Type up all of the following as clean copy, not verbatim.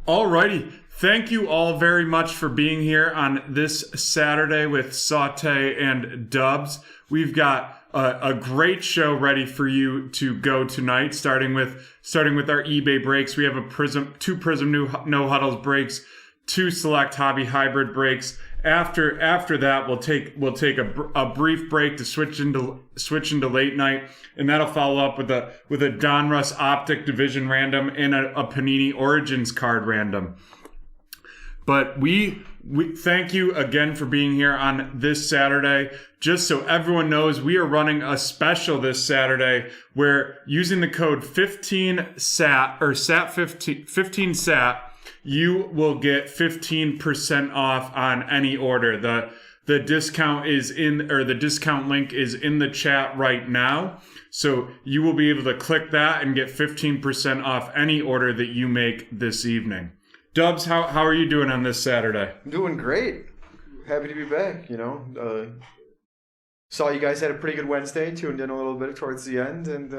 Alrighty. Thank you all very much for being here on this Saturday with Saute and Dubs. We've got a great show ready for you to go tonight, starting with our eBay breaks. We have two Prism no huddles breaks, two select hobby hybrid breaks. After that, we'll take a brief break to switch into late night, and that'll follow up with a Donruss Optic Division random and a Panini Origins card random. But we thank you again for being here on this Saturday. Just so everyone knows, we are running a special this Saturday where using the code 15SAT or SAT15SAT, you will get 15% off on any order. The discount the discount link is in the chat right now. So you will be able to click that and get 15% off any order that you make this evening. Dubs, how are you doing on this Saturday? I'm doing great. Happy to be back, Saw you guys had a pretty good Wednesday, tuned in a little bit towards the end, and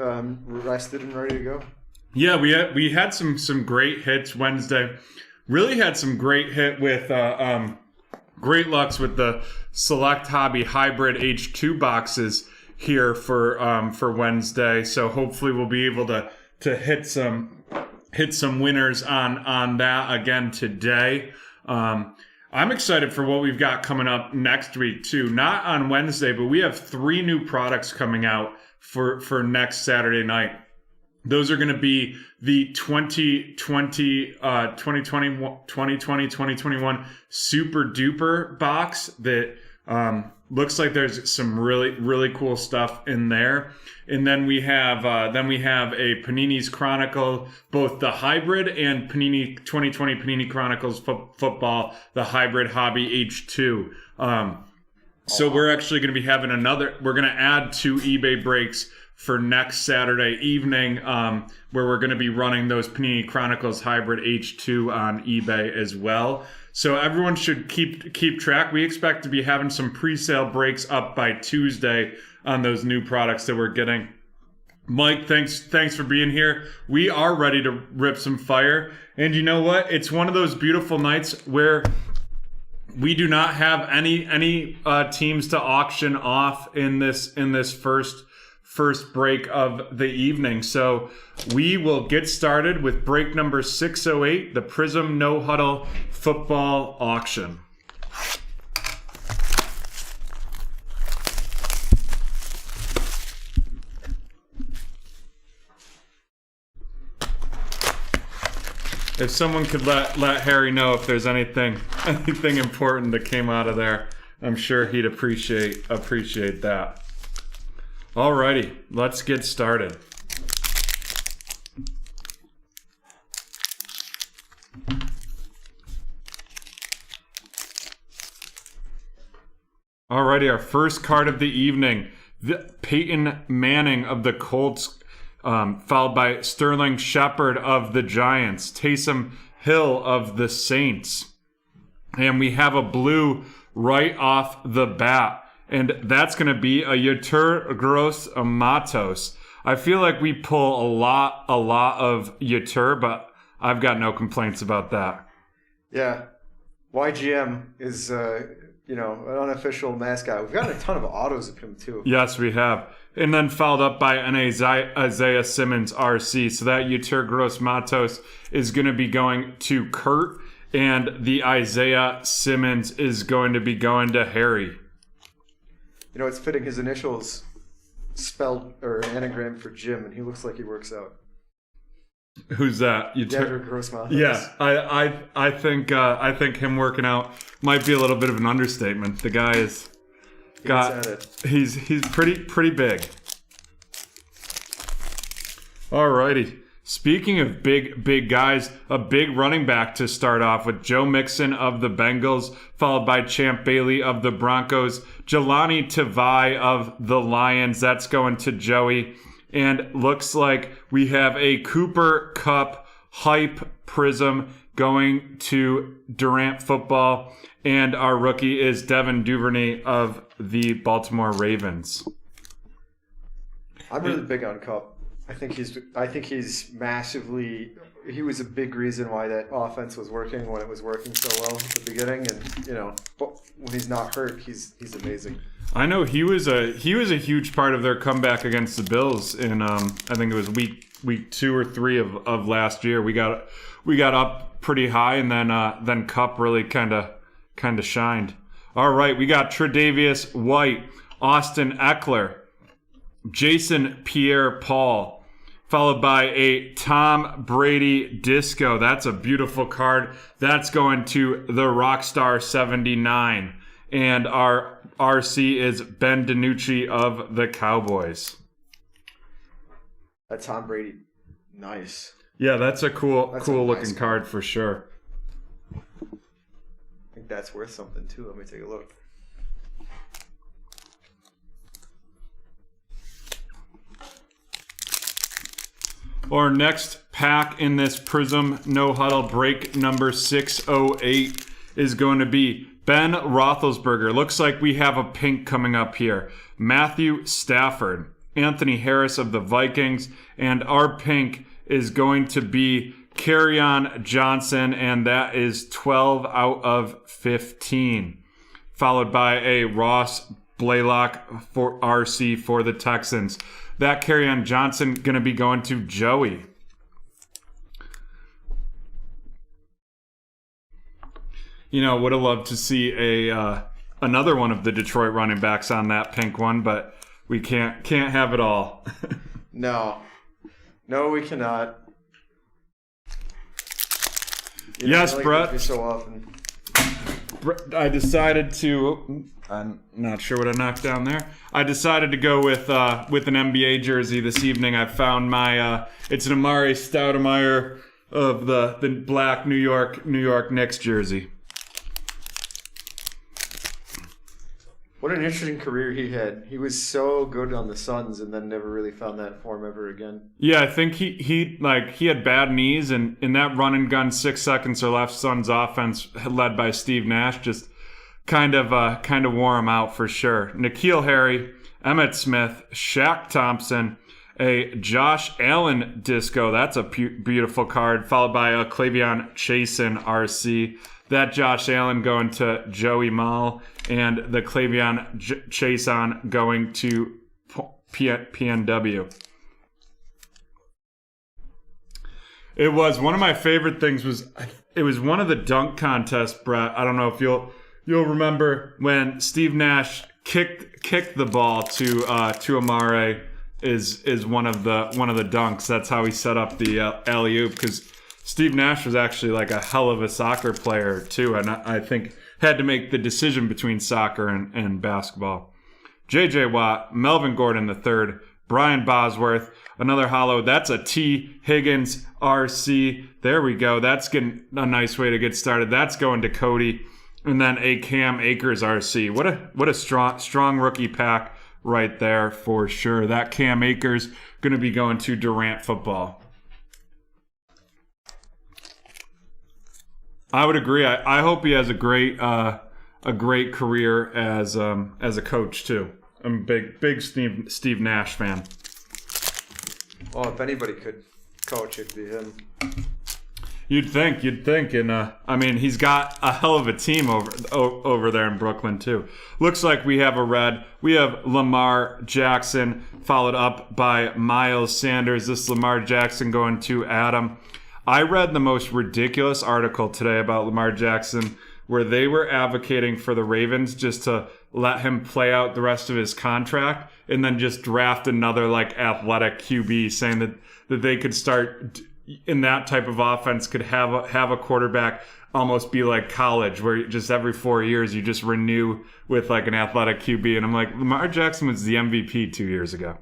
rested and ready to go. Yeah, we had some great hits Wednesday. Really had some great hit with great lucks with the Select Hobby Hybrid H2 boxes here for Wednesday. So hopefully we'll be able to hit some winners on that again today. I'm excited for what we've got coming up next week too. Not on Wednesday, but we have 3 new products coming out for next Saturday night. Those are going to be the 2020-2021 Super Duper box that looks like there's some really cool stuff in there. And then we have a Panini's Chronicle, both the hybrid and Panini 2020 Panini Chronicles football, the hybrid hobby H2. So we're actually going to be having we're going to add 2 eBay breaks for next Saturday evening, where we're going to be running those Panini Chronicles Hybrid H2 on eBay as well. So everyone should keep track. We expect to be having some pre-sale breaks up by Tuesday on those new products that we're getting. Mike, thanks for being here. We are ready to rip some fire. And you know what? It's one of those beautiful nights where we do not have any teams to auction off in this first break of the evening. So we will get started with break number 608, the Prism No Huddle Football Auction. If someone could let Harry know if there's anything important that came out of there, I'm sure he'd appreciate that. Alrighty, let's get started. Alrighty, our first card of the evening, Peyton Manning of the Colts, followed by Sterling Shepard of the Giants, Taysom Hill of the Saints. And we have a blue right off the bat. And that's going to be a Yetur Gross-Matos. I feel like we pull a lot of Yetur, but I've got no complaints about that. Yeah. YGM is, an unofficial mascot. We've gotten a ton of autos of him, too. Yes, we have. And then followed up by an Isaiah Simmons RC. So that Yetur Gross-Matos is going to be going to Kurt, and the Isaiah Simmons is going to be going to Harry. It's fitting his initials spelled or an anagram for Jim, and he looks like he works out. Who's that? Yetur Gross-Matos. Yeah, I think him working out might be a little bit of an understatement. The guy is he's pretty big. Alrighty. Speaking of big guys, a big running back to start off with Joe Mixon of the Bengals, followed by Champ Bailey of the Broncos, Jelani Tavai of the Lions. That's going to Joey. And looks like we have a Cooper Kupp hype prism going to Durant Football. And our rookie is Devin Duvernay of the Baltimore Ravens. I'm really big on Kupp. I think he's massively he was a big reason why that offense was working when it was working so well at the beginning. And but when he's not hurt, he's amazing. I know he was a huge part of their comeback against the Bills in I think it was week 2 or 3 of last year. We got up pretty high, and then Kupp really kind of shined. All right, we got Tre'Davious White, Austin Eckler, Jason Pierre-Paul, followed by a Tom Brady disco. That's a beautiful card. That's going to the Rockstar 79. And our RC is Ben DiNucci of the Cowboys. That Tom Brady, nice. Yeah, that's a cool looking nice card for sure. I think that's worth something too. Let me take a look. Our next pack in this Prism No Huddle break number 608 is going to be Ben Roethlisberger. Looks like we have a pink coming up here. Matthew Stafford, Anthony Harris of the Vikings, and our pink is going to be Kerryon Johnson, and that is 12 out of 15. Followed by a Ross Blaylock for RC for the Texans. That Kerryon Johnson going to be going to Joey. Would have loved to see another one of the Detroit running backs on that pink one, but we can't have it all. No, we cannot. Yes, Brett. So often. I decided to. I'm not sure what I knocked down there. I decided to go with an NBA jersey this evening. I found my. It's an Amari Stoudemire of the black New York Knicks jersey. What an interesting career he had. He was so good on the Suns and then never really found that form ever again. Yeah, I think he had bad knees, and in that run and gun 6 seconds or less Suns offense led by Steve Nash just kind of wore him out for sure. N'Keal Harry, Emmitt Smith, Shaq Thompson, a Josh Allen disco. That's a beautiful card, followed by a Clavion Chasen RC. That Josh Allen going to Joey Mall, and the Clavion Chason going to PNW. It was one of my favorite things. It was one of the dunk contests, Brett. I don't know if you'll remember when Steve Nash kicked the ball to Amare is one of the dunks. That's how he set up the alley-oop, because Steve Nash was actually like a hell of a soccer player too, and I think had to make the decision between soccer and basketball. J.J. Watt, Melvin Gordon III, Brian Bosworth, another hollow. That's a T. Higgins RC. There we go. That's getting a nice way to get started. That's going to Cody, and then a Cam Akers RC. What a strong rookie pack right there for sure. That Cam Akers going to be going to Durant football. I would agree. I hope he has a great career as a coach too. I'm a big Steve Nash fan. Well, if anybody could coach, it'd be him. You'd think, and I mean, he's got a hell of a team over there in Brooklyn too. Looks like we have a red. We have Lamar Jackson, followed up by Miles Sanders. This Lamar Jackson going to Adam. I read the most ridiculous article today about Lamar Jackson, where they were advocating for the Ravens just to let him play out the rest of his contract and then just draft another athletic QB, saying that they could start in that type of offense, could have a quarterback almost be like college, where just every 4 years you just renew with an athletic QB. And I'm like, Lamar Jackson was the MVP 2 years ago.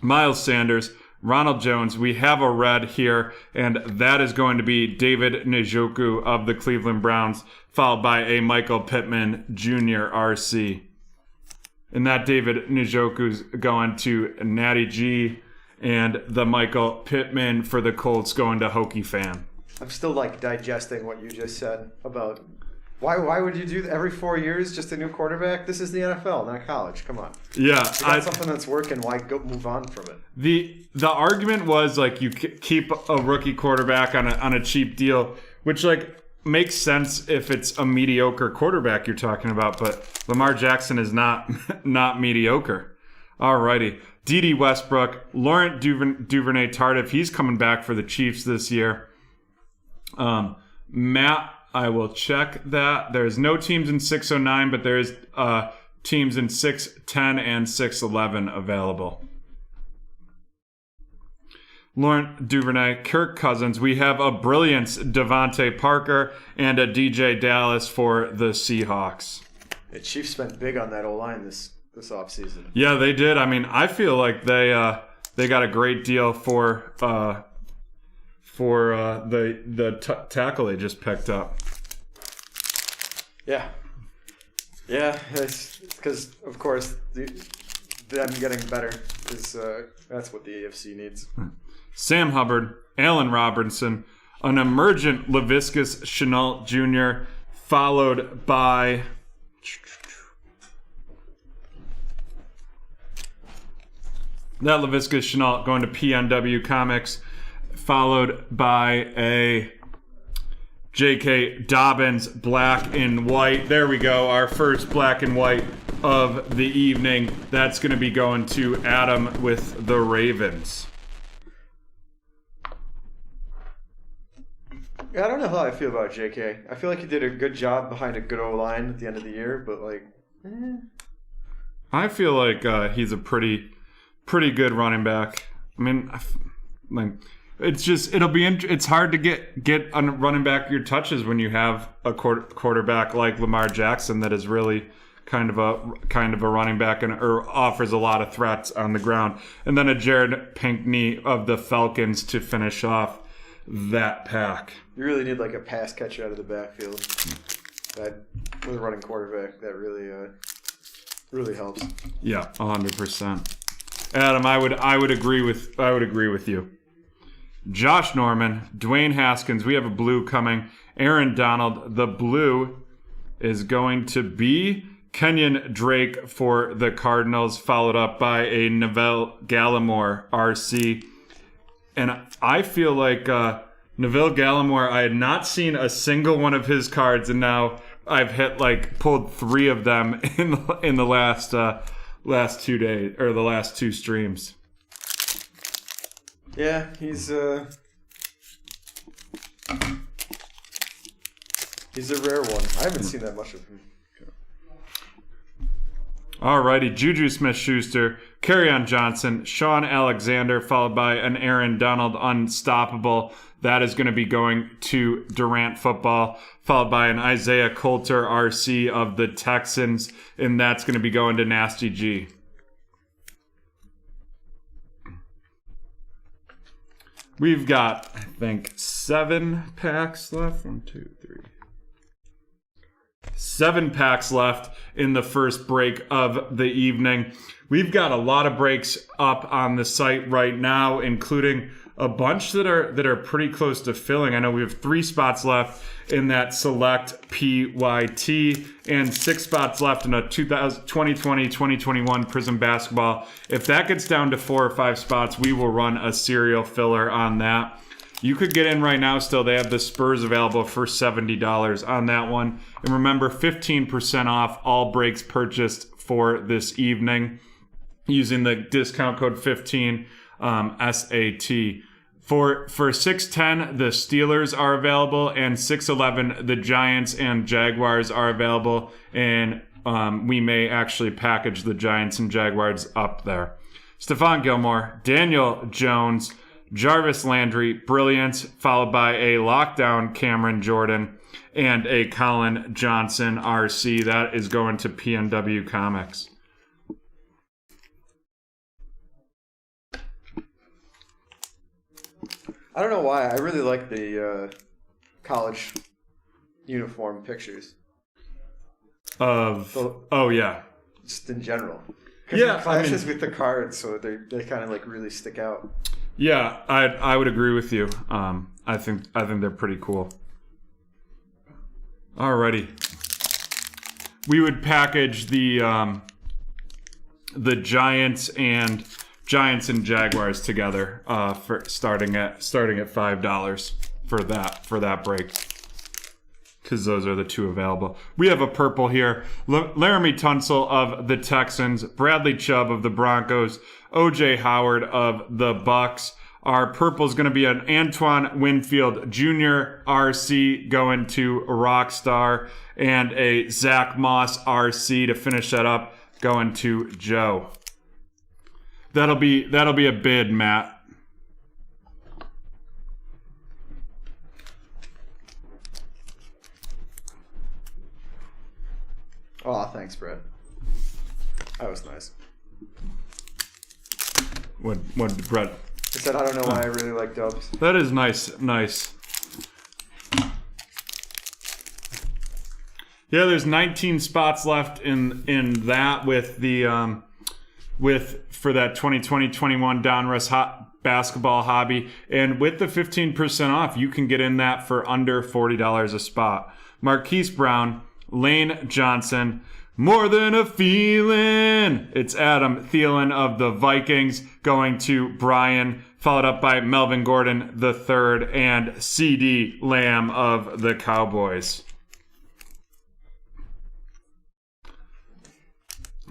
Miles Sanders, Ronald Jones, we have a red here, and that is going to be David Njoku of the Cleveland Browns, followed by a Michael Pittman Jr. RC. And that David Njoku's going to Natty G, and the Michael Pittman for the Colts going to Hokie Fan. I'm still digesting what you just said about Why would you do that every 4 years? Just a new quarterback? This is the NFL, not college. Come on. Yeah, You got something that's working. Why go move on from it? The argument was like you keep a rookie quarterback on a cheap deal, which like makes sense if it's a mediocre quarterback you're talking about, but Lamar Jackson is not mediocre. Alrighty. D.D. Westbrook, Laurent Duvernay-Tardif, he's coming back for the Chiefs this year. Matt, I will check that. There's no teams in 609, but there's teams in 610 and 611 available. Laurent Duvernay, Kirk Cousins. We have a brilliance Devontae Parker and a DJ Dallas for the Seahawks. The Chiefs spent big on that O-line this offseason. Yeah, they did. I mean, I feel like they got a great deal for the tackle they just picked up. Yeah, it's because of course them getting better is that's what the AFC needs. Sam Hubbard, Allen Robinson, an emergent Laviscus Chenault Jr., followed by that Laviscus Chenault going to PNW Comics, followed by a J.K. Dobbins black and white. There we go, our first black and white of the evening. That's going to be going to Adam with the Ravens. I don't know how I feel about J.K. I feel like he did a good job behind a good O-line at the end of the year, but like, I feel like he's a pretty good running back. I mean, like it's hard to get a running back your touches when you have a quarterback like Lamar Jackson that is really kind of a running back or offers a lot of threats on the ground, and then a Jared Pinkney of the Falcons to finish off that pack. You really need like a pass catcher out of the backfield. That with a running quarterback, that really helps. Yeah, 100%. Adam, I would agree with you. Josh Norman, Dwayne Haskins, we have a blue coming. Aaron Donald, the blue is going to be Kenyon Drake for the Cardinals, followed up by a Neville Gallimore RC. And I feel like Neville Gallimore, I had not seen a single one of his cards, and now I've pulled 3 of them in the last 2 days or the last 2 streams. Yeah, he's a rare one. I haven't seen that much of him. Alrighty, Juju Smith-Schuster, Kerryon Johnson, Sean Alexander, followed by an Aaron Donald Unstoppable. That is going to be going to Durant Football, followed by an Isaiah Coulter RC of the Texans, and that's going to be going to Nasty G. We've got, I think, 7 packs left. 1, 2, 3. 7 packs left in the first break of the evening. We've got a lot of breaks up on the site right now, including a bunch that are pretty close to filling. I know we have 3 spots left in that select PYT and 6 spots left in a 2020-2021 Prism Basketball. If that gets down to 4 or 5 spots, we will run a serial filler on that. You could get in right now still. They have the Spurs available for $70 on that one. And remember, 15% off all breaks purchased for this evening using the discount code 15 SAT. For 610, the Steelers are available, and 611, the Giants and Jaguars are available. And we may actually package the Giants and Jaguars up there. Stephon Gilmore, Daniel Jones, Jarvis Landry, Brilliance, followed by a Lockdown Cameron Jordan, and a Colin Johnson RC. That is going to PNW Comics. I don't know why. I really like the college uniform pictures. Oh, yeah. Just in general. Yeah, it clashes with the cards, so they kind of like really stick out. Yeah, I would agree with you. I think they're pretty cool. Alrighty. We would package the Giants and Jaguars together for starting at $5 for that break, because those are the two available. We have a purple here. Laramie Tunsil of the Texans, Bradley Chubb of the Broncos, O.J. Howard of the Bucks. Our purple is going to be an Antoine Winfield Jr. RC going to Rockstar, and a Zach Moss RC to finish that up going to Joe. That'll be a bid, Matt. Oh, thanks, Brad. That was nice. What Brett? I said I don't know why I really like Dubs. That is nice. Yeah, there's 19 spots left in that with the for that 2020-21 Donruss basketball hobby, and with the 15% off, you can get in that for under $40 a spot. Marquise Brown, Lane Johnson, more than a feeling. It's Adam Thielen of the Vikings going to Brian, followed up by Melvin Gordon III and CeeDee Lamb of the Cowboys.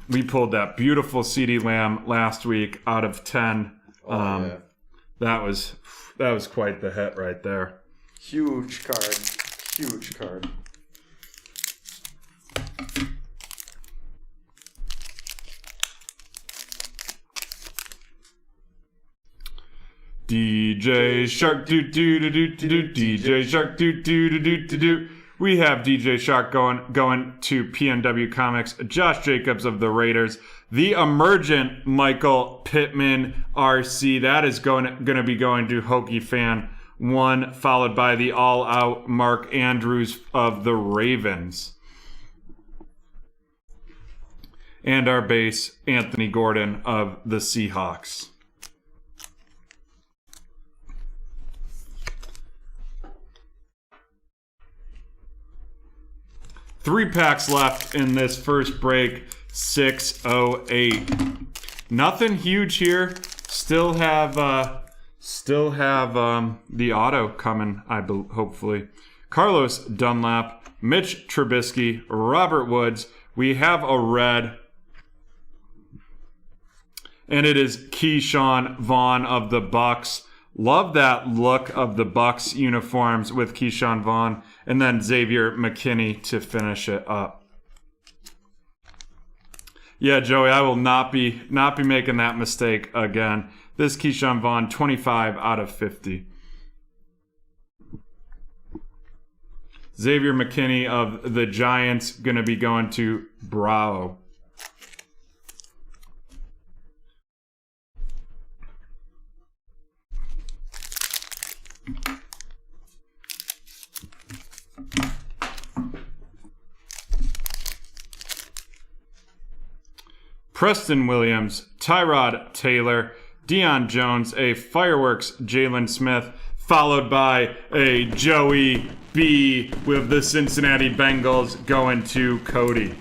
We pulled that beautiful CeeDee Lamb last week out of 10. Yeah. That was quite the hit right there. Huge card. DJ Shark do do do do do do. DJ Shark do do do do do. We have DJ Shark going to PNW Comics. Josh Jacobs of the Raiders. The emergent Michael Pittman RC. That is going to be going to Hokie Fan 1, followed by the all-out Mark Andrews of the Ravens. And our base, Anthony Gordon of the Seahawks. Three packs left in this first break, 608. Nothing huge here. Still have the auto coming, hopefully. Carlos Dunlap, Mitch Trubisky, Robert Woods. We have a red, and it is Keyshawn Vaughn of the Bucks. Love that look of the Bucks uniforms with Keyshawn Vaughn, and then Xavier McKinney to finish it up. Yeah, Joey, I will not be making that mistake again. This Keyshawn Vaughn, 25 out of 50. Xavier McKinney of the Giants going to be going to Bravo. Preston Williams, Tyrod Taylor, Deion Jones, a fireworks Jalen Smith, followed by a Joey B with the Cincinnati Bengals going to Cody.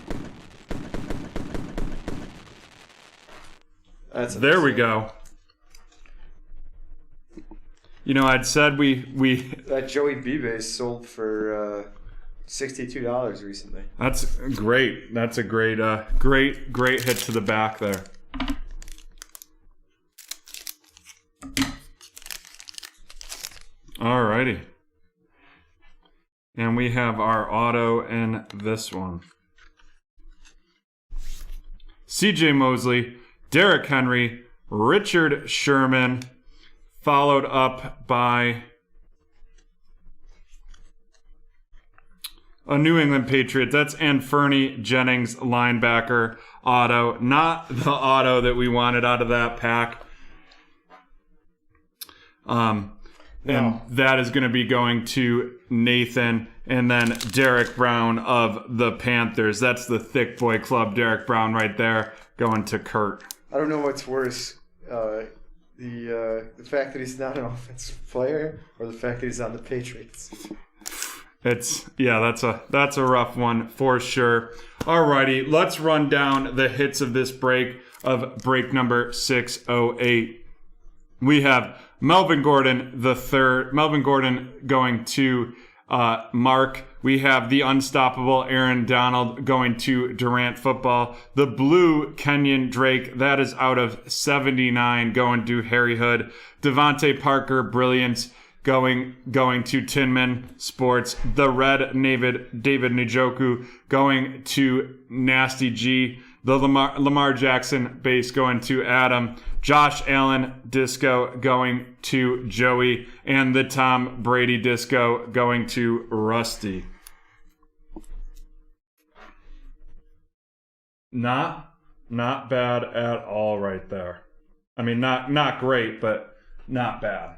There we go. You know, I'd said we that Joey B base sold for $62 recently. That's great. That's a great hit to the back there. Alrighty. And we have our auto in this one. CJ Mosley, Derrick Henry, Richard Sherman, followed up by a New England Patriot. That's Anfernee Jennings, linebacker auto. Not the auto that we wanted out of that pack. And that is going to be going to Nathan. And then Derek Brown of the Panthers. That's the thick boy club, Derek Brown right there, going to Kurt. I don't know what's worse. The fact that he's not an offensive player, or the fact that he's on the Patriots. That's a rough one for sure. Alrighty, let's run down the hits of this break number 608. We have Melvin Gordon the third. Melvin Gordon going to Mark. We have the unstoppable Aaron Donald going to Durant Football. The blue Kenyon Drake, that is out of 79, going to Harry Hood. Devontae Parker Brilliance going to Tinman Sports. The red David Njoku going to Nasty G. The Lamar Jackson base going to Adam. Josh Allen disco going to Joey. And the Tom Brady disco going to Rusty. Not bad at all right there. I mean, not great, but not bad.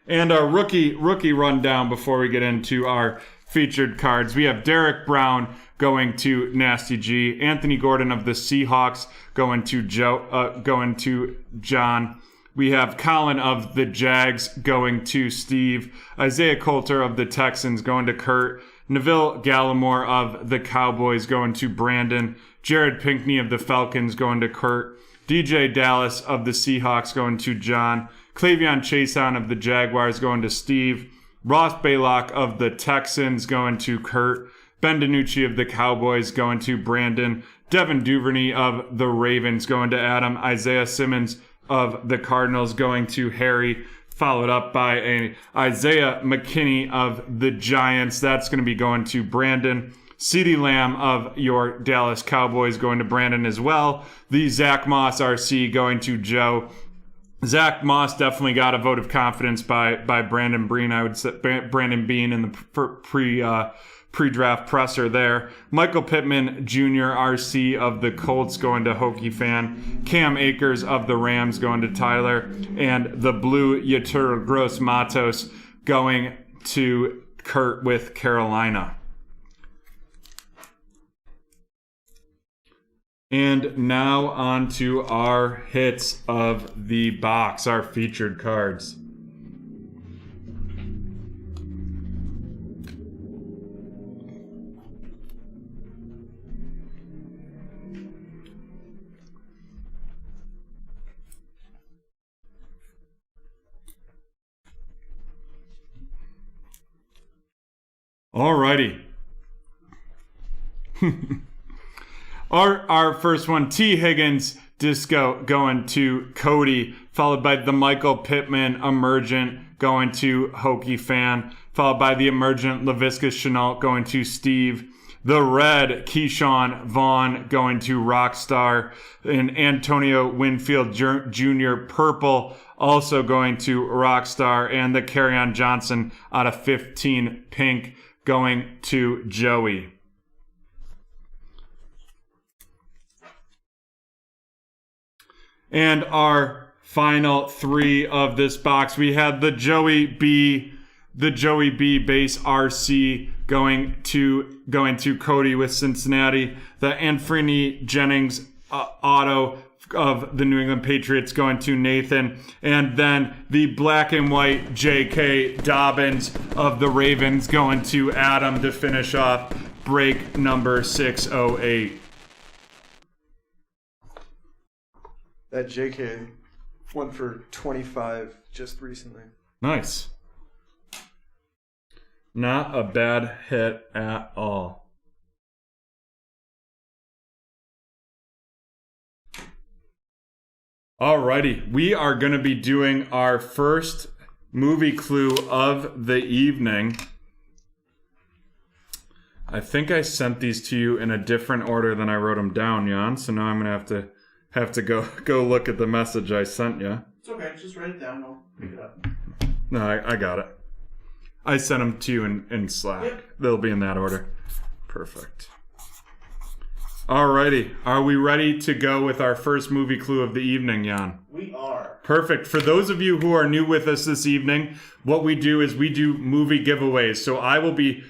And our rookie rundown before we get into our featured cards. We have Derek Brown going to Nasty G. Anthony Gordon of the Seahawks going to John. We have Colin of the Jags going to Steve. Isaiah Coulter of the Texans going to Kurt. Neville Gallimore of the Cowboys going to Brandon. Jared Pinkney of the Falcons going to Kurt. DJ Dallas of the Seahawks going to John. Clavion Chason of the Jaguars going to Steve. Ross Baylock of the Texans going to Kurt. Ben DiNucci of the Cowboys going to Brandon. Devin Duvernay of the Ravens going to Adam. Isaiah Simmons of the Cardinals going to Harry. Followed up by a Isaiah McKinney of the Giants. That's going to be going to Brandon. CeeDee Lamb of your Dallas Cowboys going to Brandon as well. The Zach Moss RC going to Joe. Zach Moss definitely got a vote of confidence by Brandon Bean. I would say Brandon Bean in the pre-draft presser there. Michael Pittman Jr. RC of the Colts going to Hokie Fan. Cam Akers of the Rams going to Tyler. And the blue Yetur Gross Matos going to Kurt with Carolina. And now on to our hits of the box, our featured cards. Alrighty. Our first one, T. Higgins disco going to Cody, followed by the Michael Pittman Emergent going to Hokie Fan, followed by the Emergent Laviscus Chenault going to Steve. The red Keyshawn Vaughn going to Rockstar, and Antonio Winfield Jr. Purple also going to Rockstar, and the Kerryon Johnson out of 15 Pink going to Joey. And our final three of this box, we had the Joey B base RC going to Cody with Cincinnati. The Anfernee Jennings auto of the New England Patriots going to Nathan. And then the black and white J.K. Dobbins of the Ravens going to Adam to finish off break number 608. That JK went for 25 just recently. Nice. Not a bad hit at all. Alrighty, we are going to be doing our first movie clue of the evening. I think I sent these to you in a different order than I wrote them down, Jan, so now I'm going to have to go look at the message I sent you. It's okay. Just write it down. I'll pick it up. No, I got it. I sent them to you in Slack. Yep. They'll be in that order. Perfect. Alrighty. Are we ready to go with our first movie clue of the evening, Jan? We are. Perfect. For those of you who are new with us this evening, what we do is we do movie giveaways. So I will be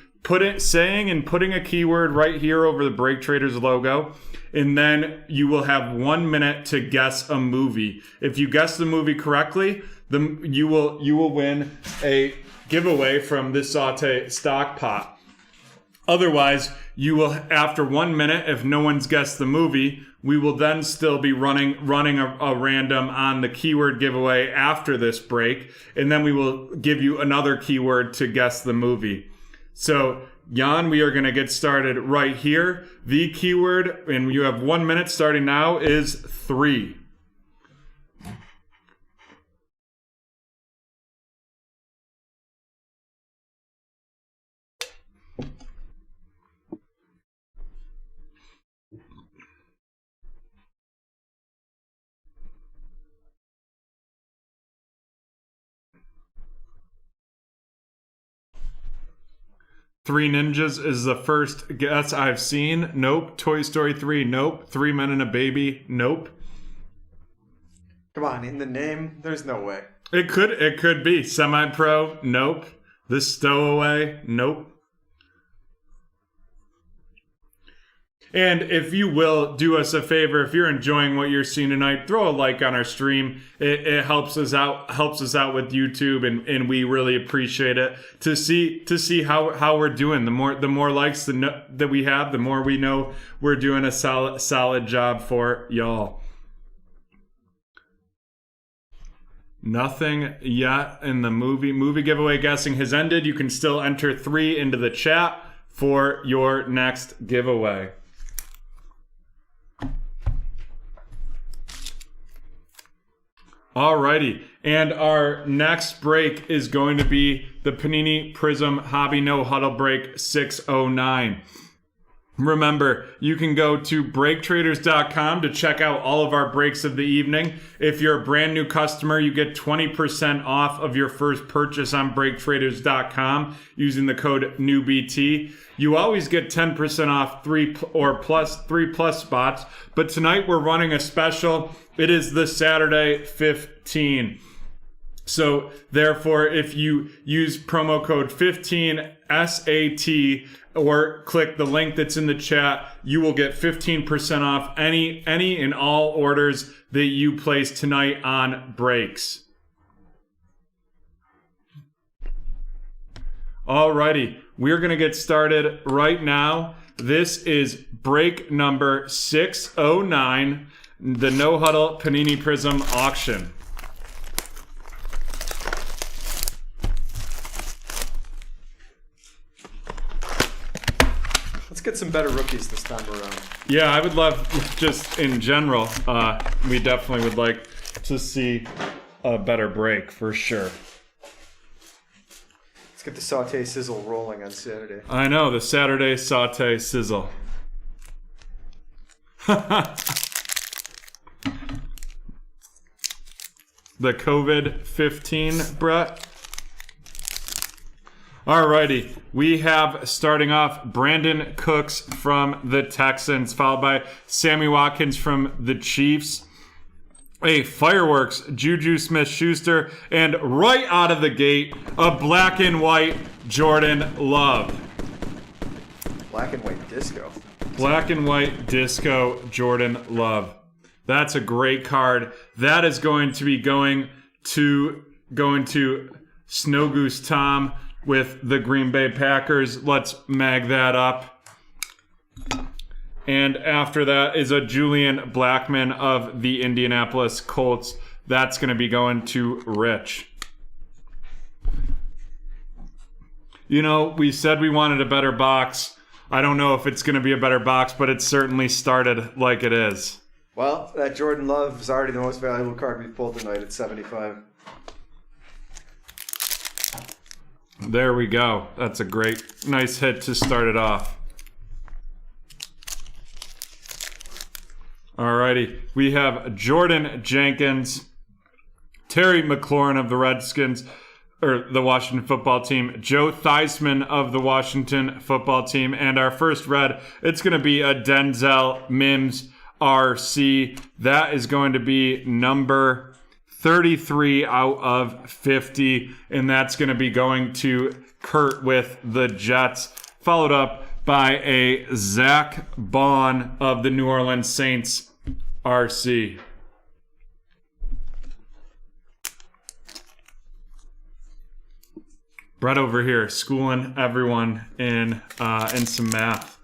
saying and putting a keyword right here over the BreakTraders logo. And then you will have 1 minute to guess a movie. If you guess the movie correctly, you will win a giveaway from this Saute stock pot. Otherwise, you will, after 1 minute, if no one's guessed the movie, we will then still be running a random on the keyword giveaway after this break, and then we will give you another keyword to guess the movie. So, Jan, we are going to get started right here. The keyword, and you have 1 minute starting now, is 3. Three Ninjas is the first guess I've seen. Nope. Toy Story 3. Nope. 3 Men and a Baby. Nope. Come on, in the name, there's no way. It could be. Semi-Pro. Nope. The Stowaway. Nope. And if you will do us a favor, if you're enjoying what you're seeing tonight, throw a like on our stream. It helps us out with YouTube, and we really appreciate it to see how we're doing. The more likes that we have, the more we know we're doing a solid job for y'all. Nothing yet in the movie giveaway guessing has ended. You can still enter 3 into the chat for your next giveaway. Alrighty, and our next break is going to be the Panini Prism Hobby No Huddle Break 609. Remember, you can go to BreakTraders.com to check out all of our breaks of the evening. If you're a brand new customer, you get 20% off of your first purchase on BreakTraders.com using the code NEWBT. You always get 10% off 3 plus spots, but tonight we're running a special. It is the Saturday 15. So therefore, if you use promo code 15SAT or click the link that's in the chat, you will get 15% off any and all orders that you place tonight on breaks. Alrighty, we're going to get started right now. This is break number 609, the No Huddle Panini Prism auction. Let's get some better rookies this time around. Yeah, I would love, just in general, we definitely would like to see a better break for sure. Let's get the saute sizzle rolling on Saturday. I know, the Saturday saute sizzle. The COVID-15, Brett. Alrighty, we have starting off Brandon Cooks from the Texans, followed by Sammy Watkins from the Chiefs. Fireworks, Juju Smith-Schuster, and right out of the gate, a black and white Jordan Love. Black and white disco. Black and white disco Jordan Love. That's a great card. That is going to be going to Snow Goose Tom with the Green Bay Packers. Let's mag that up. And after that is a Julian Blackmon of the Indianapolis Colts. That's going to be going to Rich. You know, we said we wanted a better box. I don't know if it's going to be a better box, but it certainly started like it is. Well, that Jordan Love is already the most valuable card we pulled tonight at 75. There we go. That's a nice hit to start it off. Alrighty. We have Jordan Jenkins, Terry McLaurin of the Redskins, or the Washington football team, Joe Theismann of the Washington football team, and our first red, it's going to be a Denzel Mims RC. That is going to be number 33 out of 50, and that's going to be going to Kurt with the Jets, followed up by a Zach Bond of the New Orleans Saints RC. Brett over here schooling everyone in some math.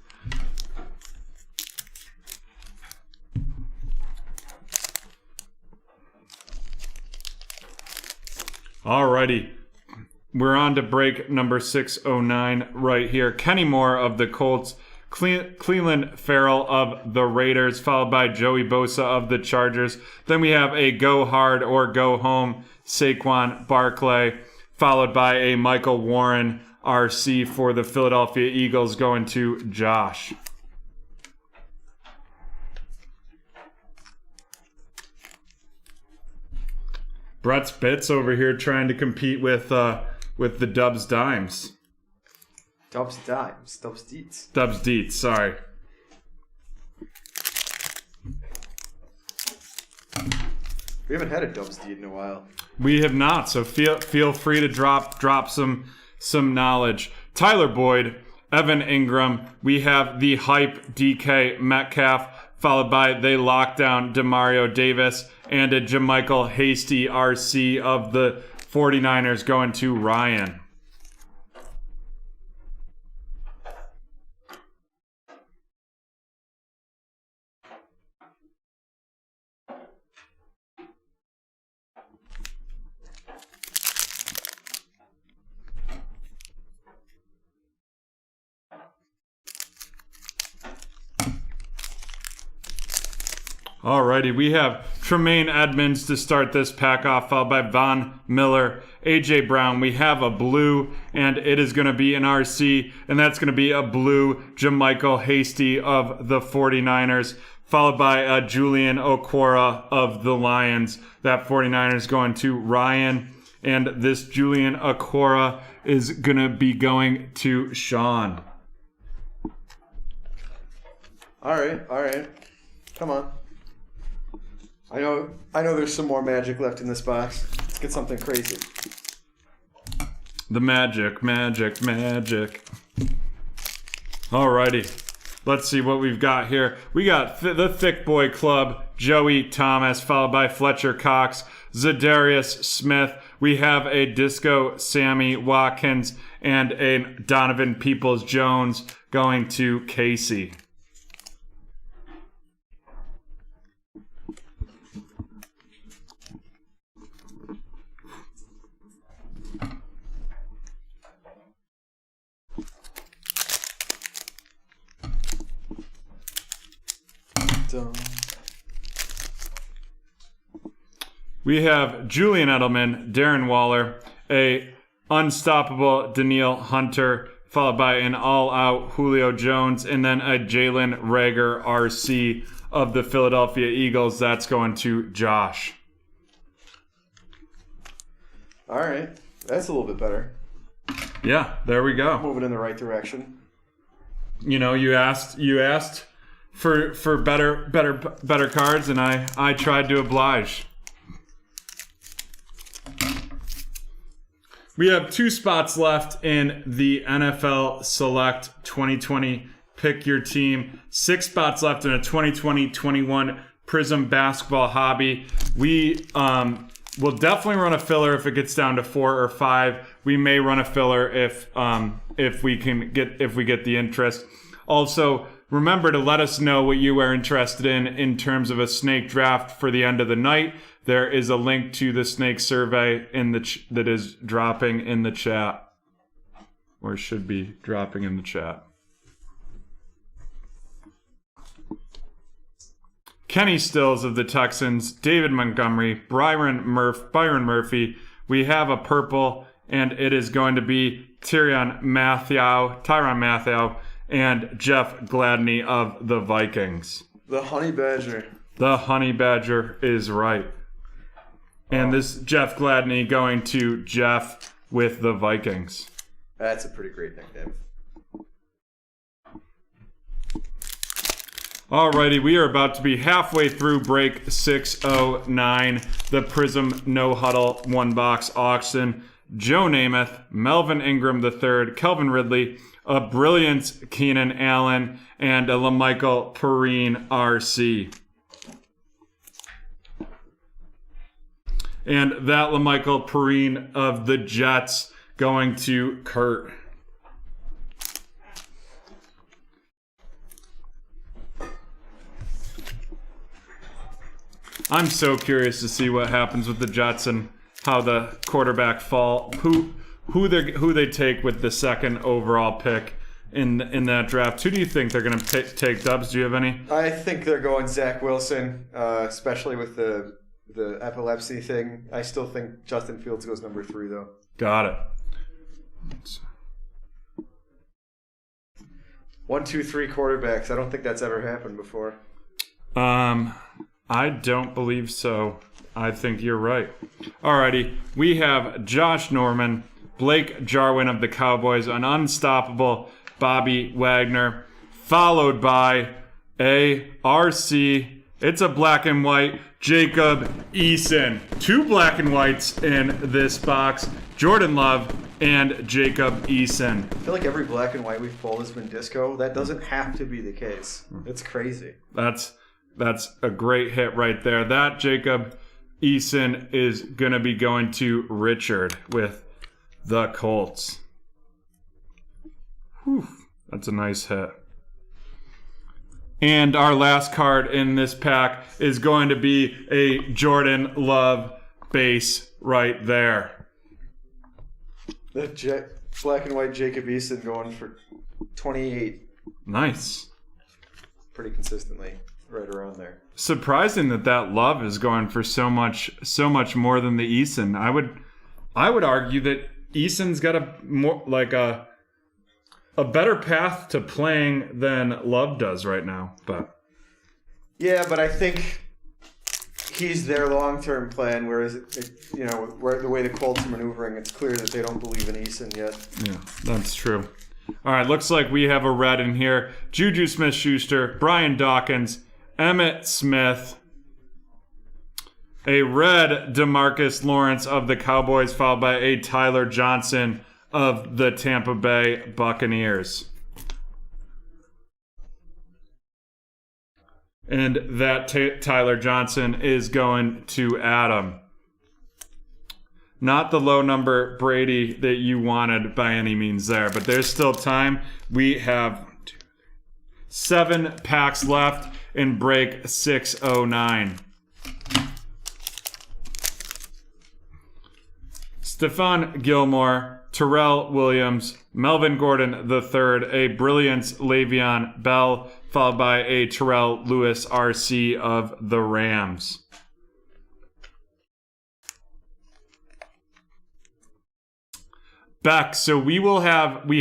Alrighty. We're on to break number 609 right here. Kenny Moore of the Colts, Cleveland Farrell of the Raiders, followed by Joey Bosa of the Chargers. Then we have a go hard or go home Saquon Barkley, followed by a Michael Warren RC for the Philadelphia Eagles going to Josh. Brett's Bits over here trying to compete with the Dubs Dimes. Dubs Dimes. Dubs Deets. Dubs Deets, sorry. We haven't had a Dubs Deet in a while. We have not, so feel free to drop some knowledge. Tyler Boyd, Evan Ingram. We have the hype DK Metcalf, followed by they lockdown Demario Davis and a Jermichael Hasty RC of the 49ers going to Ryan. Alrighty, we have Tremaine Edmonds to start this pack off, followed by Von Miller, AJ Brown. We have a blue, and it is going to be an RC, and that's going to be a blue Jermichael Hasty of the 49ers, followed by Julian Okwara of the Lions. That 49ers going to Ryan, and this Julian Okwara is going to be going to Sean. All right. Come on. I know there's some more magic left in this box. Let's get something crazy. The magic. Alrighty. Let's see what we've got here. We got the Thick Boy Club, Joey Thomas, followed by Fletcher Cox, Zadarius Smith. We have a Disco Sammy Watkins and a Donovan Peoples-Jones going to Casey. We have Julian Edelman, Darren Waller, a unstoppable Daniil Hunter, followed by an all-out Julio Jones, and then a Jalen Reagor RC of the Philadelphia Eagles. That's going to Josh. All right. That's a little bit better. Yeah, there we go. Moving in the right direction. You know, you asked for better cards, and I tried to oblige. We have 2 spots left in the NFL Select 2020 Pick Your Team. 6 spots left in a 2020-21 Prism Basketball Hobby. We will definitely run a filler if it gets down to 4 or 5. We may run a filler if we get the interest. Also, remember to let us know what you are interested in terms of a snake draft for the end of the night. There is a link to the snake survey that is dropping in the chat, or should be dropping in the chat. Kenny Stills of the Texans, David Montgomery, Byron Murphy. We have a purple, and it is going to be Tyrann Mathieu, and Jeff Gladney of the Vikings. The Honey Badger. The Honey Badger is right. And this Jeff Gladney going to Jeff with the Vikings. That's a pretty great nickname. Alrighty, we are about to be halfway through break 609. The Prism No Huddle 1-box auction. Joe Namath, Melvin Ingram III, Kelvin Ridley, a brilliant Keenan Allen, and a LaMichael Perrine RC. And that LaMichael Perrine of the Jets going to Kurt. I'm so curious to see what happens with the Jets and how the quarterback fall, who they take with the second overall pick in that draft. Who do you think they're going to take, Dubs? Do you have any? I think they're going Zach Wilson, especially with the epilepsy thing. I still think Justin Fields goes number 3, though. Got it. 1, 2, 3 quarterbacks. I don't think that's ever happened before. I don't believe so. I think you're right. Alrighty, we have Josh Norman, Blake Jarwin of the Cowboys, an unstoppable Bobby Wagner, followed by RC. It's a black and white Jacob Eason. 2 black and whites in this box. Jordan Love and Jacob Eason. I feel like every black and white we've pulled has been disco. That doesn't have to be the case. It's crazy. That's a great hit right there. That Jacob Eason is going to be going to Richard with the Colts. Whew, that's a nice hit. And our last card in this pack is going to be a Jordan Love base right there. The black and white Jacob Eason going for 28. Nice. Pretty consistently. Right around there. Surprising that Love is going for so much more than the Eason. I would argue that Eason's got a better path to playing than Love does right now. But yeah, but I think he's their long-term plan. Whereas the way the Colts are maneuvering, it's clear that they don't believe in Eason yet. Yeah, that's true. All right, looks like we have a red in here. Juju Smith-Schuster, Brian Dawkins, Emmitt Smith, a red DeMarcus Lawrence of the Cowboys, followed by a Tyler Johnson of the Tampa Bay Buccaneers. And that Tyler Johnson is going to Adam. Not the low number Brady that you wanted by any means there, but there's still time. We have 7 packs left in break 609. Stephon Gilmore, Terrell Williams, Melvin Gordon III, a brilliant Le'Veon Bell, followed by a Terrell Lewis RC of the Rams. Beck, so we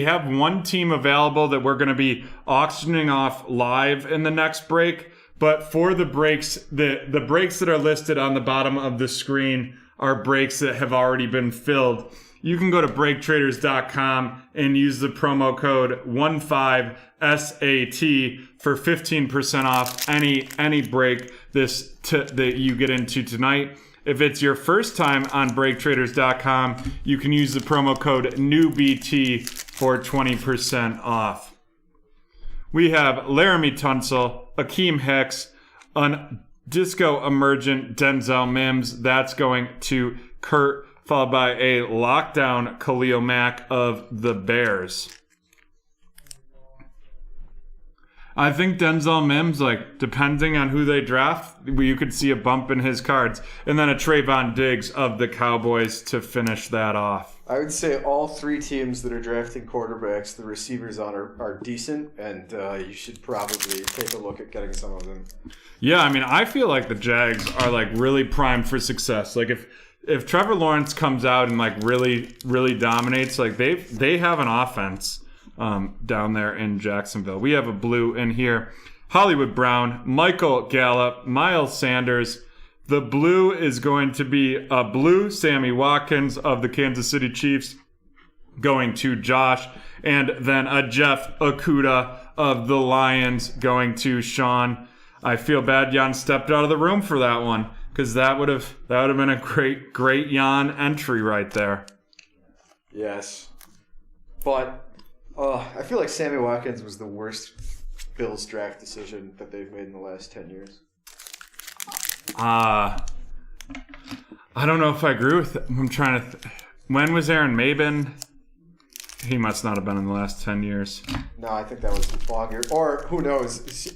have one team available that we're going to be auctioning off live in the next break, but for the breaks, the breaks that are listed on the bottom of the screen are breaks that have already been filled. You can go to BreakTraders.com and use the promo code 15SAT for 15% off any break that you get into tonight. If it's your first time on BreakTraders.com, you can use the promo code NEWBT for 20% off. We have Laramie Tunsil, Akeem Hicks, a Disco Emergent Denzel Mims. That's going to Kurt, followed by a Lockdown Khalil Mack of the Bears. I think Denzel Mims, depending on who they draft, you could see a bump in his cards. And then a Trayvon Diggs of the Cowboys to finish that off. I would say all 3 teams that are drafting quarterbacks, the receivers on are decent, and you should probably take a look at getting some of them. Yeah, I mean, I feel like the Jags are really primed for success. If Trevor Lawrence comes out and really, really dominates, they have an offense down there in Jacksonville. We have a blue in here. Hollywood Brown, Michael Gallup, Miles Sanders. The blue is going to be a blue Sammy Watkins of the Kansas City Chiefs going to Josh. And then a Jeff Okudah of the Lions going to Sean. I feel bad Jan stepped out of the room for that one, because that would have been a great Jan entry right there. Yes. But I feel like Sammy Watkins was the worst Bills draft decision that they've made in the last 10 years. I don't know if I agree with it. I'm trying to When was Aaron Maben? He must not have been in the last 10 years. No, I think that was longer. Or who knows?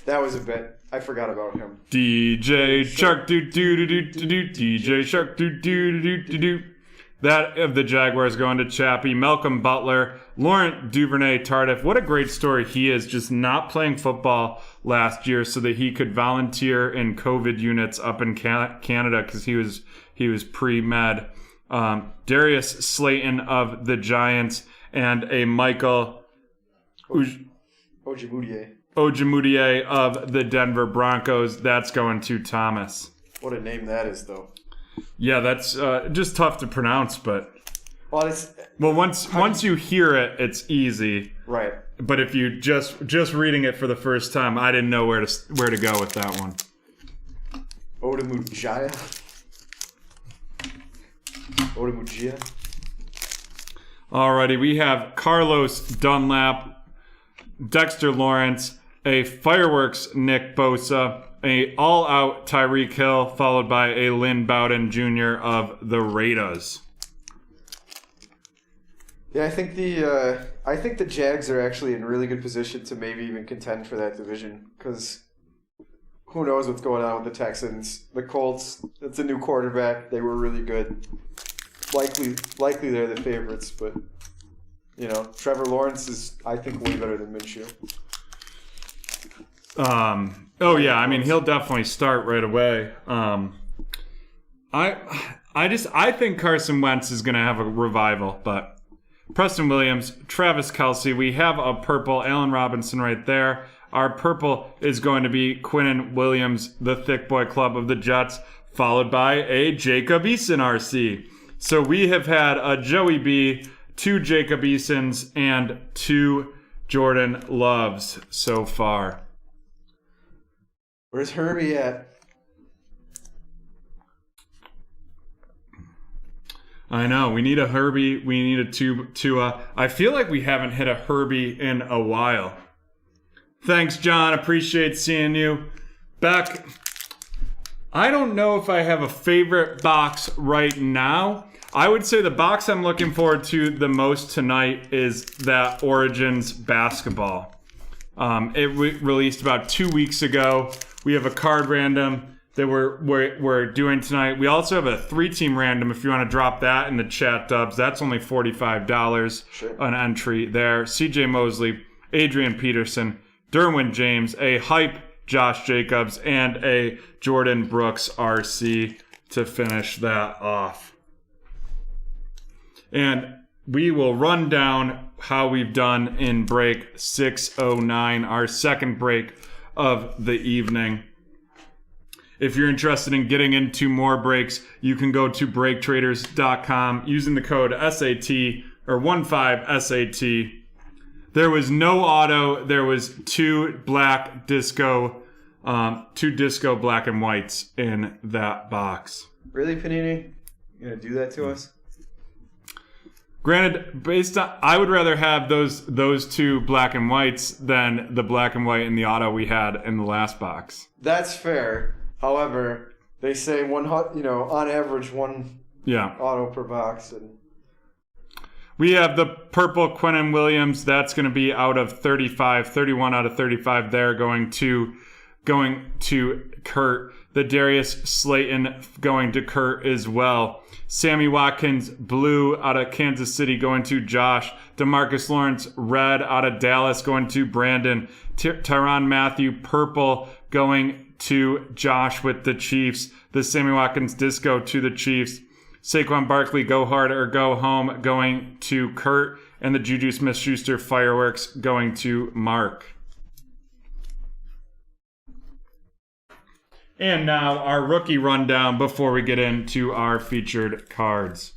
That was a bit. I forgot about him. DJ Shark doo doo doo doo doo doo. DJ Shark doo doo doo doo doo. That of the Jaguars going to Chappie. Malcolm Butler, Laurent Duvernay-Tardif. What a great story he is, just not playing football last year so that he could volunteer in COVID units up in Canada because he was pre-med. Darius Slayton of the Giants and a Michael Ojemudia of the Denver Broncos. That's going to Thomas. What a name that is, though. Yeah, that's just tough to pronounce, but well, once you hear it, it's easy. Right. But if you just reading it for the first time, I didn't know where to go with that one. Ojemudia. Alrighty, we have Carlos Dunlap, Dexter Lawrence, a fireworks Nick Bosa, a all-out Tyreek Hill, followed by a Lynn Bowden Jr. of the Raiders. Yeah, I think the Jags are actually in really good position to maybe even contend for that division because who knows what's going on with the Texans. The Colts, it's a new quarterback. They were really good. Likely they're the favorites, but Trevor Lawrence is, I think, way better than Minshew. Oh yeah, I mean he'll definitely start right away. I think Carson Wentz is going to have a revival, but Preston Williams, Travis Kelce, we have a purple Allen Robinson right there. Our purple is going to be Quinnen Williams, the Thick Boy Club of the Jets, followed by a Jacob Eason RC. So we have had a Joey B, 2 Jacob Easons, and 2 Jordan Loves so far. Where's Herbie at? I know. We need a Herbie. We need a Tua. I feel like we haven't hit a Herbie in a while. Thanks, John. Appreciate seeing you. Back. I don't know if I have a favorite box right now. I would say the box I'm looking forward to the most tonight is that Origins basketball. It released about 2 weeks ago. We have a card random that we're doing tonight. We also have a 3-team random if you want to drop that in the chat, Dubs. That's only $45 an entry there. CJ Mosley, Adrian Peterson, Derwin James, a hype Josh Jacobs, and a Jordan Brooks RC to finish that off. And we will run down how we've done in break 609, our second break of the evening. If you're interested in getting into more breaks, you can go to BreakTraders.com using the code SAT or 15SAT. There was no auto. There was 2 disco black and whites in that box. Really, Panini? You gonna do that to us? Granted, based on, I would rather have those 2 black and whites than the black and white in the auto we had in the last box. That's fair. However, they say on average one auto per box, and we have the purple Quinnen Williams. That's going to be out of 35, 31 out of 35 there, going to Kurt. The Darius Slayton going to Kurt as well. Sammy Watkins, blue out of Kansas City, going to Josh. DeMarcus Lawrence, red out of Dallas, going to Brandon. Tyrann Mathieu, purple, going to Josh with the Chiefs. The Sammy Watkins disco to the Chiefs. Saquon Barkley, go hard or go home, going to Kurt. And the Juju Smith-Schuster fireworks going to Mark. And now our rookie rundown before we get into our featured cards.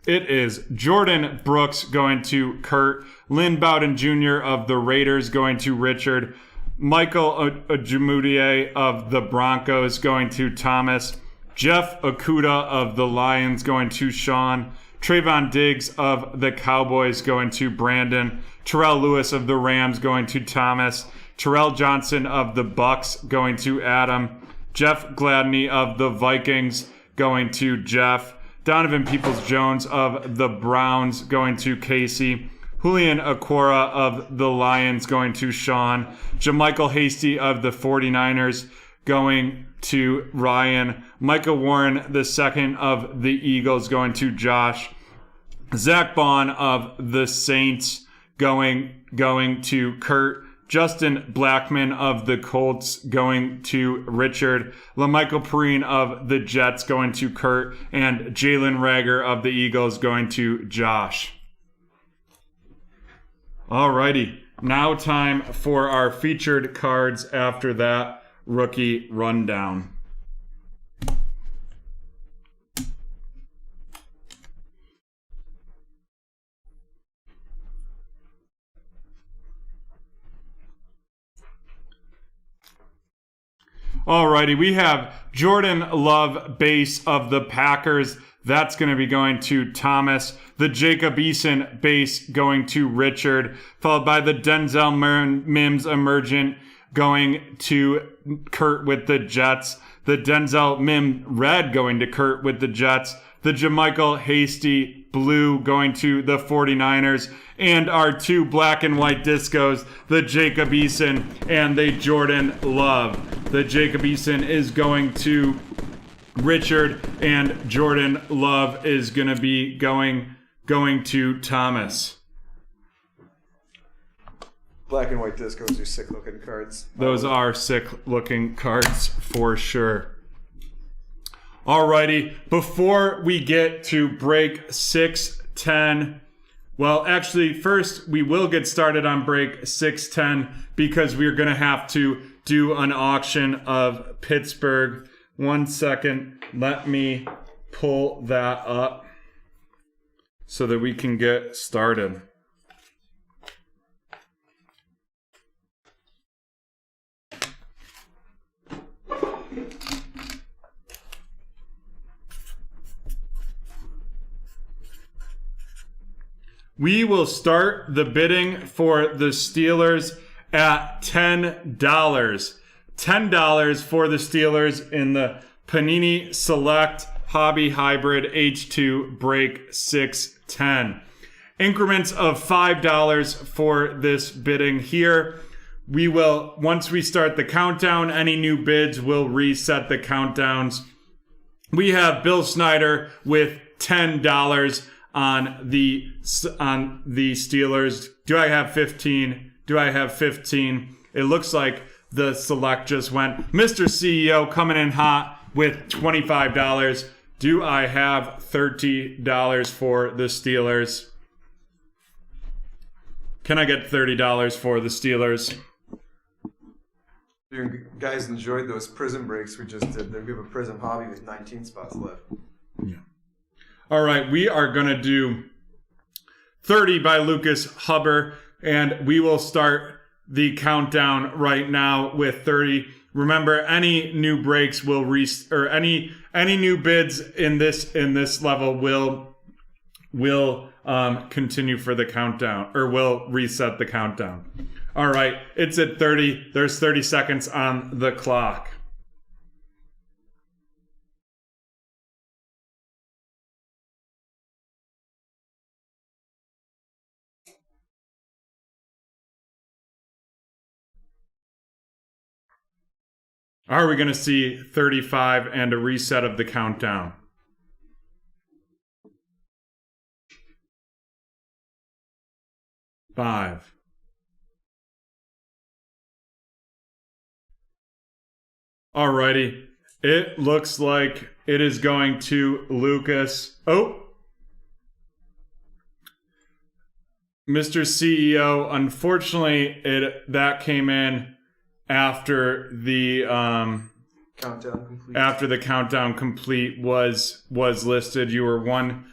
It is Jordan Brooks going to Kurt, Lynn Bowden Jr. of the Raiders going to Richard, Michael Ojemudia of the Broncos going to Thomas, Jeff Okudah of the Lions going to Sean, Trayvon Diggs of the Cowboys going to Brandon, Terrell Lewis of the Rams going to Thomas, Terrell Johnson of the Bucks going to Adam. Jeff Gladney of the Vikings going to Jeff. Donovan Peoples-Jones of the Browns going to Casey. Julian Okwara of the Lions going to Sean. JaMychal Hasty of the 49ers going to Ryan. Micah Warren II of the Eagles going to Josh. Zach Bond of the Saints going to Kurt. Justin Blackman of the Colts going to Richard. LaMichael Perrine of the Jets going to Kurt. And Jalen Rager of the Eagles going to Josh. Alrighty, now time for our featured cards after that rookie rundown. Alrighty, we have Jordan Love base of the Packers. That's going to be going to Thomas. The Jacob Eason base going to Richard. Followed by the Denzel Mims emergent going to Kurt with the Jets. The Denzel Mims red going to Kurt with the Jets. The JaMychal Hasty blue going to the 49ers. And our two black and white discos, the Jacob Eason and the Jordan Love. The Jacob Eason is going to Richard, and Jordan Love is going to be going to Thomas. Black and white discos are sick looking cards. Those are sick looking cards for sure. Alrighty, before we get to break 610, well, actually, first we will get started on break 610 because we're going to have to do an auction of Pittsburgh. 1 second, let me pull that up so that we can get started. We will start the bidding for the Steelers at $10. $10 for the Steelers in the Panini Select Hobby Hybrid H2 Break 610. Increments of $5 for this bidding here. We will, once we start the countdown, any new bids will reset the countdowns. We have Bill Snyder with $10 on the Steelers. Do I have 15? Do I have 15? It looks like the select just went. Mr. CEO coming in hot with $25. Do I have $30 for the Steelers? Can I get $30 for the Steelers? You guys enjoyed those Prism breaks we just did. We have a Prism hobby with 19 spots left. Yeah. All right, we are going to do 30 by Lucas Hubbard, and we will start the countdown right now with 30. Remember, any new breaks will any new bids in this level will continue for the countdown, or will reset the countdown. All right, it's at 30. There's 30 seconds on the clock. Are we going to see 35 and a reset of the countdown? Five. Alrighty. It looks like it is going to Lucas. Oh. Mr. CEO, unfortunately, that came in after the Countdown complete. After the countdown complete was listed. You were one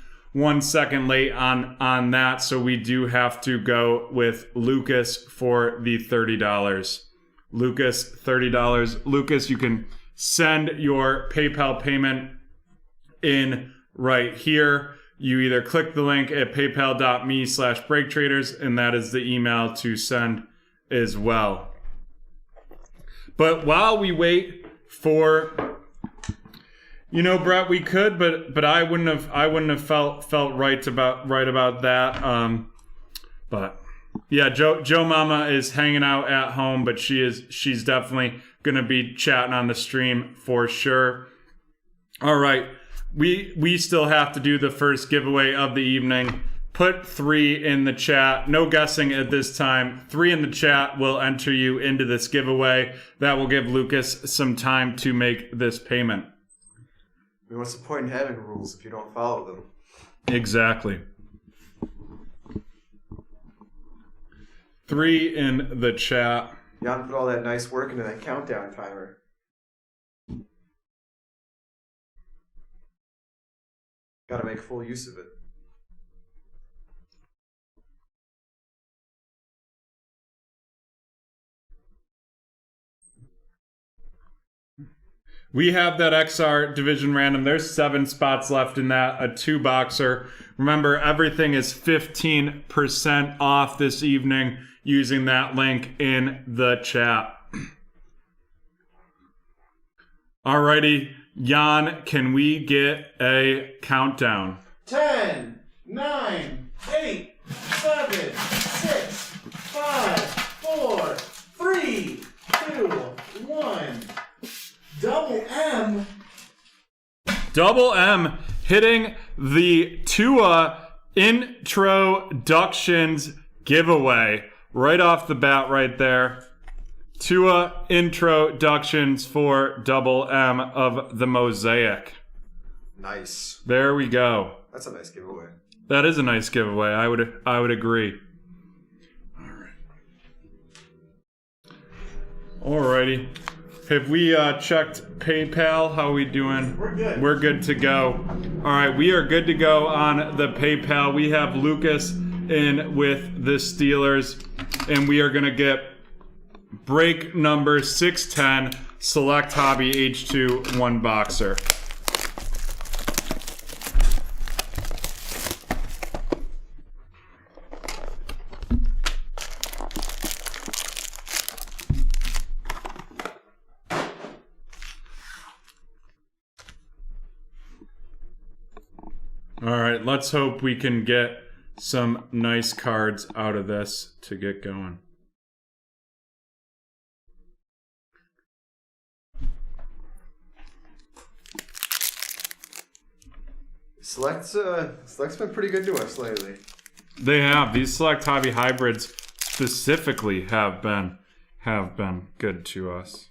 second late on that, so we do have to go with Lucas for the $30. Lucas, $30. Lucas, you can send your PayPal payment in right here. You either click the link at paypal.me/BreakTraders, and that is the email to send as well. But while we wait for, Brett, we could, but I wouldn't have felt right about that. But yeah, Joe Mama is hanging out at home, but she's definitely gonna be chatting on the stream for sure. All right, we still have to do the first giveaway of the evening. Put 3 in the chat. No guessing at this time. 3 in the chat will enter you into this giveaway. That will give Lucas some time to make this payment. I mean, what's the point in having rules if you don't follow them? Exactly. 3 in the chat. Jan put all that nice work into that countdown timer. Gotta make full use of it. We have that XR division random. There's 7 spots left in that, a 2-boxer. Remember, everything is 15% off this evening using that link in the chat. Alrighty, Jan, can we get a countdown? 10, 9, 8, 7, 6, 5, 4, 3, 2, 1. Double M hitting the Tua Introductions giveaway right off the bat right there. Tua Introductions for Double M of the Mosaic. Nice. There we go. That's a nice giveaway. That is a nice giveaway. I would agree. Alrighty. Have we checked PayPal? How are we doing? We're good. We're good to go. All right, we are good to go on the PayPal. We have Lucas in with the Steelers, and we are going to get break number 610, Select Hobby H2 1 Boxer. All right, let's hope we can get some nice cards out of this to get going. Select's been pretty good to us lately. They have. These Select Hobby hybrids specifically have been good to us.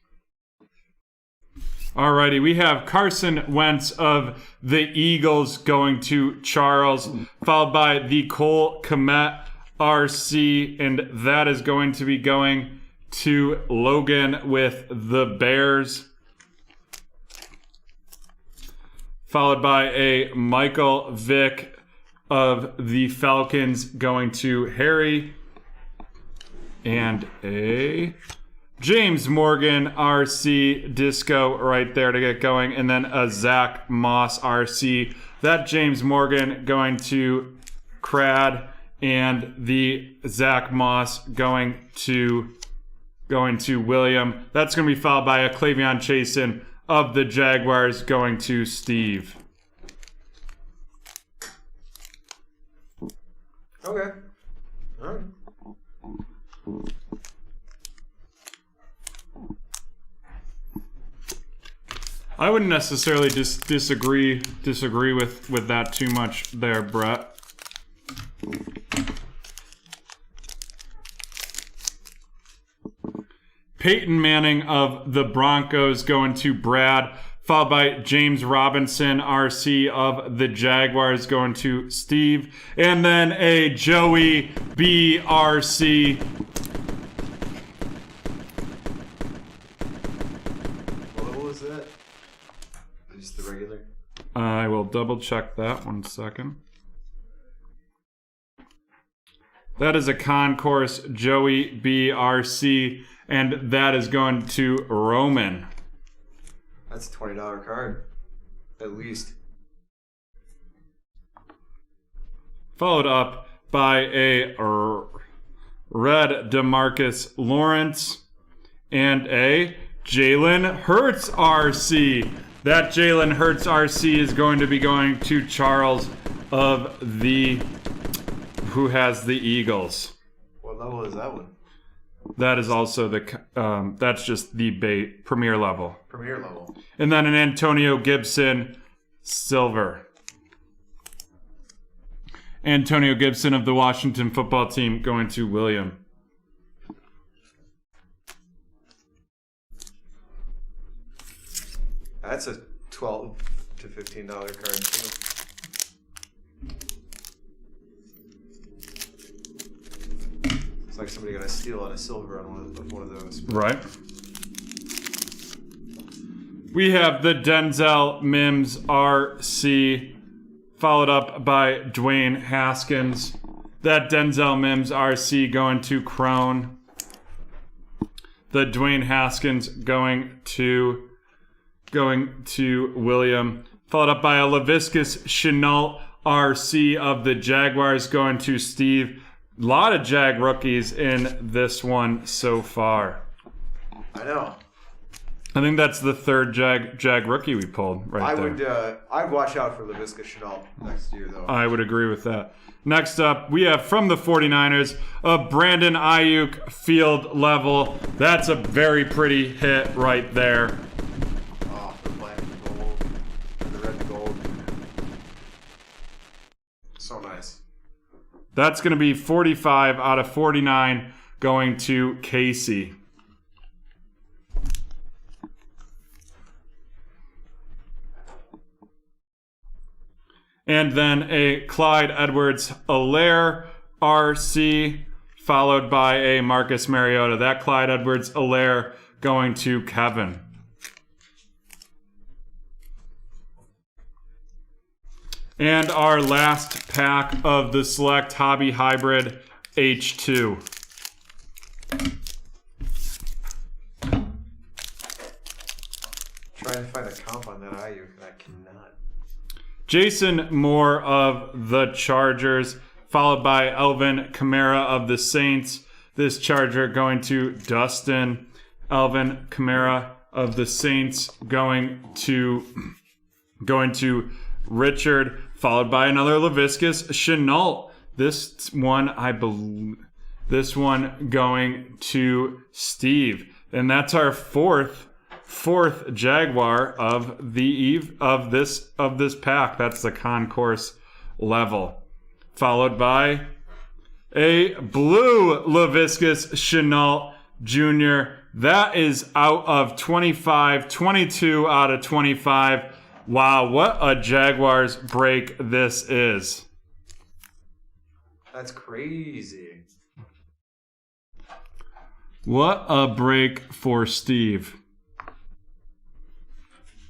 Alrighty, we have Carson Wentz of the Eagles going to Charles, followed by the Cole Kmet RC, and that is going to be going to Logan with the Bears. Followed by a Michael Vick of the Falcons going to Harry. And a James Morgan RC Disco right there to get going. And then a Zach Moss RC. That James Morgan going to Crad. And the Zach Moss going to William. That's going to be followed by a Clavion Chasen of the Jaguars going to Steve. Okay. All right. I wouldn't necessarily disagree with that too much there, Brett. Peyton Manning of the Broncos going to Brad, followed by James Robinson, RC of the Jaguars going to Steve, and then a Joey BRC. What level is that? Just the regular? I will double check that 1 second. That is a Concourse Joey BRC, and that is going to Roman. That's a $20 card, at least. Followed up by a red DeMarcus Lawrence and a Jalen Hurts RC. That Jalen Hurts RC is going to be going to Charles who has the Eagles. What level is that one? That is also that's just the premier level. Premier level. And then an Antonio Gibson silver. Antonio Gibson of the Washington football team going to William. That's a $12 to $15 card too. It's like somebody got a steal on a silver on one of those. Right. We have the Denzel Mims RC, followed up by Dwayne Haskins. That Denzel Mims RC going to Crone. The Dwayne Haskins going to William. Followed up by a Laviscus Chenault RC of the Jaguars going to Steve. A lot of Jag rookies in this one so far. I know. I think that's the third Jag rookie we pulled there. I'd watch out for Lavisca Chenault next year, though. I would agree with that. Next up, we have from the 49ers, a Brandon Ayuk field level. That's a very pretty hit right there. Oh, the black and gold. The red and gold. So nice. That's going to be 45 out of 49 going to Casey. And then a Clyde Edwards-Helaire RC, followed by a Marcus Mariota. That Clyde Edwards-Helaire going to Kevin. And our last pack of the Select Hobby Hybrid H2. Trying to find a comp on that Ayuk, and I cannot. Jason Moore of the Chargers, followed by Alvin Kamara of the Saints. This Charger going to Dustin. Alvin Kamara of the Saints going to Richard, followed by another Laviscus Chenault. This one going to Steve. And that's our fourth Jaguar of this pack. That's the concourse level. Followed by a blue Laviscus Chenault Jr. That is out of 25, 22 out of 25. Wow, what a Jaguars break this is. That's crazy. What a break for Steve.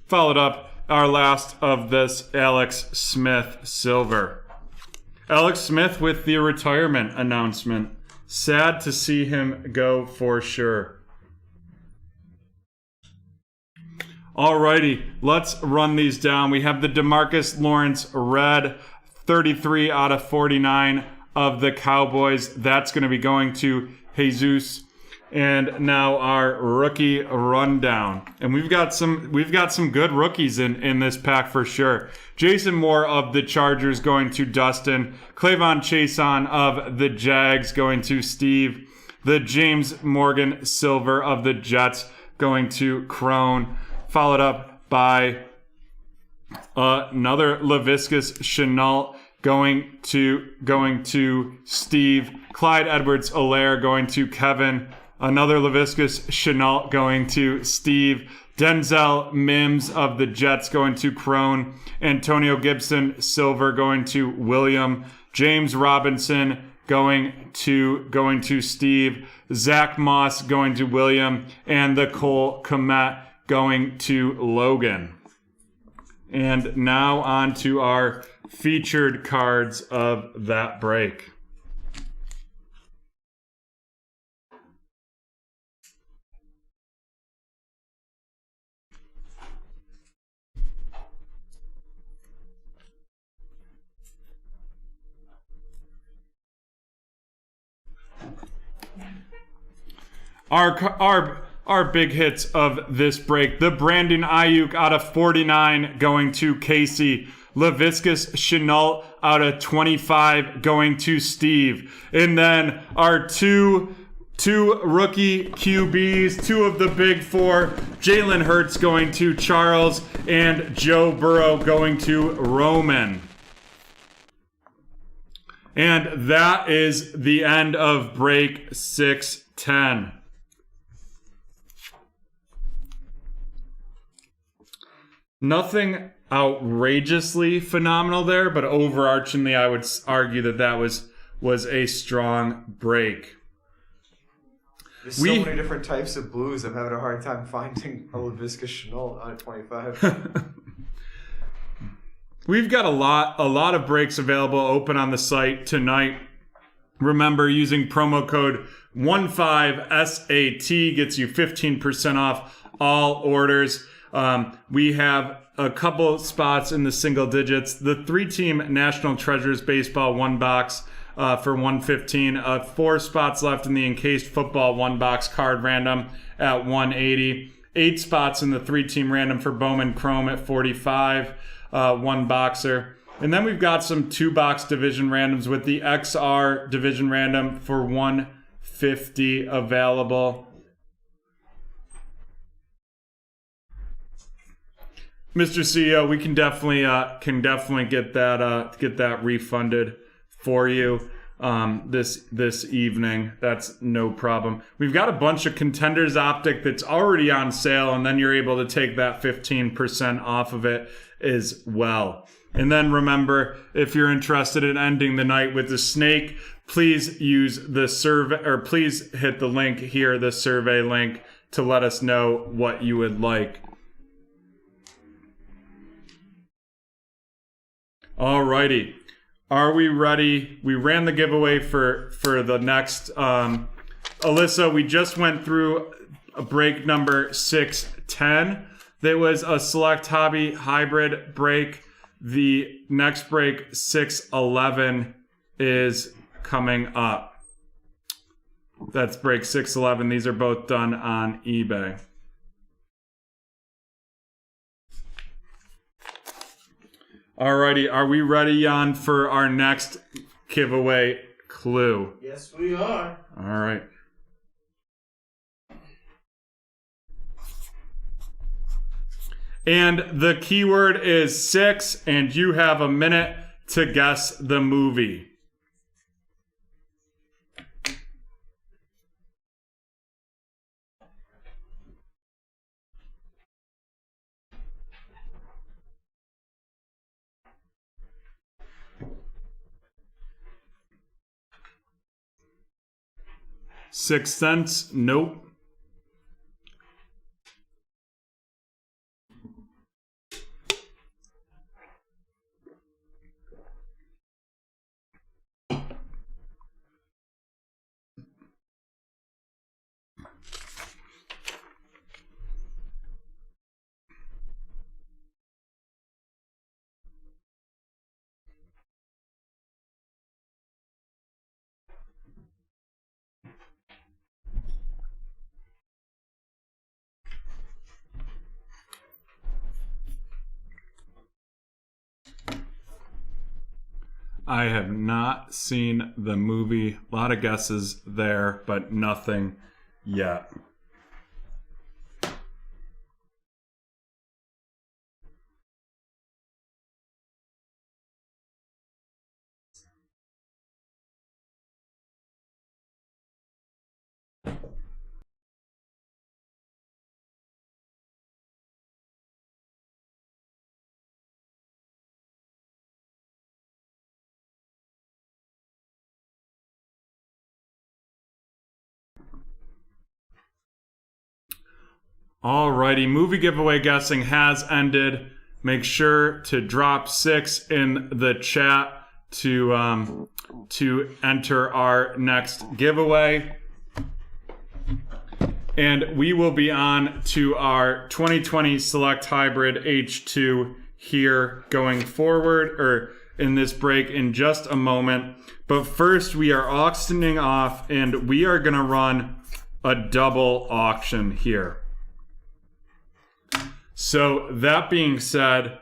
Followed up, our last of this, Alex Smith silver. Alex Smith with the retirement announcement. Sad to see him go for sure. Alrighty, let's run these down. We have the DeMarcus Lawrence red, 33 out of 49 of the Cowboys. That's going to be going to Jesus. And now our rookie rundown. And we've got some good rookies in this pack for sure. Jason Moore of the Chargers going to Dustin. Clavon Chason of the Jags going to Steve. The James Morgan Silver of the Jets going to Crone. Followed up by another Laviscus Chenault going to Steve. Clyde Edwards-Helaire going to Kevin. Another Laviscus Chenault going to Steve. Denzel Mims of the Jets going to Crone. Antonio Gibson Silver going to William. James Robinson going to Steve. Zach Moss going to William. And the Cole Kmet going to Logan. And now on to our featured cards of that break. Our our big hits of this break. The Brandon Ayuk out of 49 going to Casey. LaViscus Chenault out of 25 going to Steve. And then our two rookie QBs, two of the big four, Jalen Hurts going to Charles and Joe Burrow going to Roman. And that is the end of break 610. Nothing outrageously phenomenal there, but overarchingly, I would argue that was a strong break. There's so many different types of blues. I'm having a hard time finding a LaViscus Chenault out of 25. We've got a lot of breaks available open on the site tonight. Remember, using promo code 15SAT gets you 15% off all orders. We have a couple spots in the single digits. The 3-team National Treasures Baseball 1 box for $115. 4 spots left in the Encased Football 1 box card random at $180. 8 spots in the 3-team random for Bowman Chrome at $45. 1 boxer. And then we've got some 2-box division randoms with the XR division random for $150 available. Mr. CEO, we can definitely get that refunded for you this evening. That's no problem. We've got a bunch of Contenders Optic that's already on sale, and then you're able to take that 15% off of it as well. And then remember, if you're interested in ending the night with the snake, please use the survey, or please hit the link here, the survey link, to let us know what you would like. Alrighty. Are we ready? We ran the giveaway for the next Alyssa. We just went through a break number 610. There was a Select Hobby hybrid break. The next break, 611, is coming up. That's break 611. These are both done on eBay. Alrighty, are we ready, Jan, for our next giveaway clue? Yes, we are. Alright. And the keyword is 6, and you have a minute to guess the movie. Sixth Sense? Nope. I have not seen the movie. A lot of guesses there, but nothing yet. Alrighty, movie giveaway guessing has ended. Make sure to drop 6 in the chat to enter our next giveaway. And we will be on to our 2020 Select Hybrid H2 here going forward, or in this break, in just a moment. But first, we are auctioning off, and we are going to run a double auction here. So that being said,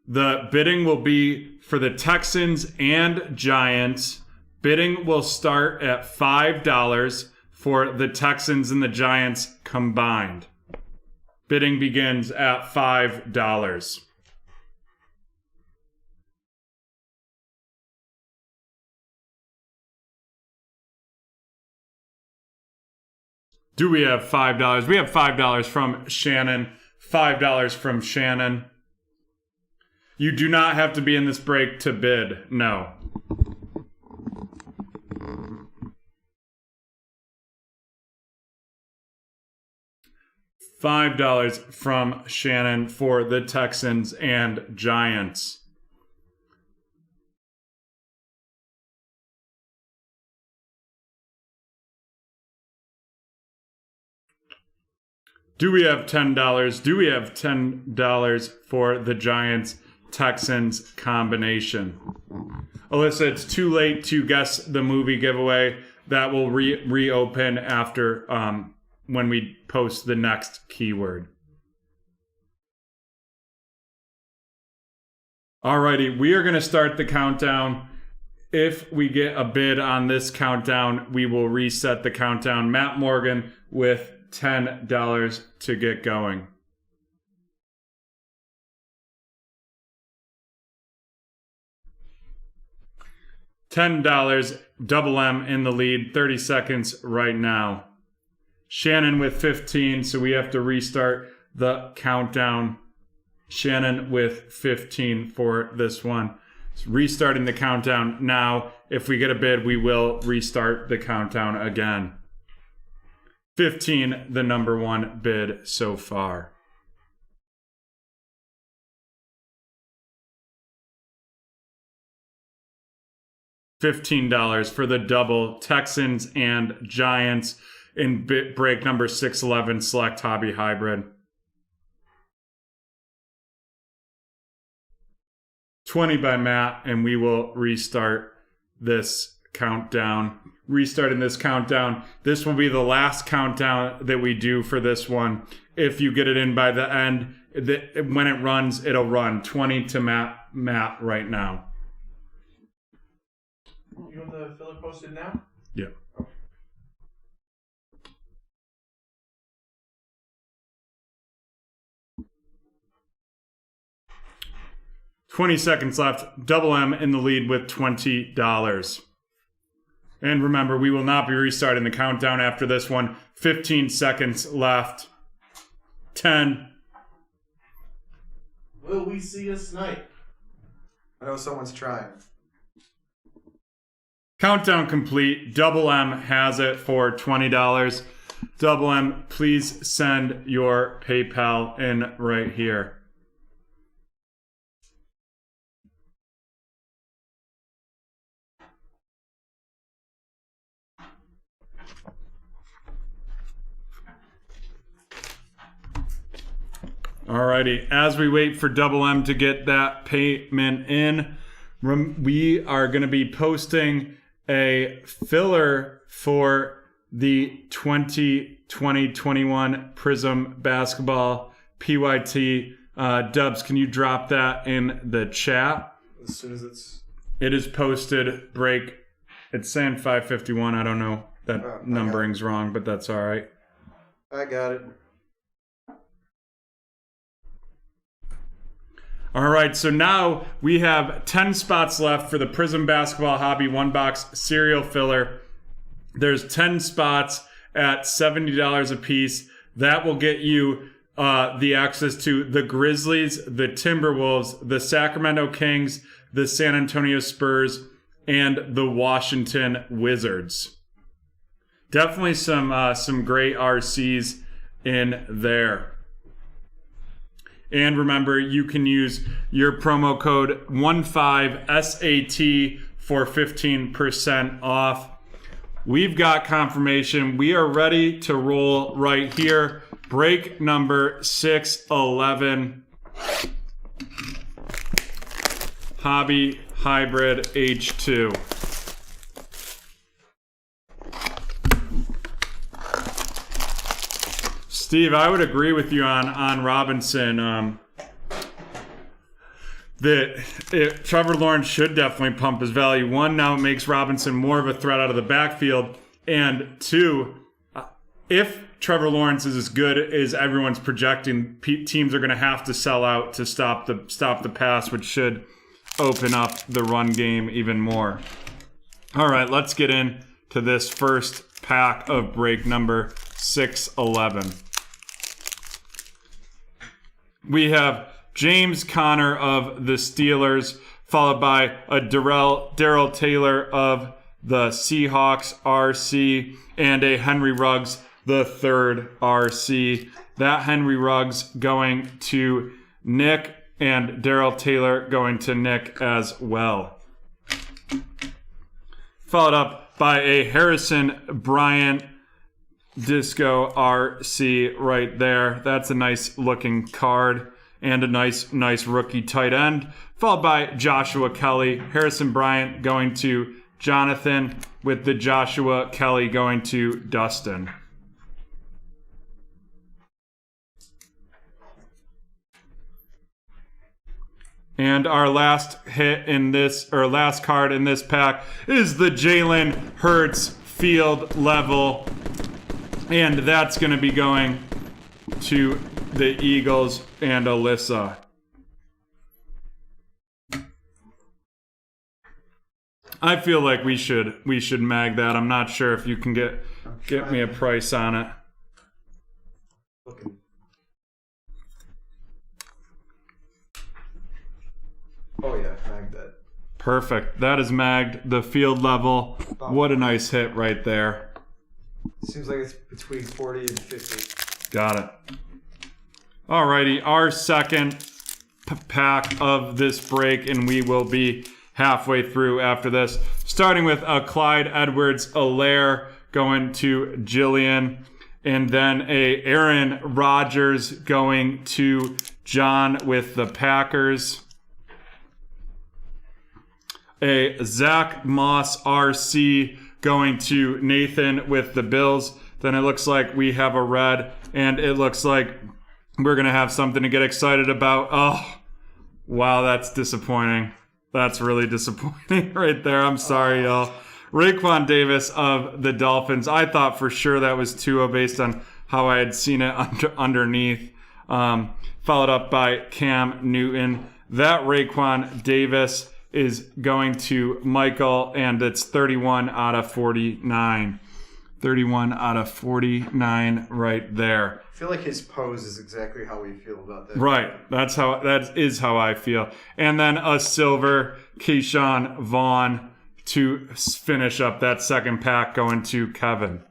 the bidding will be for the Texans and Giants. Bidding will start at $5 for the Texans and the Giants combined. Bidding begins at $5. Do we have $5? We have $5 from Shannon. $5 from Shannon. You do not have to be in this break to bid. No. $5 from Shannon for the Texans and Giants. Do we have $10? Do we have $10 for the Giants-Texans combination? Alyssa, it's too late to guess the movie giveaway. That will reopen after when we post the next keyword. Alrighty, we are going to start the countdown. If we get a bid on this countdown, we will reset the countdown. Matt Morgan with $10 to get going. $10, Double M in the lead, 30 seconds right now. Shannon with 15, so we have to restart the countdown. Shannon with 15 for this one. So restarting the countdown now. If we get a bid, we will restart the countdown again. 15, the number one bid so far. $15 for the double Texans and Giants in break number 611 select hobby hybrid. 20 by Matt, and we will restart this countdown. Restarting this countdown. This will be the last countdown that we do for this one. If you get it in by the end, when it runs, it'll run 20 to Matt right now. You want the filler posted now? Yeah. Okay. $20 seconds left. Double M in the lead with $20. And remember, we will not be restarting the countdown after this one. 15 seconds left. 10. Will we see a snipe? I know someone's trying. Countdown complete. Double M has it for $20. Double M, please send your PayPal in right here. Alrighty, as we wait for Double M to get that payment in, we are going to be posting a filler for the 2020-21 Prism Basketball PYT. Dubs, can you drop that in the chat? As soon as it's... It is posted, break. It's saying 551. I don't know. That numbering's wrong, but that's all right. I got it. All right, so now we have 10 spots left for the Prism Basketball Hobby 1-box cereal filler. There's 10 spots at $70 a piece. That will get you the access to the Grizzlies, the Timberwolves, the Sacramento Kings, the San Antonio Spurs, and the Washington Wizards. Definitely some great RCs in there. And remember, you can use your promo code 15SAT for 15% off. We've got confirmation. We are ready to roll right here. Break number 611. Hobby Hybrid H2. Steve, I would agree with you on Robinson. Trevor Lawrence should definitely pump his value. One, now it makes Robinson more of a threat out of the backfield. And two, if Trevor Lawrence is as good as everyone's projecting, teams are going to have to sell out to stop the pass, which should open up the run game even more. All right, let's get into this first pack of break number 611. We have James Conner of the Steelers, followed by a Darrell Taylor of the Seahawks, RC, and a Henry Ruggs, the third RC. That Henry Ruggs going to Nick, and Darrell Taylor going to Nick as well. Followed up by a Harrison Bryant Disco RC right there. That's a nice looking card. And a nice rookie tight end, followed by Joshua Kelly. Harrison Bryant going to Jonathan, with the Joshua Kelly going to Dustin. And our last hit in this, or last card in this pack, is the Jalen Hurts field level. And that's going to be going to the Eagles and Alyssa. I feel like we should mag that. I'm not sure if you can get me a price on it. Oh yeah, mag that. Perfect. That is magged the field level. What a nice hit right there. Seems like it's between 40 and 50. Got it. Alrighty, our second pack of this break, and we will be halfway through after this. Starting with a Clyde Edwards-Helaire going to Jillian, and then a Aaron Rodgers going to John with the Packers. A Zach Moss RC going to Nathan with the Bills. Then it looks like we have a red, and it looks like we're going to have something to get excited about. Oh, wow, that's disappointing. That's really disappointing right there. I'm sorry, y'all. Raekwon Davis of the Dolphins. I thought for sure that was Tua based on how I had seen it underneath. Followed up by Cam Newton. That Raekwon Davis is going to Michael, and it's 31 out of 49. 31 out of 49 right there. I feel like his pose is exactly how we feel about that. Right. That is how I feel. And then a silver Keyshawn Vaughn to finish up that second pack going to Kevin.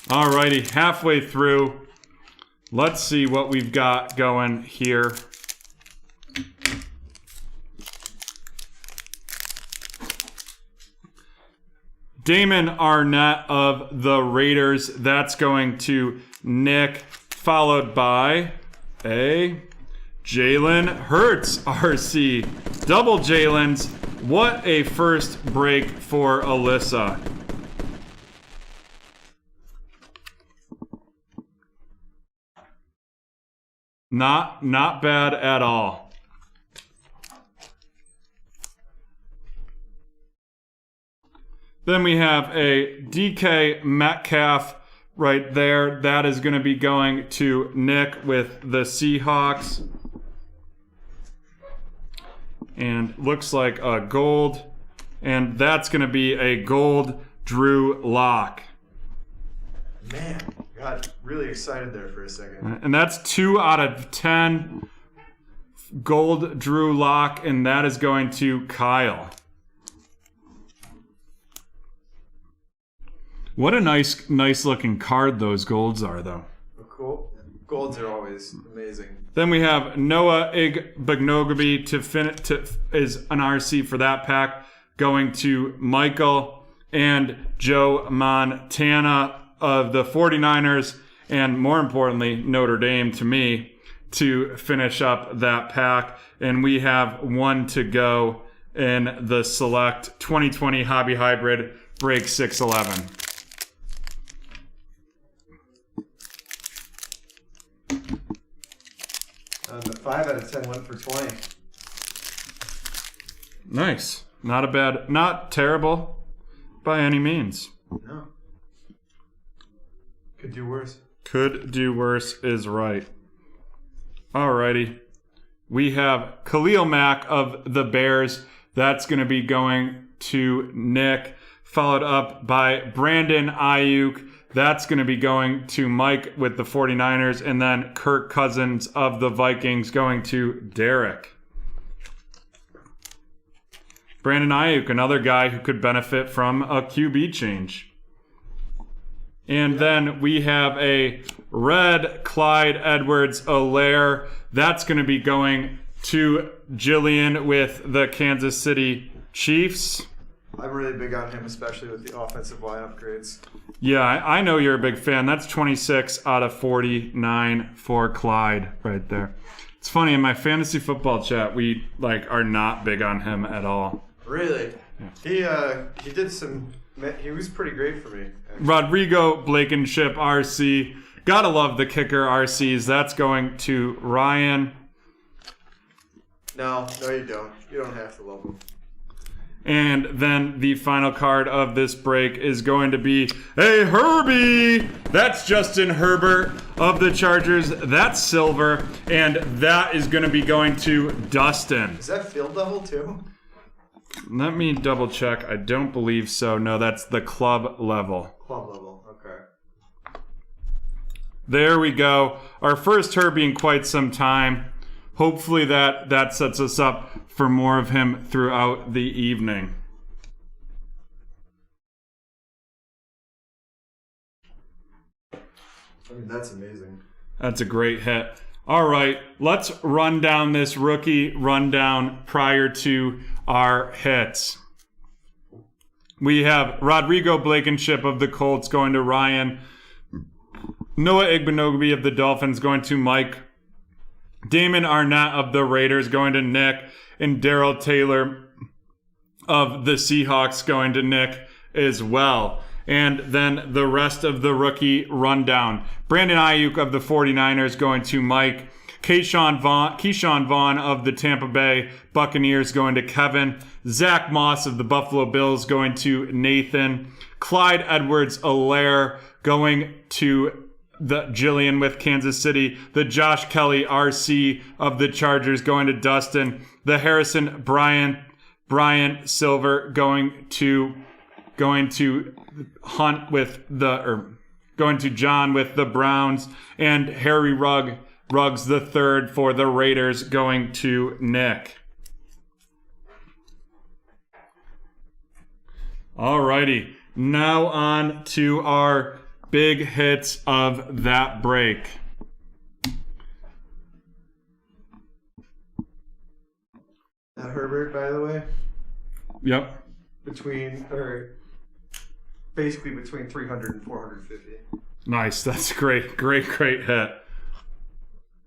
Alrighty, halfway through. Let's see what we've got going here. Damon Arnett of the Raiders. That's going to Nick, followed by a Jalen Hurts RC. Double Jalen's. What a first break for Alyssa. Not bad at all. Then we have a DK Metcalf right there. That is going to be going to Nick with the Seahawks. And looks like a gold. And that's going to be a gold Drew Lock. Man, got really excited there for a second. And that's 2 out of 10 gold Drew Lock. And that is going to Kyle. What a nice looking card those golds are, though. Cool. Golds are always amazing. Then we have Noah Igbinoghene is an RC for that pack, going to Michael, and Joe Montana of the 49ers, and more importantly, Notre Dame to me, to finish up that pack. And we have one to go in the select 2020 Hobby Hybrid Break 611. 5 out of 10 went for 20. Nice. Not terrible by any means. No. Could do worse. Could do worse is right. Alrighty. We have Khalil Mack of the Bears. That's going to be going to Nick. Followed up by Brandon Ayuk. That's going to be going to Mike with the 49ers. And then Kirk Cousins of the Vikings going to Derek. Brandon Ayuk, another guy who could benefit from a QB change. And then we have a red Clyde Edwards-Helaire. That's going to be going to Jillian with the Kansas City Chiefs. I'm really big on him, especially with the offensive line upgrades. Yeah, I know you're a big fan. That's 26 out of 49 for Clyde right there. It's funny, in my fantasy football chat, we are not big on him at all. Really? Yeah. He did some... He was pretty great for me. Actually. Rodrigo Blankenship, RC. Gotta love the kicker, RCs. That's going to Ryan. No, you don't. You don't have to love him. And then the final card of this break is going to be a Herbie. That's Justin Herbert of the Chargers. That's silver. And that is going to be going to Dustin. Is that field level too? Let me double check. I don't believe so. No, that's the club level. Club level, okay. There we go. Our first Herbie in quite some time. Hopefully that sets us up for more of him throughout the evening. I mean, that's amazing. That's a great hit. All right, let's run down this rookie rundown prior to our hits. We have Rodrigo Blankenship of the Colts going to Ryan. Noah Igbenogby of the Dolphins going to Mike. Damon Arnett of the Raiders going to Nick. And Darrell Taylor of the Seahawks going to Nick as well. And then the rest of the rookie rundown. Brandon Ayuk of the 49ers going to Mike. Keyshawn Vaughn of the Tampa Bay Buccaneers going to Kevin. Zach Moss of the Buffalo Bills going to Nathan. Clyde Edwards-Helaire going to the Jillian with Kansas City. The Josh Kelly RC of the Chargers going to Dustin. The Harrison Brian Silver going to Hunt with going to John with the Browns, and Harry Ruggs the third for the Raiders going to Nick. Alrighty, now on to our big hits of that break. That Herbert, by the way. Yep. Basically between 300 and 450. Nice. That's great. Great hit.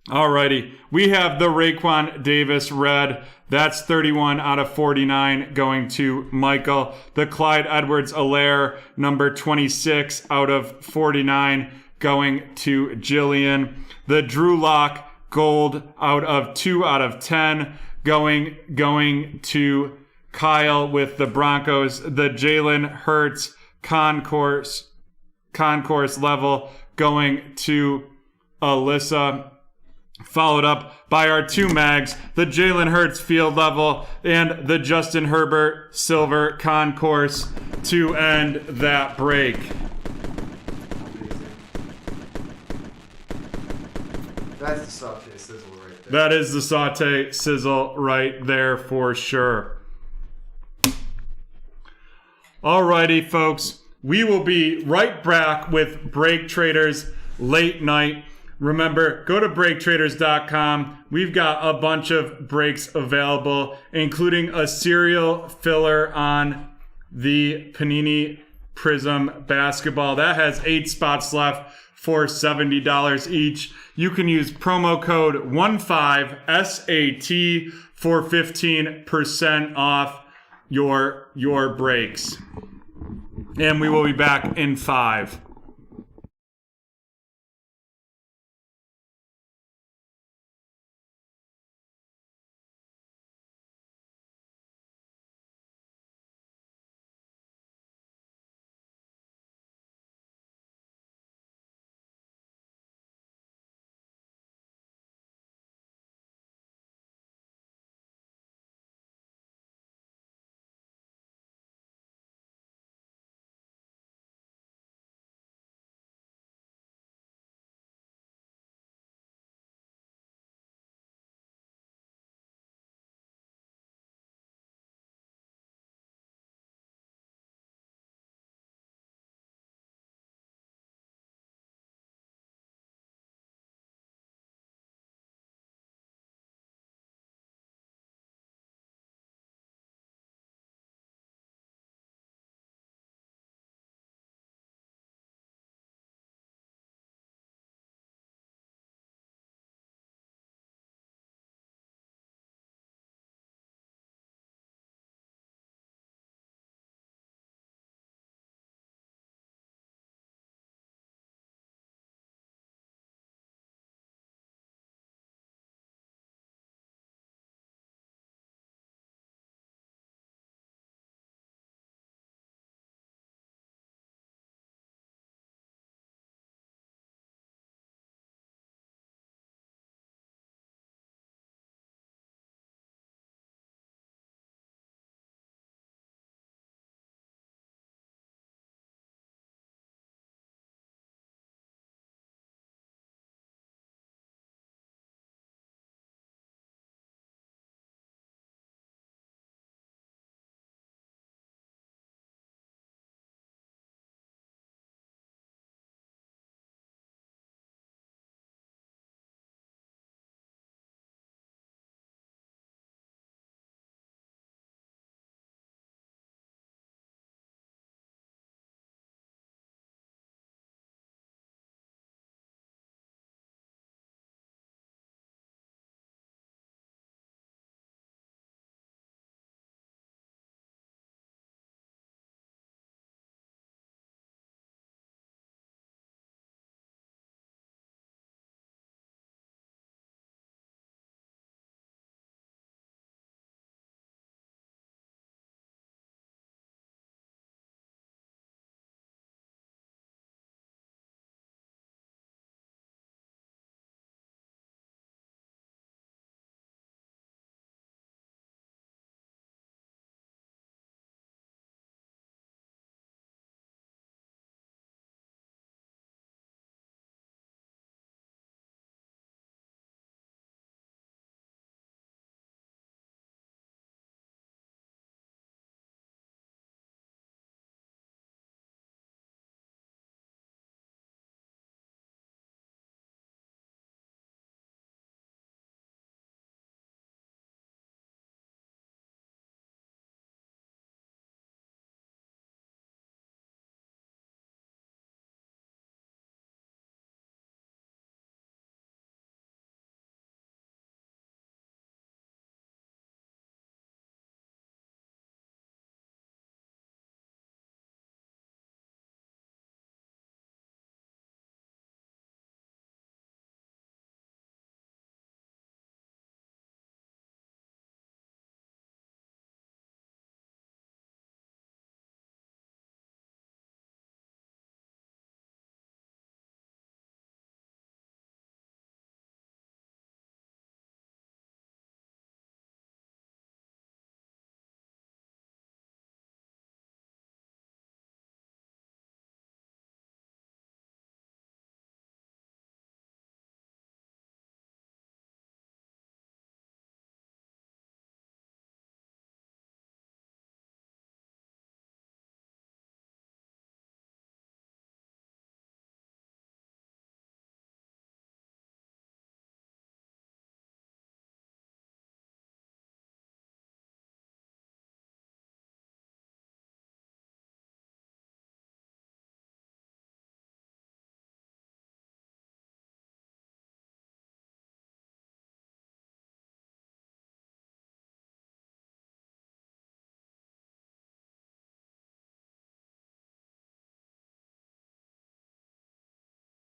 Alrighty. We have the Raekwon Davis red. That's 31 out of 49 going to Michael. The Clyde Edwards-Helaire number 26 out of 49 going to Jillian. The Drew Lock gold out 2 out of 10 going to Kyle with the Broncos. The Jalen Hurts concourse level going to Alyssa, followed up by our two mags, the Jalen Hurts field level and the Justin Herbert silver concourse to end that break. That's the saute sizzle right there. That is the saute sizzle right there for sure. Alrighty, folks. We will be right back with Break Traders late night. Remember, go to BreakTraders.com. We've got a bunch of breaks available, including a serial filler on the Panini Prism basketball. That has 8 spots left for $70 each. You can use promo code 15SAT for 15% off your breaks. And we will be back in 5.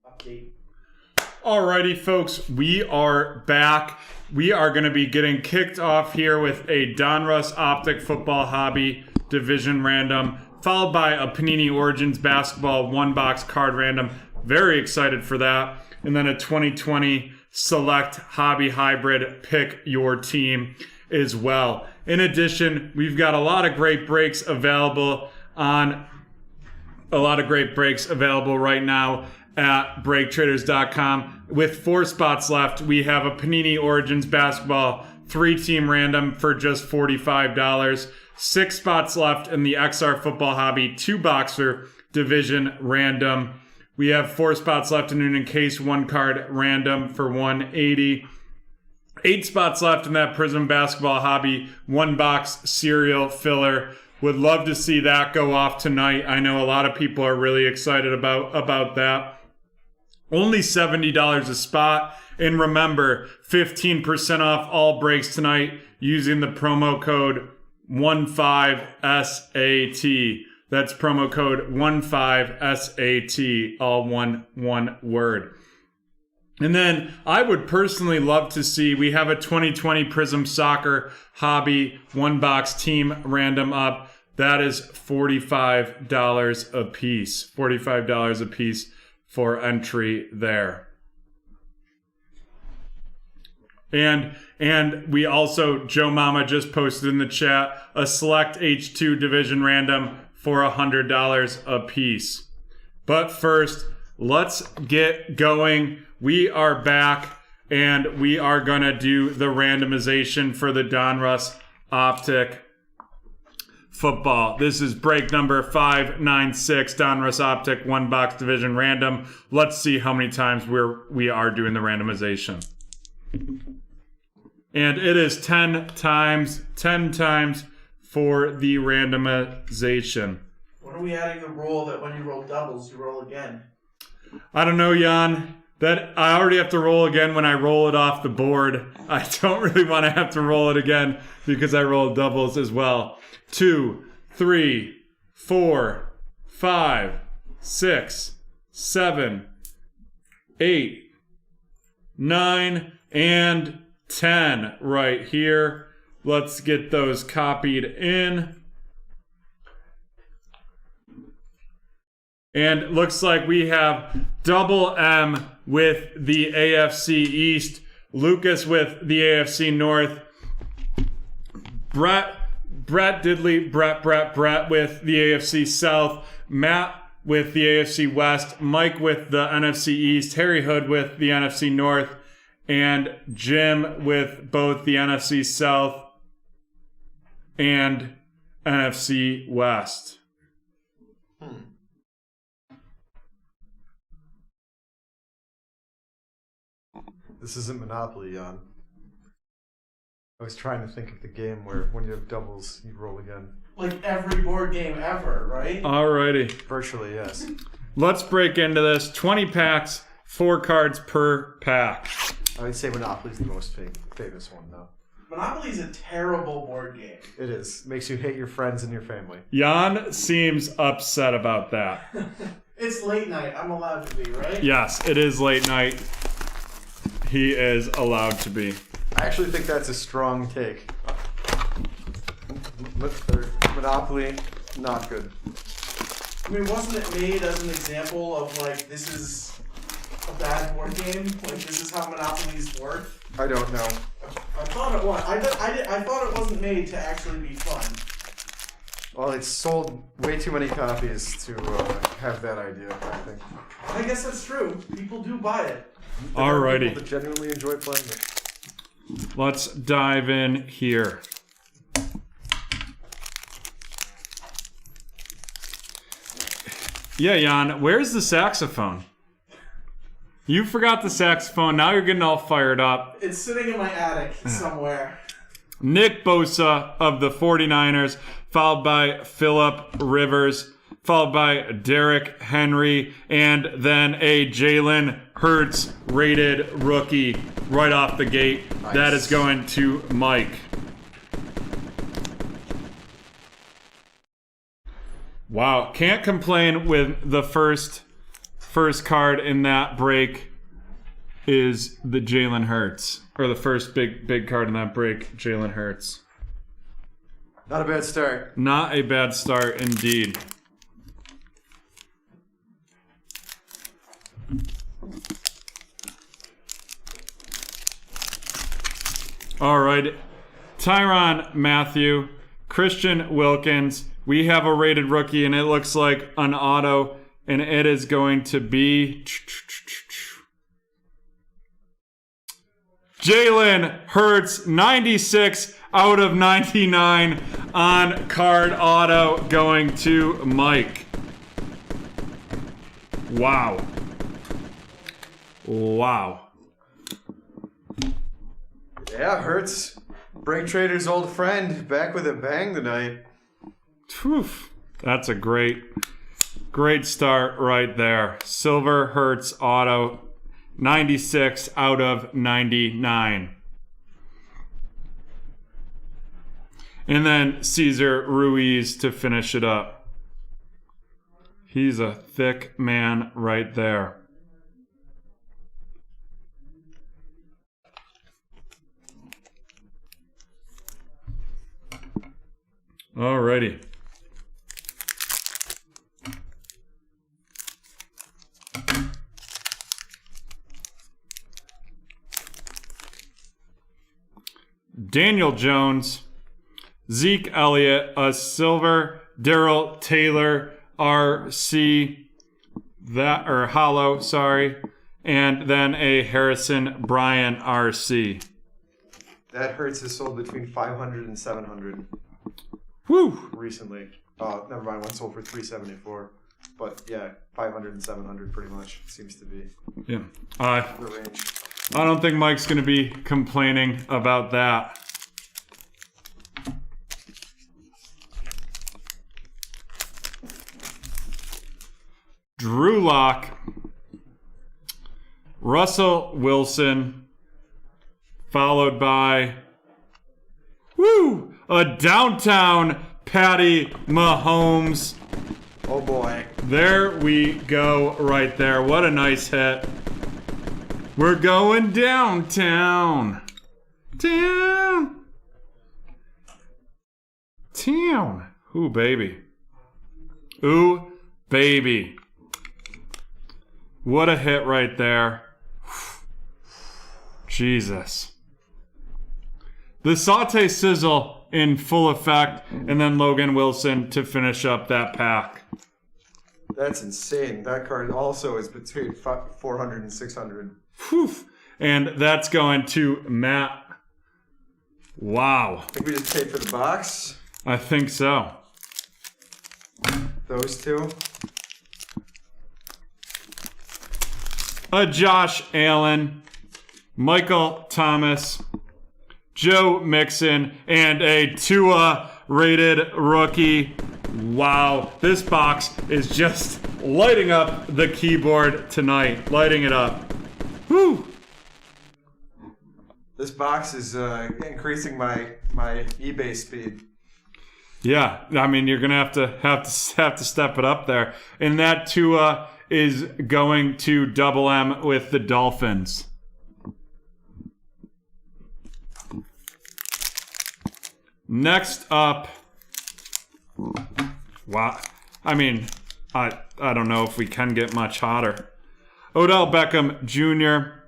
Update. Alrighty, folks, we are back. We are going to be getting kicked off here with a Donruss Optic Football Hobby Division Random, followed by a Panini Origins Basketball one-box card random. Very excited for that. And then a 2020 Select Hobby Hybrid Pick Your Team as well. In addition, we've got a lot of great breaks available right now at BreakTraders.com. With 4 spots left, we have a Panini Origins Basketball 3-team random for just $45. 6 spots left in the XR Football Hobby 2-boxer division random. We have 4 spots left in an Encased 1-card random for $180. 8 spots left in that Prism Basketball Hobby 1-box serial filler. Would love to see that go off tonight. I know a lot of people are really excited about that. Only $70 a spot. And remember, 15% off all breaks tonight using the promo code 15SAT. That's promo code 15SAT, all one word. And then I would personally love to see, we have a 2020 Prism Soccer Hobby 1-box team random up. That is $45 a piece. $45 a piece for entry there. And we also, Joe Mama just posted in the chat, a Select H2 Division Random for $100 a piece. But first, let's get going. We are back, and we are going to do the randomization for the Donruss Optic Football. This is break number 596, Donruss Optic 1-box division random. Let's see how many times we are doing the randomization. And it is 10 times for the randomization. When are we adding the rule that when you roll doubles, you roll again? I don't know, Jan. That I already have to roll again when I roll it off the board. I don't really want to have to roll it again because I rolled doubles as well. 2, 3, 4, 5, 6, 7, 8, 9, and 10 right here. Let's get those copied in. And looks like we have Double M with the AFC East, Lucas with the AFC North, Brett Diddley, Brett with the AFC South, Matt with the AFC West, Mike with the NFC East, Harry Hood with the NFC North, and Jim with both the NFC South and NFC West. This isn't Monopoly, Jan. I was trying to think of the game where when you have doubles, you roll again. Like every board game ever, right? Alrighty. Virtually, yes. Let's break into this. 20 packs, 4 cards per pack. I would say Monopoly's the most famous one, though. Monopoly's a terrible board game. It is. Makes you hate your friends and your family. Jan seems upset about that. It's late night. I'm allowed to be, right? Yes, it is late night. He is allowed to be. I actually think that's a strong take. Monopoly, not good. I mean, wasn't it made as an example of, like, this is a bad board game? Like, this is how Monopolies work? I don't know. I thought it was. I thought it wasn't made to actually be fun. Well, it's sold way too many copies to have that idea, I think. I guess that's true. People do buy it. Alrighty. People that genuinely enjoy playing it. Let's dive in here. Yeah, Jan, where's the saxophone? You forgot the saxophone. Now you're getting all fired up. It's sitting in my attic somewhere. Nick Bosa of the 49ers, followed by Phillip Rivers, followed by Derrick Henry, and then a Jalen Hurts rated rookie right off the gate. Nice. That is going to Mike. Wow, can't complain with the first first card in that break is the Jalen Hurts. Or the first big card in that break, Jalen Hurts. Not a bad start. Not a bad start indeed. All right. Tyrann Mathieu, Christian Wilkins. We have a rated rookie, and it looks like an auto, and it is going to be Jalen Hurts, 96 out of 99 on card auto, going to Mike. Wow. Wow. Yeah, Hurts. BreakTraders' old friend, back with a bang tonight. Whew. That's a great start right there. Silver Hurts auto, 96 out of 99. And then Cesar Ruiz to finish it up. He's a thick man right there. Alrighty. Daniel Jones, Zeke Elliott, a silver, Darrell Taylor, RC, hollow, sorry, and then a Harrison Bryant RC. That Hurts has sold between 500 and 700. Woo! Recently. Oh, never mind. One sold for 374. But yeah, 500 and 700 pretty much seems to be Yeah. the range. I don't think Mike's going to be complaining about that. Drew Lock, Russell Wilson, followed by a downtown Patty Mahomes. Oh boy. There we go right there. What a nice hit. We're going downtown. Town. Ooh, baby. Ooh, baby. What a hit right there. Jesus. The saute sizzle in full effect, and then Logan Wilson to finish up that pack. That's insane. That card also is between 400 and 600. Whew. And that's going to Matt. Wow. I think we just paid for the box. I think so. Those two. A Josh Allen, Michael Thomas, Joe Mixon, and a Tua rated rookie. Wow, this box is just lighting up the keyboard tonight. Lighting it up. Woo! This box is increasing my eBay speed. Yeah, I mean you're gonna have to step it up there. And that Tua is going to double M with the Dolphins. Next up, wow. I mean, I don't know if we can get much hotter. Odell Beckham Jr.,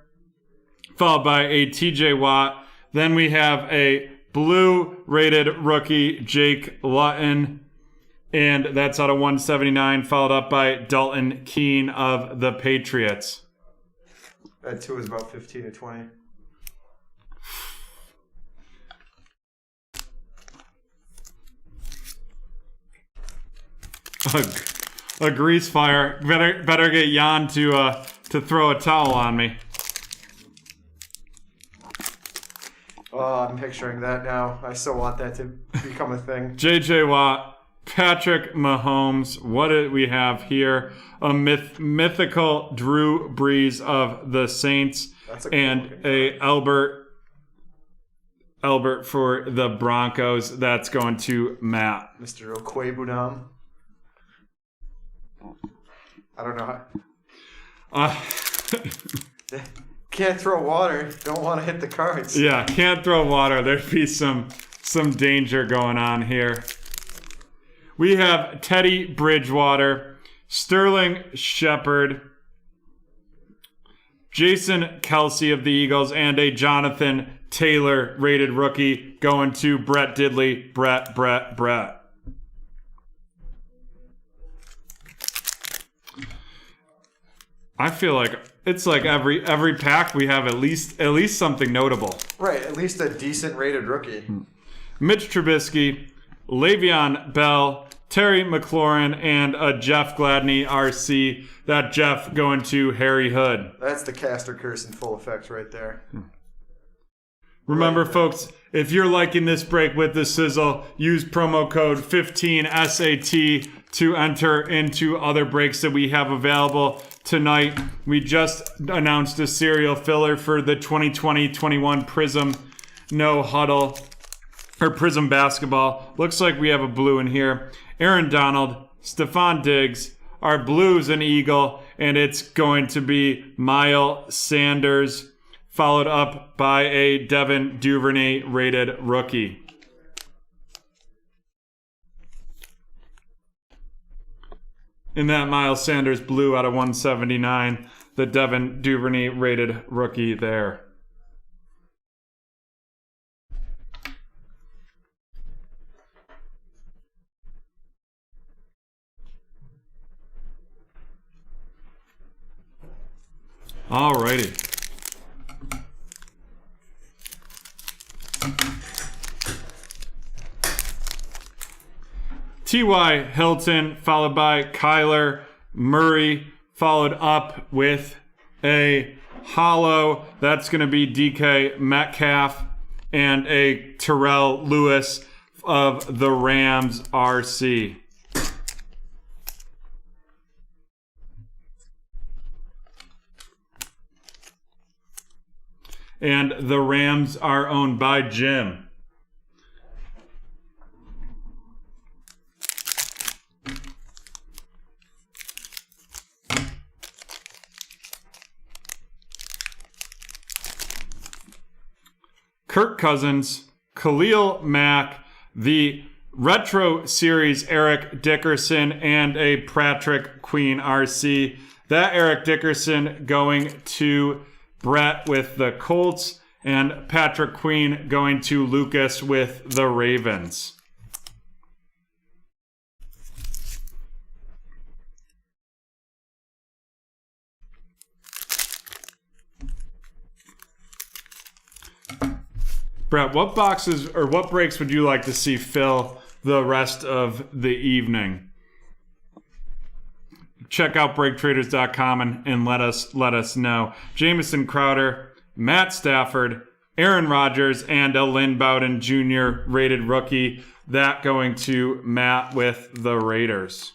followed by a TJ Watt. Then we have a blue rated rookie, Jake Luton. And that's out of 179, followed up by Dalton Keene of the Patriots. That two is about 15 to 20. A grease fire. Better get Jan to throw a towel on me. Oh, I'm picturing that now. I still want that to become a thing. JJ Watt, Patrick Mahomes. What do we have here? A mythical Drew Brees of the Saints, and a Albert for the Broncos. That's going to Matt. Mr. Okwebunam. I don't know how. Can't throw water. Don't want to hit the cards. Yeah, can't throw water. There'd be some danger going on here. We have Teddy Bridgewater, Sterling Shepard, Jason Kelsey of the Eagles, and a Jonathan Taylor rated rookie going to Brett Diddley. Brett. I feel like it's like every pack we have at least something notable. Right, at least a decent rated rookie. Mitch Trubisky, Le'Veon Bell, Terry McLaurin, and a Jeff Gladney RC. That Jeff going to Harry Hood. That's the caster curse in full effect right there. Remember, folks, if you're liking this break with the sizzle, use promo code 15SAT to enter into other breaks that we have available tonight. We just announced a serial filler for the 2020-21 Prism No Huddle, or Prism Basketball. Looks like we have a blue in here. Aaron Donald, Stephon Diggs, our blue's an Eagle, and it's going to be Miles Sanders, followed up by a Devin Duvernay rated rookie. In that Miles Sanders blue out of 179, the Devin Duvernay rated rookie there. Alrighty. T.Y. Hilton, followed by Kyler Murray, followed up with a hollow. That's going to be DK Metcalf and a Terrell Lewis of the Rams RC. And the Rams are owned by Jim. Kirk Cousins, Khalil Mack, the Retro Series Eric Dickerson, and a Patrick Queen RC. That Eric Dickerson going to Brett with the Colts, and Patrick Queen going to Lucas with the Ravens. Brett, what boxes or what breaks would you like to see fill the rest of the evening? Check out BreakTraders.com and let us know. Jamison Crowder, Matt Stafford, Aaron Rodgers, and a Lynn Bowden Jr. rated rookie. That going to Matt with the Raiders.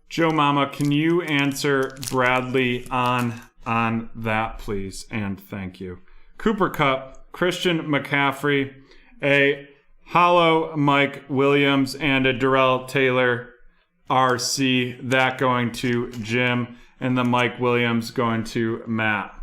Joe Mama, can you answer Bradley on that, please? And thank you. Cooper Kupp, Christian McCaffrey, a hollow Mike Williams, and a Darrell Taylor RC. That going to Jim, and the Mike Williams going to Matt.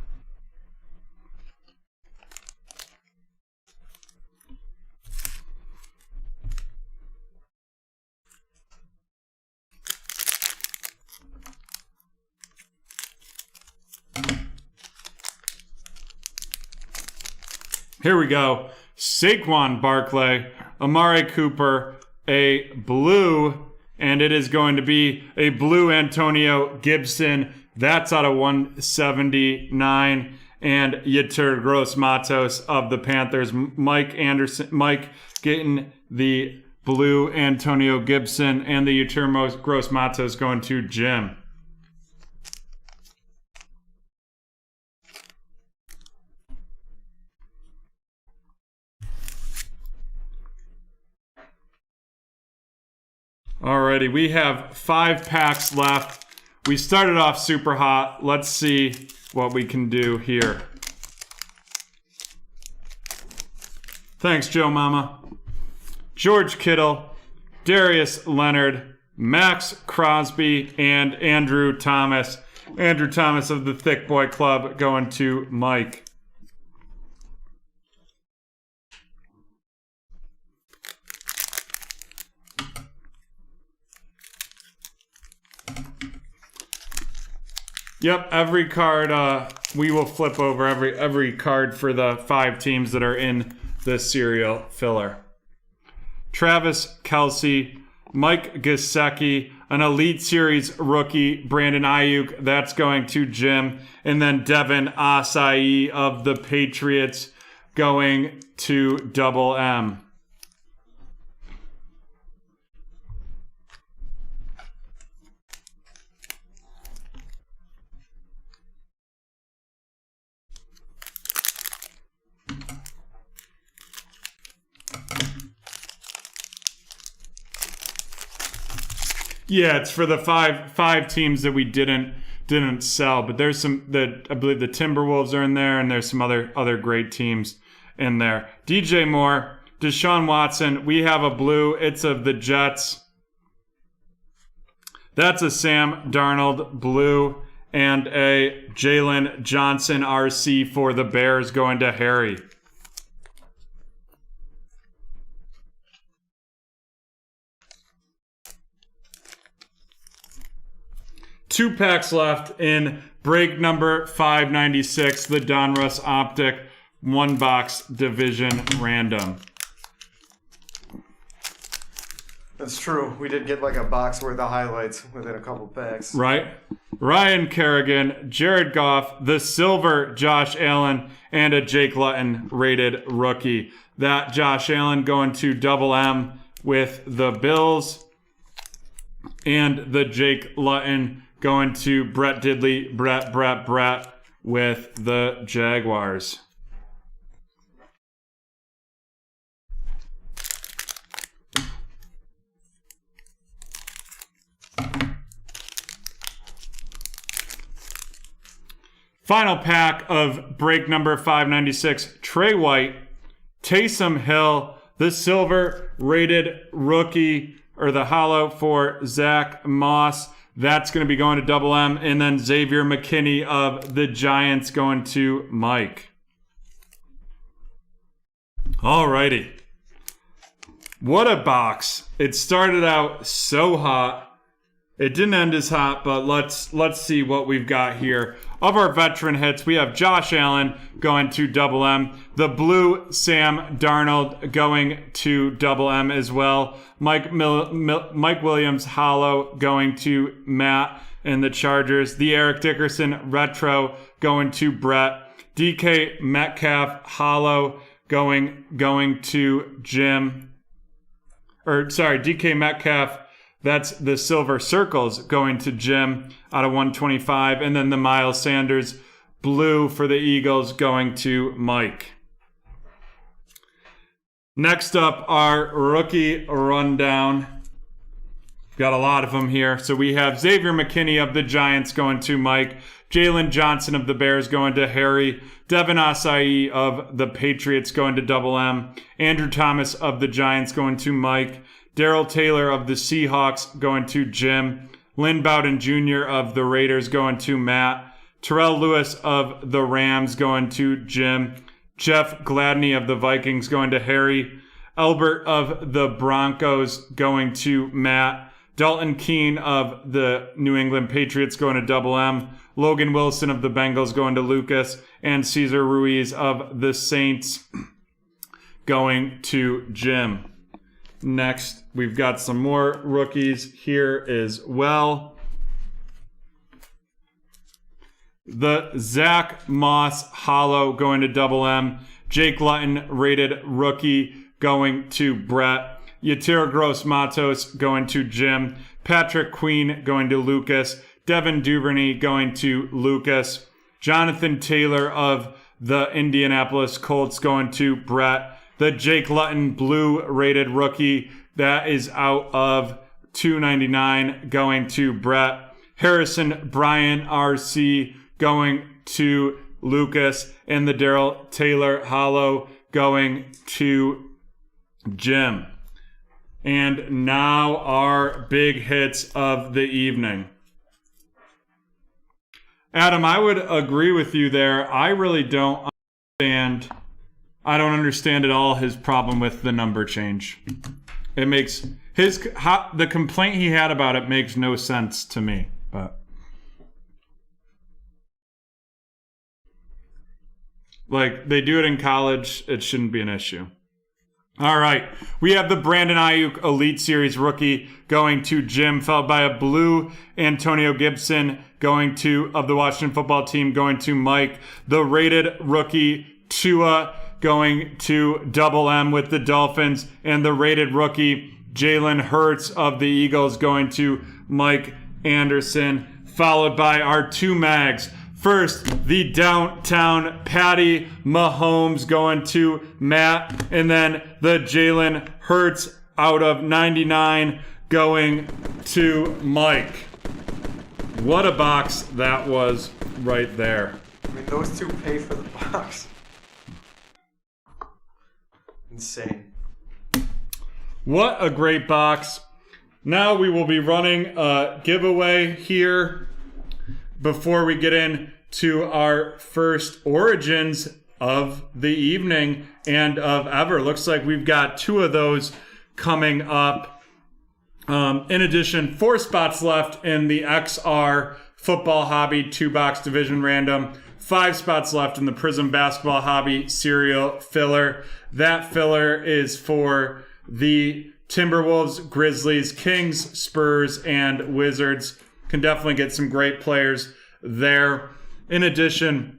Here we go. Saquon Barkley, Amari Cooper, a blue, and it is going to be a blue Antonio Gibson. That's out of 179. And Yetur Gross-Matos of the Panthers. Mike getting the blue Antonio Gibson, and the Yetur Gross-Matos going to Jim. Alrighty, we have 5 packs left. We started off super hot. Let's see what we can do here. Thanks, Joe Mama. George Kittle, Darius Leonard, Max Crosby, and Andrew Thomas. Andrew Thomas of the Thick Boy Club going to Mike. Yep, every card we will flip over every card for the 5 teams that are in this serial filler. Travis Kelce, Mike Gesicki, an Elite Series rookie, Brandon Ayuk, that's going to Jim, and then Devin Asai of the Patriots going to Double M. Yeah, it's for the five teams that we didn't sell, but there's some that I believe the Timberwolves are in there, and there's some other great teams in there. DJ Moore, Deshaun Watson, we have a blue. It's of the Jets. That's a Sam Darnold blue, and a Jalen Johnson RC for the Bears going to Harry. Two packs left in break number 596, the Donruss Optic 1-box division random. That's true. We did get like a box worth of highlights within a couple packs. Right. Ryan Kerrigan, Jared Goff, the silver Josh Allen, and a Jake Luton rated rookie. That Josh Allen going to Double M with the Bills, and the Jake Luton going to Brett Diddley, Brett with the Jaguars. Final pack of break number 596, Trey White, Taysom Hill, the silver rated rookie, or the hollow for Zach Moss. That's going to be going to Double M. And then Xavier McKinney of the Giants going to Mike. Alrighty. What a box. It started out so hot. It didn't end as hot, but let's see what we've got here. Of our veteran hits, we have Josh Allen going to Double M. The blue Sam Darnold going to Double M as well. Mike Williams hollow going to Matt and the Chargers. The Eric Dickerson retro going to Brett. DK Metcalf hollow going to Jim. DK Metcalf, that's the silver circles going to Jim out of 125. And then the Miles Sanders blue for the Eagles going to Mike. Next up, our rookie rundown. Got a lot of them here. So we have Xavier McKinney of the Giants going to Mike. Jalen Johnson of the Bears going to Harry. Devin Asai of the Patriots going to Double M. Andrew Thomas of the Giants going to Mike. Darrell Taylor of the Seahawks going to Jim. Lynn Bowden Jr. of the Raiders going to Matt. Terrell Lewis of the Rams going to Jim. Jeff Gladney of the Vikings going to Harry. Albert of the Broncos going to Matt. Dalton Keene of the New England Patriots going to Double M. Logan Wilson of the Bengals going to Lucas. And Cesar Ruiz of the Saints going to Jim. Next, we've got some more rookies here as well. The Zach Moss hollow going to Double M. Jake Luton rated rookie going to Brett. Yatira Gross Matos going to Jim. Patrick Queen going to Lucas. Devin Duvernay going to Lucas. Jonathan Taylor of the Indianapolis Colts going to Brett. The Jake Luton blue rated rookie, that is out of $2.99 going to Brett. Harrison Bryant RC going to Lucas. And the Daryl Taylor Hollow going to Jim. And now our big hits of the evening. Adam, I would agree with you there. I really don't understand. I don't understand at all his problem with the number change. It makes the complaint he had about it makes no sense to me. But like, they do it in college, it shouldn't be an issue. All right, we have the Brandon Ayuk Elite Series rookie going to Jim, followed by a blue Antonio Gibson of the Washington football team going to Mike. The rated rookie Tua going to Double M with the Dolphins, and the rated rookie Jalen Hurts of the Eagles going to Mike Anderson, followed by our two mags. First, the downtown Patty Mahomes going to Matt, and then the Jalen Hurts out of 99 going to Mike. What a box that was right there. I mean, those two pay for the box. Insane. What a great box. Now we will be running a giveaway here before we get into our first Origins of the evening and of ever. Looks like we've got two of those coming up. In addition, 4 spots left in the XR Football Hobby 2-box division random. 5 spots left in the Prism Basketball Hobby serial filler. That filler is for the Timberwolves, Grizzlies, Kings, Spurs, and Wizards. Can definitely get some great players there. In addition,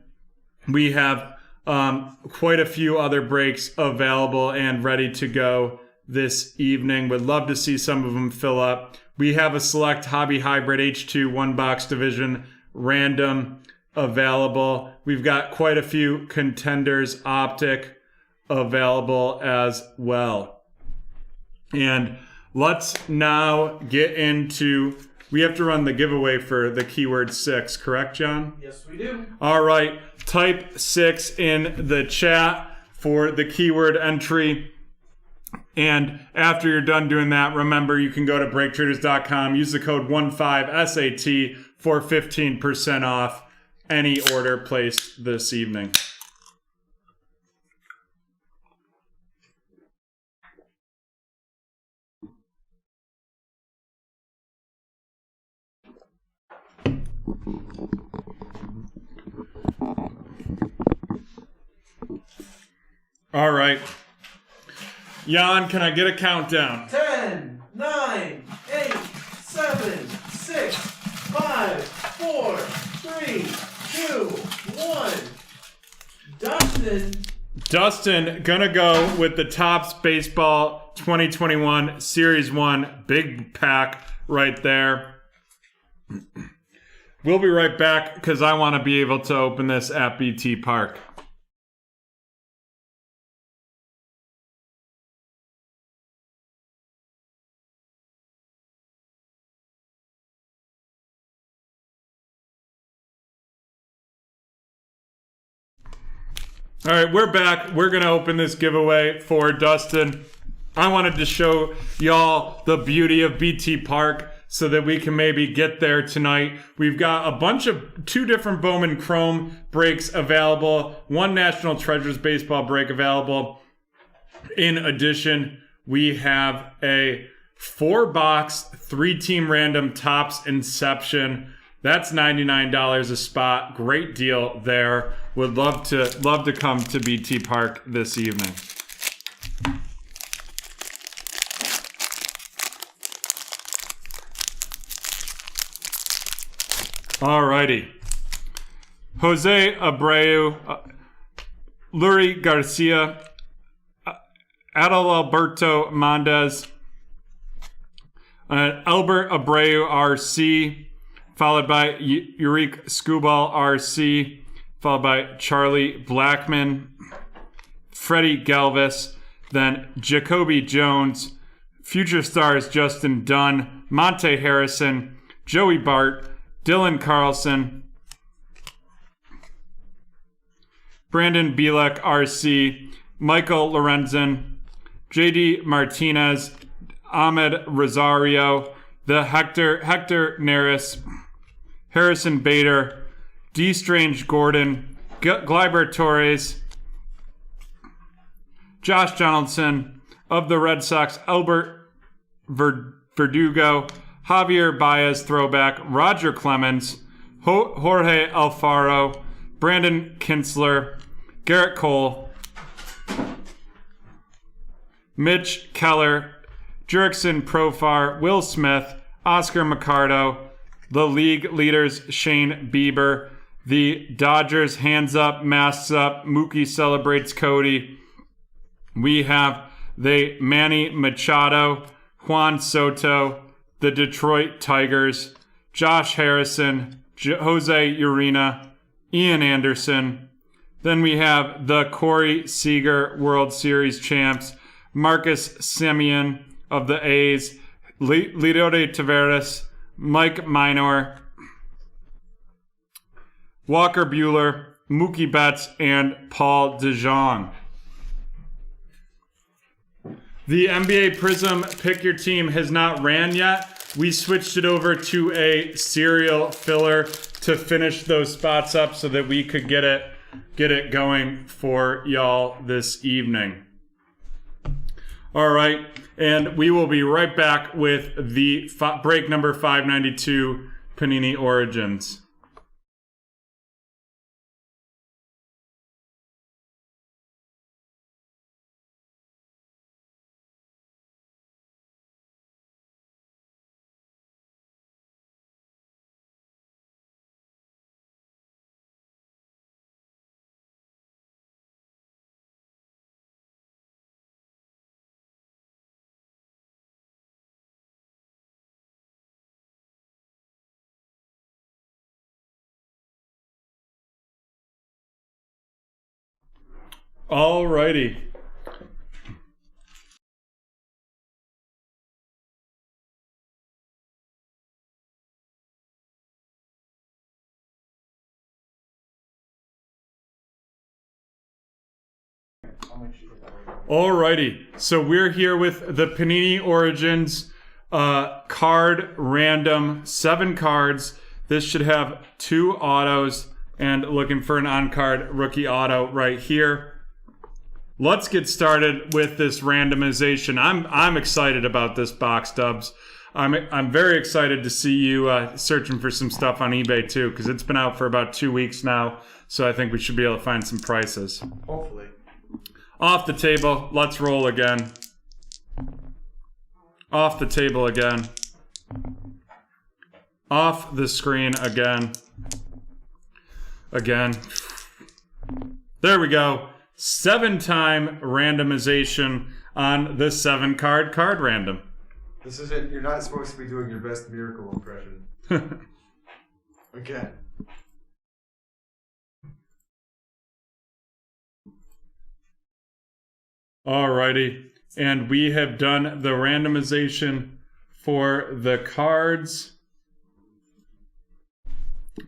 we have quite a few other breaks available and ready to go this evening. Would love to see some of them fill up. We have a select Hobby Hybrid H2 1-box division random available. We've got quite a few Contenders Optic available as well. And let's now get into, we have to run the giveaway for the keyword 6, correct, John? Yes, we do. All right, type 6 in the chat for the keyword entry. And after you're done doing that, remember you can go to BreakTraders.com, use the code 15SAT for 15% off any order placed this evening. All right. Jan, can I get a countdown? 10, 9, 8, 7, 6, 5, 4, 3, 2, 1. Dustin, gonna go with the Topps Baseball 2021 Series 1 big pack right there. We'll be right back because I want to be able to open this at BT Park. All right, we're back. We're going to open this giveaway for Dustin. I wanted to show y'all the beauty of BT Park so that we can maybe get there tonight. We've got a bunch of 2 different Bowman Chrome breaks available, 1 National Treasures baseball break available. In addition, we have a 4-box, 3-team random Topps Inception. That's $99 a spot. Great deal there. Would love to come to BT Park this evening. Alrighty. Jose Abreu, Lurie Garcia, Adalberto Mendez, Albert Abreu RC, followed by Uric Scubal RC, followed by Charlie Blackman, Freddie Galvis, then Jacoby Jones, future stars Justin Dunn, Monte Harrison, Joey Bart, Dylan Carlson, Brandon Bielek, RC, Michael Lorenzen, JD Martinez, Ahmed Rosario, the Hector Neris, Harrison Bader, D. Strange Gordon, Gleyber Torres, Josh Donaldson, of the Red Sox, Albert Verdugo, Javier Baez throwback, Roger Clemens, Jorge Alfaro, Brandon Kinsler, Garrett Cole, Mitch Keller, Jurickson Profar, Will Smith, Oscar Mercado, the league leaders Shane Bieber, the Dodgers hands up, masks up, Mookie celebrates Cody. We have the Manny Machado, Juan Soto, the Detroit Tigers, Josh Harrison, Jose Urena, Ian Anderson. Then we have the Corey Seager World Series champs, Marcus Semien of the A's, Leody Taveras, Mike Minor, Walker Buehler, Mookie Betts, and Paul DeJong. The NBA Prism Pick Your Team has not ran yet. We switched it over to a serial filler to finish those spots up so that we could get it going for y'all this evening. All right, and we will be right back with the break number 592 Panini Origins. Alrighty. Alrighty. So we're here with the Panini Origins card random, 7 cards. This should have 2 autos and looking for an on-card rookie auto right here. Let's get started with this randomization. I'm excited about this box, Dubs. I'm very excited to see you searching for some stuff on eBay too, because it's been out for about 2 weeks now. So I think we should be able to find some prices. Hopefully. Off the table. Let's roll again. Off the table again. Off the screen again. Again. There we go. 7-time randomization on the 7-card card random. This isn't. You're not supposed to be doing your best miracle impression. Again. Alrighty. And we have done the randomization for the cards.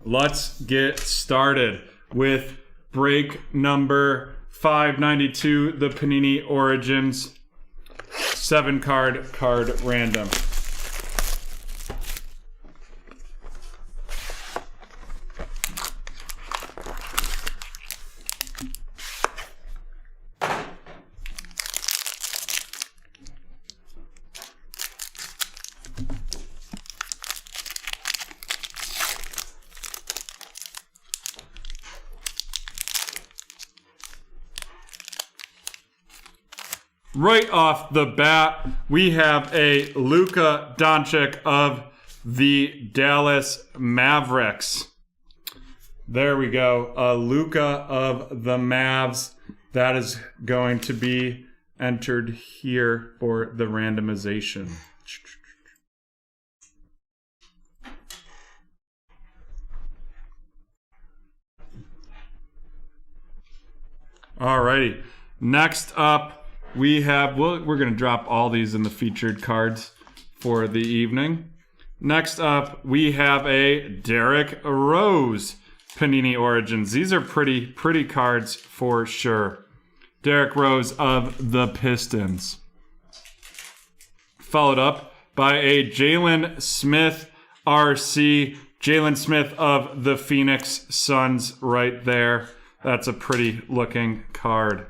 Let's get started with break number 592, the Panini Origins 7-card card random. Right off the bat, we have a Luka Doncic of the Dallas Mavericks. There we go. A Luka of the Mavs. That is going to be entered here for the randomization. Alrighty. Next up, we're going to drop all these in the featured cards for the evening. Next up, we have a Derrick Rose Panini Origins. These are pretty cards for sure. Derrick Rose of the Pistons. Followed up by a Jalen Smith RC. Jalen Smith of the Phoenix Suns right there. That's a pretty looking card.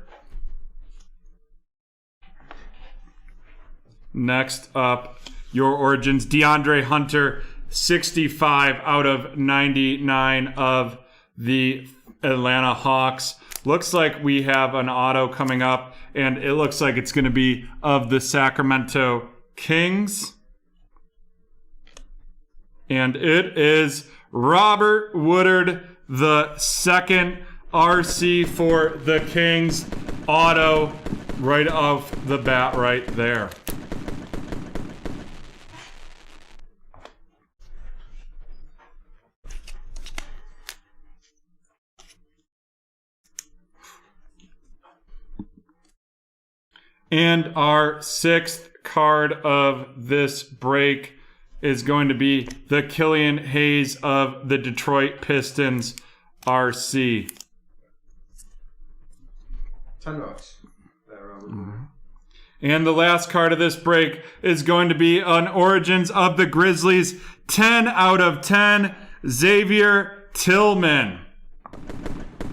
Next up, your Origins, DeAndre Hunter, 65 out of 99 of the Atlanta Hawks. Looks like we have an auto coming up, and it looks like it's going to be of the Sacramento Kings. And it is Robert Woodard, the second RC for the Kings. Auto right off the bat right there. And our sixth card of this break is going to be the Killian Hayes of the Detroit Pistons RC. $10. That Robert. And the last card of this break is going to be an Origins of the Grizzlies, 10 out of 10, Xavier Tillman.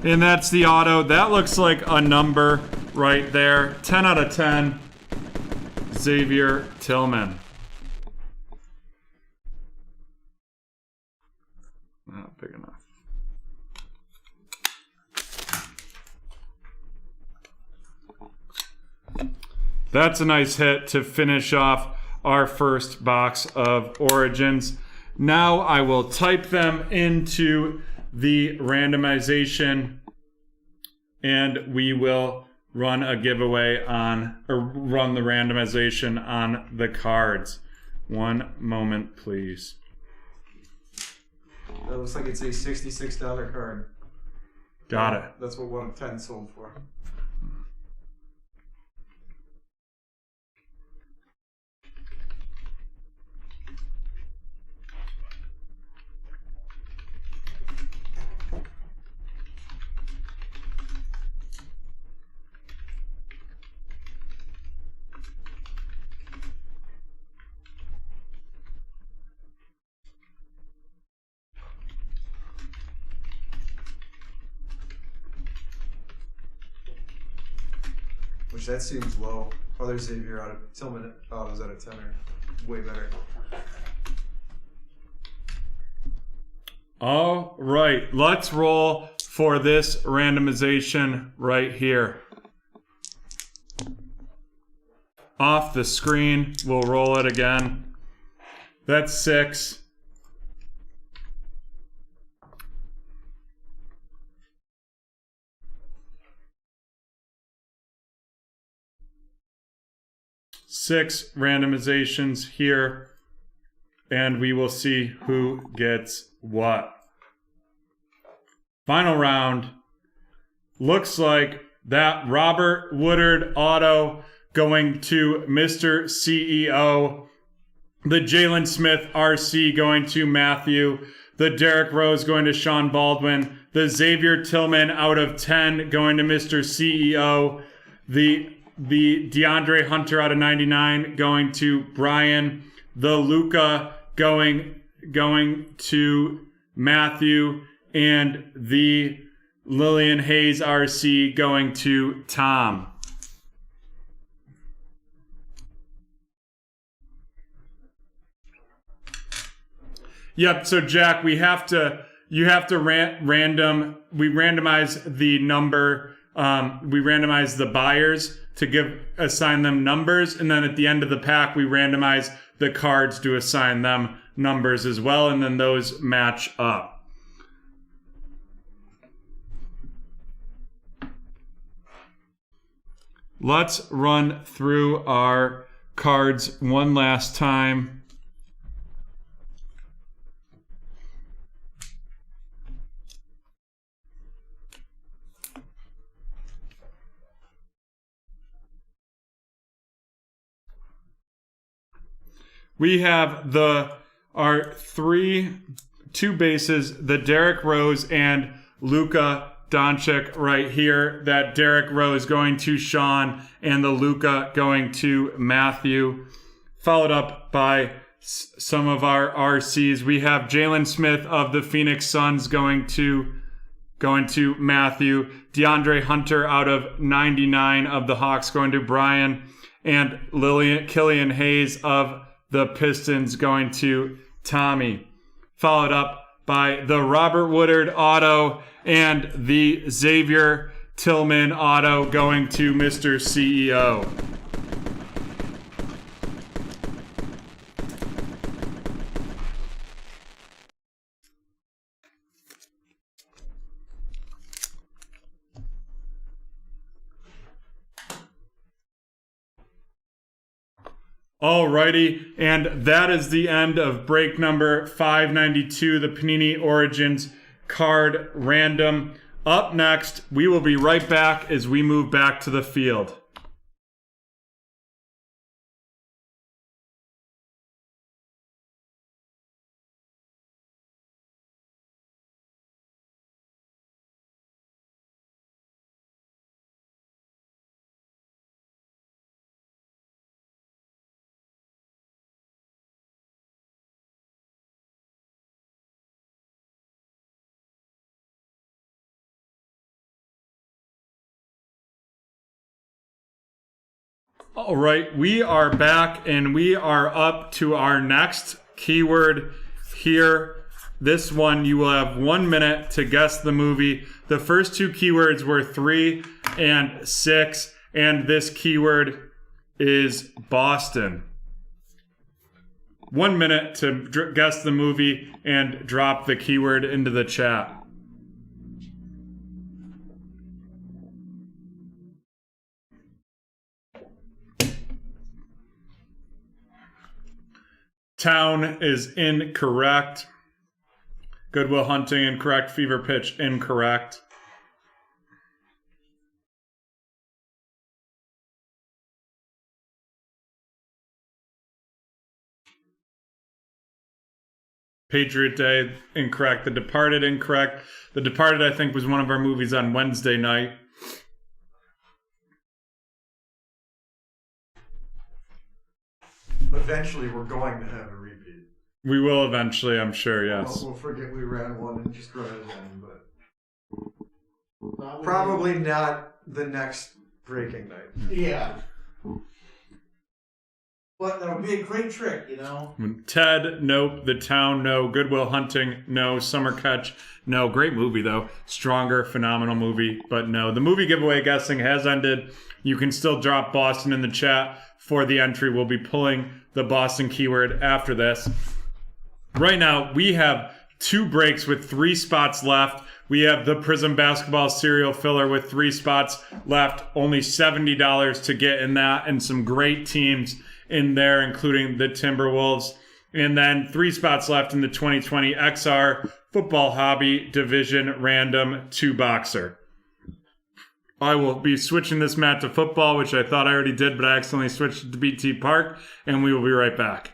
And that's the auto. That looks like a number right there. 10 out of 10, Xavier Tillman. Not big enough. That's a nice hit to finish off our first box of Origins. Now I will type them into the randomization, and we will run a giveaway on, or run the randomization on the cards. One moment, please. That looks like it's a $66 card. Got it. That's what 1 of 10 sold for. Which that seems low. Other Xavier out of Tillman autos out of 10 are way better. All right, let's roll for this randomization right here. Off the screen, we'll roll it again. That's 6. Six randomizations here, and we will see who gets what. Final round. Looks like that Robert Woodard auto going to Mr. CEO. The Jalen Smith RC going to Matthew. The Derrick Rose going to Sean Baldwin. The Xavier Tillman out of 10 going to Mr. CEO. The DeAndre Hunter out of 99 going to Brian. The Luca going to Matthew. And the Lillian Hayes RC going to Tom. Yep, so Jack, you have to randomize the number, we randomize the buyers to assign them numbers, and then at the end of the pack, we randomize the cards to assign them numbers as well, and then those match up. Let's run through our cards one last time. We have our two bases, the Derrick Rose and Luka Doncic right here. That Derrick Rose going to Sean and the Luka going to Matthew. Followed up by some of our RCs. We have Jalen Smith of the Phoenix Suns going to Matthew. DeAndre Hunter out of 99 of the Hawks going to Brian. And Killian Hayes of the Pistons going to Tommy. Followed up by the Robert Woodard auto and the Xavier Tillman auto going to Mr. CEO. Alrighty, and that is the end of break number 592, the Panini Origins card random. Up next, we will be right back as we move back to the field. All right, we are back and we are up to our next keyword here. This one, you will have 1 minute to guess the movie. The first two keywords were 3 and 6, and this keyword is Boston. 1 minute to guess the movie and drop the keyword into the chat. Town is incorrect. Good Will Hunting incorrect. Fever Pitch incorrect. Patriot Day incorrect. The Departed incorrect. The Departed, I think, was one of our movies on Wednesday night. Eventually, we're going to have a repeat. We will eventually, I'm sure, yes. We'll forget we ran one and just run it again, but probably not the next breaking night. Yeah. But that would be a great trick, you know? Ted, nope. The Town, no. Good Will Hunting, no. Summer Catch, no. Great movie, though. Stronger, phenomenal movie, but no. The movie giveaway guessing has ended. You can still drop Boston in the chat for the entry. We'll be pulling the Boston keyword after this. Right now, we have 2 breaks with 3 spots left. We have the Prism Basketball Serial Filler with 3 spots left. Only $70 to get in that, and some great teams in there, including the Timberwolves. And then 3 spots left in the 2020 XR Football Hobby Division Random 2-boxer. I will be switching this mat to football, which I thought I already did, but I accidentally switched it to BT Park, and we will be right back.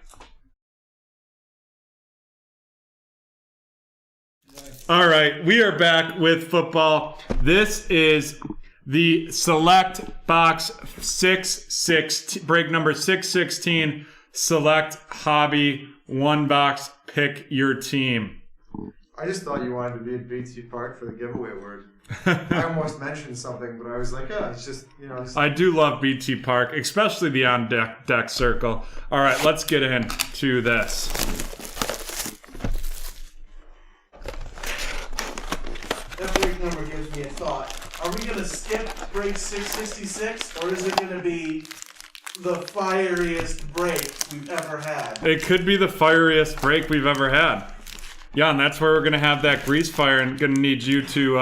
All right, we are back with football. This is the Select Box 616, break number 616, Select Hobby 1-box Pick Your Team. I just thought you wanted to be at BT Park for the giveaway word. I almost mentioned something, but I was like, oh, it's just, you know. I do love BT Park, especially the on-deck circle. All right, let's get into this. That break number gives me a thought. Are we going to skip break 666, or is it going to be the fieriest break we've ever had? It could be the fieriest break we've ever had. Yeah, and that's where we're going to have that grease fire, and going to need you to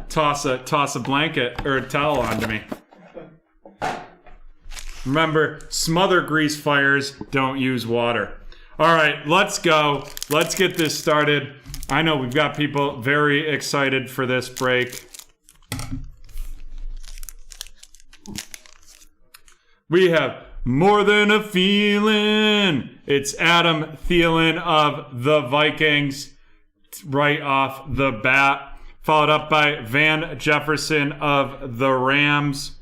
toss a blanket or a towel onto me. Remember, smother grease fires, don't use water. All right, let's go. Let's get this started. I know we've got people very excited for this break. We have More Than a Feeling. It's Adam Thielen of the Vikings right off the bat. Followed up by Van Jefferson of the Rams.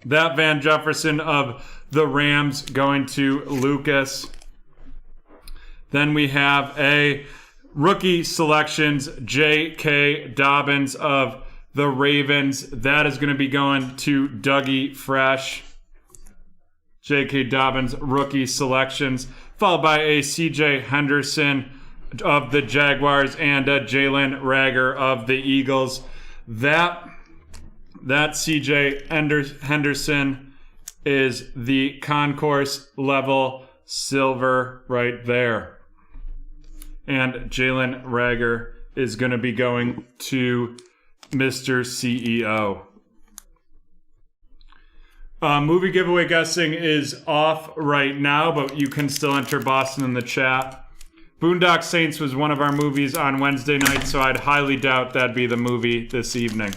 That Van Jefferson of the Rams going to Lucas. Then we have a rookie selections, J.K. Dobbins of the Ravens. That is going to be going to Dougie Fresh. J.K. Dobbins rookie selections. Followed by a C.J. Henderson of the Jaguars and a Jalen Reagor of the Eagles. That C.J. Henderson is the concourse level silver right there. And Jalen Reagor is going to be going to Mr. CEO. Movie giveaway guessing is off right now, but you can still enter Boston in the chat. Boondock Saints was one of our movies on Wednesday night, so I'd highly doubt that'd be the movie this evening.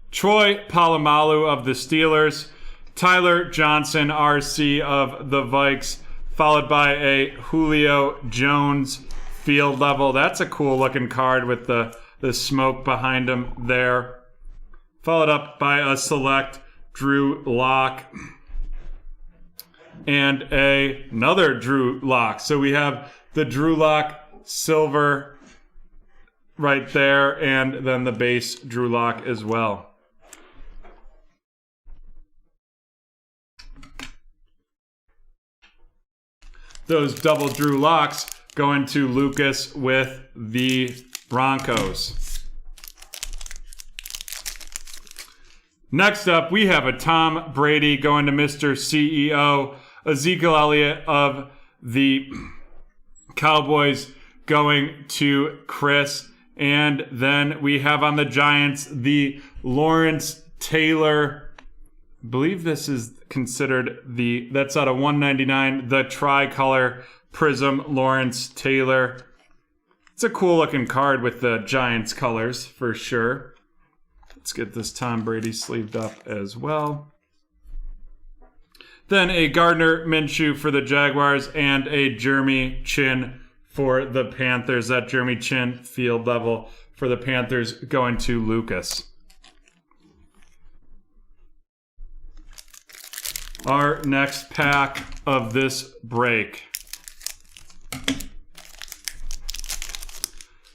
Troy Polamalu of the Steelers. Tyler Johnson, RC of the Vikes. Followed by a Julio Jones field level. That's a cool looking card with the smoke behind him there. Followed up by a select Drew Lock and another Drew Lock. So we have the Drew Lock silver right there, and then the base Drew Lock as well. Those double Drew Locks going to Lucas with the Broncos. Next up, we have a Tom Brady going to Mr. CEO. Ezekiel Elliott of the Cowboys going to Chris. And then we have on the Giants the Lawrence Taylor. I believe this is considered that's out of 199, the tricolor prism Lawrence Taylor. It's a cool looking card with the Giants colors for sure. Let's get this Tom Brady sleeved up as well. Then a Gardner Minshew for the Jaguars and a Jeremy Chin for the Panthers. That Jeremy Chin field level for the Panthers going to Lucas. Our next pack of this break.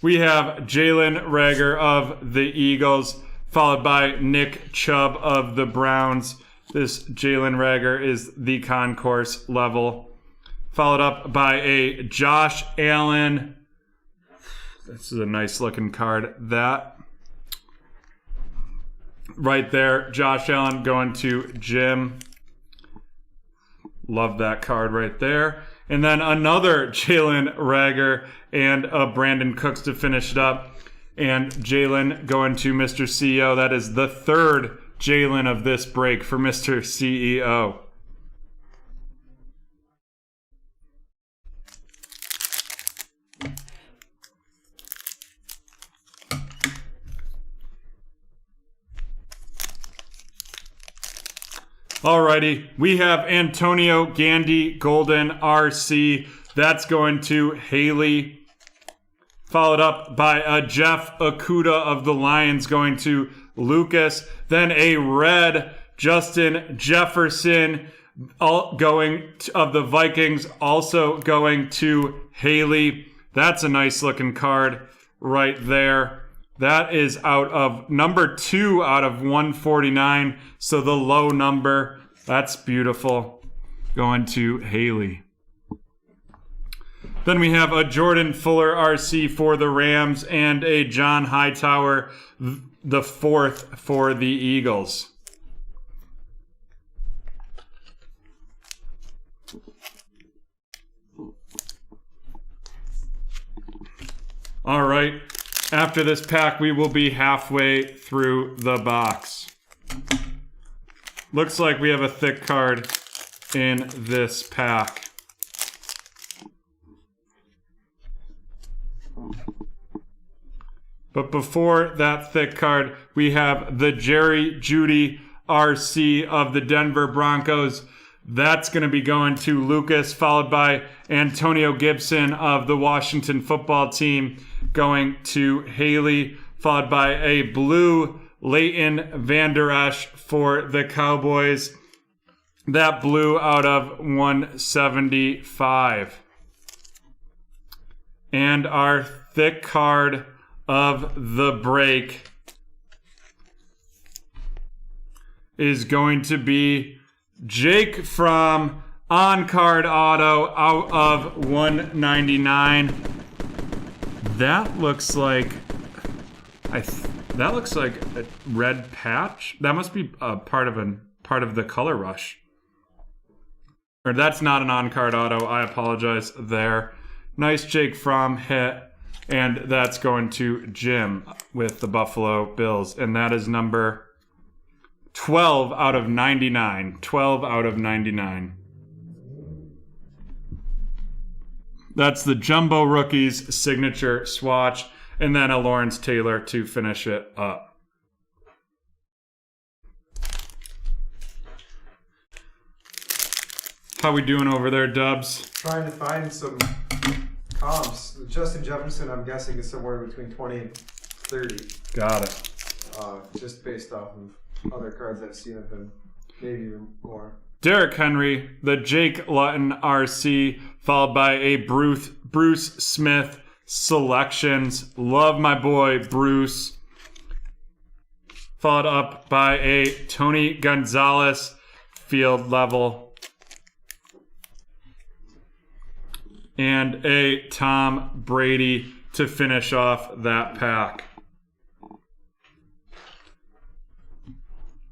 We have Jalen Reagor of the Eagles, followed by Nick Chubb of the Browns. This Jalen Reagor is the concourse level. Followed up by a Josh Allen. This is a nice looking card. That right there, Josh Allen going to Jim. Love that card right there. And then another Jalen Reagor and a Brandon Cooks to finish it up. And Jalen going to Mr. CEO. That is the third Jalen of this break for Mr. CEO. Alrighty, we have Antonio Gandy Golden RC. That's going to Haley. Followed up by a Jeff Okuda of the Lions going to Lucas. Then a red Justin Jefferson of the Vikings also going to Haley. That's a nice looking card right there. That is out of number 2 out of 149. So the low number. That's beautiful. Going to Haley. Then we have a Jordan Fuller RC for the Rams and a John Hightower, the 4th for the Eagles. All right. After this pack, we will be halfway through the box. Looks like we have a thick card in this pack. But before that thick card, we have the Jerry Jeudy RC of the Denver Broncos. That's going to be going to Lucas, followed by Antonio Gibson of the Washington Football Team going to Haley, followed by a blue Leighton Vander Esch for the Cowboys. That blue out of 175. And our thick card of the break is going to be Jake from On Card Auto out of 199. That looks like that looks like a red patch. That must be a part of the Color Rush. Or that's not an On Card Auto. I apologize there. Nice Jake Fromm hit. And that's going to Jim with the Buffalo Bills. And that is number 12 out of 99. 12 out of 99. That's the Jumbo Rookies signature swatch. And then a Lawrence Taylor to finish it up. How we doing over there, Dubs? Trying to find some comps. Justin Jefferson, I'm guessing, is somewhere between 20 and 30. Got it. Just based off of other cards I've seen of him. Maybe even more. Derrick Henry, the Jake Luton RC, followed by a Bruce Smith selections. Love my boy Bruce. Followed up by a Tony Gonzalez field level. And a Tom Brady to finish off that pack.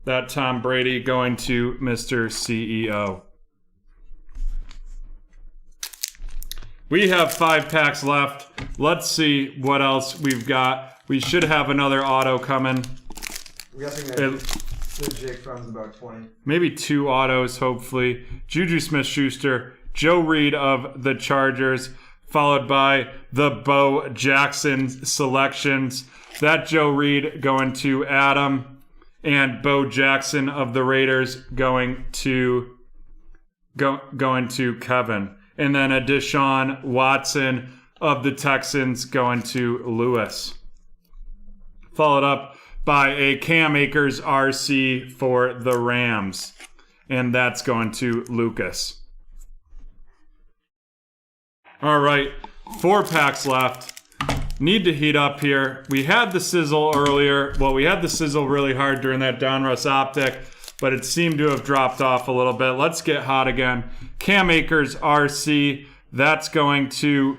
That Tom Brady going to Mr. CEO. We have 5 packs left. Let's see what else we've got. We should have another auto coming. I'm guessing that the Jake Fromm's about 20. Maybe 2 autos, hopefully. Juju Smith-Schuster, Joe Reed of the Chargers, followed by the Bo Jackson selections. That Joe Reed going to Adam, and Bo Jackson of the Raiders going to Kevin. And then a Deshaun Watson of the Texans going to Lewis. Followed up by a Cam Akers RC for the Rams. And that's going to Lucas. All right, 4 packs left. Need to heat up here. We had the sizzle earlier. Well, we had the sizzle really hard during that Donruss Optic, but it seemed to have dropped off a little bit. Let's get hot again. Cam Akers RC. That's going to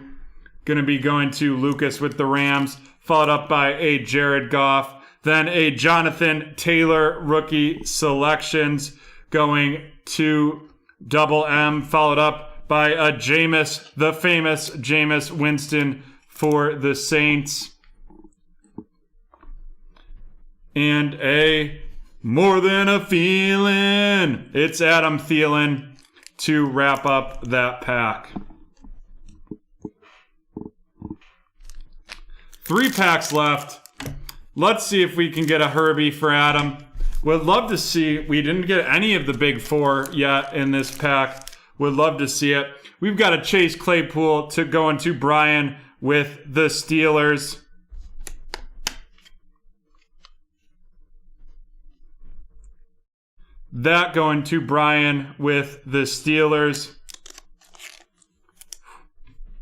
be going to Lucas with the Rams, followed up by a Jared Goff. Then a Jonathan Taylor rookie selections going to Double M, followed up by a Jameis, the famous Jameis Winston for the Saints. And a More Than a Feeling. It's Adam Thielen to wrap up that pack. 3 packs left. Let's see if we can get a Herbie for Adam. Would love to see. We didn't get any of the big 4 yet in this pack. Would love to see it. We've got a Chase Claypool to go into Brian with the Steelers. That going to Brian with the Steelers.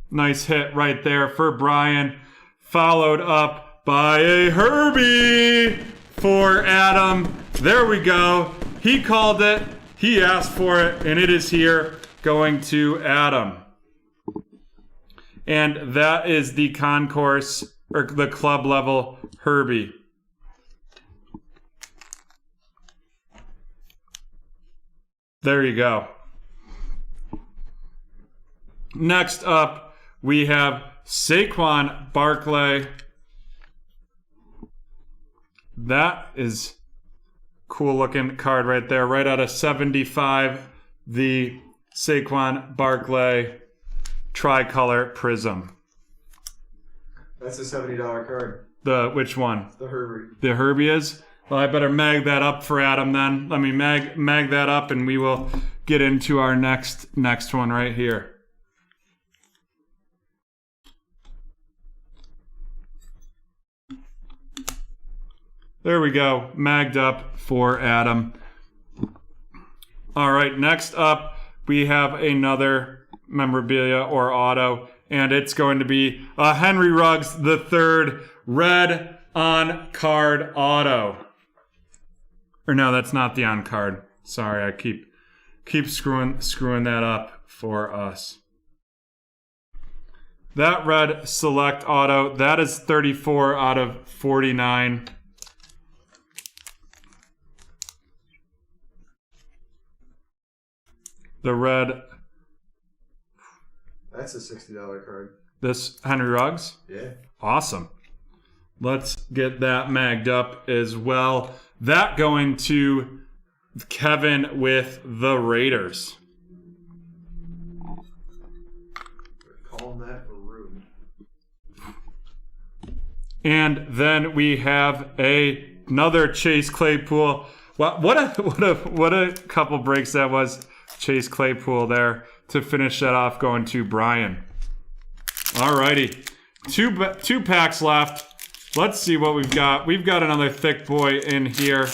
Nice hit right there for Brian. Followed up by a Herbie for Adam. There we go. He called it. He asked for it, and it is here going to Adam. And that is the concourse, or the club level Herbie. There you go. Next up, we have Saquon Barkley. That is cool looking card right there. Right out of 75, the Saquon Barkley tricolor prism. That's a $70 card. Which one? The Herbie. The Herbie is? Well, I better mag that up for Adam then. Let me mag that up and we will get into our next one right here. There we go. Magged up for Adam. All right, next up, we have another memorabilia or auto, and it's going to be a Henry Ruggs III red on-card auto. Or no, that's not the on-card. Sorry, I keep screwing that up for us. That red select auto, that is 34 out of 49. The red. That's a $60 card. This Henry Ruggs? Yeah. Awesome. Let's get that magged up as well. That going to Kevin with the Raiders. Calling that maroon. And then we have another Chase Claypool. What a couple breaks that was. Chase Claypool there to finish that off, going to Brian. Alrighty, two packs left. Let's see what we've got. We've got another thick boy in here.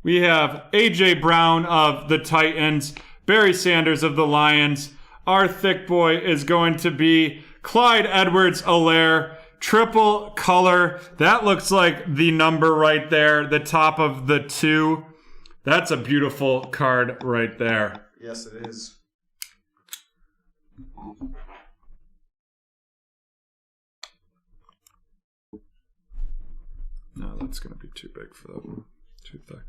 We have A.J. Brown of the Titans, Barry Sanders of the Lions. Our thick boy is going to be Clyde Edwards-Helaire. Triple color. That looks like the number right there, the top of the 2. That's a beautiful card right there. Yes, it is. No, that's going to be too big for that one. Too thick.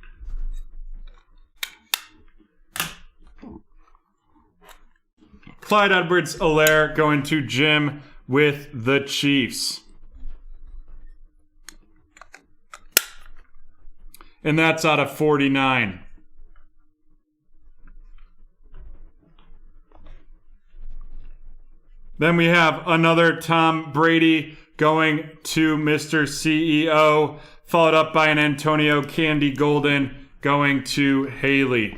Clyde Edwards-Helaire going to Jim with the Chiefs. And that's out of 49. Then we have another Tom Brady going to Mr. CEO, followed up by an Antonio Candy Golden going to Haley.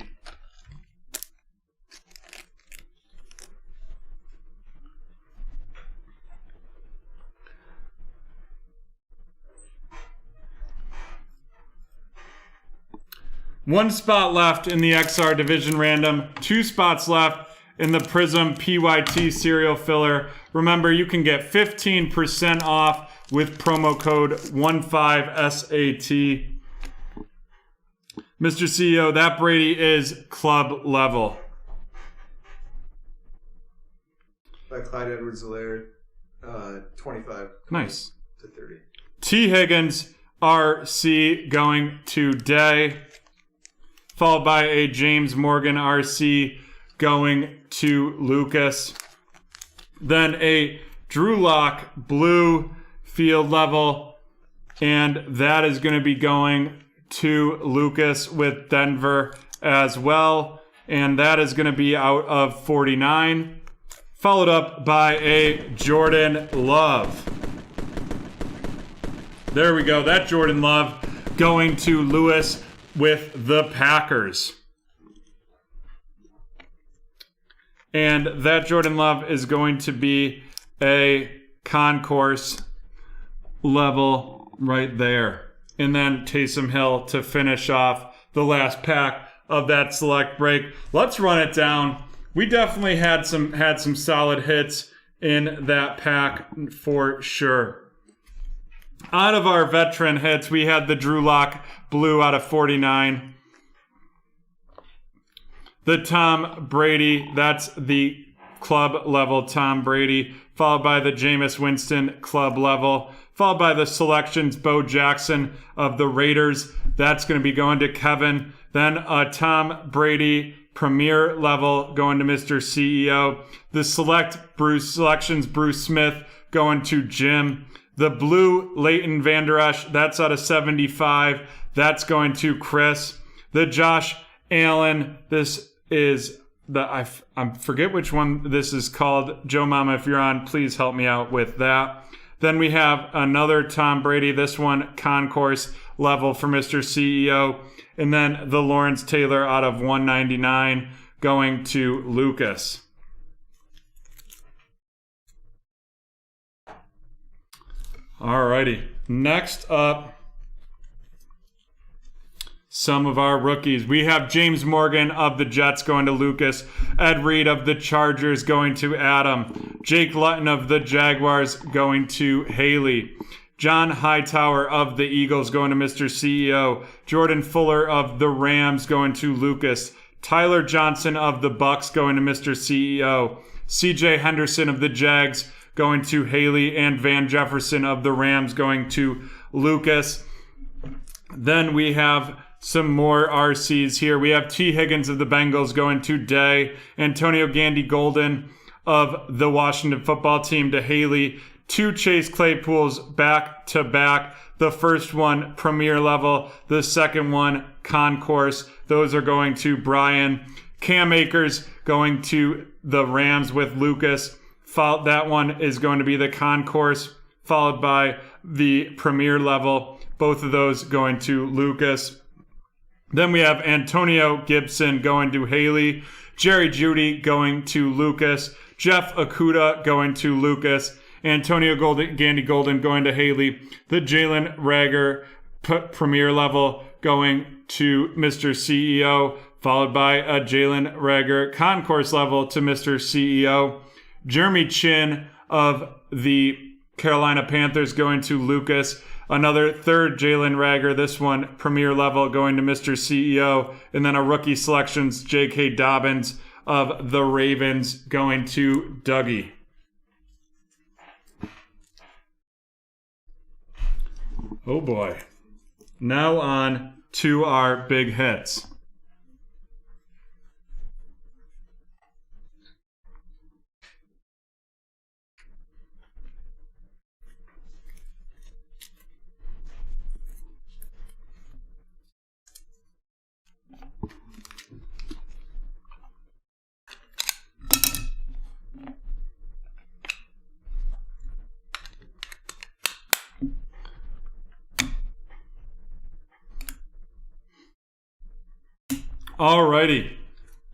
One spot left in the XR Division Random. 2 spots left in the Prism PYT Serial Filler. Remember, you can get 15% off with promo code 15SAT. Mr. CEO, that Brady is club level. By Clyde Edwards-Helaire, 25. Nice. To 30. T. Higgins, RC going to Day. Followed by a James Morgan RC going to Lucas. Then a Drew Lock blue field level. And that is going to be going to Lucas with Denver as well. And that is going to be out of 49. Followed up by a Jordan Love. There we go. That Jordan Love going to Lewis with the Packers. And that Jordan Love is going to be a concourse level right there. And then Taysom Hill to finish off the last pack of that select break. Let's run it down. We definitely had some solid hits in that pack for sure. Out of our veteran hits, we had the Drew Lock blue out of 49. The Tom Brady, that's the club level Tom Brady, followed by the Jameis Winston club level, followed by the selections Bo Jackson of the Raiders. That's going to be going to Kevin. Then a Tom Brady premier level going to Mr. CEO. The selections Bruce Smith going to Jim. The blue Leighton Vander Esch, that's out of 75. That's going to Chris. The Josh Allen, this is I forget which one this is called. Joe Mama, if you're on, please help me out with that. Then we have another Tom Brady, this one concourse level for Mr. CEO. And then the Lawrence Taylor out of 199 going to Lucas. Alrighty. Next up, some of our rookies. We have James Morgan of the Jets going to Lucas. Ed Reed of the Chargers going to Adam. Jake Luton of the Jaguars going to Haley. John Hightower of the Eagles going to Mr. CEO. Jordan Fuller of the Rams going to Lucas. Tyler Johnson of the Bucks going to Mr. CEO. CJ Henderson of the Jags going to Haley. And Van Jefferson of the Rams going to Lucas. Then we have some more RCs here. We have T. Higgins of the Bengals going to Day. Antonio Gandy Golden of the Washington football team to Haley. 2 Chase Claypools back to back. The first one premier level. The second one concourse. Those are going to Brian. Cam Akers going to the Rams with Lucas. That one is going to be the concourse, followed by the premier level. Both of those going to Lucas. Then we have Antonio Gibson going to Haley. Jerry Jeudy going to Lucas. Jeff Okuda going to Lucas. Antonio Gandy Golden going to Haley. The Jalen Rager premier level going to Mr. CEO, followed by a Jalen Rager concourse level to Mr. CEO. Jeremy Chin of the Carolina Panthers going to Lucas. Another third Jalen Rager, this one premier level going to Mr. CEO. And then a rookie selections, J.K. Dobbins of the Ravens going to Dougie. Oh boy. Now on to our big hits. Alrighty,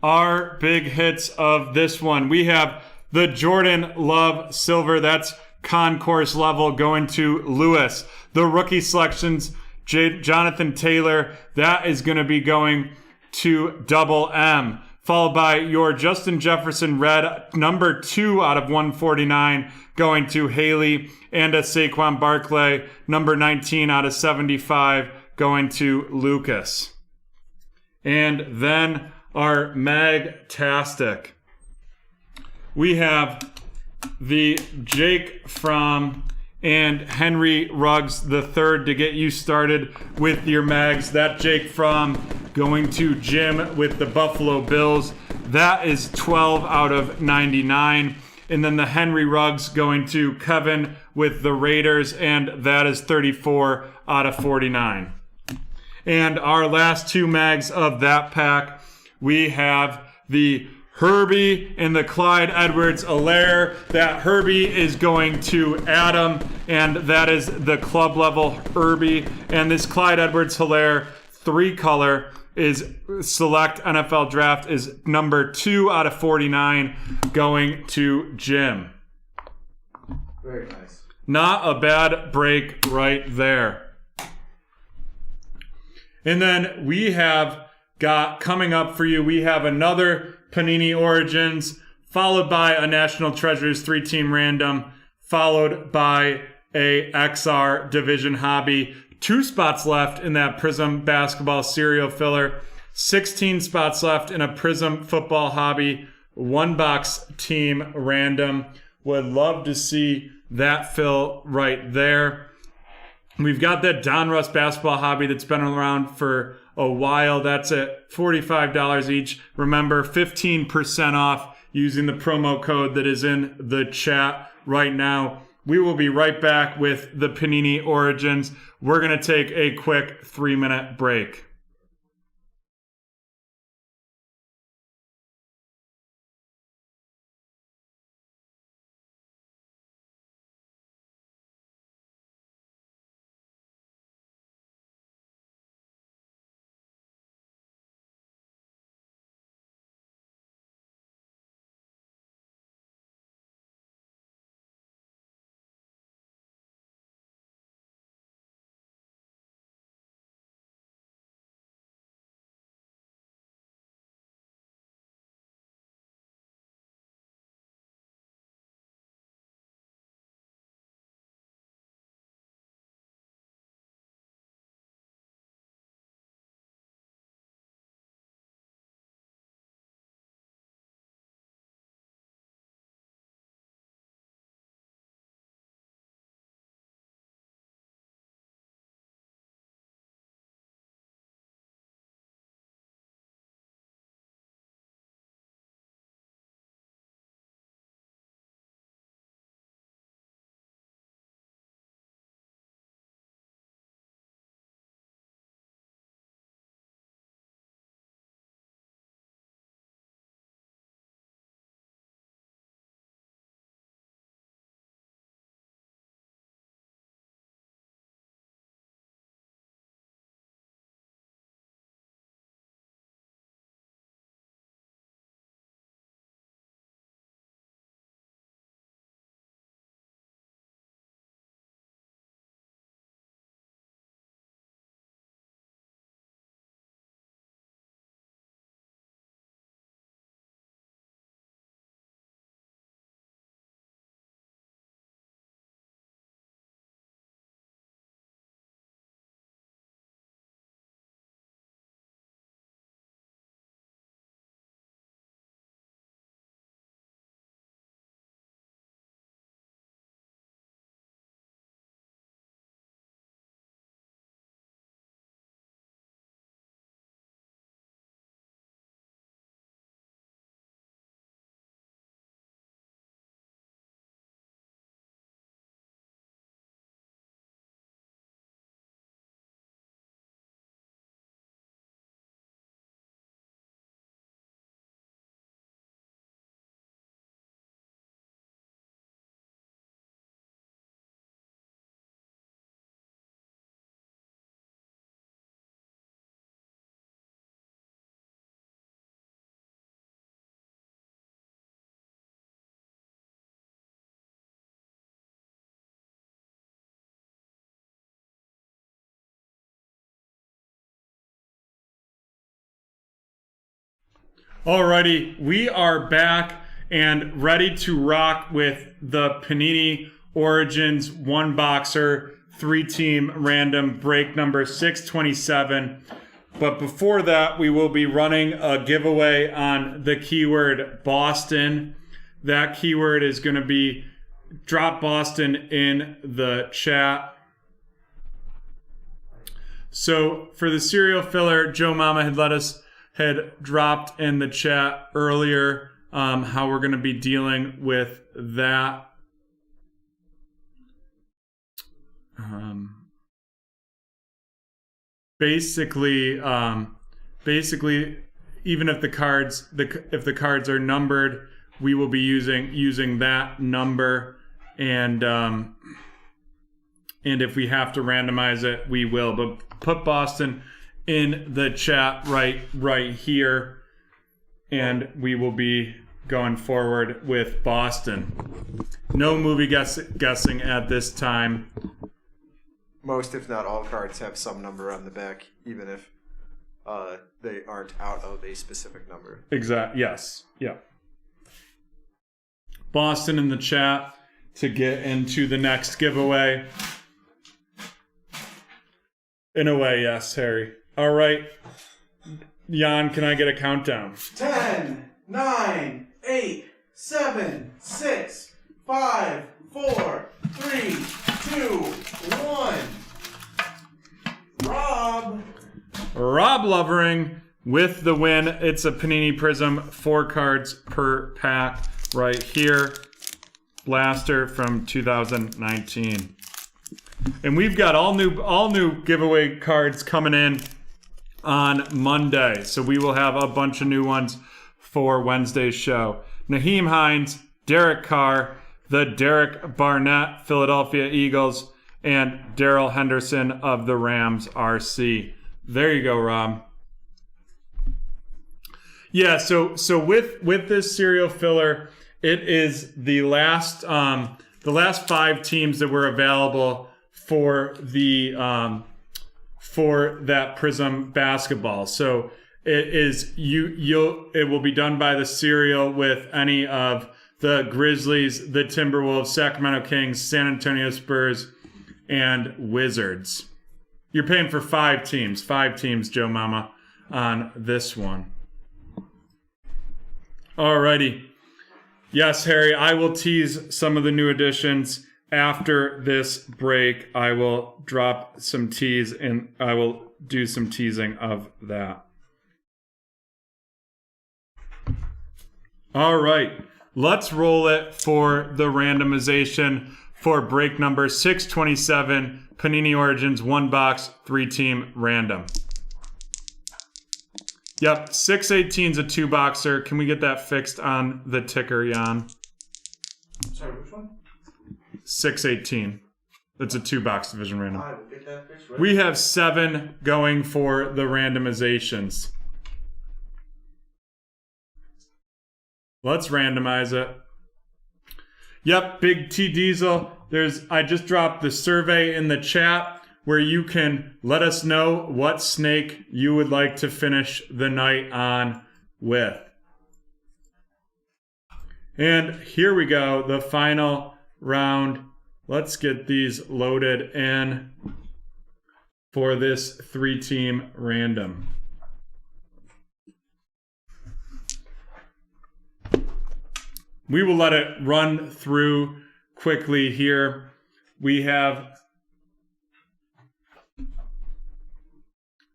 our big hits of this one. We have the Jordan Love Silver, that's concourse level, going to Lewis. The rookie selections, Jonathan Taylor, that is going to be going to Double M. Followed by your Justin Jefferson Red, number 2 out of 149, going to Haley. And a Saquon Barkley, number 19 out of 75, going to Lucas. And then our Magtastic. We have the Jake Fromm and Henry Ruggs III to get you started with your mags. That Jake Fromm going to Jim with the Buffalo Bills. That is 12 out of 99. And then the Henry Ruggs going to Kevin with the Raiders, and that is 34 out of 49. And our last 2 mags of that pack, we have the Herbie and the Clyde Edwards-Helaire. That Herbie is going to Adam, and that is the club level Herbie. And this Clyde Edwards-Helaire 3-color is select NFL draft is number 2 out of 49 going to Jim. Very nice. Not a bad break right there. And then we have got coming up for you, we have another Panini Origins, followed by a National Treasures 3-team random, followed by a XR Division Hobby. 2 spots left in that Prism Basketball Serial Filler. 16 spots left in a Prism Football Hobby 1-box team random. Would love to see that fill right there. We've got that Donruss Basketball Hobby that's been around for a while. That's at $45 each. Remember, 15% off using the promo code that is in the chat right now. We will be right back with the Panini Origins. We're going to take a quick 3-minute break. Alrighty, we are back and ready to rock with the Panini Origins one boxer 3-team random break number 627. But before that, we will be running a giveaway on the keyword Boston. That keyword is going to be drop Boston in the chat. So for the serial filler, Joe Mama had dropped in the chat earlier how we're going to be dealing with that. Basically, even if the cards are numbered, we will be using that number, and if we have to randomize it, we will. But put Boston in the chat right here, and we will be going forward with Boston. No movie guessing at this time. Most, if not all, cards have some number on the back, even if they aren't out of a specific number. Exactly. Yes. Yeah. Boston in the chat to get into the next giveaway. In a way, yes, Harry. All right. Jan, can I get a countdown? 10, 9, 8, 7, 6, 5, 4, 3, 2, 1. Rob Lovering with the win. It's a Panini Prism, 4 cards per pack right here. Blaster from 2019. And we've got all new giveaway cards coming in on Monday. So we will have a bunch of new ones for Wednesday's show. Naheem Hines, Derek Carr, the Derek Barnett Philadelphia Eagles, and Darrell Henderson of the Rams RC. There you go, Rob. Yeah, so with this serial filler, it is the last 5 teams that were available for the for that Prism basketball. So it is it will be done by the serial with any of the Grizzlies, the Timberwolves, Sacramento Kings, San Antonio Spurs, and Wizards. You're paying for 5 teams, Joe Mama, on this one. Alrighty. Yes, Harry, I will tease some of the new additions after this break. I will drop some tease and I will do some teasing of that. All right, let's roll it for the randomization for break number 627, Panini Origins 1 box 3-team random. Yep, 618's a 2-boxer. Can we get that fixed on the ticker, Jan? Sorry, which one? 618. That's a 2-box division random. I will get that fixed, right? We have 7 going for the randomizations. Let's randomize it. Yep, Big T Diesel. I just dropped the survey in the chat where you can let us know what snake you would like to finish the night on with. And here we go, the final round. Let's get these loaded in for this 3-team random. We will let it run through quickly here. We have,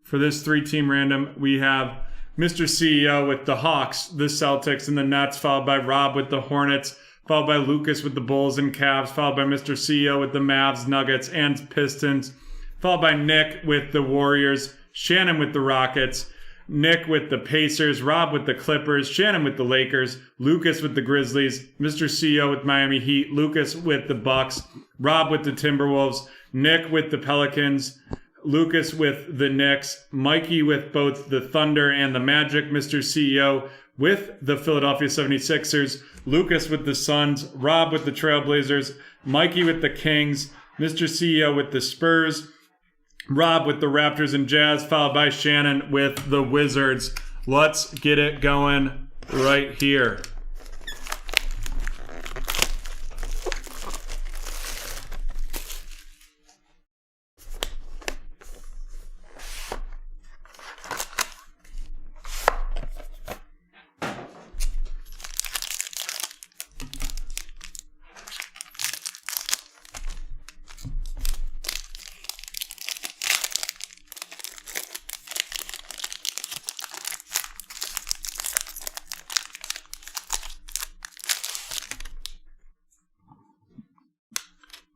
for this 3-team random, we have Mr. CEO with the Hawks, the Celtics, and the Nets, followed by Rob with the Hornets, followed by Lucas with the Bulls and Cavs, followed by Mr. CEO with the Mavs, Nuggets, and Pistons, followed by Nick with the Warriors, Shannon with the Rockets, Nick with the Pacers, Rob with the Clippers, Shannon with the Lakers, Lucas with the Grizzlies, Mr. CEO with Miami Heat, Lucas with the Bucks, Rob with the Timberwolves, Nick with the Pelicans, Lucas with the Knicks, Mikey with both the Thunder and the Magic, Mr. CEO with the Philadelphia 76ers, Lucas with the Suns, Rob with the Trailblazers, Mikey with the Kings, Mr. CEO with the Spurs, Rob with the Raptors and Jazz, followed by Shannon with the Wizards Let's get it going right here.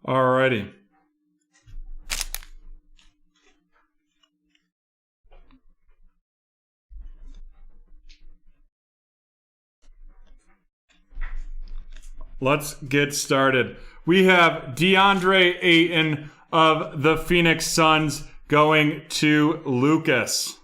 Alrighty. Let's get started. We have DeAndre Ayton of the Phoenix Suns going to Lucas.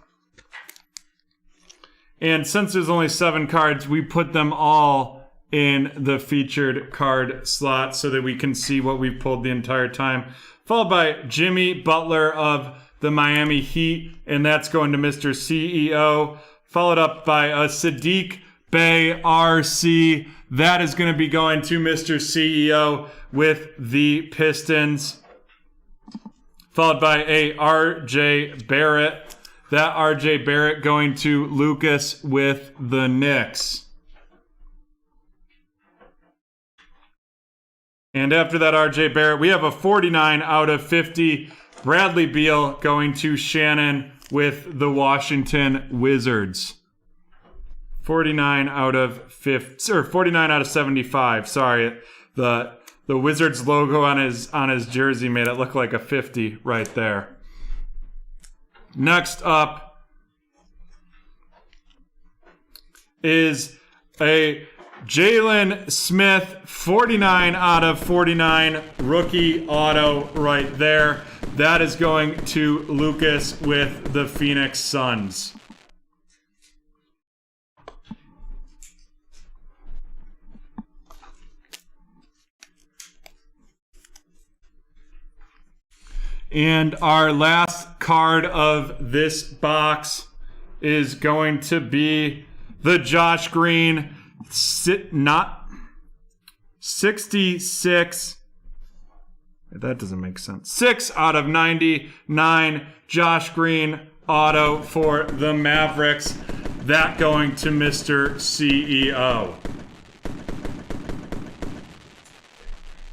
And since there's only 7 cards, we put them all in the featured card slot so that we can see what we've pulled the entire time. Followed by Jimmy Butler of the Miami Heat, and that's going to Mr. CEO. Followed up by a Sadiq Bey RC. That is going to be going to Mr. CEO with the Pistons. Followed by a RJ Barrett. That RJ Barrett going to Lucas with the Knicks. And after that RJ Barrett, we have a 49 out of 50. Bradley Beal going to Shannon with the Washington Wizards. 49 out of 50, or 49 out of 75. Sorry, the Wizards logo on his jersey made it look like a 50 right there. Next up is a Jalen Smith, 49 out of 49, rookie auto right there. That is going to Lucas with the Phoenix Suns. And our last card of this box is going to be the Josh Green 66. That doesn't make sense. 6 out of 99 Josh Green auto for the Mavericks. That going to Mr. CEO.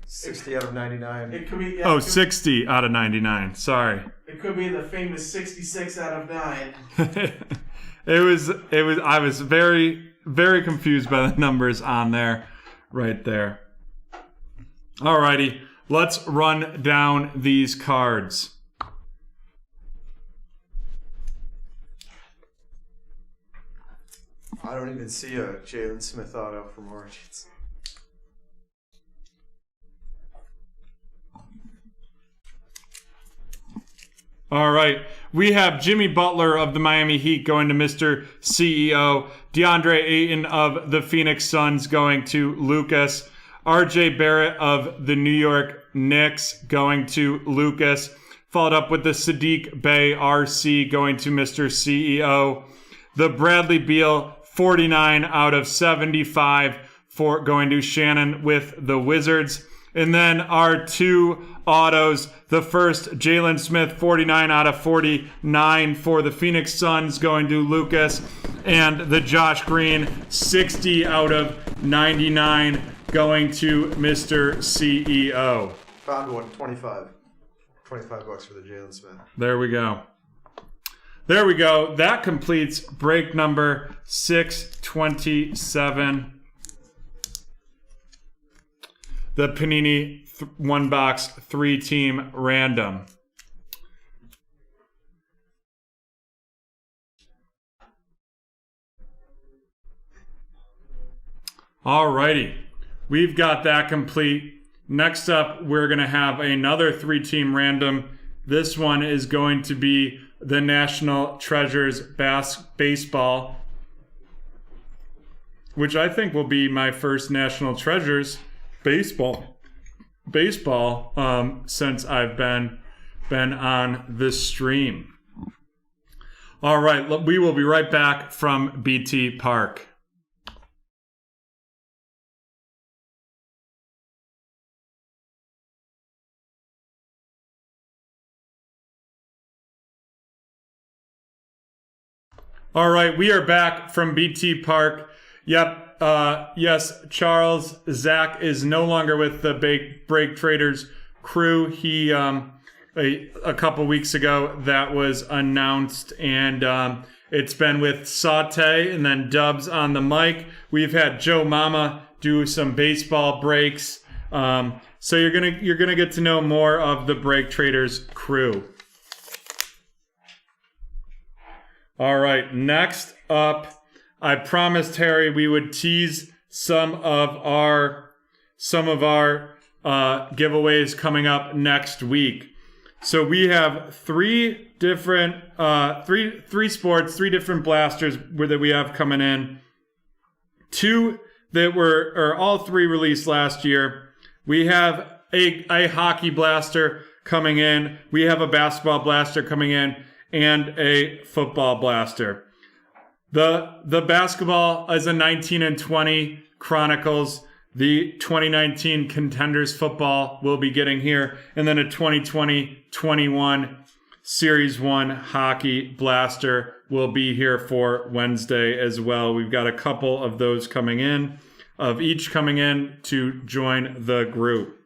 60 out of 99. It could be. Yeah, Oh, 60 out of 99. Sorry. It could be the famous 66 out of 9. It was. I was very, very confused by the numbers on there, right there. Alrighty, let's run down these cards. I don't even see a Jalen Smith auto from Origins. All right, we have Jimmy Butler of the Miami Heat going to Mr. CEO. DeAndre Ayton of the Phoenix Suns going to Lucas. RJ Barrett of the New York Knicks going to Lucas. Followed up with the Sadiq Bey RC going to Mr. CEO. The Bradley Beal 49 out of 75 for going to Shannon with the Wizards. And then our two autos. The first, Jalen Smith, 49 out of 49 for the Phoenix Suns going to Lucas. And the Josh Green, 60 out of 99 going to Mr. CEO. Found one, 25. $25 for the Jalen Smith. There we go. There we go. That completes break number 627. The Panini one box 3-team random. Alrighty, we've got that complete. Next up, we're going to have another 3-team random. This one is going to be the National Treasures baseball, which I think will be my first National Treasures baseball since I've been on this stream. All right, we will be right back from BT Park. All right, we are back from BT Park. Yep, yes, Charles, Zach is no longer with the BreakTraders crew. He, a couple weeks ago, that was announced, and it's been with Saute and then Dubs on the mic. We've had Joe Mama do some baseball breaks. So you're gonna get to know more of the BreakTraders crew. All right, next up, I promised Harry we would tease some of our giveaways coming up next week. So we have three different sports, three different blasters that we have coming in. Two that all three released last year. We have a hockey blaster coming in. We have a basketball blaster coming in. And a football blaster. The basketball is a 19 and 20 Chronicles. The 2019 Contenders football will be getting here. And then a 2020-21 Series 1 hockey blaster will be here for Wednesday as well. We've got a couple of those coming in, to join the group.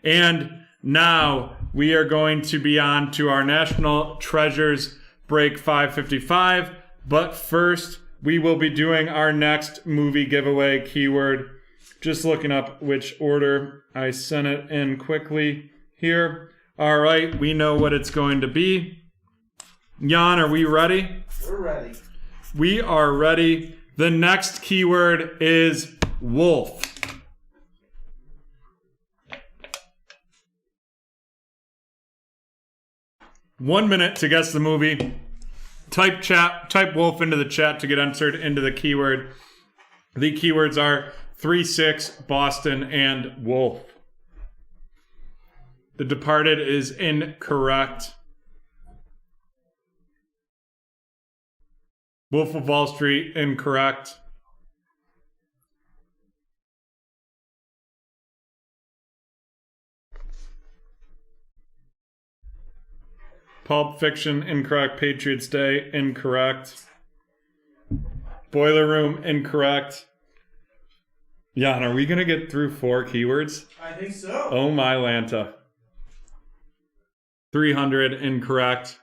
And now we are going to be on to our National Treasures Break 555. But first, we will be doing our next movie giveaway keyword. Just looking up which order I sent it in quickly here. All right, we know what it's going to be. Jan, are we ready? We're ready. We are ready. The next keyword is wolf. One minute to guess the movie. Type wolf into the chat to get entered into the keyword. The keywords are 3-6, Boston, and wolf. The Departed is incorrect. Wolf of Wall Street, incorrect. Pulp Fiction, incorrect. Patriots Day, incorrect. Boiler Room, incorrect. Jan, are we going to get through 4 keywords? I think so. Oh my Lanta. 300, incorrect.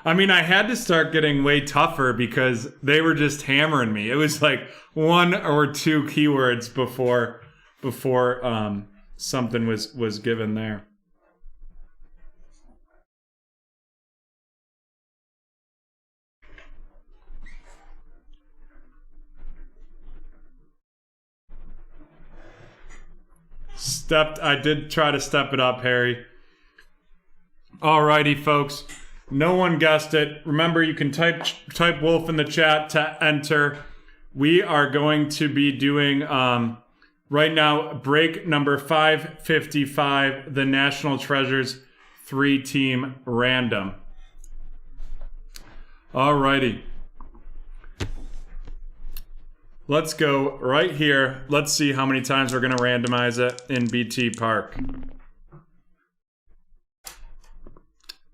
I mean, I had to start getting way tougher because they were just hammering me. It was like 1 or 2 keywords before something was given there. I did try to step it up, Harry. Alrighty, folks. No one guessed it. Remember, you can type wolf in the chat to enter. We are going to be doing right now break number 555, the National Treasures 3-team random. Alrighty. Let's go right here. Let's see how many times we're going to randomize it in BT Park.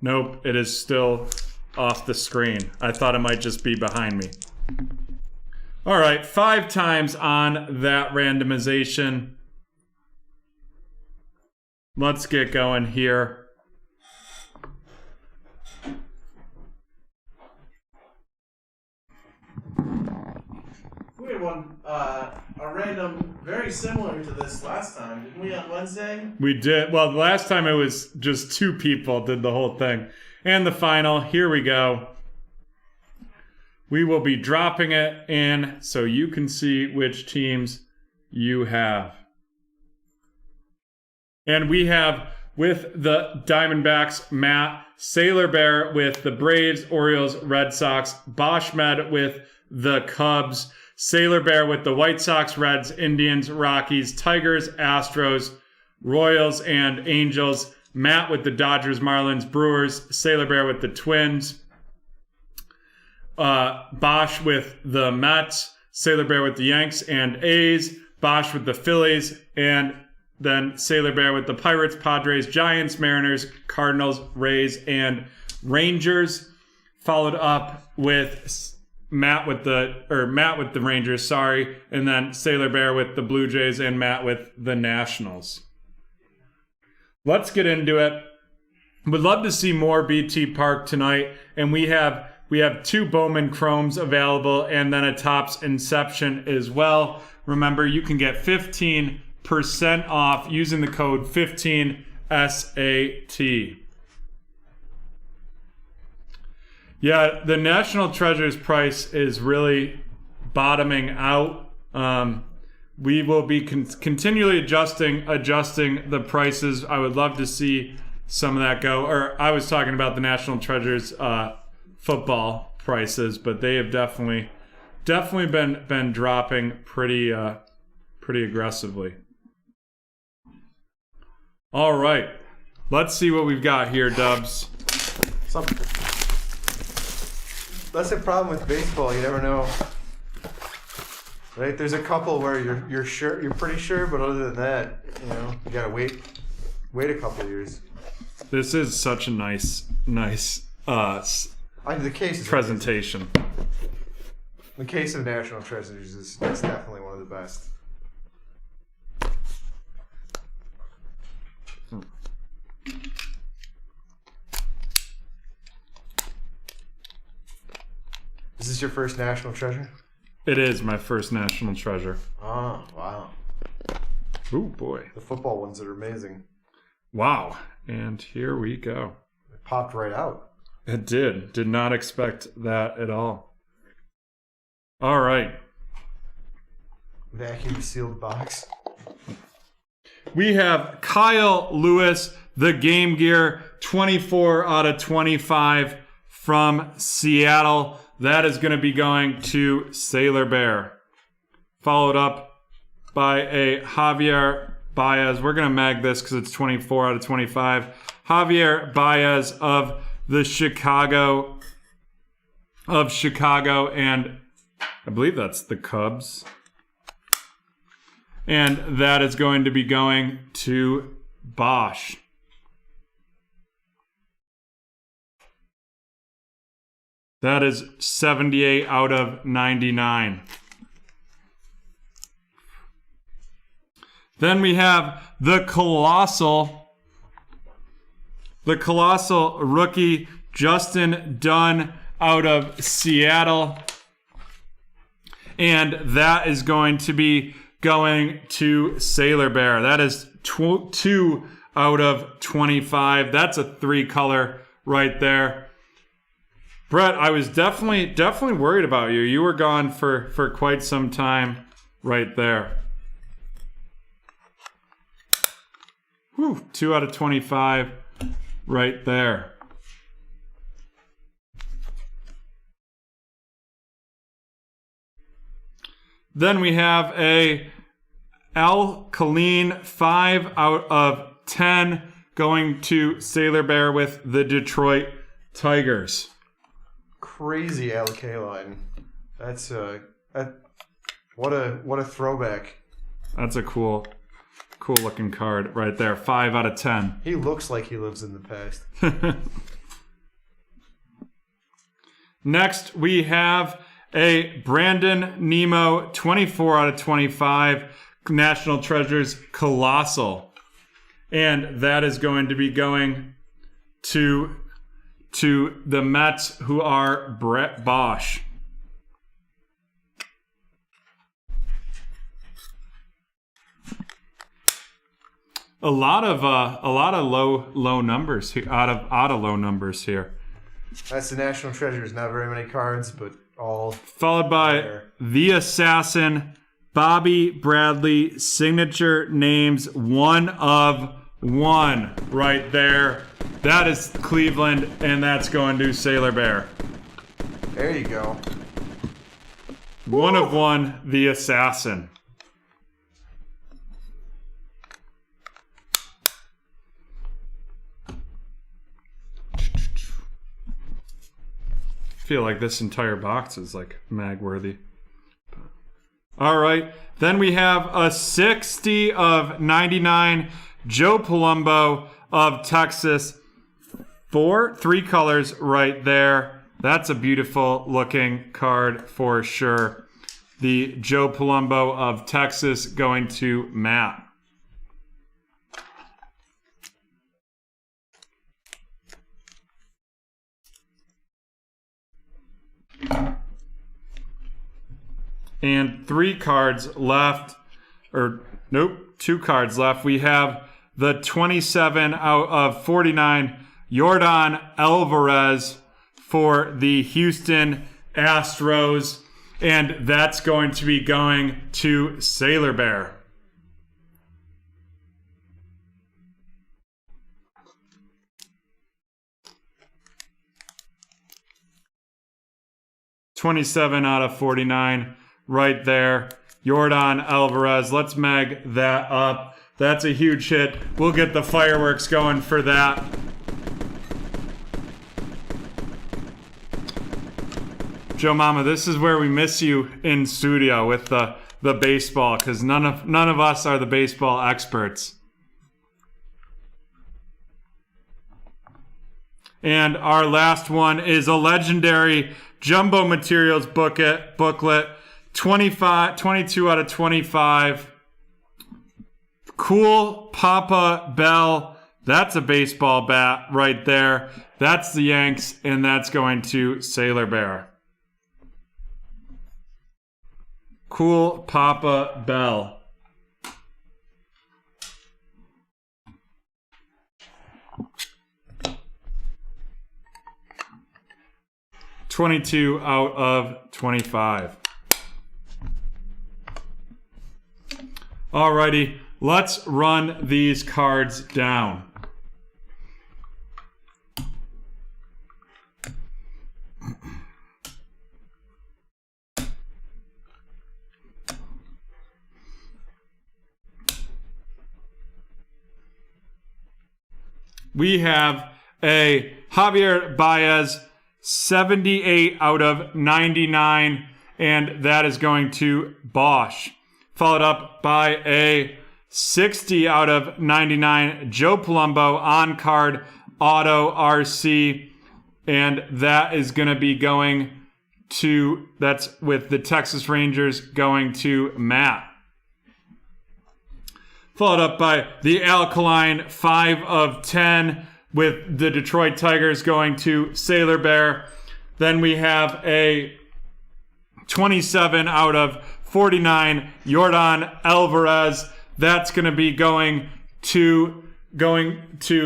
Nope, it is still off the screen. I thought it might just be behind me. All right, 5 times on that randomization. Let's get going here. We had one, a random very similar to this last time, didn't we, on Wednesday? We did. Well, the last time it was just 2 people did the whole thing. And the final, here we go. We will be dropping it in so you can see which teams you have. And we have, with the Diamondbacks, Matt, Sailor Bear with the Braves, Orioles, Red Sox, Bosch Med with the Cubs, Sailor Bear with the White Sox, Reds, Indians, Rockies, Tigers, Astros, Royals, and Angels. Matt with the Dodgers, Marlins, Brewers, Sailor Bear with the Twins, Bosch with the Mets, Sailor Bear with the Yanks and A's, Bosch with the Phillies, and then Sailor Bear with the Pirates, Padres, Giants, Mariners, Cardinals, Rays, and Rangers. Followed up with Matt with the Rangers, sorry, and then Sailor Bear with the Blue Jays and Matt with the Nationals. Let's get into it. Would love to see more BT Park tonight, and we have 2 Bowman Chromes available and then a Topps Inception as well. Remember, you can get 15% off using the code 15SAT. Yeah, the National Treasures price is really bottoming out. We will be continually adjusting the prices. I would love to see some of that go. Or I was talking about the National Treasures football prices, but they have definitely been dropping pretty aggressively. All right, let's see what we've got here, Dubs. That's the problem with baseball. You never know, right? There's a couple where you're sure, you're pretty sure, but other than that, you gotta wait a couple of years. This is such a nice The case presentation. The case of National Treasures is definitely one of the best. Is this your first National Treasure? It is my first National Treasure. Oh, wow. Ooh, boy. The football ones are amazing. Wow. And here we go. It popped right out. It did. Did not expect that at all. All right. Vacuum sealed box. We have Kyle Lewis, the Game Gear, 24 out of 25 from Seattle. That is going to be going to Sailor Bear. Followed up by a Javier Baez. We're going to mag this because it's 24 out of 25. Javier Baez of the Chicago, and I believe that's the Cubs. And that is going to be going to Bosch. That is 78 out of 99. Then we have the Colossal rookie, Justin Dunn out of Seattle. And that is going to be going to Sailor Bear. That is 2 out of 25. That's a 3-color right there. Brett, I was definitely worried about you. You were gone for quite some time right there. Whew, 2 out of 25 right there. Then we have a Al Kaline 5 out of 10 going to Sailor Bear with the Detroit Tigers. Crazy LK line. That's what a throwback. That's a cool looking card right there. 5 out of 10. He looks like he lives in the past. Next, we have a Brandon Nemo 24 out of 25 National Treasures Colossal. And that is going to be going to the Mets, who are Brett Bosch. A lot of low numbers here, out of low numbers here. That's the National Treasures. Not very many cards, but all followed by there. The Assassin, Bobby Bradley, signature names 1 of 1 right there. That is Cleveland, and that's going to Sailor Bear. There you go. 1 of 1, The Assassin. feel like this entire box is like mag worthy. All right. Then we have a 60 of 99 Joe Palumbo of Texas. 3 colors right there. That's a beautiful looking card for sure. The Joe Palumbo of Texas going to Matt. And 3 cards left, or nope, 2 cards left. We have the 27 out of 49 Yordan Alvarez for the Houston Astros. And that's going to be going to Sailor Bear. $27 out of 49 right there. Yordan Alvarez. Let's mag that up. That's a huge hit. We'll get the fireworks going for that. Joe Mama, this is where we miss you in studio with the baseball, because none of us are the baseball experts. And our last one is a legendary Jumbo Materials booklet, 22 out of 25. Cool Papa Bell. That's a baseball bat right there. That's the Yanks, and that's going to Sailor Bear. Cool Papa Bell. $22 out of 25. Alrighty, let's run these cards down. We have a Javier Baez 78 out of 99, and that is going to Bosch. Followed up by a 60 out of 99 Joe Palumbo on card auto RC, and that is going to be going to, that's with the Texas Rangers, going to Matt. Followed up by the Alkaline 5 of 10 with the Detroit Tigers going to Sailor Bear. Then we have a 27 out of 49 Yordan Alvarez. That's going to be going to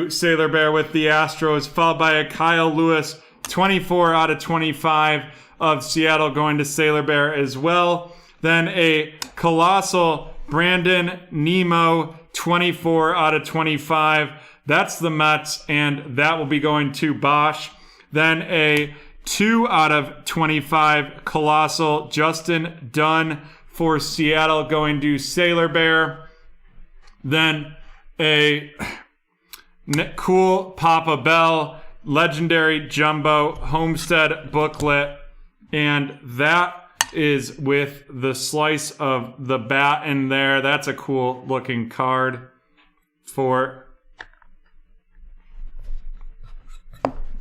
Sailor Bear with the Astros, followed by a Kyle Lewis 24 out of 25 of Seattle going to Sailor Bear as well. Then a colossal Brandon Nemo 24 out of 25. That's the Mets, and that will be going to Bosch. Then a 2 out of 25 colossal Justin Dunn for Seattle going to Sailor Bear. Then a cool Papa Bell legendary jumbo Homestead booklet, and that is with the slice of the bat in there. That's a cool looking card for...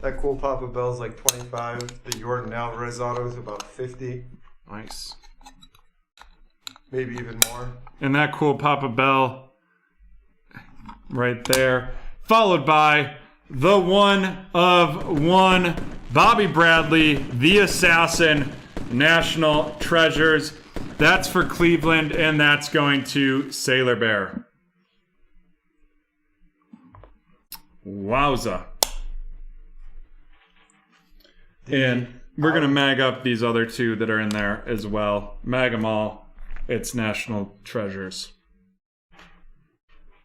That cool Papa Bell's like 25. The Yordan Alvarez auto is about 50. Nice. Maybe even more. And that cool Papa Bell right there. Followed by the 1 of 1 Bobby Bradley, the Assassin, National Treasures. That's for Cleveland, and that's going to Sailor Bear. Wowza. And we're going to mag up these other 2 that are in there as well. Mag them all. It's National Treasures.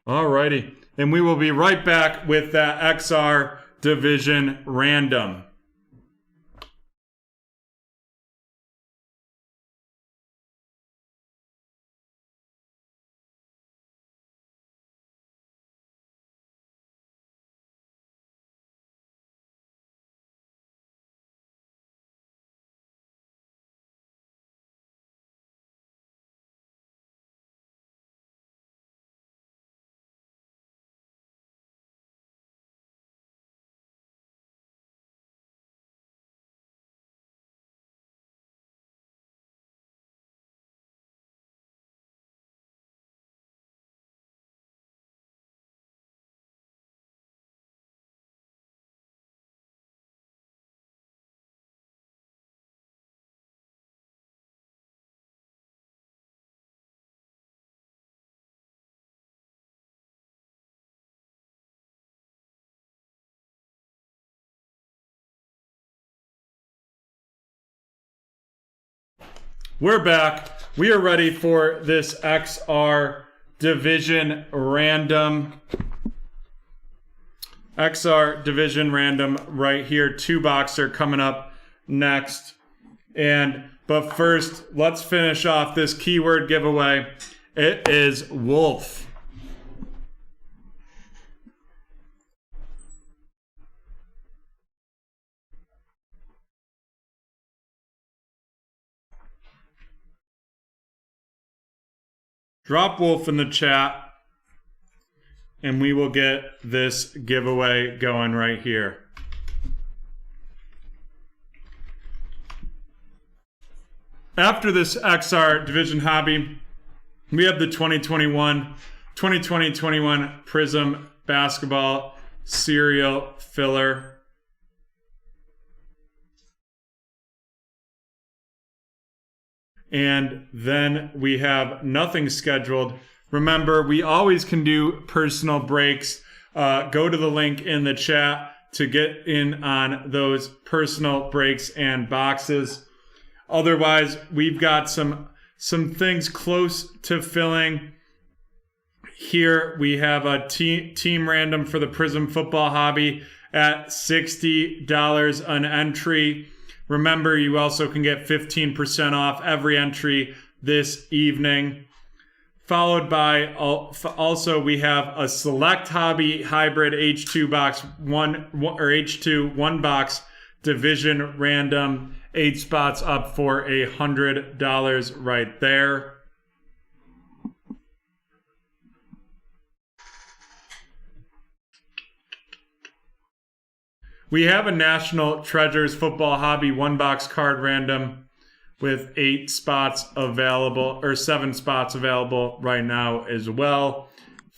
Alrighty. And we will be right back with that XR Division Random. We're back. We are ready for this XR Division Random. XR Division Random right here. 2-boxer coming up next. But first, let's finish off this keyword giveaway. It is Wolf. Drop Wolf in the chat, and we will get this giveaway going right here. After this XR Division Hobby, we have the 2020-21 Prism Basketball Serial Filler. And then we have nothing scheduled. Remember, we always can do personal breaks. Go to the link in the chat to get in on those personal breaks and boxes. Otherwise, we've got some things close to filling. Here we have a team random for the Prism Football Hobby at $60 an entry. Remember, you also can get 15% off every entry this evening. Followed by, also we have a Select Hobby Hybrid H2 box, one box Division Random, 8 spots up for $100 right there. We have a National Treasures Football Hobby 1-box card random with 8 spots available, or 7 spots available right now as well.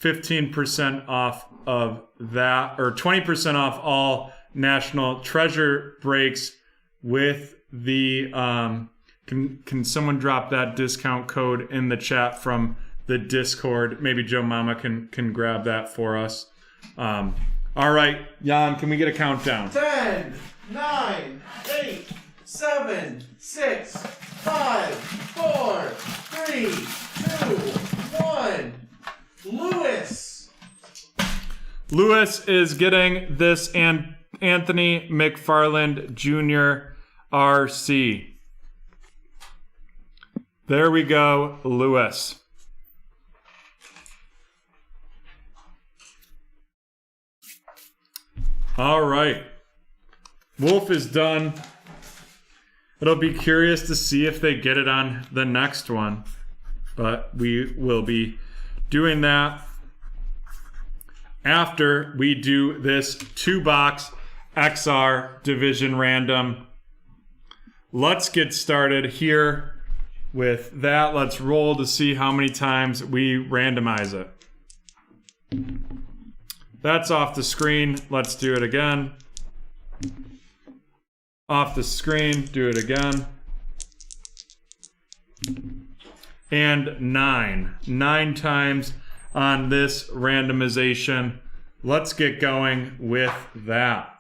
15% off of that, or 20% off all National Treasure breaks with the, can someone drop that discount code in the chat from the Discord? Maybe Joe Mama can grab that for us. All right, Jan, can we get a countdown? 10, 9, 8, 7, 6, 5, 4, 3, 2, 1. Lewis is getting this Anthony McFarland Jr. RC. There we go, Lewis. All right. Wolf is done. It'll be curious to see if they get it on the next one. But we will be doing that after we do this 2-box XR Division Random. Let's get started here with that. Let's roll to see how many times we randomize it. That's off the screen. Let's do it again. Off the screen, do it again. And 9. 9 times on this randomization. Let's get going with that.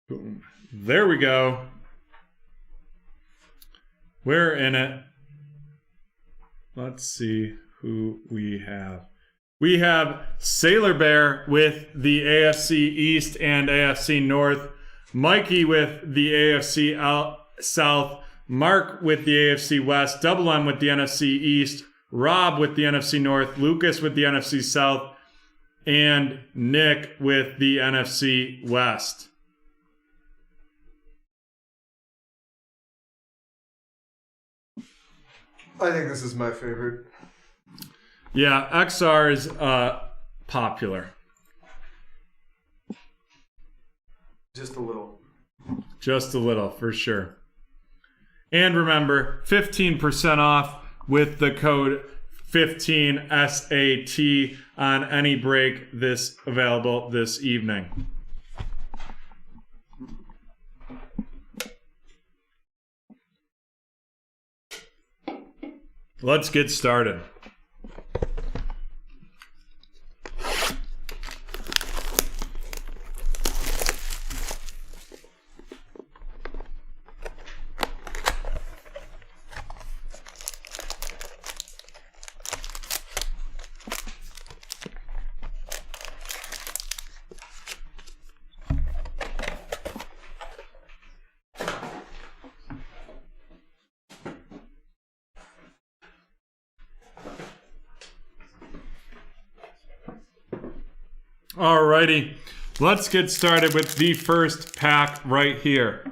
Boom. There we go. We're in it. Let's see who we have. We have Sailor Bear with the AFC East and AFC North. Mikey with the AFC South. Mark with the AFC West. Double M with the NFC East. Rob with the NFC North. Lucas with the NFC South. And Nick with the NFC West. I think this is my favorite. Yeah, XR is popular. Just a little. Just a little, for sure. And remember, 15% off with the code 15SAT on any break this available this evening. Let's get started. Alrighty, let's get started with the first pack right here.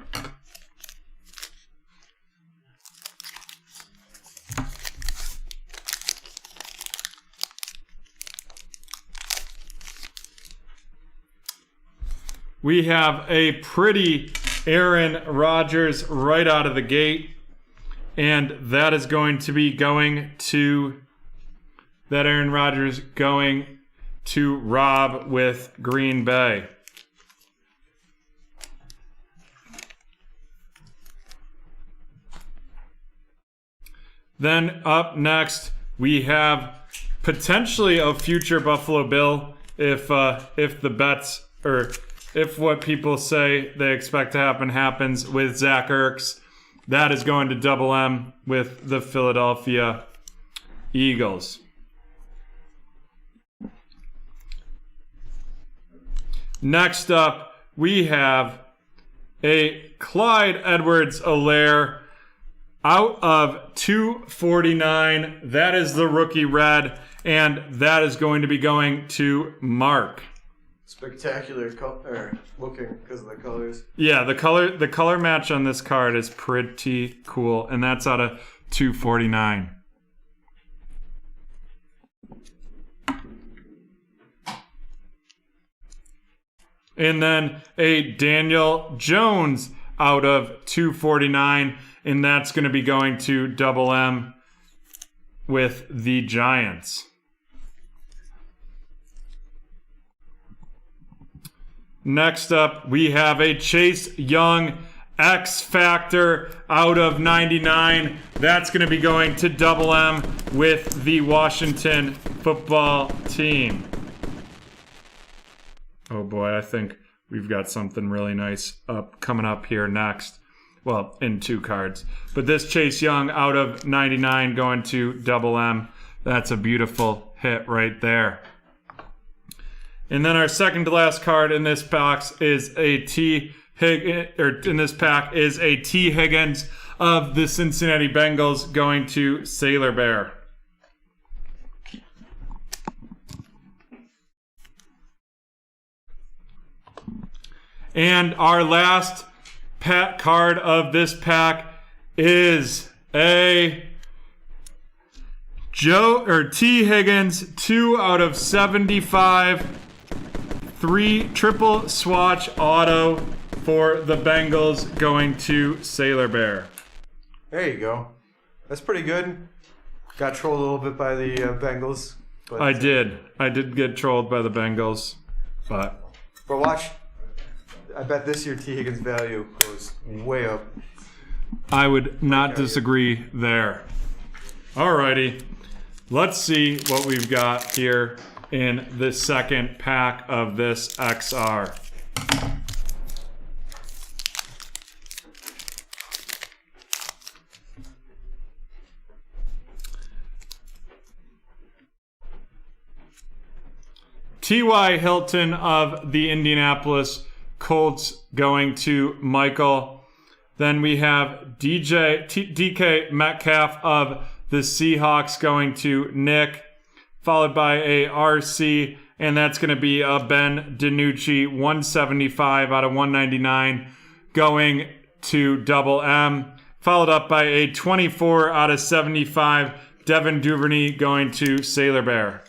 We have a pretty Aaron Rodgers right out of the gate. And that is going to be going to... That Aaron Rodgers going to Rob with Green Bay. Then up next, we have potentially a future Buffalo Bill if the bets or if what people say they expect to happen happens with Zach Ertz. That is going to Double M with the Philadelphia Eagles. Next up, we have a Clyde Edwards-Helaire out of 249. That is the rookie red, and that is going to be going to Mark. Spectacular looking because of the colors. Yeah, the color match on this card is pretty cool, and that's out of 249. And then a Daniel Jones out of 249, and that's going to be going to Double M with the Giants. Next up, we have a Chase Young X Factor out of 99. That's going to be going to Double M with the Washington football team. Oh boy, I think we've got something really nice coming up here next. Well, in two cards. But this Chase Young out of 99 going to Double M. That's a beautiful hit right there. And then our second to last card in this box is a T Higgins of the Cincinnati Bengals going to Sailor Bear. And our last pat card of this pack is a T Higgins 2 out of 75. 3 triple swatch auto for the Bengals going to Sailor Bear. There you go. That's pretty good. Got trolled a little bit by the Bengals. But I did get trolled by the Bengals, but watch. I bet this year T Higgins' value goes way up. I would not disagree there. Alrighty, let's see what we've got here in the second pack of this XR. T.Y. Hilton of the Indianapolis Colts going to Michael. Then we have DK Metcalf of the Seahawks going to Nick, followed by a RC, and that's going to be a Ben DiNucci 175 out of 199 going to Double M, followed up by a 24 out of 75 Devin Duvernay going to Sailor Bear.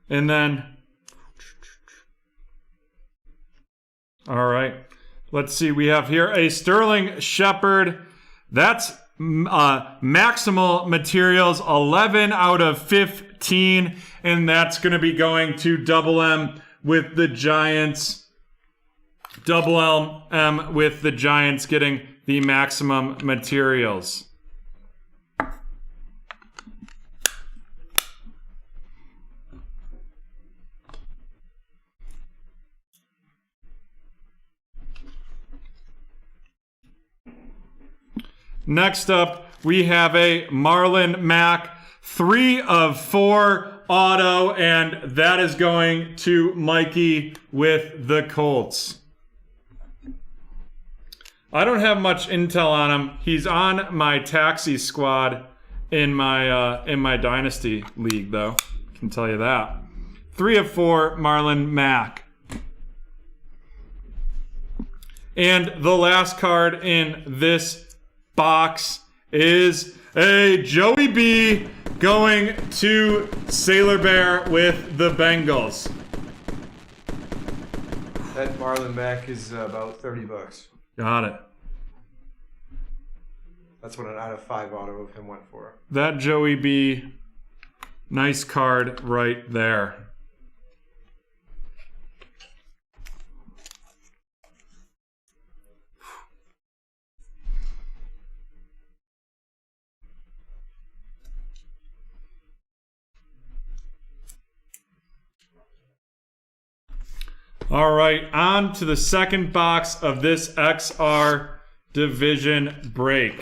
And then, all right, let's see. We have here a Sterling Shepard. That's Maximal Materials, 11 out of 15. And that's going to be going to Double M with the Giants. Double M with the Giants getting the Maximum Materials. Next up, we have a Marlon Mack 3 of 4 auto, and that is going to Mikey with the Colts. I don't have much intel on him. He's on my taxi squad in my dynasty league, though. I can tell you that. 3 of 4, Marlon Mack. And the last card in this box is a Joey B going to Sailor Bear with the Bengals. That Marlon Mack is about $30. Got it. That's what an out of 5 auto of him went for. That Joey B, nice card right there. All right, on to the second box of this XR division break.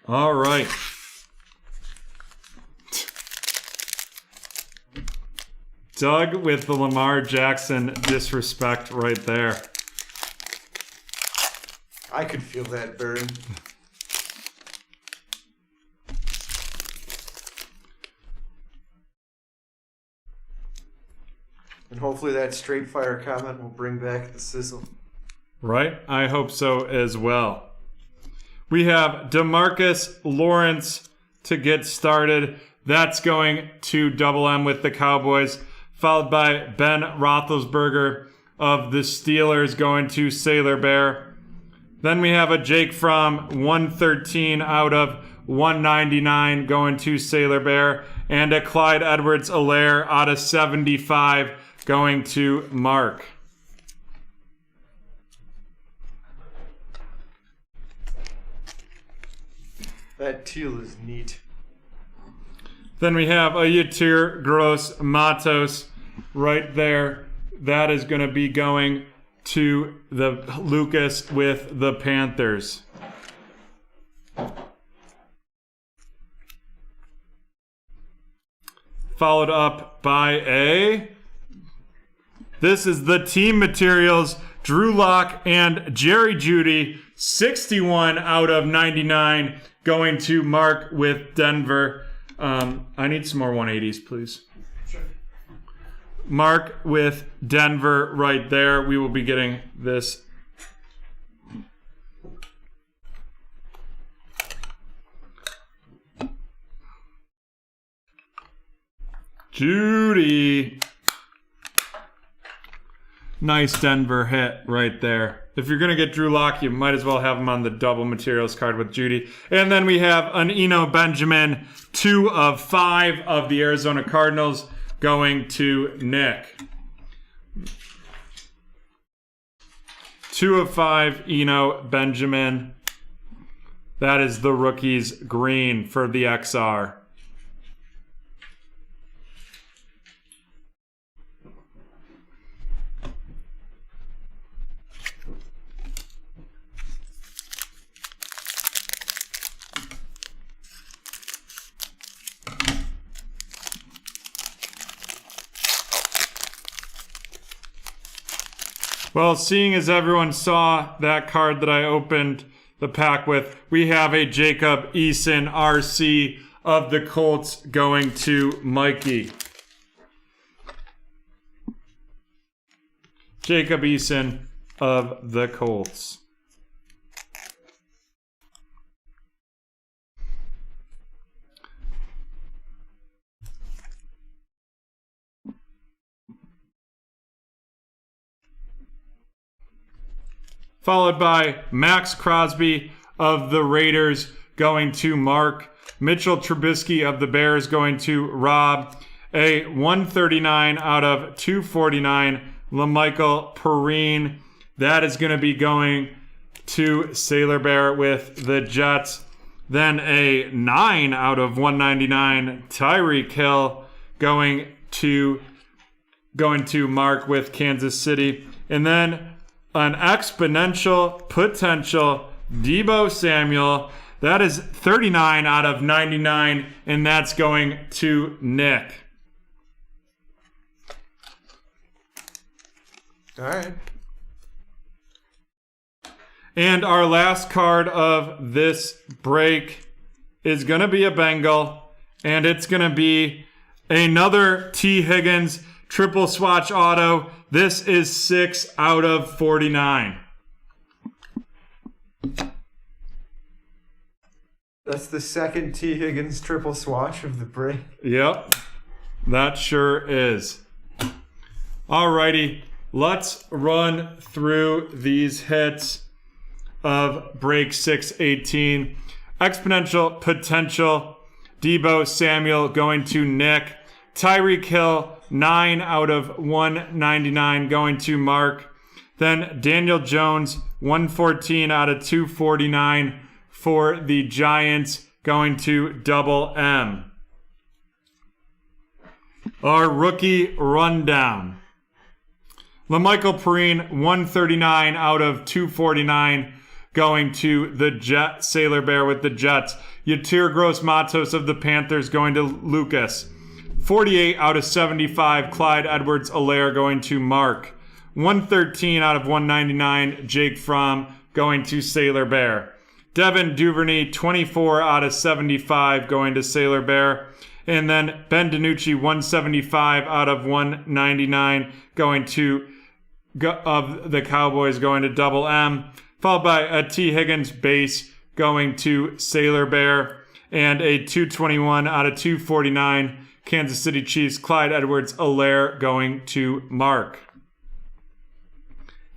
All right. Doug with the Lamar Jackson disrespect right there. I could feel that burn. And hopefully that straight fire comment will bring back the sizzle. Right? I hope so as well. We have DeMarcus Lawrence to get started. That's going to Double M with the Cowboys. Followed by Ben Roethlisberger of the Steelers going to Sailor Bear. Then we have a Jake Fromm 113 out of 199 going to Sailor Bear. And a Clyde Edwards-Helaire out of 75 going to Mark. That teal is neat. Then we have a Yatir Gross Matos right there. That is going to be going to the Lucas with the Panthers. Followed up by this is the team materials, Drew Lock and Jerry Jeudy, 61 out of 99 going to Mark with Denver. I need some more 180s, please. Sure. Mark with Denver right there. We will be getting this. Judy. Nice Denver hit right there. If you're going to get Drew Lock, you might as well have him on the double materials card with Judy. And then we have an Eno Benjamin, 2 of 5 of the Arizona Cardinals going to Nick. 2 of 5 Eno Benjamin. That is the rookies green for the XR. Well, seeing as everyone saw that card that I opened the pack with, we have a Jacob Eason RC of the Colts going to Mikey. Jacob Eason of the Colts. Followed by Max Crosby of the Raiders going to Mark. Mitchell Trubisky of the Bears going to Rob. A 139 out of 249, LaMichael Perrine. That is going to be going to Sailor Bear with the Jets. Then a 9 out of 199, Tyreek Hill going to going to Mark with Kansas City. And then an exponential potential Deebo Samuel. That is 39 out of 99, and that's going to Nick. All right. And our last card of this break is going to be a Bengal, and it's going to be another T. Higgins triple swatch auto. This is 6 out of 49. That's the second T. Higgins triple swatch of the break. Yep, that sure is. Alrighty, let's run through these hits of break 618. Exponential potential, Deebo Samuel going to Nick. Tyreek Hill, 9 out of 199 going to Mark. Then Daniel Jones, 114 out of 249 for the Giants, going to Double M. Our rookie rundown. LaMichael Perine, 139 out of 249 going to the Jet Sailor Bear with the Jets. Yatir Gross-Matos of the Panthers going to Lucas. 48 out of 75, Clyde Edwards-Helaire going to Mark. 113 out of 199, Jake Fromm going to Sailor Bear. Devin Duvernay, 24 out of 75 going to Sailor Bear. And then Ben DiNucci, 175 out of 199 going to of the Cowboys going to Double M. Followed by a T. Higgins base going to Sailor Bear. And a 221 out of 249 Kansas City Chiefs, Clyde Edwards-Helaire going to Mark.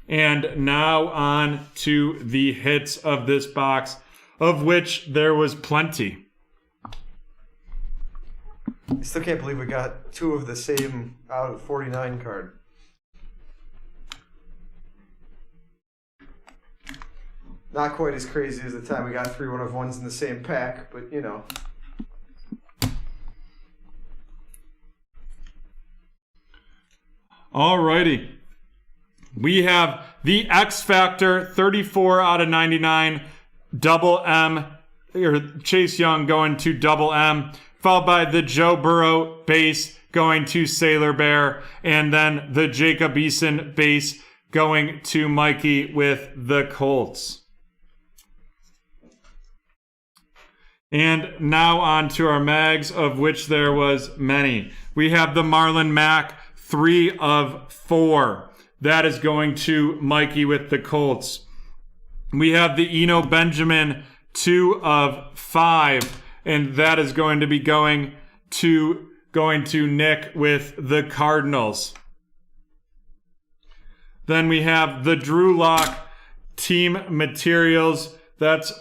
And now on to the hits of this box, of which there was plenty. I still can't believe we got 2 of the same out of 49 card. Not quite as crazy as the time we got 3 1-of-1s in the same pack, but you know. Alrighty. We have the X Factor, 34 out of 99, Double M, or Chase Young going to Double M, followed by the Joe Burrow base going to Sailor Bear, and then the Jacob Eason base going to Mikey with the Colts. And now on to our mags, of which there was many. We have the Marlon Mack, 3 of 4. That is going to Mikey with the Colts. We have the Eno Benjamin, 2 of 5. And that is going to be going to Nick with the Cardinals. Then we have the Drew Lock Team Materials. That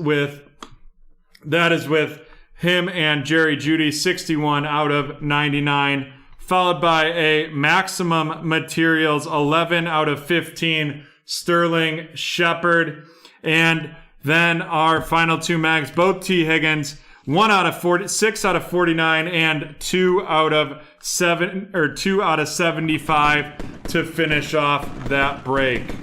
is with him and Jerry Jeudy, 61 out of 99. Followed by a Maximum Materials, 11 out of 15, Sterling Shepard. And then our final 2 mags, both T. Higgins, 6 out of 49, and 2 out of 75 to finish off that break.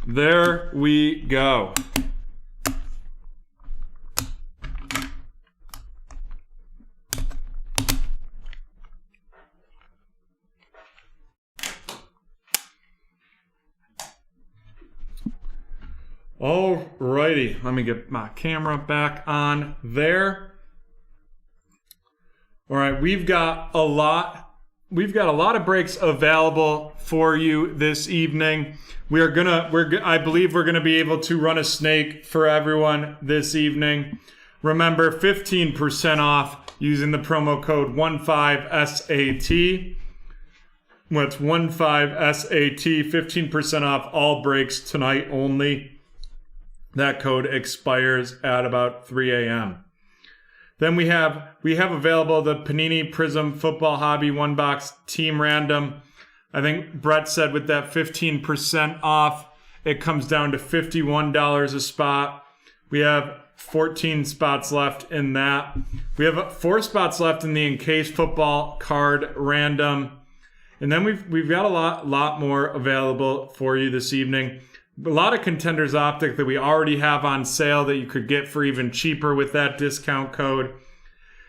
There we go. Alrighty, let me get my camera back on there. All right, we've got a lot of breaks available for you this evening. I believe we're gonna be able to run a snake for everyone this evening. Remember, 15% off using the promo code 15SAT. What's 15SAT? 15% off all breaks tonight only. That code expires at about 3 a.m. Then we have available the Panini Prism Football Hobby 1-box Team Random. I think Brett said with that 15% off, it comes down to $51 a spot. We have 14 spots left in that. We have 4 spots left in the Encased Football Card Random. And then we've got a lot more available for you this evening. A lot of Contenders Optic that we already have on sale that you could get for even cheaper with that discount code.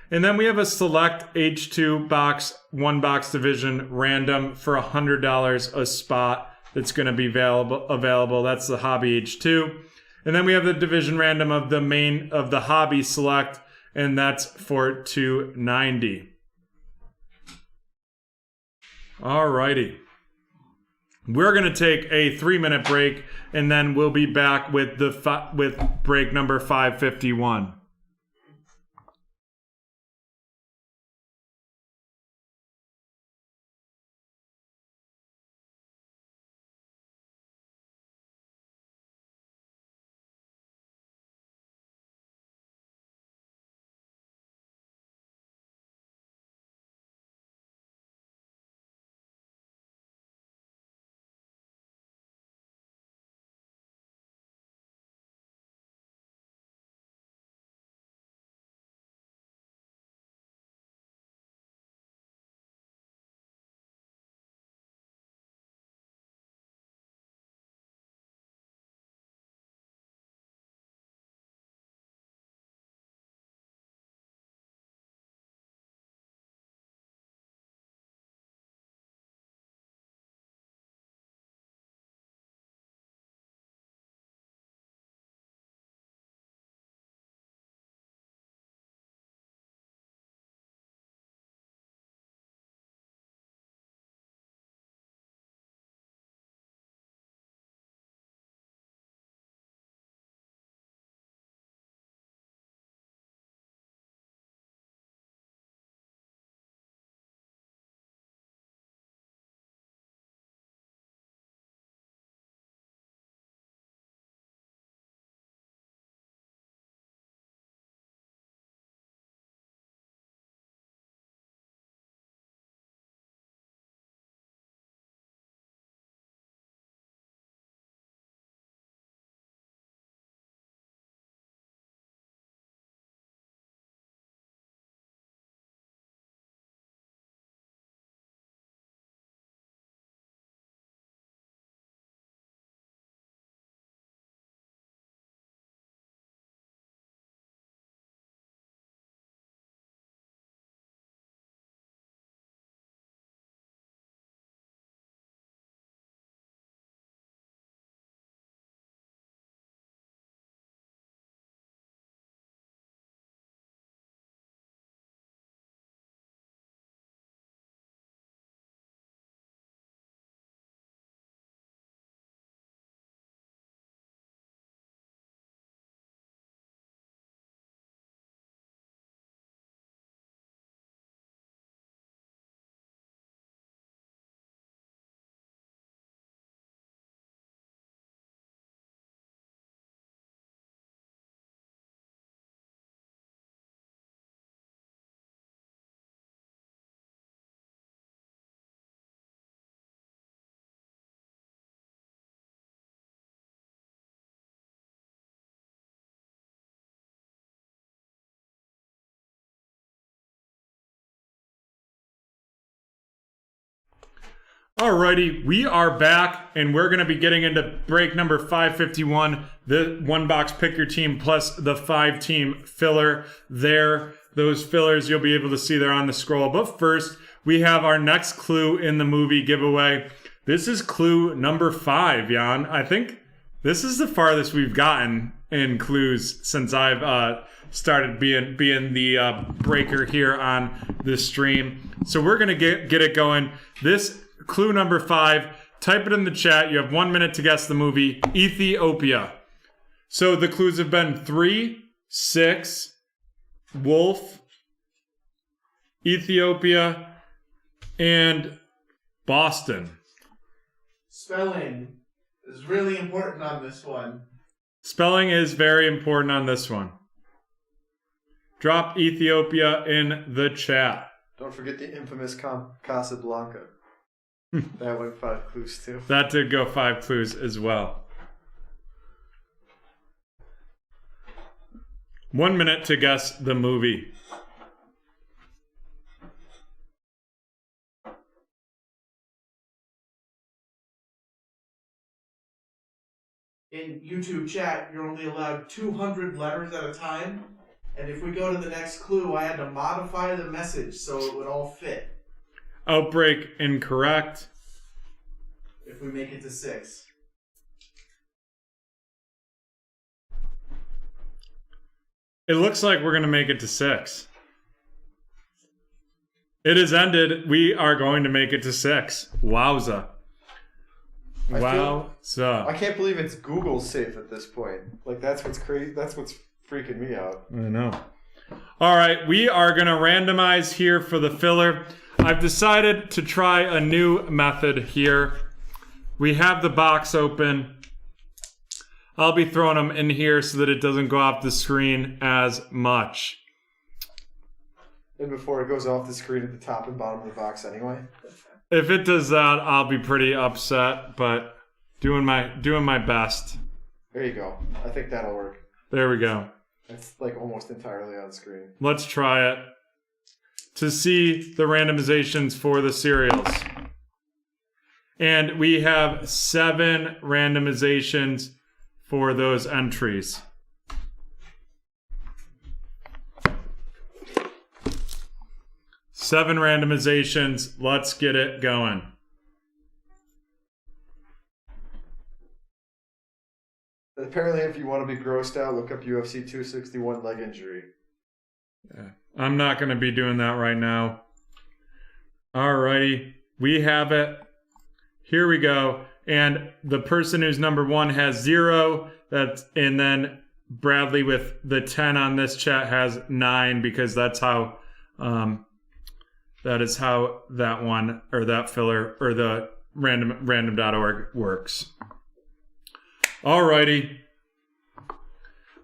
And then we have a select H2 box, 1-box division random for $100 a spot that's going to be available. That's the Hobby H2. And then we have the division random of the Hobby Select, and that's for $290. Alrighty. We're going to take a 3-minute break, and then we'll be back with with break number 551. Alrighty, we are back, and we're going to be getting into break number 551, the 1-box pick your team plus the 5-team filler there. Those fillers you'll be able to see there on the scroll. But first, we have our next clue in the movie giveaway. This is clue number 5, Jan. I think this is the farthest we've gotten in clues since I've started being the breaker here on this stream. So we're going to get it going. This clue number 5, type it in the chat. You have 1 minute to guess the movie, Ethiopia. So the clues have been 3, 6, wolf, Ethiopia, and Boston. Spelling is really important on this one. Spelling is very important on this one. Drop Ethiopia in the chat. Don't forget the infamous Casablanca. That went 5 clues too. That did go 5 clues as well. 1 minute to guess the movie. In YouTube chat, you're only allowed 200 letters at a time. And if we go to the next clue, I had to modify the message so it would all fit. Outbreak incorrect. If we make it to 6. It looks like we're going to make it to 6. It has ended. We are going to make it to 6. Wowza. Wowza. I can't believe it's Google safe at this point. Like, that's what's crazy. That's what's freaking me out. I know. All right, we are going to randomize here for the filler. I've decided to try a new method here. We have the box open. I'll be throwing them in here so that it doesn't go off the screen as much. And before it goes off the screen at the top and bottom of the box anyway? If it does that, I'll be pretty upset, but doing my best. There you go. I think that'll work. There we go. It's like almost entirely on screen. Let's try it to see the randomizations for the cereals. And we have 7 randomizations for those entries. Seven randomizations. Let's get it going. Apparently, if you want to be grossed out, look up UFC 261 leg injury. Yeah. I'm not going to be doing that right now. Alrighty. We have it. Here we go. And the person who's number 1 has 0. And then Bradley with the 10 on this chat has 9 because that's how that is how that one or that filler or the random.org works. Alrighty.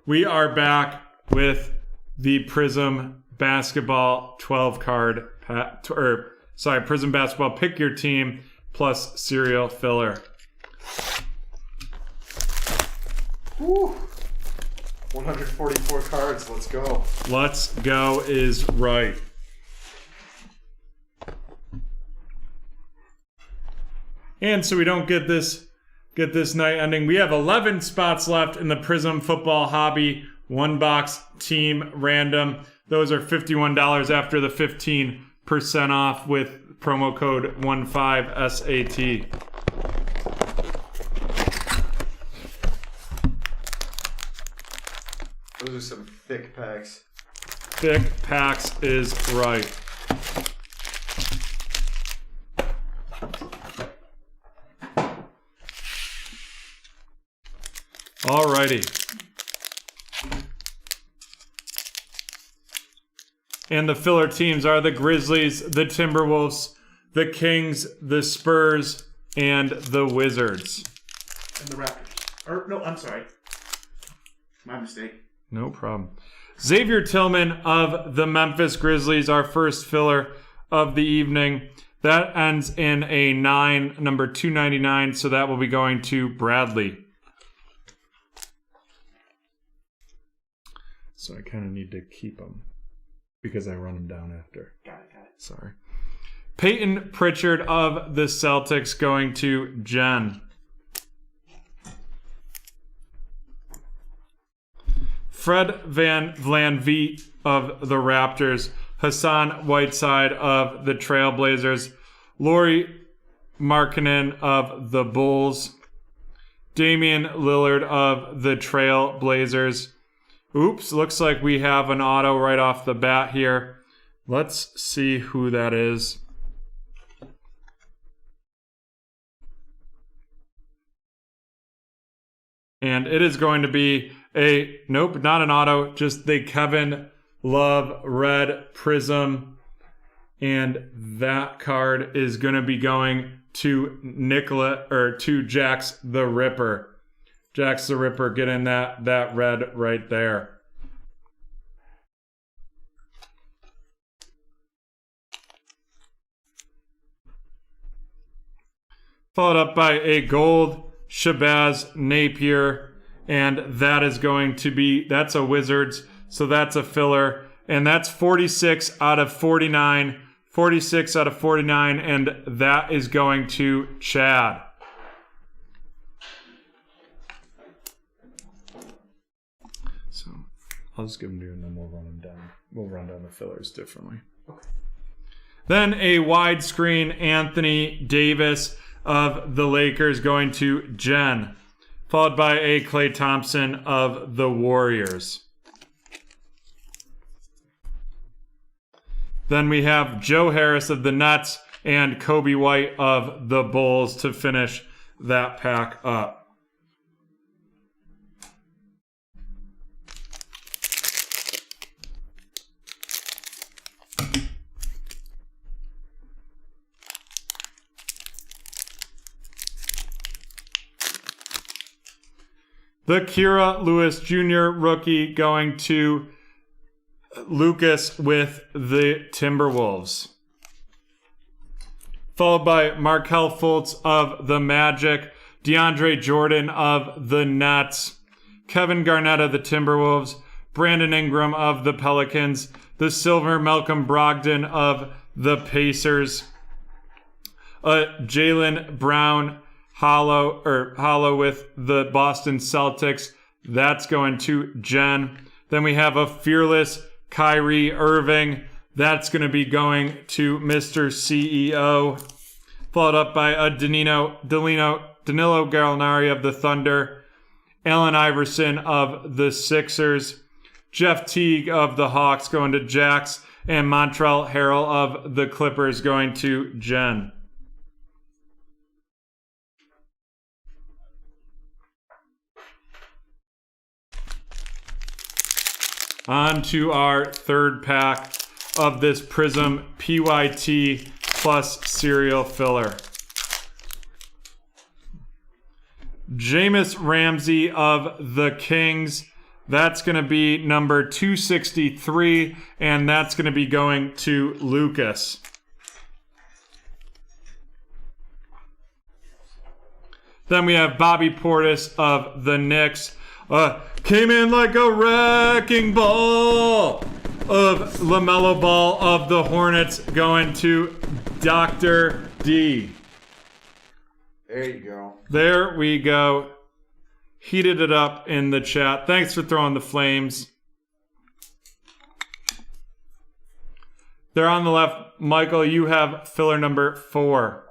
We are back with the Prism Basketball 12 card Prism Basketball Pick Your Team plus Serial Filler. Woo! 144 cards. Let's go. Let's go is right. And so we don't get this night ending. We have 11 spots left in the Prism Football Hobby 1-box team random. Those are $51 after the 15% off with promo code 15SAT. Those are some thick packs. Thick packs is right. Alrighty. And the filler teams are the Grizzlies, the Timberwolves, the Kings, the Spurs, and the Wizards. And the Raptors. No, I'm sorry. My mistake. No problem. Xavier Tillman of the Memphis Grizzlies, our first filler of the evening. That ends in a 9, number 299, so that will be going to Bradley. So I kind of need to keep them because I run them down after. Got it. Sorry. Peyton Pritchard of the Celtics going to Jen. Fred Van Vliet of the Raptors. Hassan Whiteside of the Trailblazers. Lauri Markkanen of the Bulls. Damian Lillard of the Trailblazers. Oops, looks like we have an auto right off the bat here. Let's see who that is. And it is going to be nope, not an auto, just the Kevin Love Red Prism. And that card is going to be going to to Jax the Ripper. Jax the Ripper getting that red right there. Followed up by a gold Shabazz Napier. And that is going to be, that's a Wizards. So that's a filler. And that's 46 out of 49. 46 out of 49. And that is going to Chad. So I'll just give them to you and then we'll run them down. We'll run down the fillers differently. Okay. Then a widescreen Anthony Davis of the Lakers going to Jen, followed by a Klay Thompson of the Warriors. Then we have Joe Harris of the Nets and Kobe White of the Bulls to finish that pack up. The Kira Lewis Jr. rookie going to Lucas with the Timberwolves. Followed by Markelle Fultz of the Magic, DeAndre Jordan of the Nets, Kevin Garnett of the Timberwolves, Brandon Ingram of the Pelicans, the Silver Malcolm Brogdon of the Pacers, Jaylen Brown hollow with the Boston Celtics. That's going to Jen. Then we have a fearless Kyrie Irving. That's going to be going to Mr. CEO. Followed up by a Danilo Gallinari of the Thunder, Allen Iverson of the Sixers, Jeff Teague of the Hawks going to Jax, and Montrezl Harrell of the Clippers going to Jen. On to our third pack of this Prism PYT plus serial filler. Jameis Ramsey of the Kings. That's going to be number 263, and that's going to be going to Lucas. Then we have Bobby Portis of the Knicks. Came in like a wrecking ball of LaMelo Ball of the Hornets going to Dr. D. There you go. There we go. Heated it up in the chat. Thanks for throwing the flames. There on the left, Michael, you have filler number 4.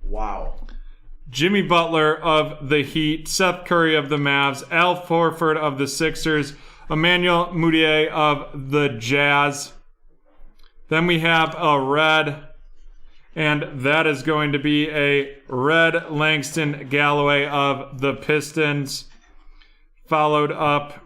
Wow. Jimmy Butler of the Heat, Seth Curry of the Mavs, Al Horford of the Sixers, Emmanuel Mudiay of the Jazz. Then we have a red, and that is going to be a red Langston Galloway of the Pistons, followed up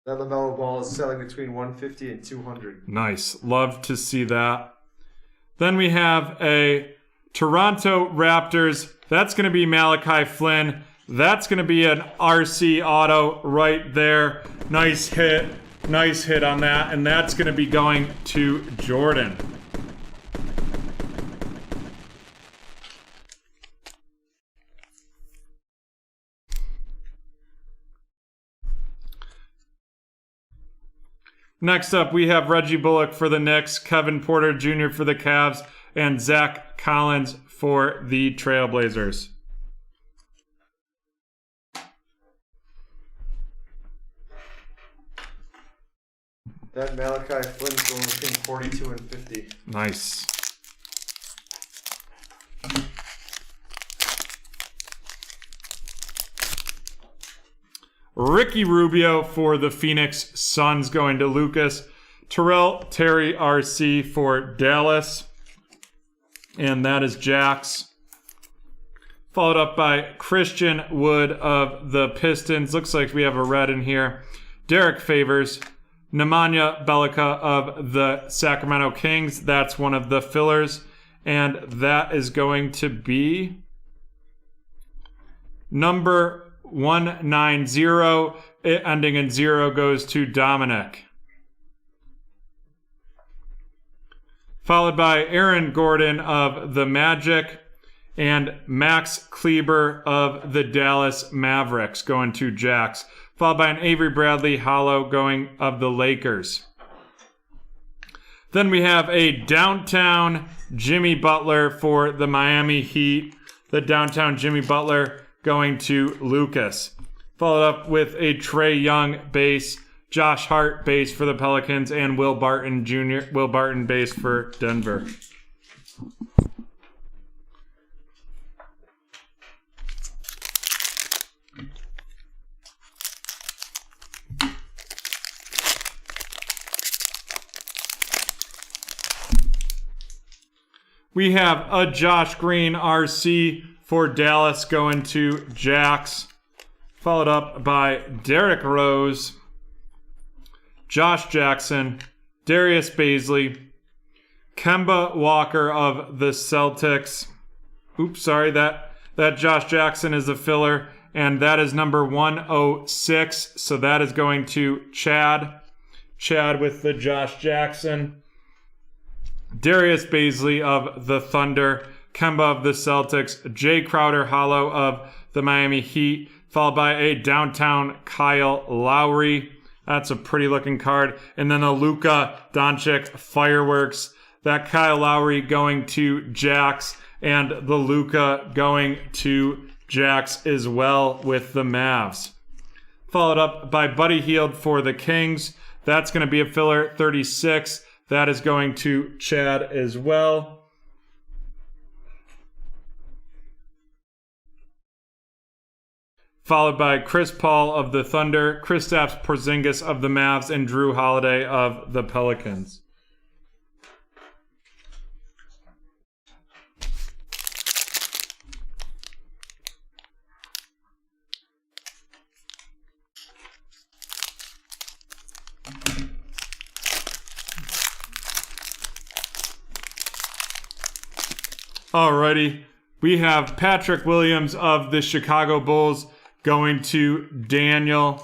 That LaMelo Ball is selling between 150 and 200. Nice. Love to see that. Then we have a Toronto Raptors. That's going to be Malachi Flynn. That's going to be an RC auto right there. Nice hit. Nice hit on that. And that's going to be going to Jordan. Next up, we have Reggie Bullock for the Knicks, Kevin Porter Jr. for the Cavs, and Zach Collins for the Trailblazers. That Malachi Flynn's going between 42 and 50. Nice. Ricky Rubio for the Phoenix Suns going to Lucas. Terrell Terry RC for Dallas. And that is Jax. Followed up by Christian Wood of the Pistons. Looks like we have a red in here. Derek Favors. Nemanja Bjelica of the Sacramento Kings. That's one of the fillers. And that is going to be number 190, it ending in 0 goes to Dominic. followed by Aaron Gordon of the Magic, and Max Kleber of the Dallas Mavericks going to Jacks, followed by an Avery Bradley hollow going of the Lakers. Then we have a downtown Jimmy Butler for the Miami Heat. The downtown Jimmy Butler going to Lucas. Followed up with a Trae Young base, Josh Hart base for the Pelicans, and Will Barton base for Denver. We have a Josh Green RC for Dallas going to Jacks, followed up by Derrick Rose, Josh Jackson, Darius Baisley, Kemba Walker of the Celtics. Oops, sorry, that Josh Jackson is a filler, and that is number 106, so that is going to Chad. Chad with the Josh Jackson. Darius Baisley of the Thunder, Kemba of the Celtics, Jay Crowder hollow of the Miami Heat, followed by a downtown Kyle Lowry. That's a pretty looking card. And then a Luka Doncic fireworks. That Kyle Lowry going to Jacks, and the Luka going to Jacks as well with the Mavs. Followed up by Buddy Hield for the Kings. That's going to be a filler 36. That is going to Chad as well. Followed by Chris Paul of the Thunder, Kristaps Porzingis of the Mavs, and Drew Holiday of the Pelicans. Alrighty, we have Patrick Williams of the Chicago Bulls going to Daniel.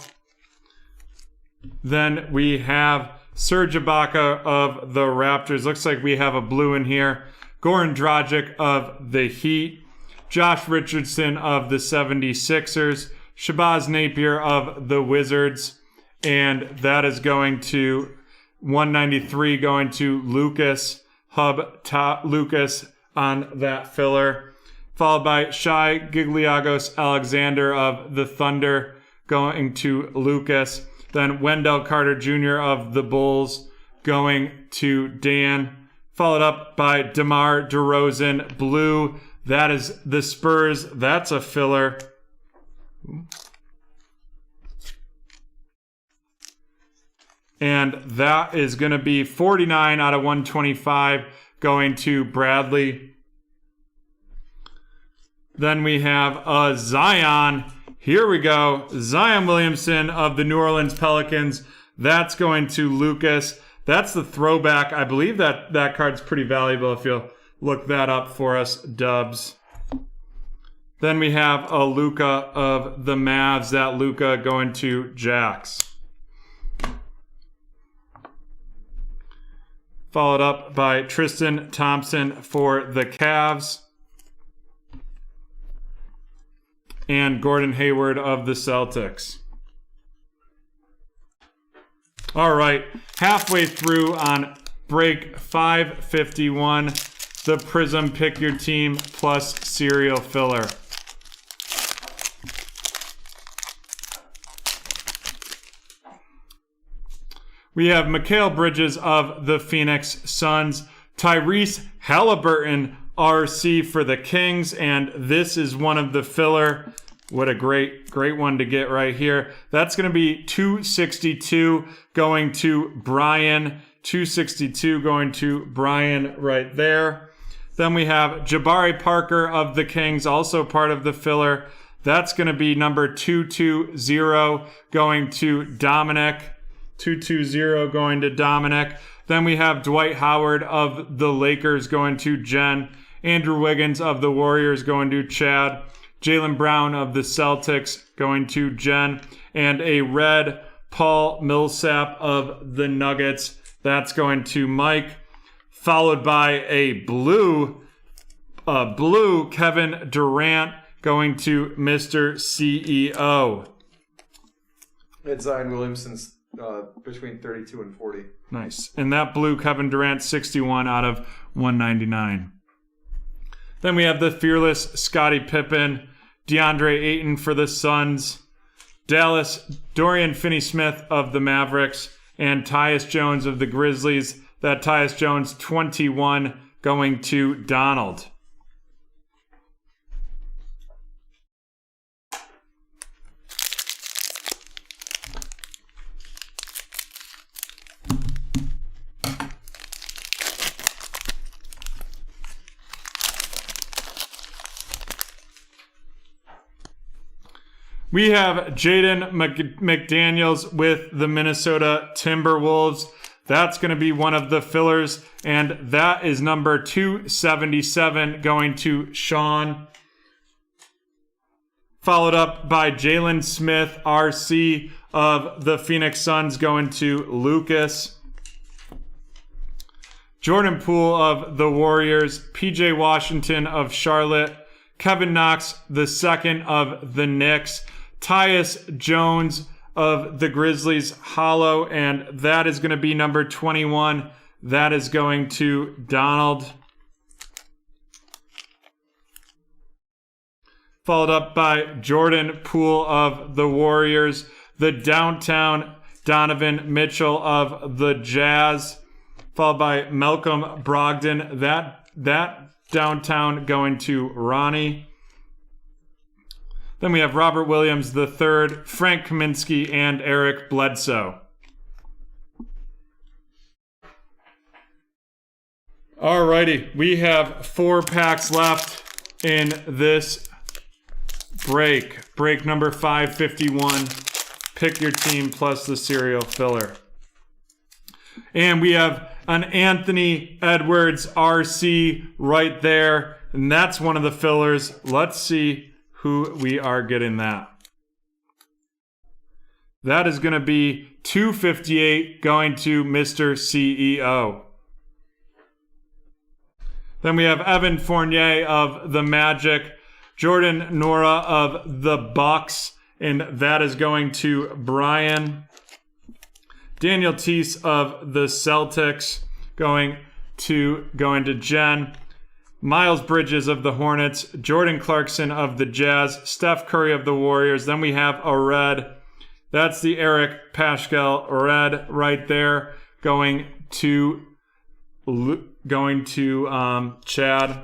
Then we have Serge Ibaka of the Raptors. Looks like we have a blue in here. Goran Dragic of the Heat. Josh Richardson of the 76ers. Shabazz Napier of the Wizards. And that is going to 193 going to Lucas. Lucas on that filler. Followed by Shai Gilgeous-Alexander of the Thunder going to Lucas. Then Wendell Carter Jr. of the Bulls going to Dan. Followed up by DeMar DeRozan, blue. That is the Spurs. That's a filler. And that is going to be 49 out of 125 going to Bradley. Then we have Zion. Here we go. Zion Williamson of the New Orleans Pelicans. That's going to Lucas. That's the throwback. I believe that card's pretty valuable if you'll look that up for us, Dubs. Then we have a Luka of the Mavs. That Luka going to Jacks. Followed up by Tristan Thompson for the Cavs. And Gordon Hayward of the Celtics. All right, halfway through on break 551, the Prism Pick Your Team plus serial filler. We have Mikal Bridges of the Phoenix Suns, Tyrese Halliburton RC for the Kings, and this is one of the filler. What a great one to get right here. That's going to be 262 going to Brian. 262 going to Brian right there. Then we have Jabari Parker of the Kings, also part of the filler. That's going to be number 220 going to Dominic. 220 going to Dominic. Then we have Dwight Howard of the Lakers going to Jen. Andrew Wiggins of the Warriors going to Chad. Jaylen Brown of the Celtics going to Jen. And a red Paul Millsap of the Nuggets. That's going to Mike. followed by a blue Kevin Durant going to Mr. CEO. It's Zion Williamson's between 32 and 40. Nice. And that blue Kevin Durant, 61 out of 199. Then we have the fearless Scottie Pippen, DeAndre Ayton for the Suns, Dallas, Dorian Finney-Smith of the Mavericks, and Tyus Jones of the Grizzlies. That Tyus Jones, 21, going to Donald. We have Jaden McDaniels with the Minnesota Timberwolves. That's going to be one of the fillers, and that is number 277 going to Sean. Followed up by Jalen Smith, RC of the Phoenix Suns, going to Lucas. Jordan Poole of the Warriors, PJ Washington of Charlotte, Kevin Knox II of the Knicks, Tyus Jones of the Grizzlies, hollow, and that is going to be number 21. That is going to Donald. Followed up by Jordan Poole of the Warriors, the downtown Donovan Mitchell of the Jazz, followed by Malcolm Brogdon, that downtown going to Ronnie. Then we have Robert Williams III, Frank Kaminsky, and Eric Bledsoe. Alrighty, we have 4 packs left in this break. Break number 551. Pick your team plus the serial filler. And we have an Anthony Edwards RC right there. And that's one of the fillers. Let's see who we are getting that. That is going to be 258 going to Mr. CEO. Then we have Evan Fournier of the Magic, Jordan Nora of the Bucks, and that is going to Brian. Daniel Teese of the Celtics going to Jen. Miles Bridges of the Hornets, Jordan Clarkson of the Jazz, Steph Curry of the Warriors. Then we have a red. That's the Eric Paschal red right there going to Chad.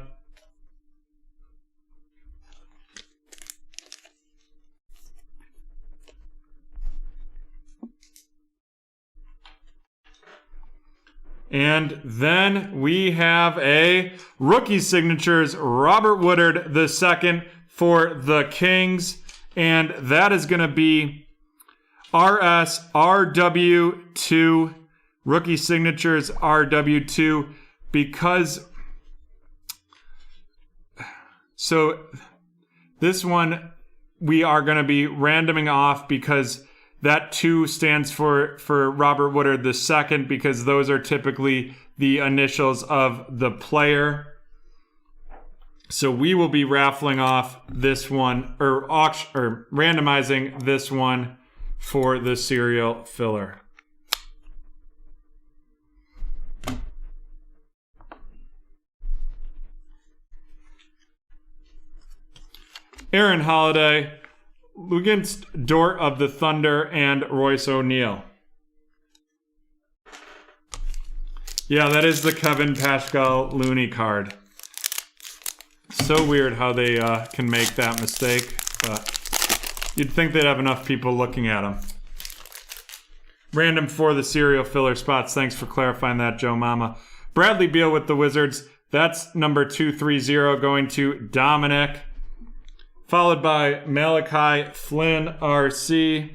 And then we have a rookie signatures, Robert Woodard II for the Kings. And that is going to be RSRW2, rookie signatures RW2, because... So this one we are going to be randoming off because that 2 stands for Robert Woodard II, because those are typically the initials of the player. So we will be raffling off this one, or randomizing this one for the serial filler. Aaron Holiday against Dort of the Thunder and Royce O'Neal. Yeah, that is the Kevin Paschal Looney card. So weird how they can make that mistake, but you'd think they'd have enough people looking at them. Random for the serial filler spots. Thanks for clarifying that, Joe Mama. Bradley Beal with the Wizards. That's number 230 going to Dominic. Followed by Malachi Flynn, RC.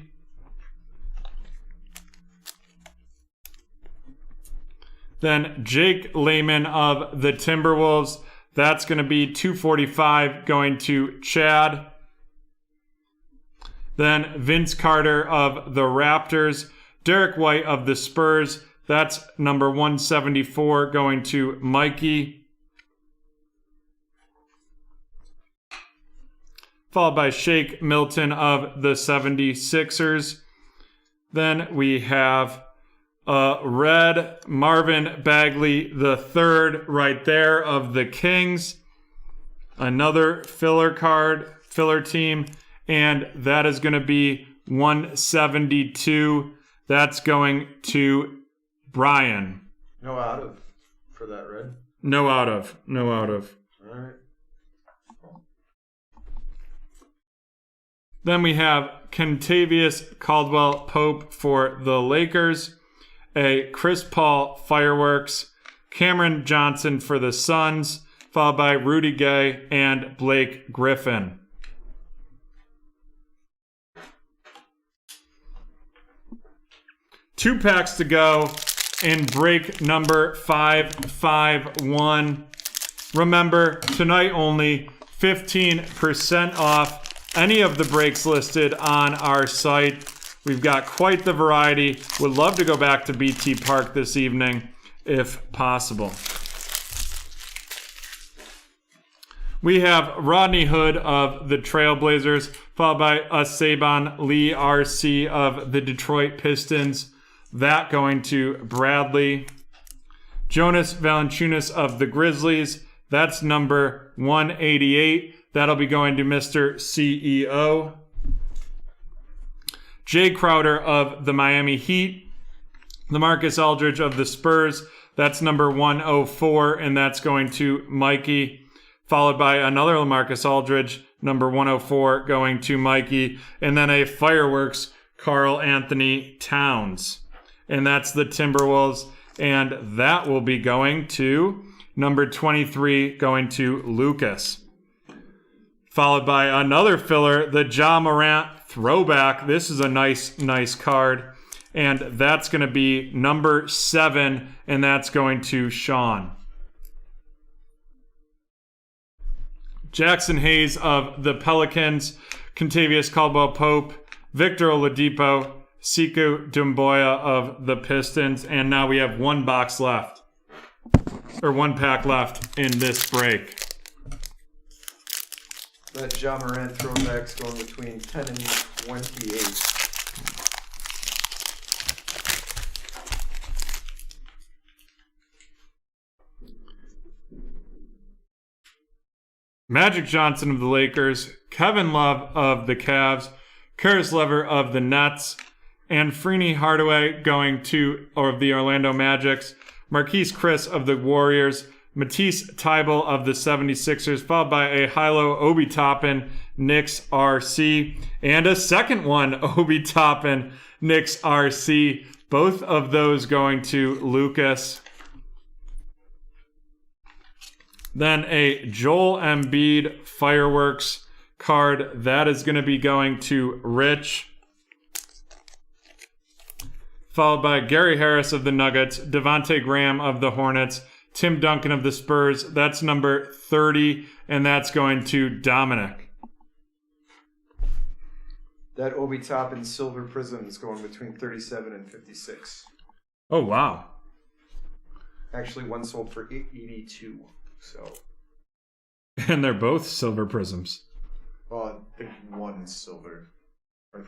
Then Jake Layman of the Timberwolves. That's going to be 245 going to Chad. Then Vince Carter of the Raptors. Derek White of the Spurs. That's number 174 going to Mikey. Followed by Shake Milton of the 76ers. Then we have red Marvin Bagley the third right there of the Kings. Another filler team, and that is going to be 172. That's going to Brian. No out of for that red. No out of. All right. Then we have Kentavious Caldwell Pope for the Lakers, a Chris Paul Fireworks, Cameron Johnson for the Suns, followed by Rudy Gay and Blake Griffin. Two packs to go in break number 551. Remember, tonight only 15% off any of the breaks listed on our site. We've got quite the variety. Would love to go back to BT Park this evening if possible. We have Rodney Hood of the Trailblazers, followed by Saban Lee RC of the Detroit Pistons. That going to Bradley. Jonas Valanciunas of the Grizzlies. That's number 188. That'll be going to Mr. CEO. Jay Crowder of the Miami Heat. LaMarcus Aldridge of the Spurs. That's number 104, and that's going to Mikey. Followed by another LaMarcus Aldridge, number 104, going to Mikey. And then a Fireworks, Karl Anthony Towns. And that's the Timberwolves. And that will be going to number 23, going to Lucas. Followed by another filler, the Ja Morant throwback. This is a nice card. And that's going to be number 7, and that's going to Sean. Jackson Hayes of the Pelicans, Kentavious Caldwell Pope, Victor Oladipo, Sekou Doumbouya of the Pistons, and now we have one pack left in this break. That Ja Morant throwback's going between 10 and 28. Magic Johnson of the Lakers, Kevin Love of the Cavs, Karis Lever of the Nets, and Freeney Hardaway going to of the Orlando Magics, Marquise Chris of the Warriors, Matisse Thybulle of the 76ers, followed by a Hilo Obi Toppin Knicks RC, and a second one Obi Toppin Knicks RC. Both of those going to Lucas. Then a Joel Embiid Fireworks card. That is going to be going to Rich. Followed by Gary Harris of the Nuggets, Devontae Graham of the Hornets, Tim Duncan of the Spurs. That's number 30, and that's going to Dominic. That Obi Toppin Silver Prism is going between 37 and 56. Oh, wow. Actually, one sold for 82. So, and they're both silver prisms. Well, I think one is silver. Are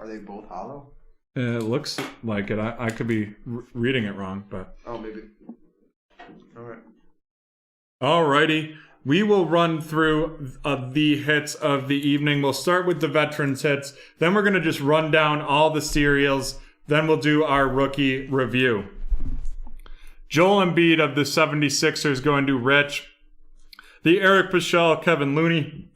they both hollow? It looks like it. I could be reading it wrong, but... Oh, maybe. All right. Alrighty. We will run through the hits of the evening. We'll start with the veterans hits. Then we're going to just run down all the serials. Then we'll do our rookie review. Joel Embiid of the 76ers going to Rich. The Eric Paschall, Kevin Looney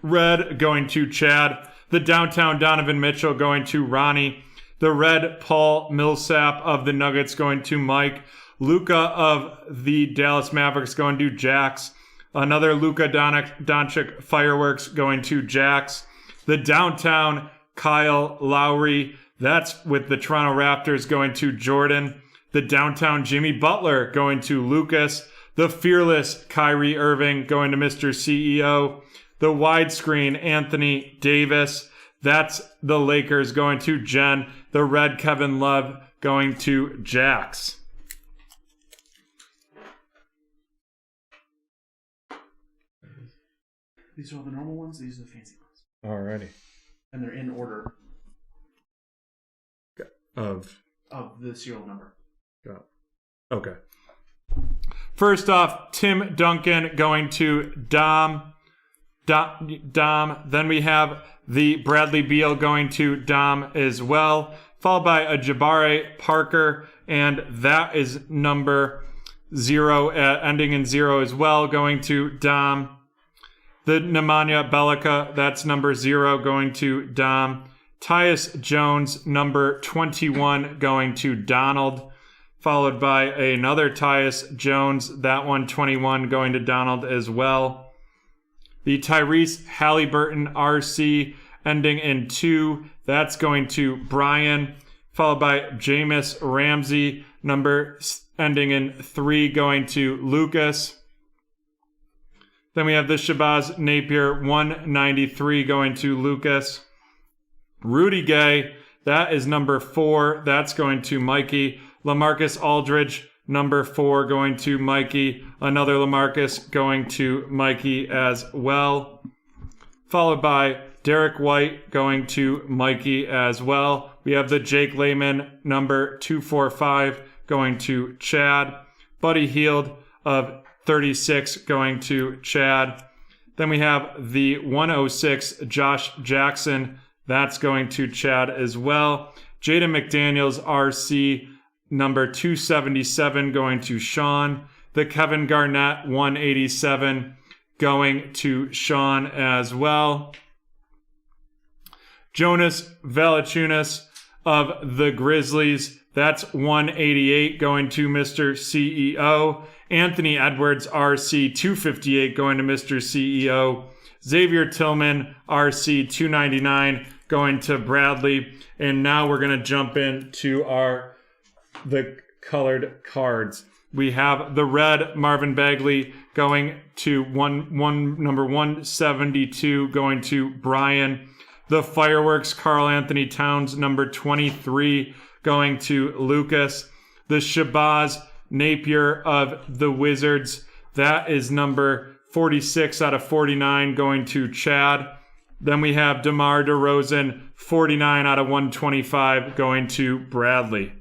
red going to Chad. The downtown Donovan Mitchell going to Ronnie. The red Paul Millsap of the Nuggets going to Mike. Luka of the Dallas Mavericks going to Jax. Another Luka Doncic Fireworks going to Jax. The downtown Kyle Lowry. That's with the Toronto Raptors going to Jordan. The downtown Jimmy Butler going to Lucas. The fearless Kyrie Irving going to Mr. CEO. The widescreen Anthony Davis. That's the Lakers going to Jen. The red Kevin Love going to Jax. These are all the normal ones. These are the fancy ones. Alrighty. And they're in order Of the serial number. Okay. First off, Tim Duncan going to Dom. Then we have the Bradley Beal going to Dom as well, followed by a Jabari Parker, and that is number 0, ending in 0 as well, going to Dom. The Nemanja Belica, that's number 0, going to Dom. Tyus Jones, number 21, going to Donald, followed by another Tyus Jones, that one 21, going to Donald as well. The Tyrese Halliburton RC, ending in 2, that's going to Brian, followed by Jameis Ramsey, number ending in 3, going to Lucas. Then we have the Shabazz Napier 193 going to Lucas. Rudy Gay, that is number 4. That's going to Mikey. LaMarcus Aldridge, number 4, going to Mikey. Another LaMarcus going to Mikey as well. Followed by Derek White going to Mikey as well. We have the Jake Layman, number 245, going to Chad. Buddy Hield of 36 going to Chad. Then we have the 106 Josh Jackson, that's going to Chad as well. Jaden McDaniels RC number 277 going to Sean. The Kevin Garnett 187 going to Sean as well. Jonas Valanciunas of the Grizzlies, that's 188 going to Mr. CEO. Anthony Edwards, RC 258 going to Mr. CEO. Xavier Tillman, RC 299 going to Bradley. And now we're going to jump into the colored cards. We have the red Marvin Bagley going to number 172 going to Brian. The fireworks Karl Anthony Towns number 23 going to Lucas. The Shabazz Napier of the Wizards, that is number 46 out of 49 going to Chad. Then we have DeMar DeRozan 49 out of 125 going to Bradley.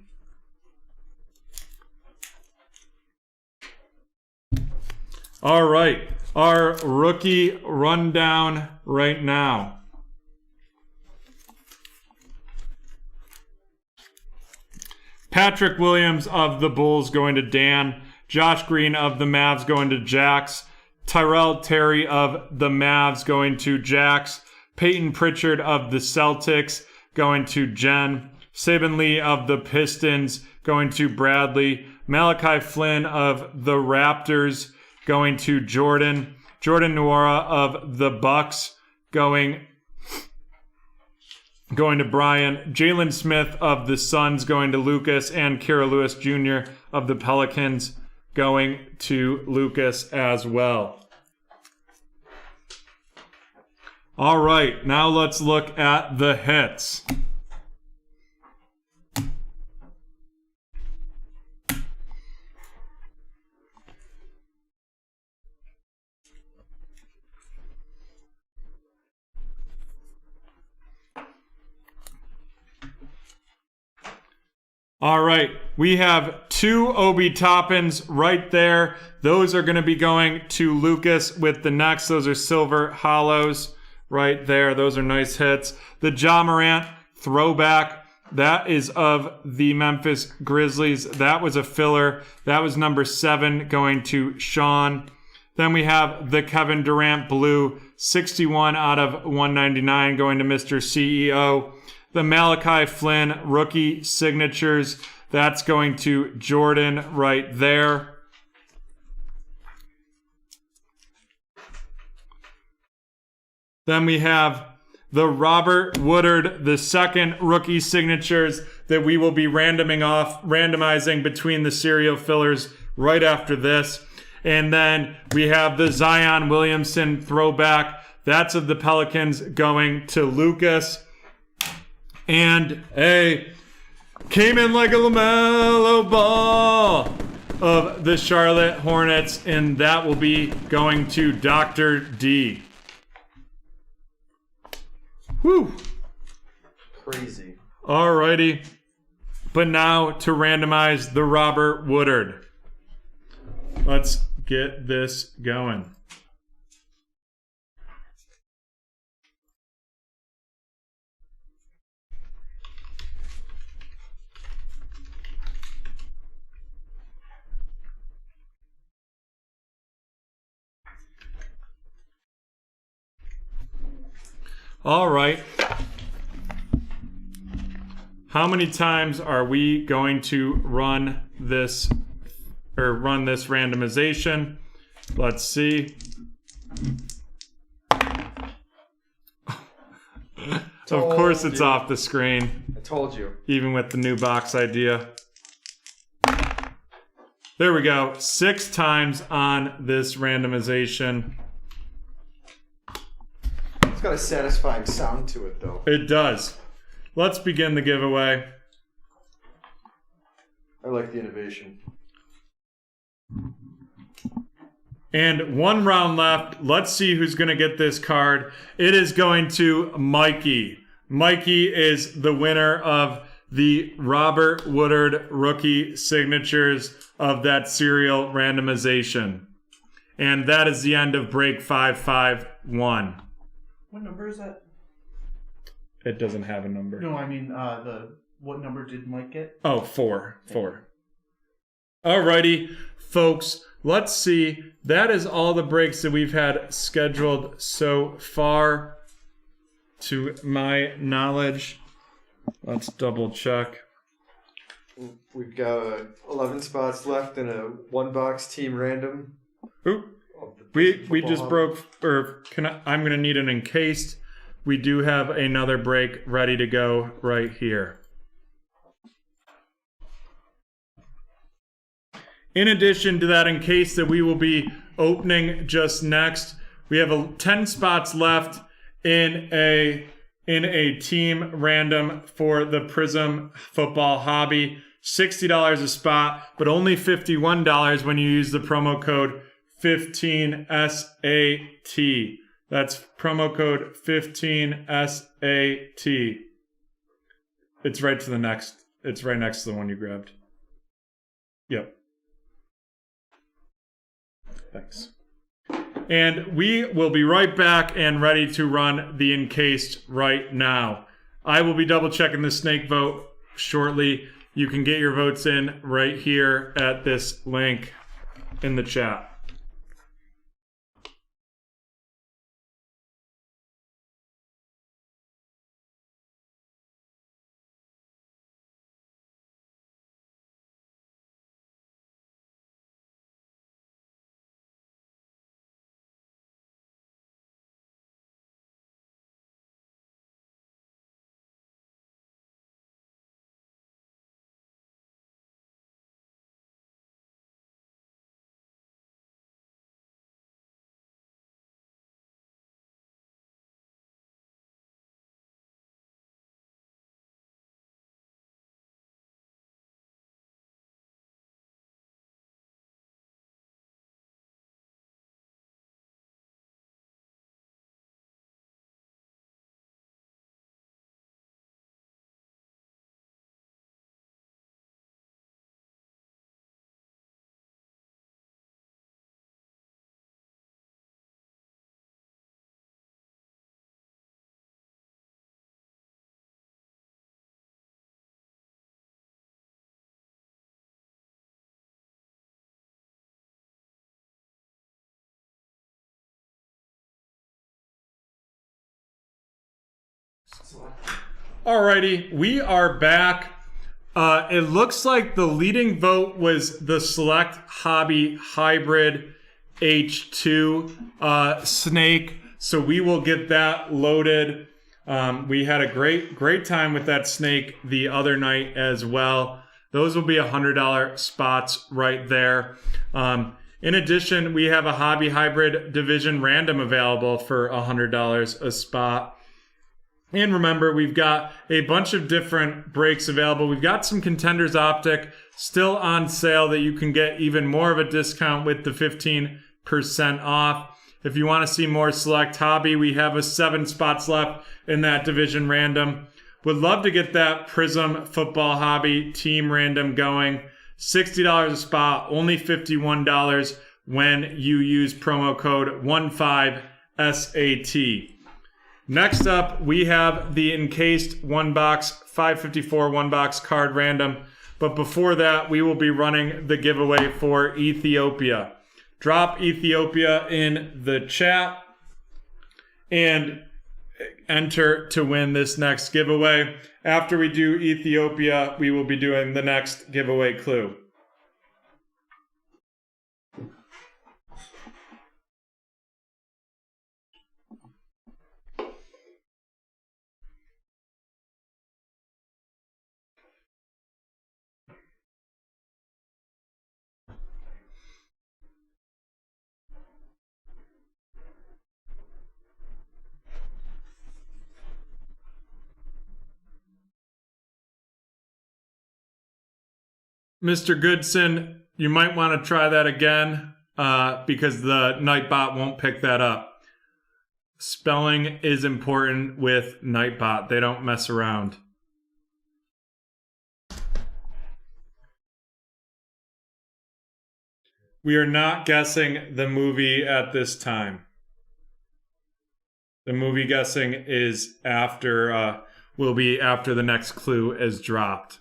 All right, our rookie rundown right now. Patrick Williams of the Bulls going to Dan. Josh Green of the Mavs going to Jax. Tyrell Terry of the Mavs going to Jax. Peyton Pritchard of the Celtics going to Jen. Saban Lee of the Pistons going to Bradley. Malachi Flynn of the Raptors going to Jordan. Jordan Nwora of the Bucks going to Brian. Jalen Smith of the Suns going to Lucas, and Kira Lewis Jr. of the Pelicans going to Lucas as well. All right, now let's look at the hits. All right, we have 2 Obi Toppins right there. Those are going to be going to Lucas with the next. Those are silver hollows right there. Those are nice hits. The Ja Morant throwback, that is of the Memphis Grizzlies. That was a filler. That was number 7 going to Sean. Then we have the Kevin Durant blue, 61 out of 199 going to Mr. CEO. The Malachi Flynn rookie signatures, that's going to Jordan right there. Then we have the Robert Woodard, the second rookie signatures that we will be randomizing between the serial fillers right after this. And then we have the Zion Williamson throwback. That's of the Pelicans going to Lucas. And came in like a LaMelo ball of the Charlotte Hornets, and that will be going to Dr. D. Whew. Crazy. Alrighty. But now to randomize the Robert Woodard. Let's get this going. All right. How many times are we going to run this randomization? Let's see. Of course it's off the screen. I told you. Even with the new box idea. There we go. 6 times on this randomization. It's got a satisfying sound to it, though. It does. Let's begin the giveaway. I like the innovation. And 1 round left. Let's see who's going to get this card. It is going to Mikey. Mikey is the winner of the Robert Woodard rookie signatures of that serial randomization. And that is the end of break 551. What number is that? It doesn't have a number. No, I mean what number did Mike get? Oh, 4. Alrighty, folks. Let's see. That is all the breaks that we've had scheduled so far, to my knowledge. Let's double check. We've got 11 spots left in a 1-box team random. Oop. We just broke, I'm going to need an encased. We do have another break ready to go right here. In addition to that encased that we will be opening just next, we have 10 spots left in a team random for the Prism Football Hobby. $60 a spot, but only $51 when you use the promo code 15SAT. That's promo code 15SAT. It's right to the next. It's right next to the one you grabbed. Yep. Thanks. And we will be right back and ready to run the encased right now. I will be double checking the snake vote shortly. You can get your votes in right here at this link in the chat. Alrighty, we are back. It looks like the leading vote was the Select Hobby Hybrid H2 snake, so we will get that loaded. We had a great time with that snake the other night as well. Those will be $100 spots right there. In addition, we have a Hobby Hybrid Division Random available for $100 a spot. And remember, we've got a bunch of different breaks available. We've got some Contenders Optic still on sale that you can get even more of a discount with the 15% off. If you want to see more Select Hobby, we have 7 spots left in that division random. Would love to get that Prism Football Hobby team random going. $60 a spot, only $51 when you use promo code 15SAT. Next up, we have the encased 1-box 554 1-box card random. But before that, we will be running the giveaway for Ethiopia. Drop Ethiopia in the chat and enter to win this next giveaway. After we do Ethiopia, we will be doing the next giveaway clue. Mr. Goodson, you might want to try that again because the Nitebot won't pick that up. Spelling is important with Nitebot. They don't mess around. We are not guessing the movie at this time. The movie guessing is after, will be after the next clue is dropped.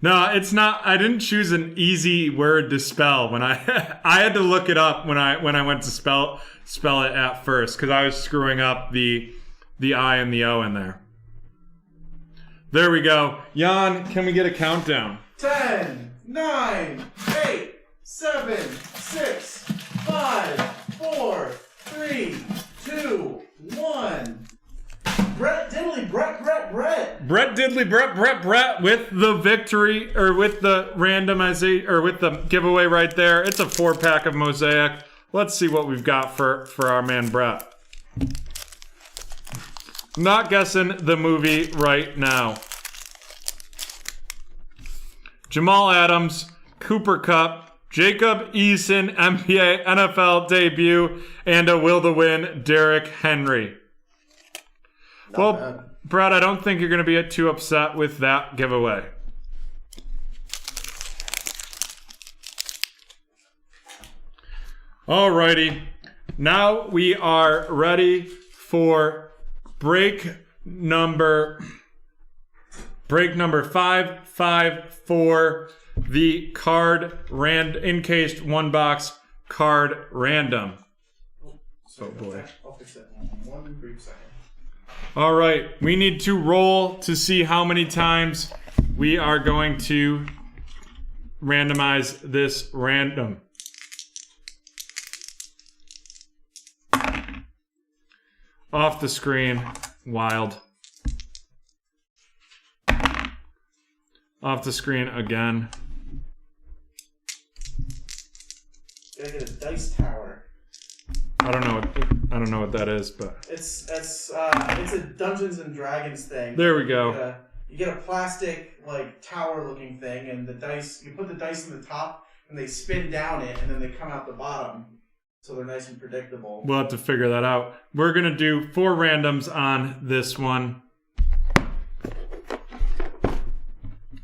No, it's not. I didn't choose an easy word to spell when I had to look it up when I went to spell it at first because I was screwing up the I and the O in there. There we go. Jan, can we get a countdown? 10, 9, 8, 7, 6, 5, 4, 3, 2, 1. Brett Diddley, Brett. Brett Diddley, Brett with the victory, or with the randomization, or with the giveaway right there. It's a 4-pack of Mosaic. Let's see what we've got for our man Brett. Not guessing the movie right now. Jamal Adams, Cooper Kupp, Jacob Eason, NBA NFL debut, and a will to win, Derrick Henry. Well, bad. Brad, I don't think you're going to be too upset with that giveaway. Alrighty. Now we are ready for break number 554, the card encased 1-box card random. Oh boy. I'll fix that in 1 brief second. All right, we need to roll to see how many times we are going to randomize this random. Off the screen, wild. Off the screen again. Gotta get a dice tower. I don't know what that is, but It's a Dungeons and Dragons thing. there we go. You get a plastic like tower looking thing, and the dice. You put the dice in the top, and they spin down it, and then they come out the bottom, so they're nice and predictable. We'll have to figure that out. We're gonna do 4 randoms on this one.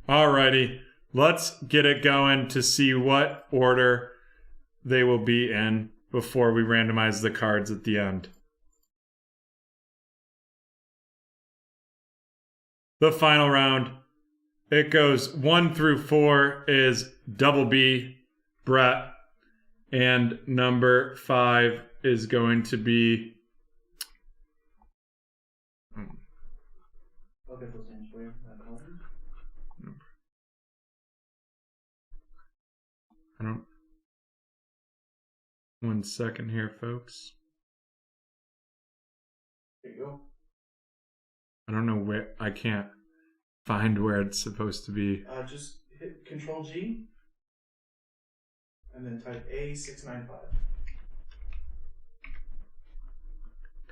Alrighty, let's get it going to see what order they will be in before we randomize the cards at the end. The final round, it goes 1 through 4 is Double B, Brett, and number 5 is going to be... I'll get those names for you. 1 second here, folks. There you go. I don't know where, I can't find where it's supposed to be. Just hit Control G, and then type A695.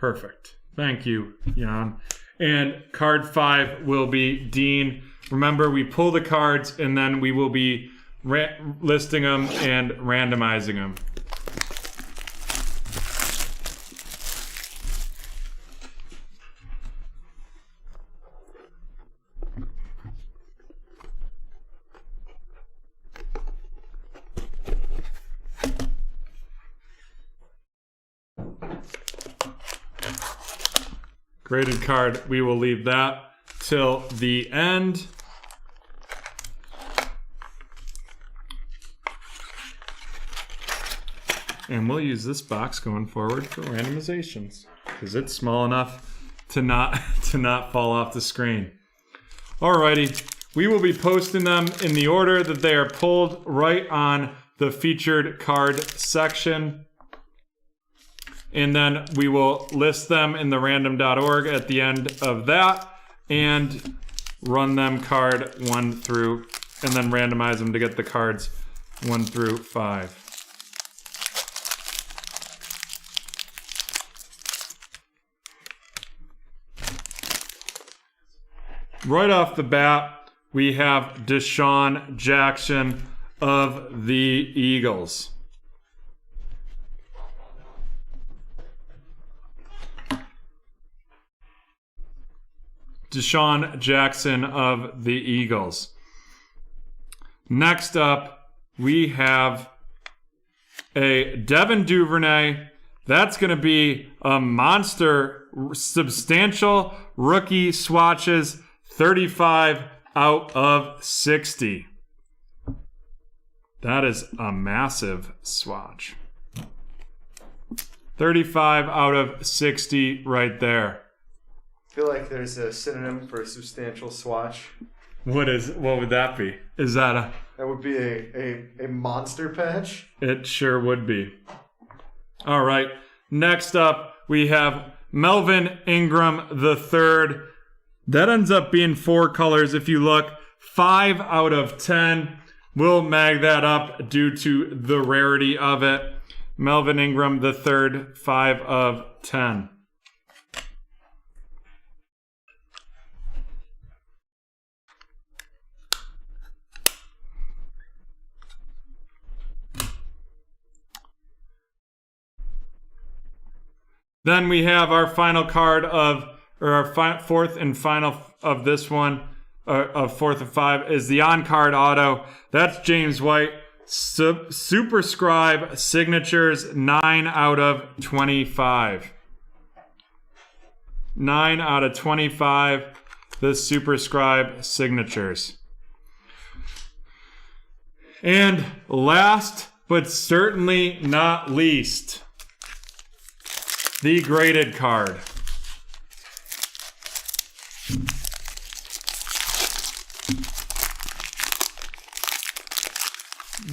Perfect. Thank you, Jan. And card 5 will be Dean. Remember, we pull the cards and then we will be listing them and randomizing them. Graded card, we will leave that till the end. And we'll use this box going forward for randomizations because it's small enough to not fall off the screen. Alrighty, we will be posting them in the order that they are pulled right on the featured card section. And then we will list them in the random.org at the end of that and run them card 1 through, and then randomize them to get the cards 1 through 5. Right off the bat, we have Deshaun Jackson of the Eagles. Deshaun Jackson of the Eagles. Next up, we have a Devin Duvernay. That's going to be a monster, substantial rookie swatches, 35 out of 60. That is a massive swatch. 35 out of 60 right there. I feel like there's a synonym for a substantial swatch. What would that be? Is that a... That would be a monster patch. It sure would be. All right. Next up, we have Melvin Ingram III. That ends up being 4 colors. If you look, 5 out of 10. We'll mag that up due to the rarity of it. Melvin Ingram III, 5 of 10. Then we have our final card our fourth and final of this one, of 4th of 5, is the on-card auto. That's James White. Superscribe signatures, 9 out of 25. 9 out of 25, the Superscribe signatures. And last, but certainly not least, the graded card.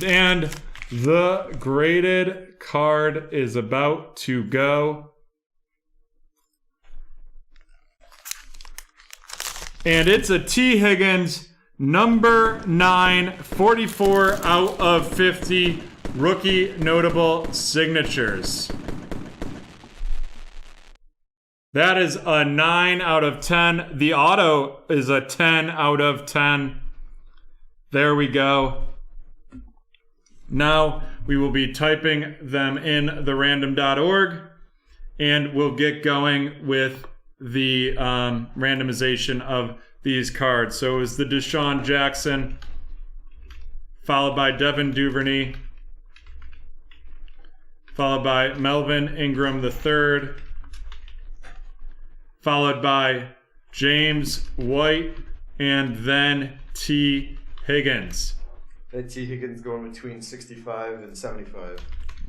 And the graded card is about to go. And it's a T. Higgins, number 9, 44 out of 50, rookie notable signatures. That is a 9 out of 10. The auto is a 10 out of 10. There we go. Now we will be typing them in the random.org and we'll get going with the randomization of these cards. So it was the Deshaun Jackson, followed by Devin Duvernay, followed by Melvin Ingram III, followed by James White, and then T. Higgins. That T. Higgins going between 65 and 75.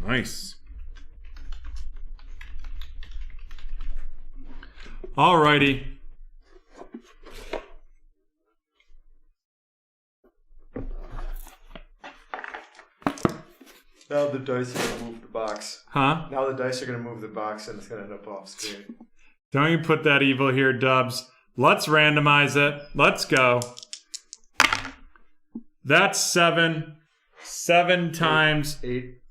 Nice. Alrighty. Now the dice are going to move the box. Huh? Now the dice are going to move the box and it's going to end up off screen. Don't you put that evil here, Dubs. Let's randomize it. Let's go. That's 7. 7 times. 8.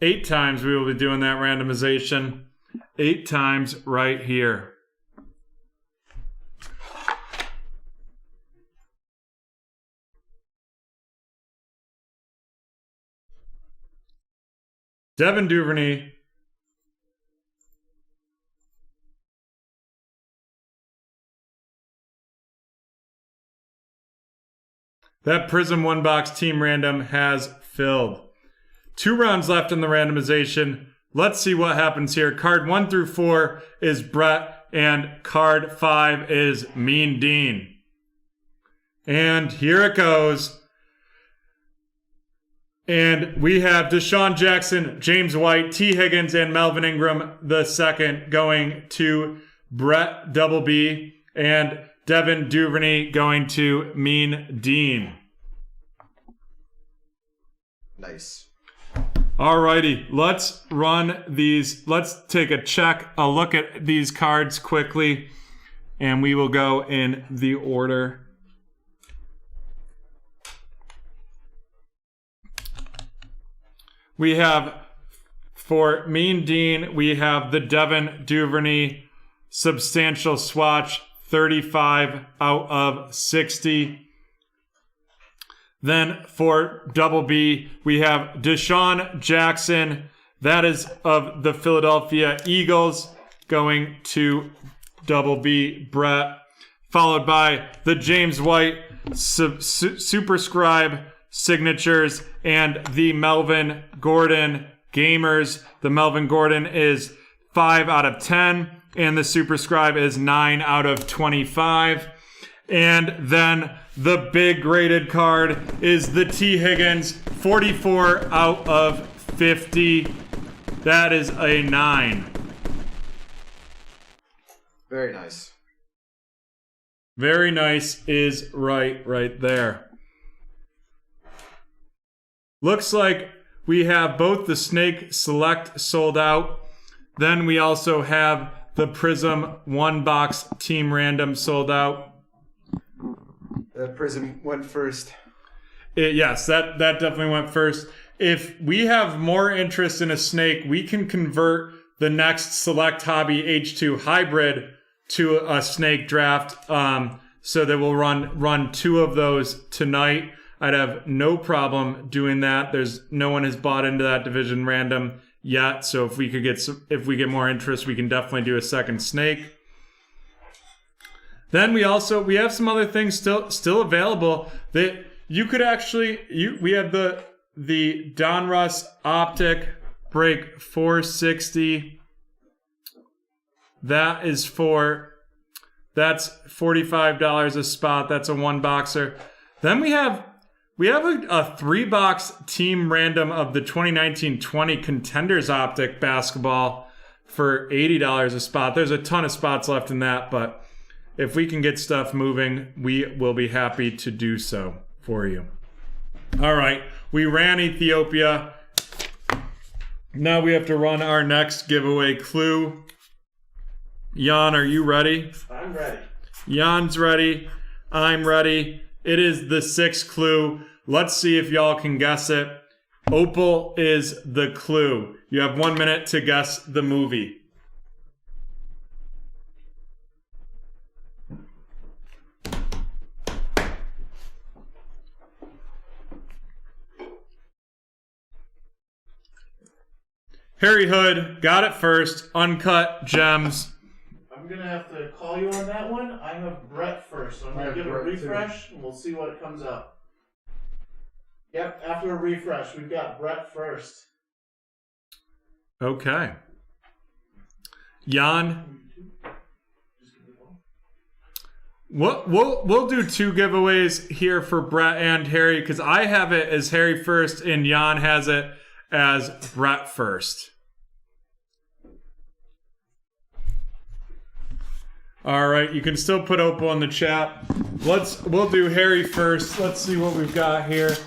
8 times we will be doing that randomization. 8 times right here. Devin Duvernay. That Prism 1-box team random has filled. 2 rounds left in the randomization. Let's see what happens here. Card 1 through 4 is Brett, and card 5 is Mean Dean. And here it goes. And we have Deshaun Jackson, James White, T. Higgins, and Melvin Ingram II going to Brett Double B, and Devin Duvernay going to Mean Dean. Nice. Alrighty, let's run these. Let's take a look at these cards quickly, and we will go in the order. We have, for Mean Dean, we have the Devin Duvernay substantial swatch, 35 out of 60. Then for Double B, we have Deshaun Jackson. That is of the Philadelphia Eagles, going to Double B Brett. Followed by the James White Superscribe Signatures and the Melvin Gordon Gamers. The Melvin Gordon is 5 out of 10, and the Superscribe is 9 out of 25. And then the big graded card is the T. Higgins, 44 out of 50. That is a 9. Very nice. Very nice is right there. Looks like we have both the Snake Select sold out. Then we also have the Prism 1-box Team Random sold out. That Prism went first. Yes, that definitely went first. If we have more interest in a Snake, we can convert the next Select Hobby H2 Hybrid to a Snake draft, so that we'll run 2 of those tonight. I'd have no problem doing that. No one has bought into that division random yet, so if we get more interest, we can definitely do a second Snake. Then we have some other things still available that you could actually we have the Donruss Optic Break 460. That's $45 a spot. That's a 1-boxer. Then we have a 3-box team random of the 2019-20 Contenders Optic basketball for $80 a spot. There's a ton of spots left in that, but if we can get stuff moving, we will be happy to do so for you. All right, we ran Ethiopia. Now we have to run our next giveaway clue. Jan, are you ready? I'm ready. Jan's ready. I'm ready. It is the 6th clue. Let's see if y'all can guess it. Opal is the clue. You have 1 minute to guess the movie. Harry Hood got it first. Uncut Gems. I'm going to have to call you on that one. I have Brett first, so I'm going to give a refresh, and we'll see what comes up. Yep, after a refresh, we've got Brett first. Okay. Jan. We'll do 2 giveaways here for Brett and Harry, because I have it as Harry first and Jan has it as Brett first. All right, you can still put Opal in the chat. We'll do Harry first. Let's see what we've got here.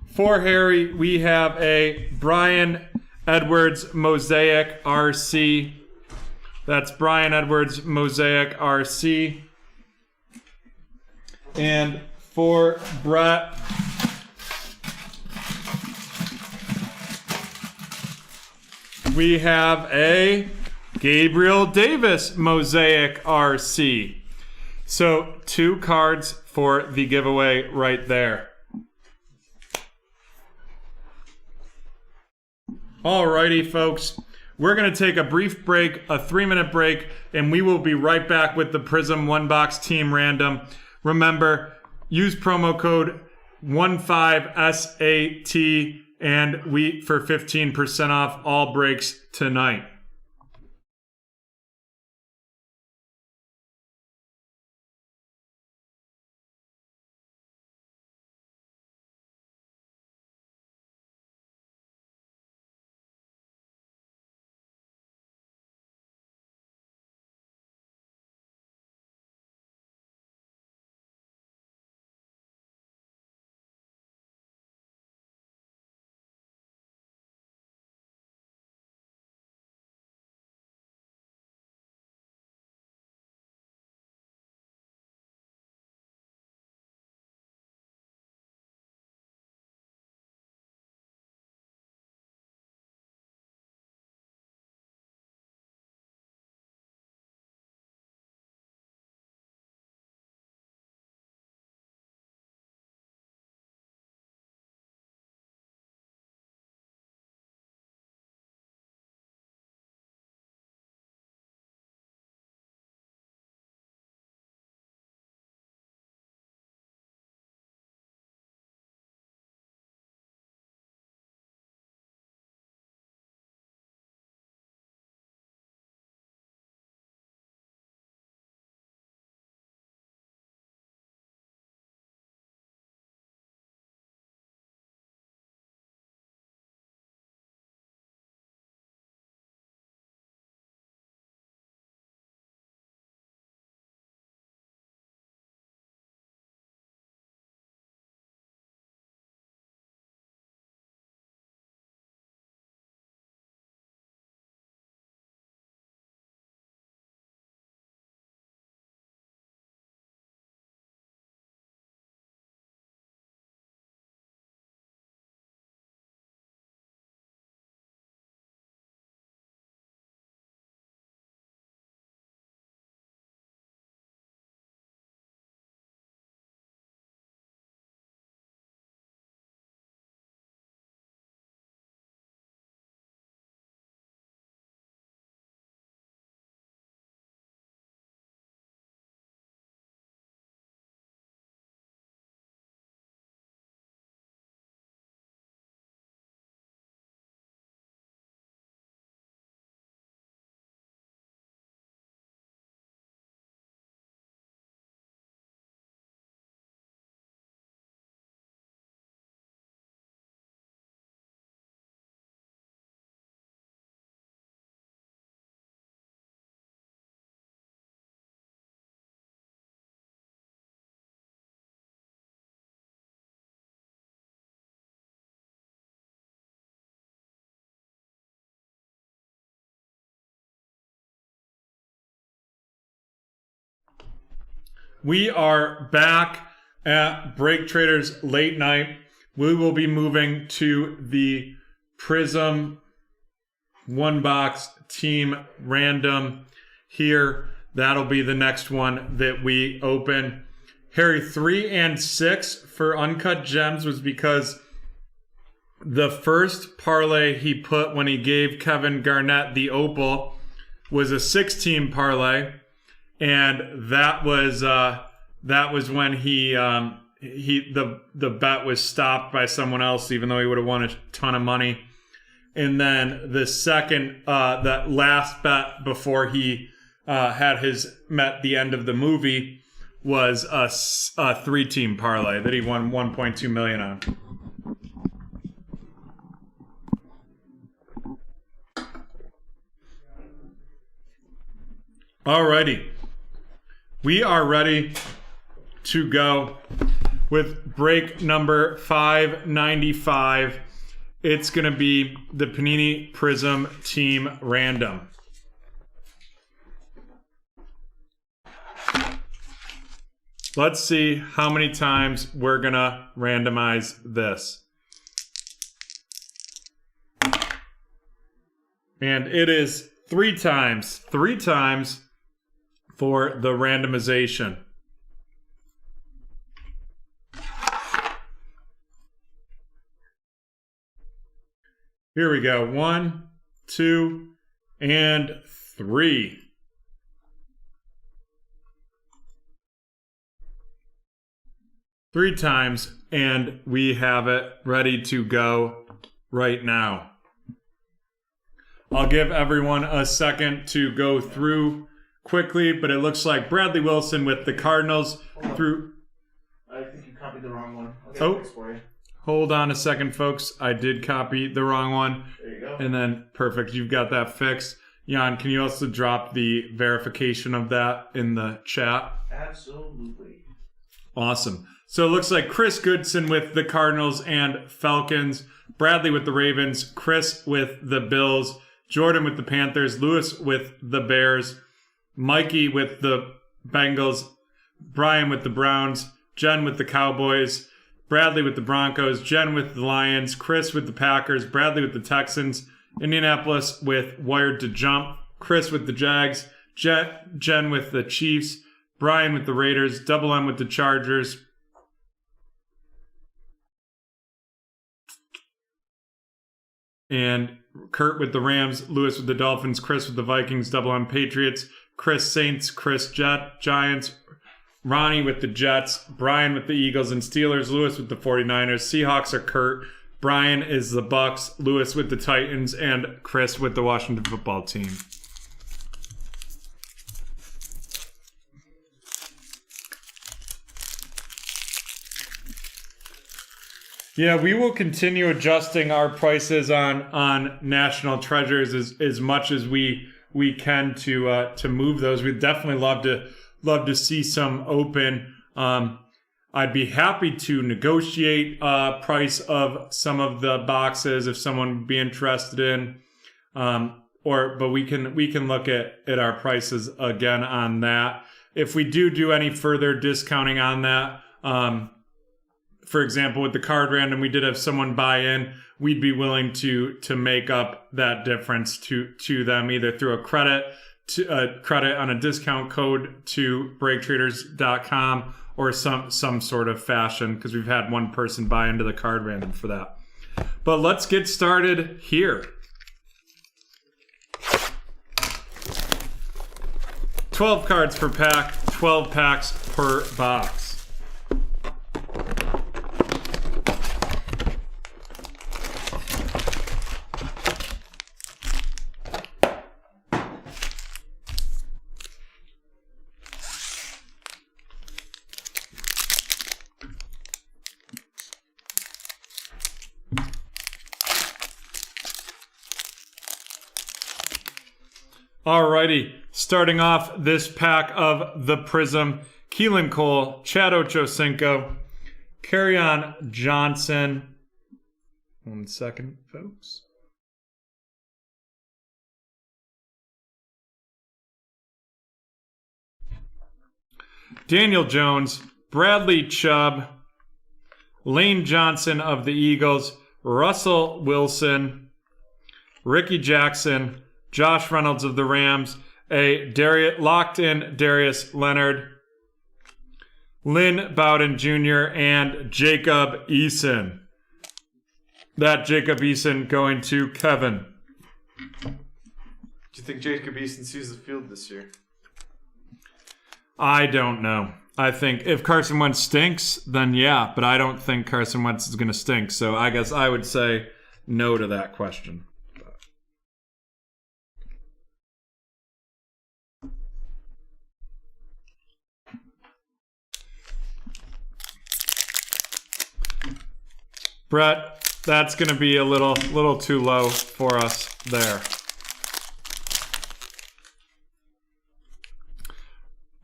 For Harry, we have a Brian Edwards Mosaic RC. That's Brian Edwards Mosaic RC. And for Brett, we have a Gabriel Davis Mosaic RC. So 2 cards for the giveaway right there. Alrighty, folks. We're going to take a brief break, a 3-minute break, and we will be right back with the Prism One Box Team Random. Remember, use promo code 15SAT and we for 15% off all breaks tonight. We are back at BreakTraders late night. We will be moving to the Prism One Box Team Random here. That'll be the next one that we open. Harry, 3 and 6 for Uncut Gems was because the first parlay he put when he gave Kevin Garnett the Opal was a 6-team parlay. And that was when the bet was stopped by someone else, even though he would have won a ton of money. And then the second, that last bet before he had met the end of the movie was a 3-team parlay that he won $1.2 million on. Alrighty. We are ready to go with break number 595. It's going to be the Panini Prism Team Random. Let's see how many times we're going to randomize this. And it is 3 times. 3 times for the randomization. Here we go. 1, 2, and 3. Three times, and we have it ready to go right now. I'll give everyone a second to go through quickly, but it looks like Bradley Wilson with the Cardinals through. I think you copied the wrong one. Oh, hold on a second, folks. I did copy the wrong one. There you go. And then, perfect, you've got that fixed. Jan, can you also drop the verification of that in the chat? Absolutely. Awesome. So it looks like Chris Goodson with the Cardinals and Falcons, Bradley with the Ravens, Chris with the Bills, Jordan with the Panthers, Lewis with the Bears, Mikey with the Bengals, Brian with the Browns, Jen with the Cowboys, Bradley with the Broncos, Jen with the Lions, Chris with the Packers, Bradley with the Texans, Indianapolis with Wired to Jump, Chris with the Jags, Jen with the Chiefs, Brian with the Raiders, Double M with the Chargers, and Kurt with the Rams, Lewis with the Dolphins, Chris with the Vikings, Double M Patriots, Chris Saints, Chris Giants, Ronnie with the Jets, Brian with the Eagles and Steelers, Lewis with the 49ers, Seahawks are Kurt, Brian is the Bucks, Lewis with the Titans, and Chris with the Washington football team. Yeah, we will continue adjusting our prices on National Treasures as much as we can to move those. We'd definitely love to see some open. I'd be happy to negotiate price of some of the boxes if someone would be interested in. But we can look at our prices again on that. If we do any further discounting on that, for example, with the card random, we did have someone buy in. We'd be willing to make up that difference to them either through a credit on a discount code to BreakTraders.com or some sort of fashion, because we've had one person buy into the card random for that. But let's get started here. 12 cards per pack, 12 packs per box. Alrighty, starting off this pack of the Prism, Keelan Cole, Chad Ochocinco, Kerryon Johnson. 1 second, folks. Daniel Jones, Bradley Chubb, Lane Johnson of the Eagles, Russell Wilson, Ricky Jackson, Josh Reynolds of the Rams, a locked-in Darius Leonard, Lynn Bowden Jr., and Jacob Eason. That Jacob Eason going to Kevin. Do you think Jacob Eason sees the field this year? I don't know. I think if Carson Wentz stinks, then yeah, but I don't think Carson Wentz is going to stink, so I guess I would say no to that question. Brett, that's going to be a little too low for us there.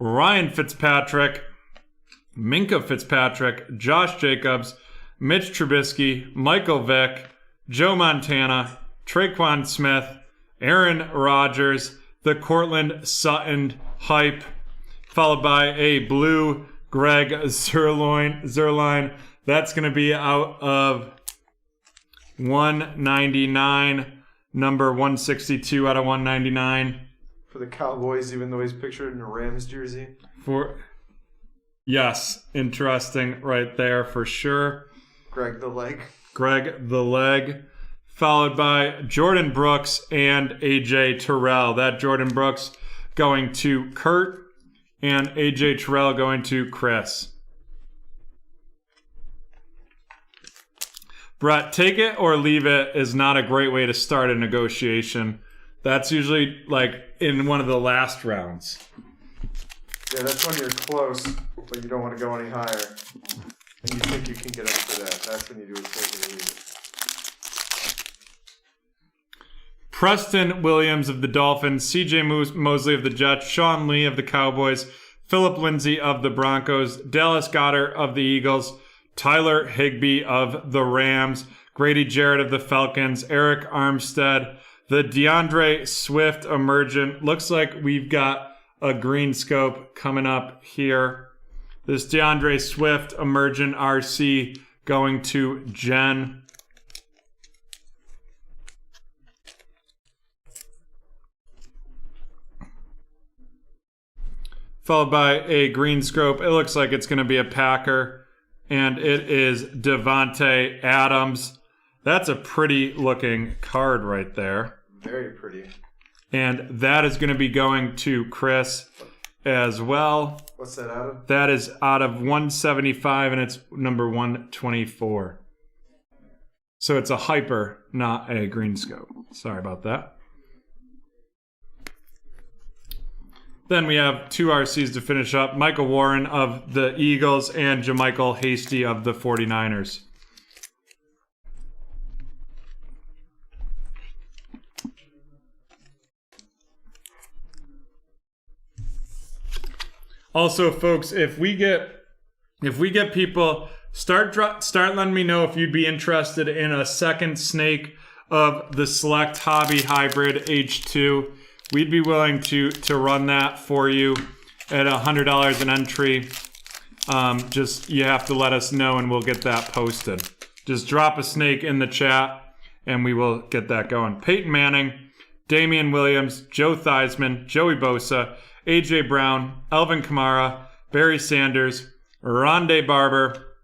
Ryan Fitzpatrick, Minka Fitzpatrick, Josh Jacobs, Mitch Trubisky, Michael Vick, Joe Montana, Traquan Smith, Aaron Rodgers, the Cortland Sutton hype, followed by a blue Greg Zuerlein. That's going to be out of 199. number 162 out of 199. For the Cowboys, even though he's pictured in a Rams jersey. Yes, interesting right there for sure. Greg the Leg. Greg the Leg. Followed by Jordan Brooks and AJ Terrell. That Jordan Brooks going to Kurt and AJ Terrell going to Chris. Brett, take it or leave it is not a great way to start a negotiation. That's usually like in one of the last rounds. Yeah, that's when you're close, but you don't want to go any higher. And you think you can get up to that. That's when you do it, take it or leave it. Preston Williams of the Dolphins, CJ Mosley of the Jets, Sean Lee of the Cowboys, Philip Lindsay of the Broncos, Dallas Goedert of the Eagles, Tyler Higbee of the Rams, Grady Jarrett of the Falcons, Eric Armstead, the DeAndre Swift emergent. Looks like we've got a green scope coming up here. This DeAndre Swift emergent RC going to Jen. Followed by a green scope. It looks like it's going to be a Packer. And it is Devontae Adams. That's a pretty looking card right there. Very pretty. And that is going to be going to Chris as well. What's that out of? That is out of 175 and it's number 124. So it's a hyper, not a green scope. Sorry about that. Then we have two RCs to finish up. Michael Warren of the Eagles and JaMychal Hasty of the 49ers. Also, folks, if we get people, start letting me know if you'd be interested in a second snake of the Select Hobby Hybrid H2. We'd be willing to run that for you at $100 an entry. Just you have to let us know and we'll get that posted. Just drop a snake in the chat and we will get that going. Peyton Manning, Damian Williams, Joe Theismann, Joey Bosa, AJ Brown, Alvin Kamara, Barry Sanders, Rondé Barber,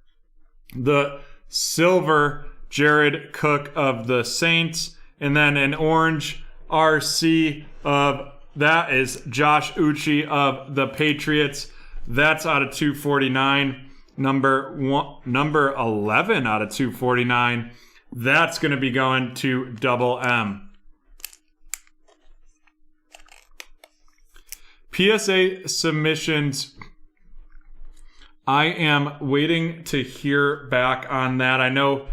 the silver Jared Cook of the Saints, and then an orange RC of that is Josh Uche of the Patriots. That's out of 249. Number 11 out of 249. That's going to be going to Double M. PSA submissions. I am waiting to hear back on that. I know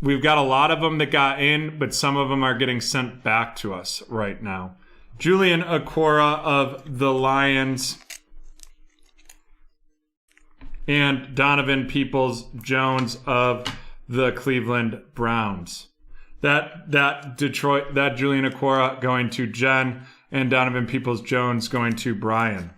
we've got a lot of them that got in, but some of them are getting sent back to us right now. Julian Okwara of the Lions and Donovan Peoples-Jones of the Cleveland Browns. That Julian Okwara going to Jen and Donovan Peoples-Jones going to Brian.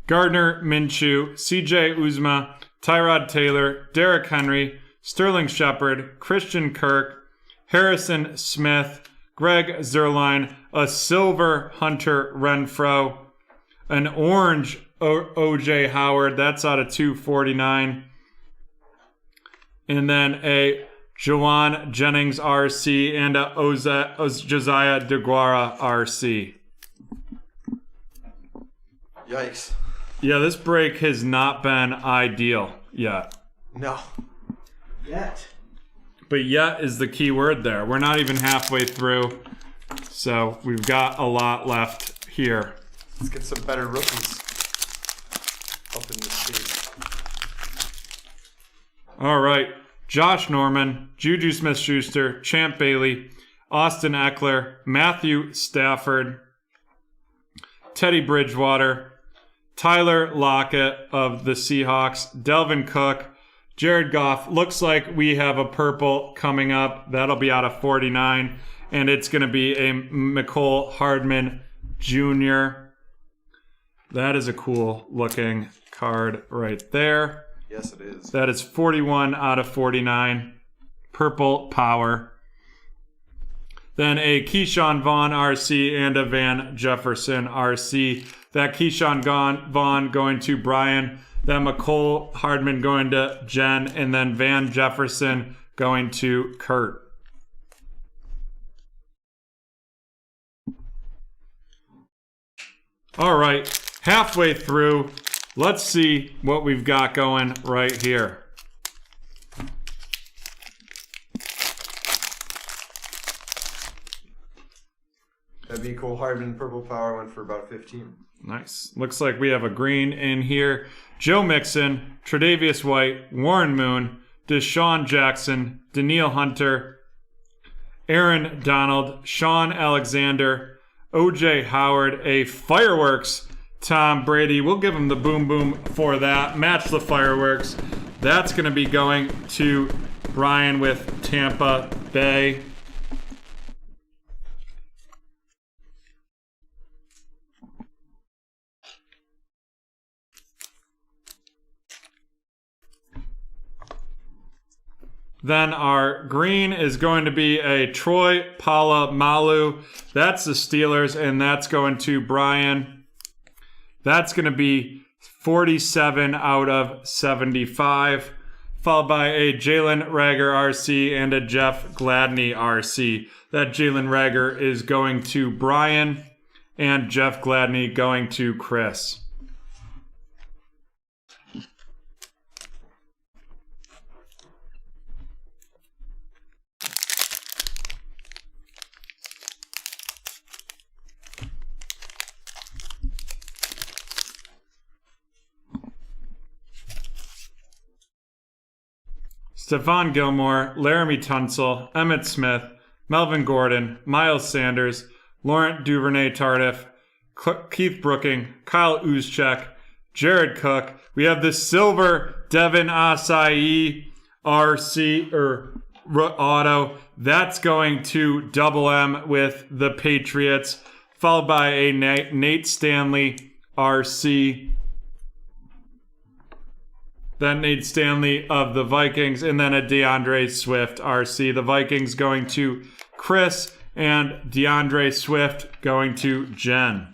Gardner Minshew, CJ Uzma, Tyrod Taylor, Derrick Henry, Sterling Shepard, Christian Kirk, Harrison Smith, Greg Zuerlein, a silver Hunter Renfrow, an orange O.J. Howard, that's out of 249, and then a Jawan Jennings RC and a Josiah DeGuara RC. Yikes. Yeah, this break has not been ideal yet. No. Yet. But yet is the key word there. We're not even halfway through, so we've got a lot left here. Let's get some better rookies up in this case. All right. Josh Norman, Juju Smith-Schuster, Champ Bailey, Austin Eckler, Matthew Stafford, Teddy Bridgewater, Tyler Lockett of the Seahawks, Delvin Cook, Jared Goff. Looks like we have a purple coming up. That'll be out of 49. And it's going to be a McCole Hardman Jr. That is a cool looking card right there. Yes, it is. That is 41 out of 49. Purple power. Then a Keyshawn Vaughn RC and a Van Jefferson RC. That Keyshawn Vaughn going to Brian. Then McCole Hardman going to Jen. And then Van Jefferson going to Kurt. All right, halfway through. Let's see what we've got going right here. That'd be cool. Hardman Purple Power went for about 15. Nice. Looks like we have a green in here. Joe Mixon, Tre'Davious White, Warren Moon, Deshaun Jackson, Daniil Hunter, Aaron Donald, Sean Alexander, O.J. Howard, a fireworks Tom Brady. We'll give him the boom boom for that. Match the fireworks. That's going to be going to Brian with Tampa Bay. Then our green is going to be a Troy Polamalu. That's the Steelers, and that's going to Brian. That's going to be 47 out of 75, followed by a Jalen Rager RC and a Jeff Gladney RC. That Jalen Rager is going to Brian, and Jeff Gladney going to Chris. Stephon Gilmore, Laramie Tunsil, Emmitt Smith, Melvin Gordon, Miles Sanders, Laurent Duvernay-Tardif, Keith Brooking, Kyle Juszczyk, Jared Cook. We have the silver Devin Asai RC auto. That's going to Double M with the Patriots, followed by a Nate Stanley RC. Then Nate Stanley of the Vikings, and then a DeAndre Swift RC. The Vikings going to Chris, and DeAndre Swift going to Jen.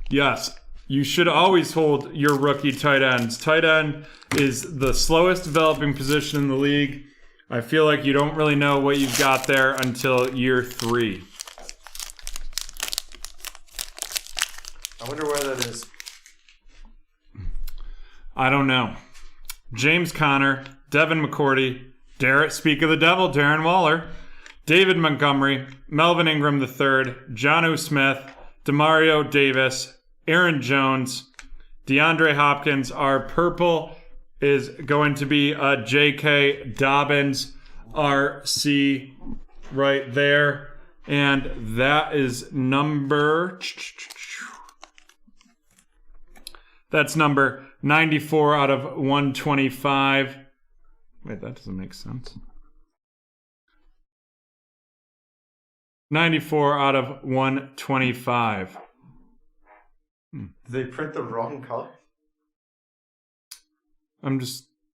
Yes, you should always hold your rookie tight ends. Tight end is the slowest developing position in the league. I feel like you don't really know what you've got there until year 3. I wonder where that is. I don't know. James Conner, Devin McCourty, Speak of the Devil, Darren Waller, David Montgomery, Melvin Ingram III, Jonnu Smith, Demario Davis, Aaron Jones, DeAndre Hopkins. Our purple is going to be a J.K. Dobbins RC right there. And that is number... That's number 94 out of 125. Wait, that doesn't make sense. 94 out of 125. Did they print the wrong color?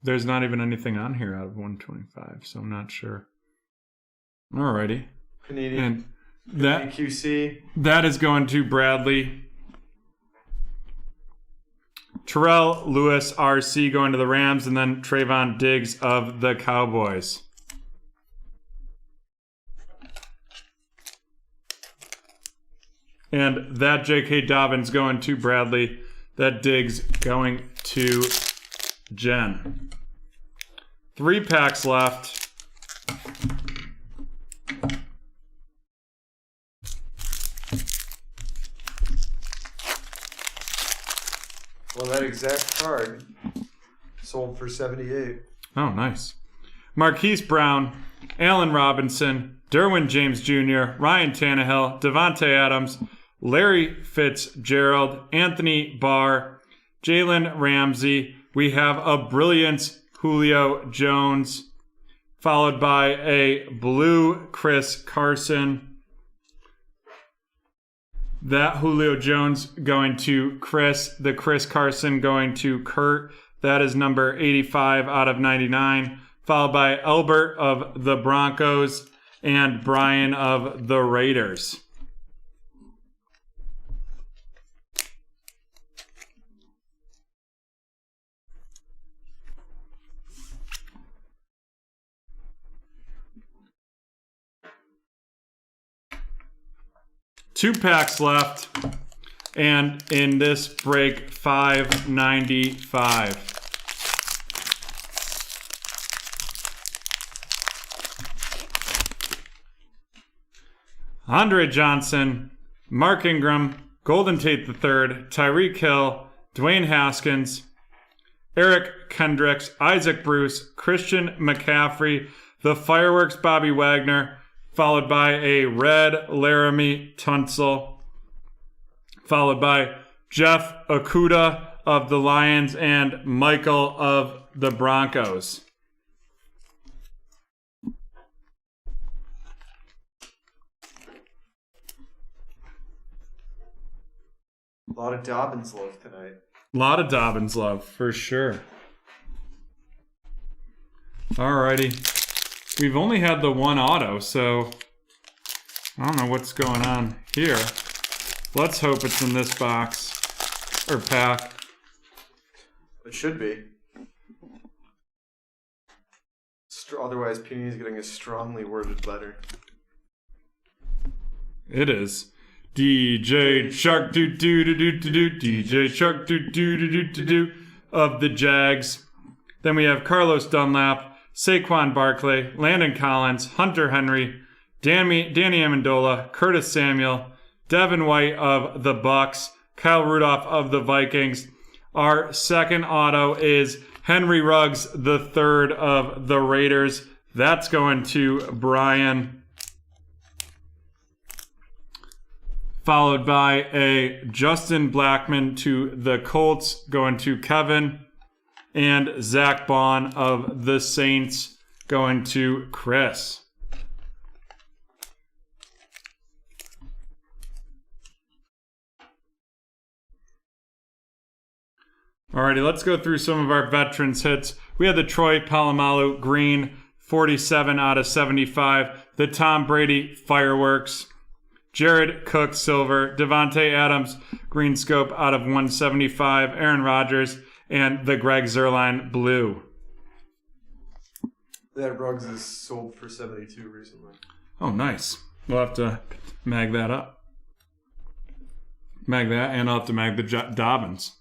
There's not even anything on here out of 125, so I'm not sure. Alrighty. Canadian And QC. that is going to Bradley. Terrell Lewis RC going to the Rams, and then Trayvon Diggs of the Cowboys. And that J.K. Dobbins going to Bradley. That Diggs going to Jen. 3 packs left. Well, that exact card sold for $78. Oh, nice. Marquise Brown, Allen Robinson, Derwin James Jr., Ryan Tannehill, Devontae Adams, Larry Fitzgerald, Anthony Barr, Jalen Ramsey. We have a brilliant Julio Jones, followed by a blue Chris Carson. That Julio Jones going to Chris, the Chris Carson going to Kurt. That is number 85 out of 99, followed by Albert of the Broncos and Brian of the Raiders. Two packs left, and in this break, $5.95. Andre Johnson, Mark Ingram, Golden Tate III, Tyreek Hill, Dwayne Haskins, Eric Kendricks, Isaac Bruce, Christian McCaffrey, the Fireworks Bobby Wagner, followed by a red Laramie Tunsil, followed by Jeff Okudah of the Lions and Michael of the Broncos. A lot of Dobbins love tonight. A lot of Dobbins love, for sure. Alrighty. We've only had the one auto, so I don't know what's going on here. Let's hope it's in this box or pack. It should be. Otherwise, Penny is getting a strongly worded letter. It is. DJ Shark do do do do do do. DJ Shark do do do do do do of the Jags. Then we have Carlos Dunlap, Saquon Barkley, Landon Collins, Hunter Henry, Danny Amendola, Curtis Samuel, Devin White of the Bucks, Kyle Rudolph of the Vikings. Our second auto is Henry Ruggs III of the Raiders. That's going to Brian. Followed by a Justin Blackmon to the Colts, going to Kevin. And Zach Bond of the Saints going to Chris. Alrighty, let's go through some of our veterans hits. We had the Troy Polamalu green, 47 out of 75. The Tom Brady fireworks. Jared Cook silver. Devontae Adams green scope out of 175. Aaron Rodgers. And the Greg Zuerlein blue. That Ruggs is sold for 72 recently. Oh, nice. We'll have to mag that up. Mag that, and I'll have to mag the Dobbins.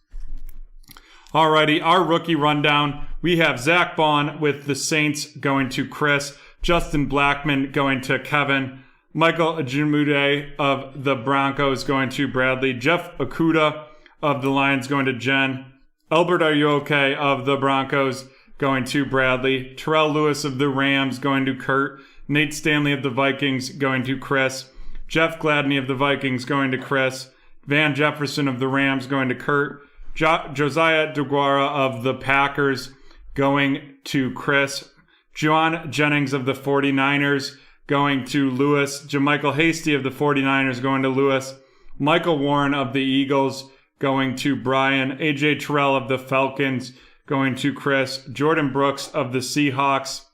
Alrighty, our rookie rundown. We have Zach Bond with the Saints going to Chris. Justin Blackmon going to Kevin. Michael Ajumude of the Broncos going to Bradley. Jeff Okudah of the Lions going to Jen. Albert Are You Okay of the Broncos going to Bradley. Terrell Lewis of the Rams going to Kurt. Nate Stanley of the Vikings going to Chris. Jeff Gladney of the Vikings going to Chris. Van Jefferson of the Rams going to Kurt. Josiah DeGuara of the Packers going to Chris. John Jennings of the 49ers going to Lewis. JaMychal Hasty of the 49ers going to Lewis. Michael Warren of the Eagles going to Brian. AJ Terrell of the Falcons going to Chris. Jordan Brooks of the Seahawks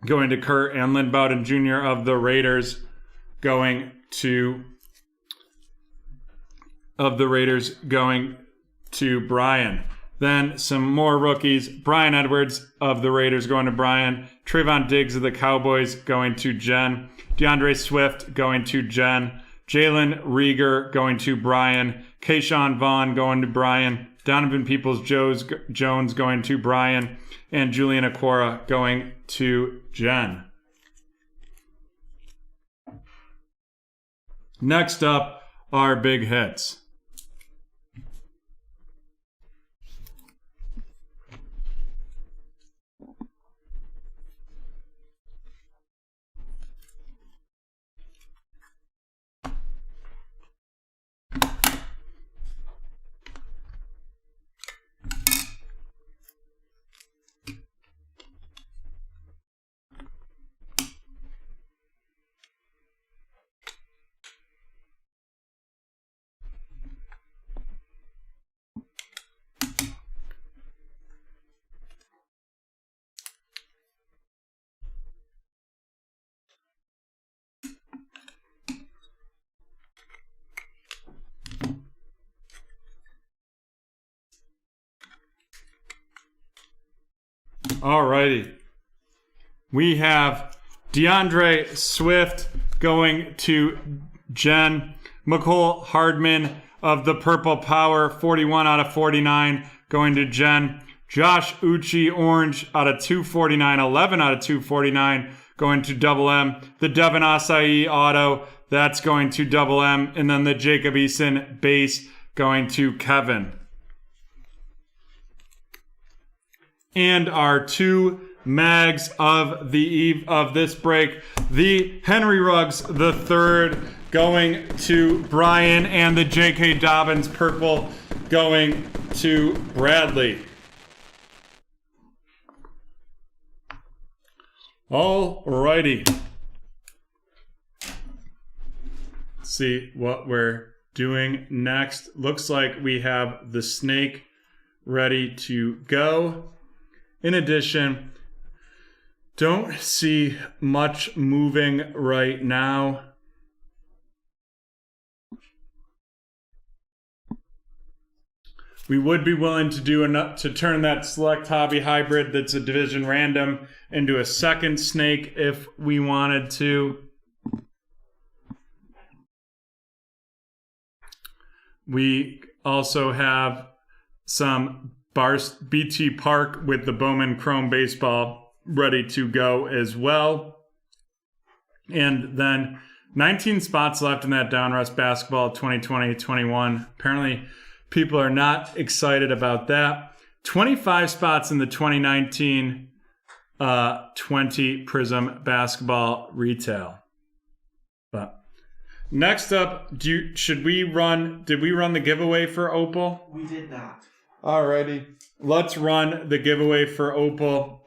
going to Kurt. And Lynn Bowden Jr. of the Raiders going to Brian. Then some more rookies. Brian Edwards of the Raiders going to Brian. Trayvon Diggs of the Cowboys going to Jen. DeAndre Swift going to Jen. Jalen Rieger going to Brian. Keyshawn Vaughn going to Brian. Donovan Peoples-Jones going to Brian. And Julian Okwara going to Jen. Next up, our big hits. Alrighty. We have DeAndre Swift going to Jen. McCole Hardman of the Purple Power, 41 out of 49, going to Jen. Josh Uchi Orange out of 249, 11 out of 249, going to Double M. The Devin Acai Auto, that's going to Double M. And then the Jacob Eason Base going to Kevin. And our two mags of the eve of this break, the Henry Ruggs the third going to Brian, and the J.K. Dobbins purple going to Bradley. Alrighty. Let's see what we're doing next. Looks like we have the snake ready to go. In addition, don't see much moving right now. We would be willing to do enough to turn that select hobby hybrid that's a division random into a second snake if we wanted to. We also have some BT Park with the Bowman Chrome Baseball ready to go as well. And then 19 spots left in that Downrush Basketball 2020-21. Apparently, people are not excited about that. 25 spots in the 2019-20 Prism Basketball Retail. But next up, did we run the giveaway for Opal? We did not. Alrighty. Let's run the giveaway for Opal.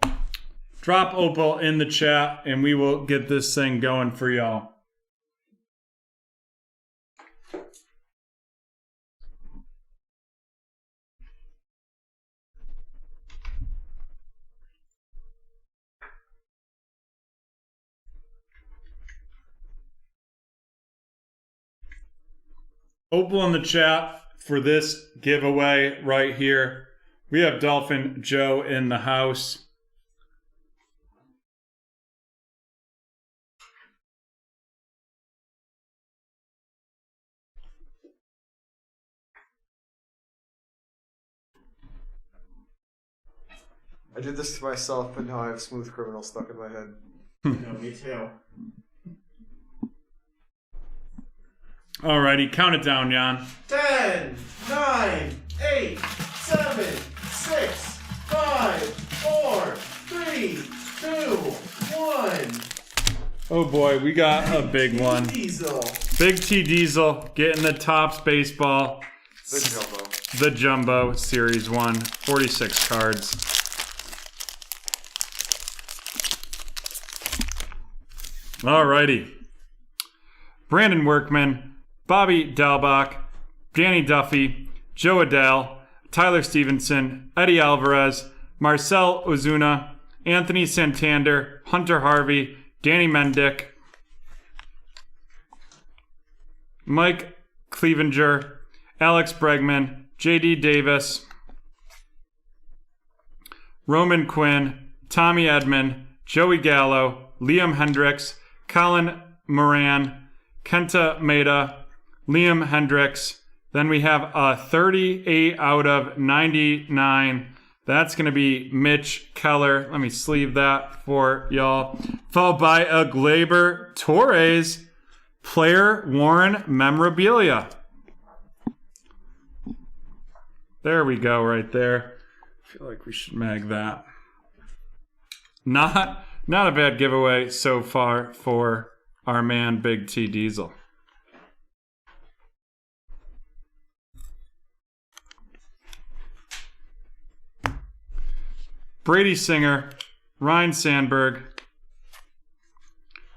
Drop Opal in the chat and we will get this thing going for y'all. Opal in the chat for this giveaway right here. We have Dolphin Joe in the house. I did this to myself, but now I have Smooth Criminal stuck in my head. No, me too. Alrighty, count it down, Jan. 10, 9, 8, 7, 6, 5, 4, 3, 2, 1. Oh boy, we got a big one. Diesel. Big T Diesel getting the Topps Baseball. The Jumbo. The Jumbo Series 1. 46 cards. Alrighty. Brandon Workman, Bobby Dalbach, Danny Duffy, Joe Adele, Tyler Stevenson, Eddie Alvarez, Marcel Ozuna, Anthony Santander, Hunter Harvey, Danny Mendick, Mike Clevenger, Alex Bregman, JD Davis, Roman Quinn, Tommy Edman, Joey Gallo, Liam Hendricks, Colin Moran, Kenta Maeda, Liam Hendricks. Then we have a 38 out of 99. That's going to be Mitch Keller. Let me sleeve that for y'all. Followed by a Gleyber Torres player worn memorabilia. There we go right there. I feel like we should mag that. Not a bad giveaway so far for our man Big T Diesel. Brady Singer, Ryan Sandberg,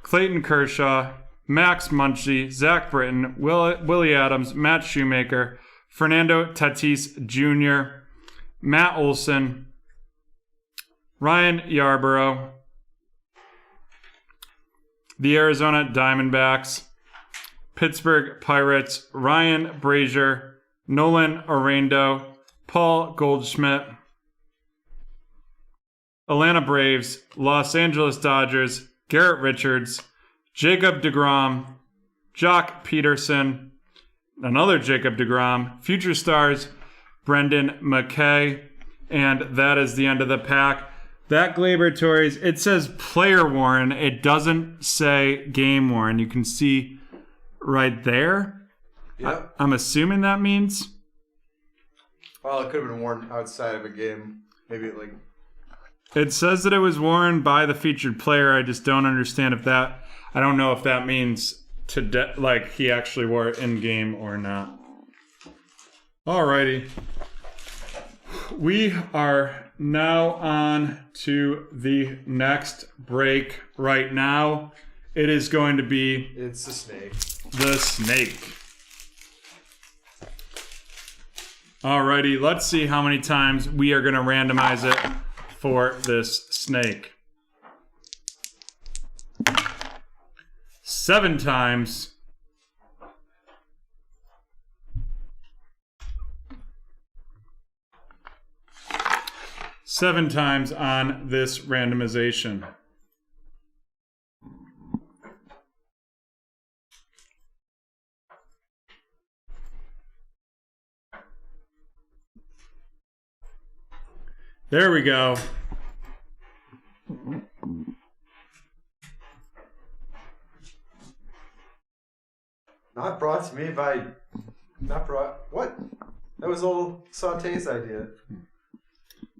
Clayton Kershaw, Max Muncy, Zach Britton, Willie Adams, Matt Shoemaker, Fernando Tatis Jr., Matt Olson, Ryan Yarborough, the Arizona Diamondbacks, Pittsburgh Pirates, Ryan Brazier, Nolan Orlando, Paul Goldschmidt, Atlanta Braves, Los Angeles Dodgers, Garrett Richards, Jacob deGrom, Jock Peterson, another Jacob deGrom, Future Stars, Brendan McKay, and that is the end of the pack. That Glaber Torres, it says player worn. It doesn't say game worn. You can see right there. Yep. I'm assuming that means. Well, it could have been worn outside of a game. Maybe like. It says that it was worn by the featured player. I just don't understand if that. I don't know if that means like he actually wore it in game or not. Alrighty. We are now on to the next break. Right now, it is going to be. It's the snake. The snake. Alrighty, let's see how many times we are going to randomize it for this snake. 7 times. 7 times on this randomization. There we go. Not brought to me by. Not brought. What? That was old Sauté's idea.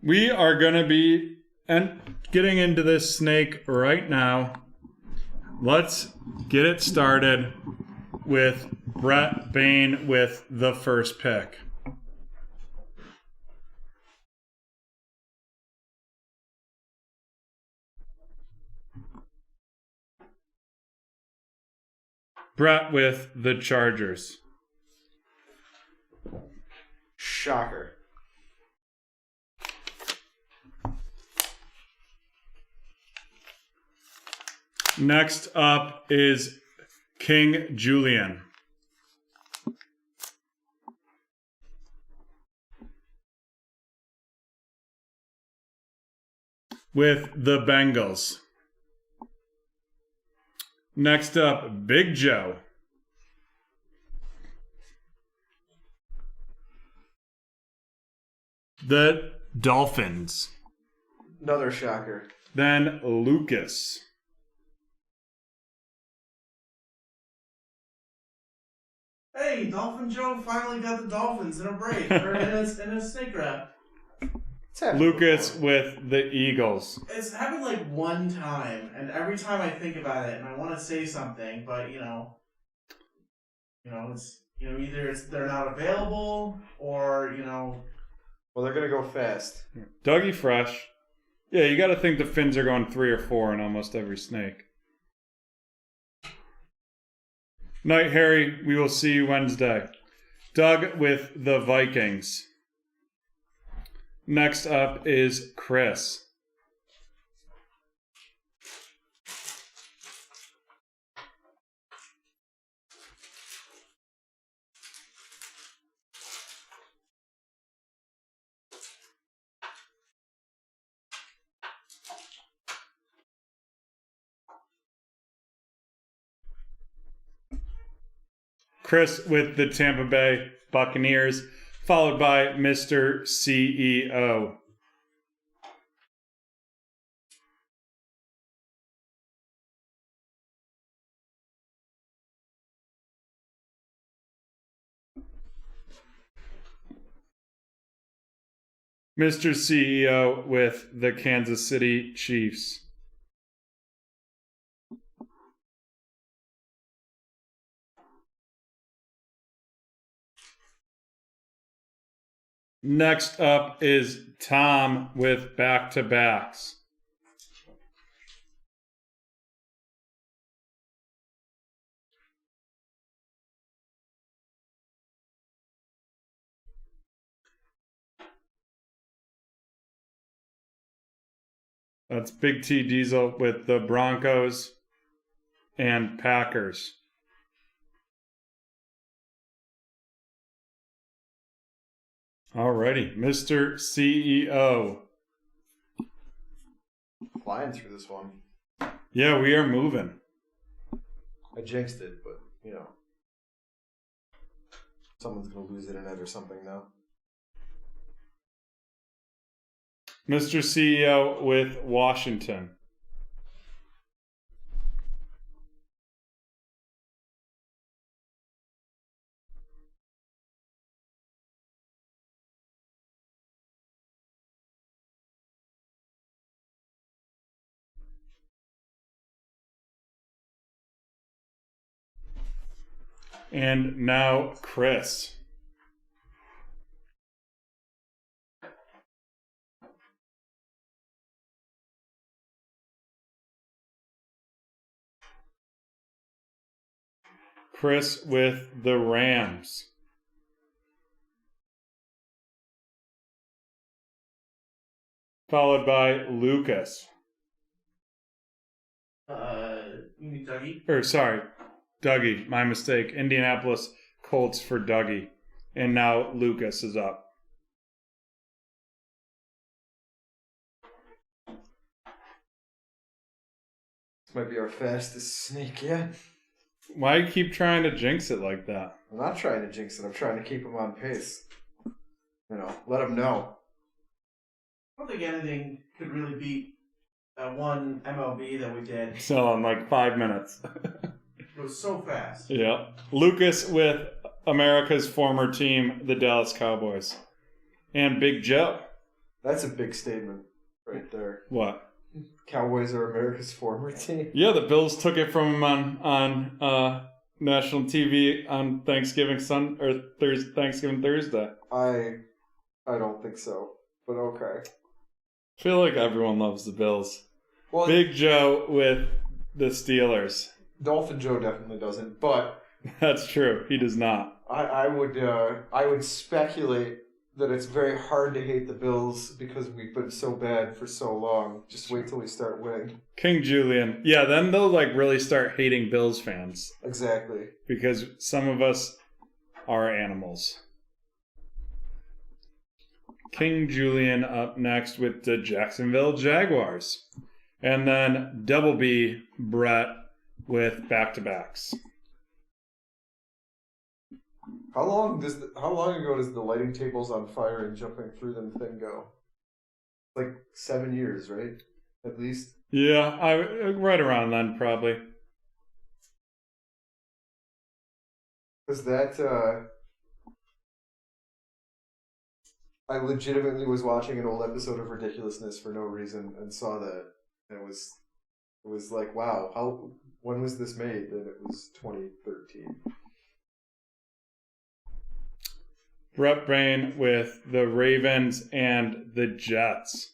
We are going to be getting into this snake right now. Let's get it started with Brett Bain with the first pick. Brett with the Chargers. Shocker. Next up is King Julian. With the Bengals. Next up, Big Joe. The Dolphins. Another shocker. Then Lucas. Hey, Dolphin Joe finally got the Dolphins in a break, or in a snake wrap. Lucas with the Eagles. It's happened like one time, and every time I think about it, and I want to say something, but it's either they're not available, or Well, they're gonna go fast. Dougie Fresh. Yeah, you got to think the fins are going 3 or 4 in almost every snake. Night, Harry. We will see you Wednesday. Doug with the Vikings. Next up is Chris. Chris with the Tampa Bay Buccaneers, followed by Mr. CEO. Mr. CEO with the Kansas City Chiefs. Next up is Tom with back-to-backs. That's Big T Diesel with the Broncos and Packers. Alrighty, Mr. CEO. flying through this one. Yeah, we are moving. I jinxed it, but, you know. Someone's going to lose the internet or something now. Mr. CEO with Washington. And now Chris. Chris with the Rams. Followed by Lucas. You mean Dougie? Or sorry, Dougie. My mistake. Indianapolis Colts for Dougie. And now Lucas is up. This might be our fastest sneak yet. Why you keep trying to jinx it like that? I'm not trying to jinx it. I'm trying to keep him on pace. You know, let him know. I don't think anything could really beat that one MLB that we did. So in like 5 minutes. It was so fast. Yeah. Lucas with America's former team, the Dallas Cowboys. And Big Joe. That's a big statement right there. What? Cowboys are America's former team. Yeah, the Bills took it from him on national TV on Thanksgiving Thanksgiving Thursday. I don't think so, but okay. I feel like everyone loves the Bills. Well, Big Joe with the Steelers. Dolphin Joe definitely doesn't, but That's true. He does not. I would speculate that it's very hard to hate the Bills because we've been so bad for so long. Just wait till we start winning. King Julian. Yeah, then they'll like really start hating Bills fans. Exactly. Because some of us are animals. King Julian up next with the Jacksonville Jaguars. And then Double B Brett with back-to-backs. How long ago does the lighting tables on fire and jumping through them thing go? Like 7 years, right? At least. Yeah, right around then probably. Because that I legitimately was watching an old episode of Ridiculousness for no reason and saw that. And it was like, wow, when was this made? And it was 2013. Brett Bain with the Ravens and the Jets.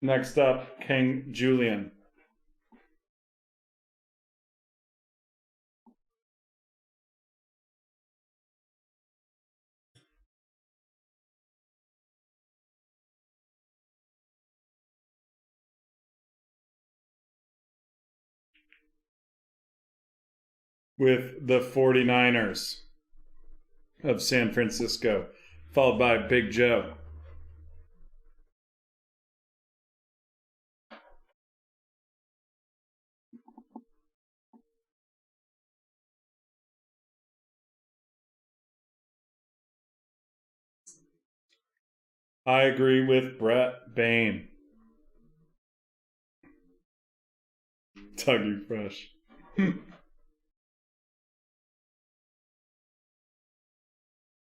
Next up, King Julian. With the 49ers of San Francisco, followed by Big Joe. I agree with Brett Bain. Dougie Fresh.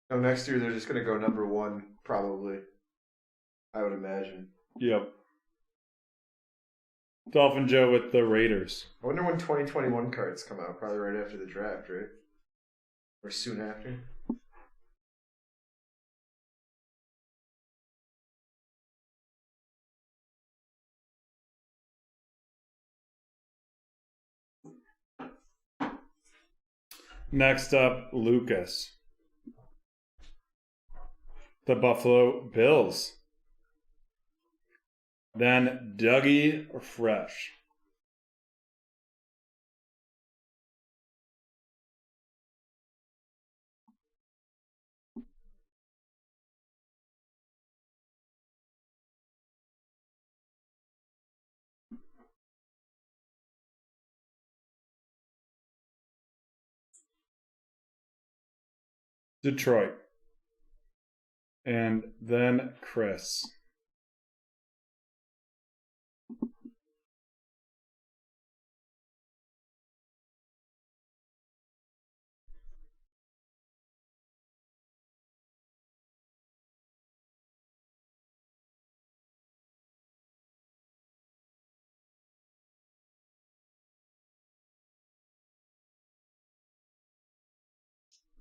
No, next year they're just going to go number one, probably. I would imagine. Yep. Dolphin Joe with the Raiders. I wonder when 2021 cards come out. Probably right after the draft, right? Or soon after. Next up, Lucas. The Buffalo Bills. Then Dougie Fresh. Detroit. And then Chris.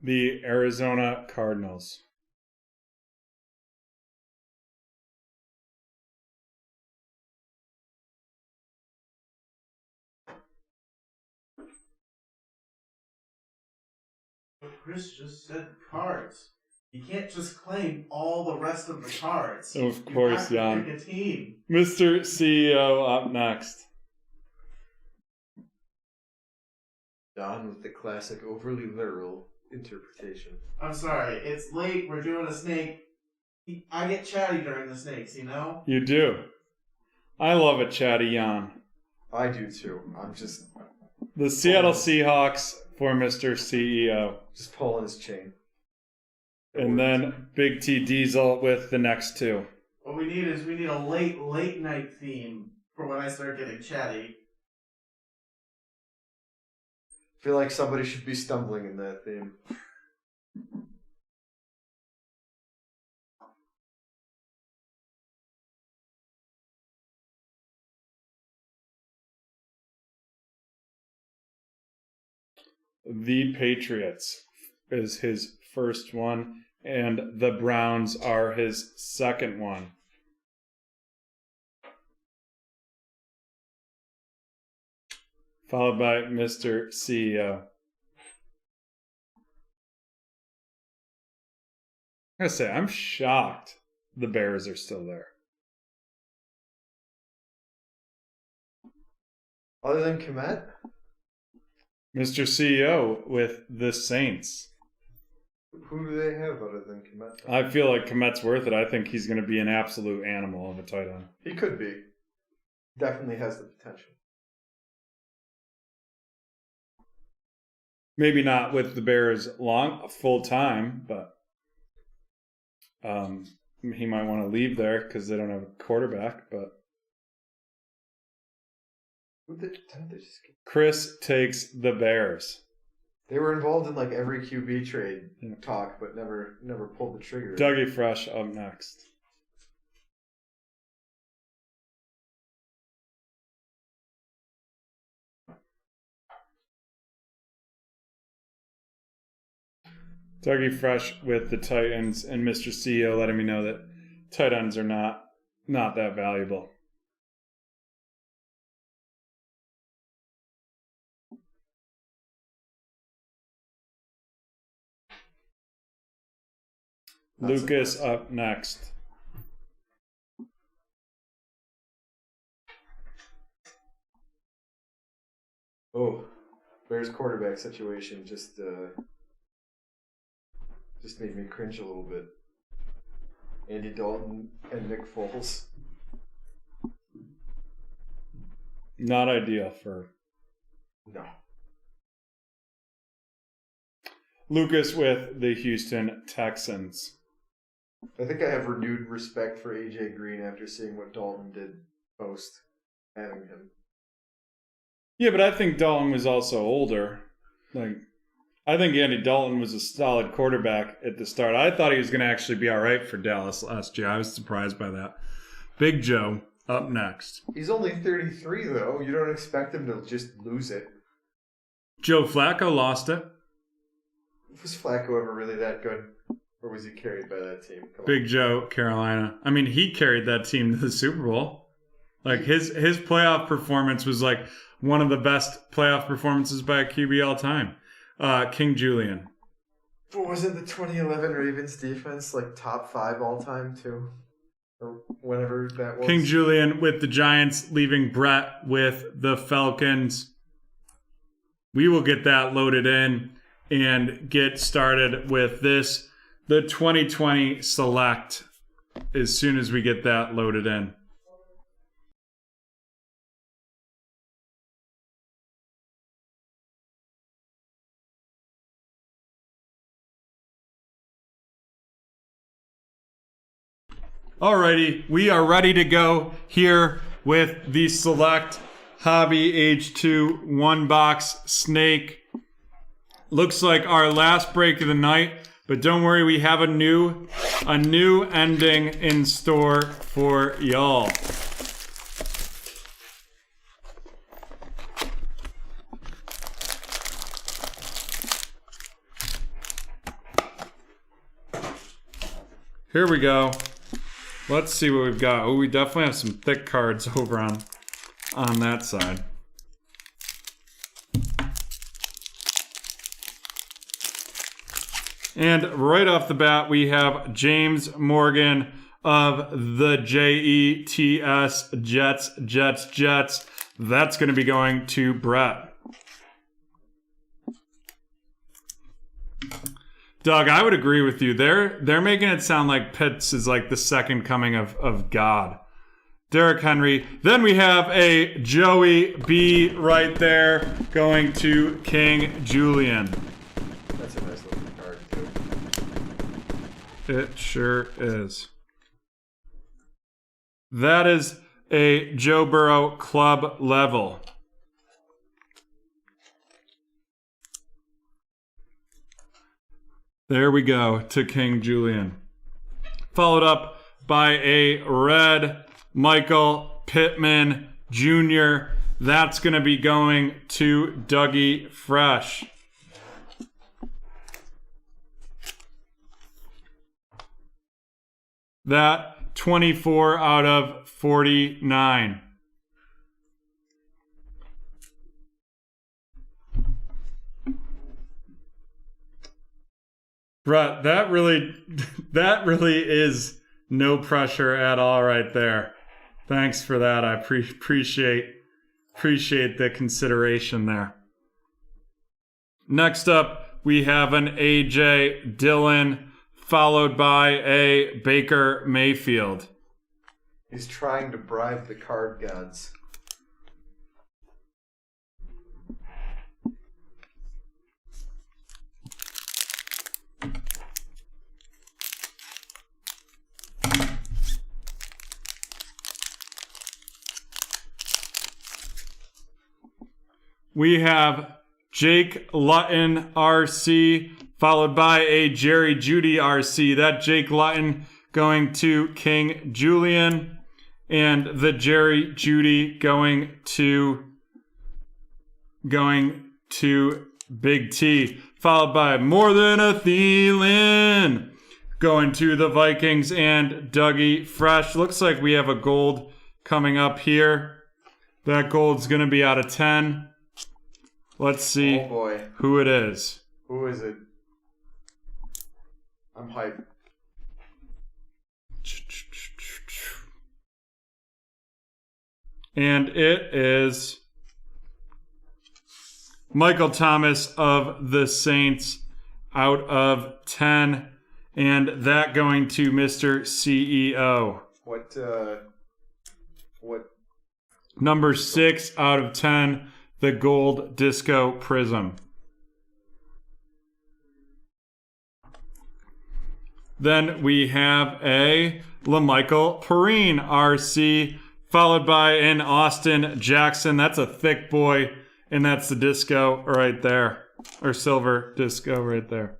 The Arizona Cardinals. But Chris just said cards. You can't just claim all the rest of the cards. Of course, you have Jan. to pick a team. Mr. CEO up next. Don with the classic overly literal interpretation. I'm sorry, it's late. We're doing a snake. I get chatty during the snakes, you know? You do. I love a chatty Jan. I do too. I'm just The Seattle Seahawks for Mr. CEO. pulling his chain. And then Big T Diesel with the next two. What we need is a late night theme for when I start getting chatty. I feel like somebody should be stumbling in that theme. The Patriots is his first one, and the Browns are his second one. Followed by Mr. CEO. I gotta say, I'm shocked the Bears are still there. Other than Komet? Mr. CEO with the Saints. Who do they have other than Komet? I feel like Komet's worth it. I think he's going to be an absolute animal of a tight end. He could be. Definitely has the potential. Maybe not with the Bears full time, but he might want to leave there because they don't have a quarterback. But Chris takes the Bears. They were involved in like every QB trade talk, but never pulled the trigger. Dougie Fresh up next. Dougie Fresh with the Titans, and Mr. CEO letting me know that tight ends are not that valuable. Lucas up next. Oh, Bears quarterback situation just made me cringe a little bit. Andy Dalton and Nick Foles. Not ideal for No. Lucas with the Houston Texans. I think I have renewed respect for AJ Green after seeing what Dalton did post having him. Yeah, but I think Dalton was also older. I think Andy Dalton was a solid quarterback at the start. I thought he was going to actually be all right for Dallas last year. I was surprised by that. Big Joe up next. He's only 33, though. You don't expect him to just lose it. Joe Flacco lost it. Was Flacco ever really that good? Or was he carried by that team? Big Joe, Carolina. I mean, he carried that team to the Super Bowl. Like, his playoff performance was like one of the best playoff performances by a QB all time. King Julian. But wasn't the 2011 Ravens defense like top 5 all time too? Or whenever that was. King Julian with the Giants, leaving Brett with the Falcons. We will get that loaded in and get started with this, the 2020 Select, as soon as we get that loaded in. Alrighty, we are ready to go here with the Select Hobby H2 1-box snake. Looks like our last break of the night, but don't worry, we have a new ending in store for y'all. Here we go. Let's see what we've got. Oh, we definitely have some thick cards over on that side. And right off the bat, we have James Morgan of the JETS, Jets. That's going to be going to Brett. Doug, I would agree with you. They're making it sound like Pitts is like the second coming of God. Derrick Henry. Then we have a Joey B right there going to King Julian. That's a nice looking card, too. It sure is. That is a Joe Burrow club level. There we go to King Julian. Followed up by a red Michael Pittman Jr. That's going to be going to Dougie Fresh. That 24 out of 49. Brett, that really is no pressure at all right there. Thanks for that. I appreciate the consideration there. Next up, we have an AJ Dillon, followed by a Baker Mayfield. He's trying to bribe the card gods. We have Jake Luton RC, followed by a Jerry Jeudy RC. That Jake Luton going to King Julian, and the Jerry Jeudy going to Big T, followed by More Than a Thielen going to the Vikings and Dougie Fresh. Looks like we have a gold coming up here. That gold's going to be out of 10. Let's see who it is. Who is it? I'm hyped. And it is Michael Thomas of the Saints out of 10. And that going to Mr. CEO. What? Number 6 out of 10. The gold disco prism. Then we have a LaMichael Perrine RC, followed by an Austin Jackson. That's a thick boy, and that's the disco right there, or silver disco right there.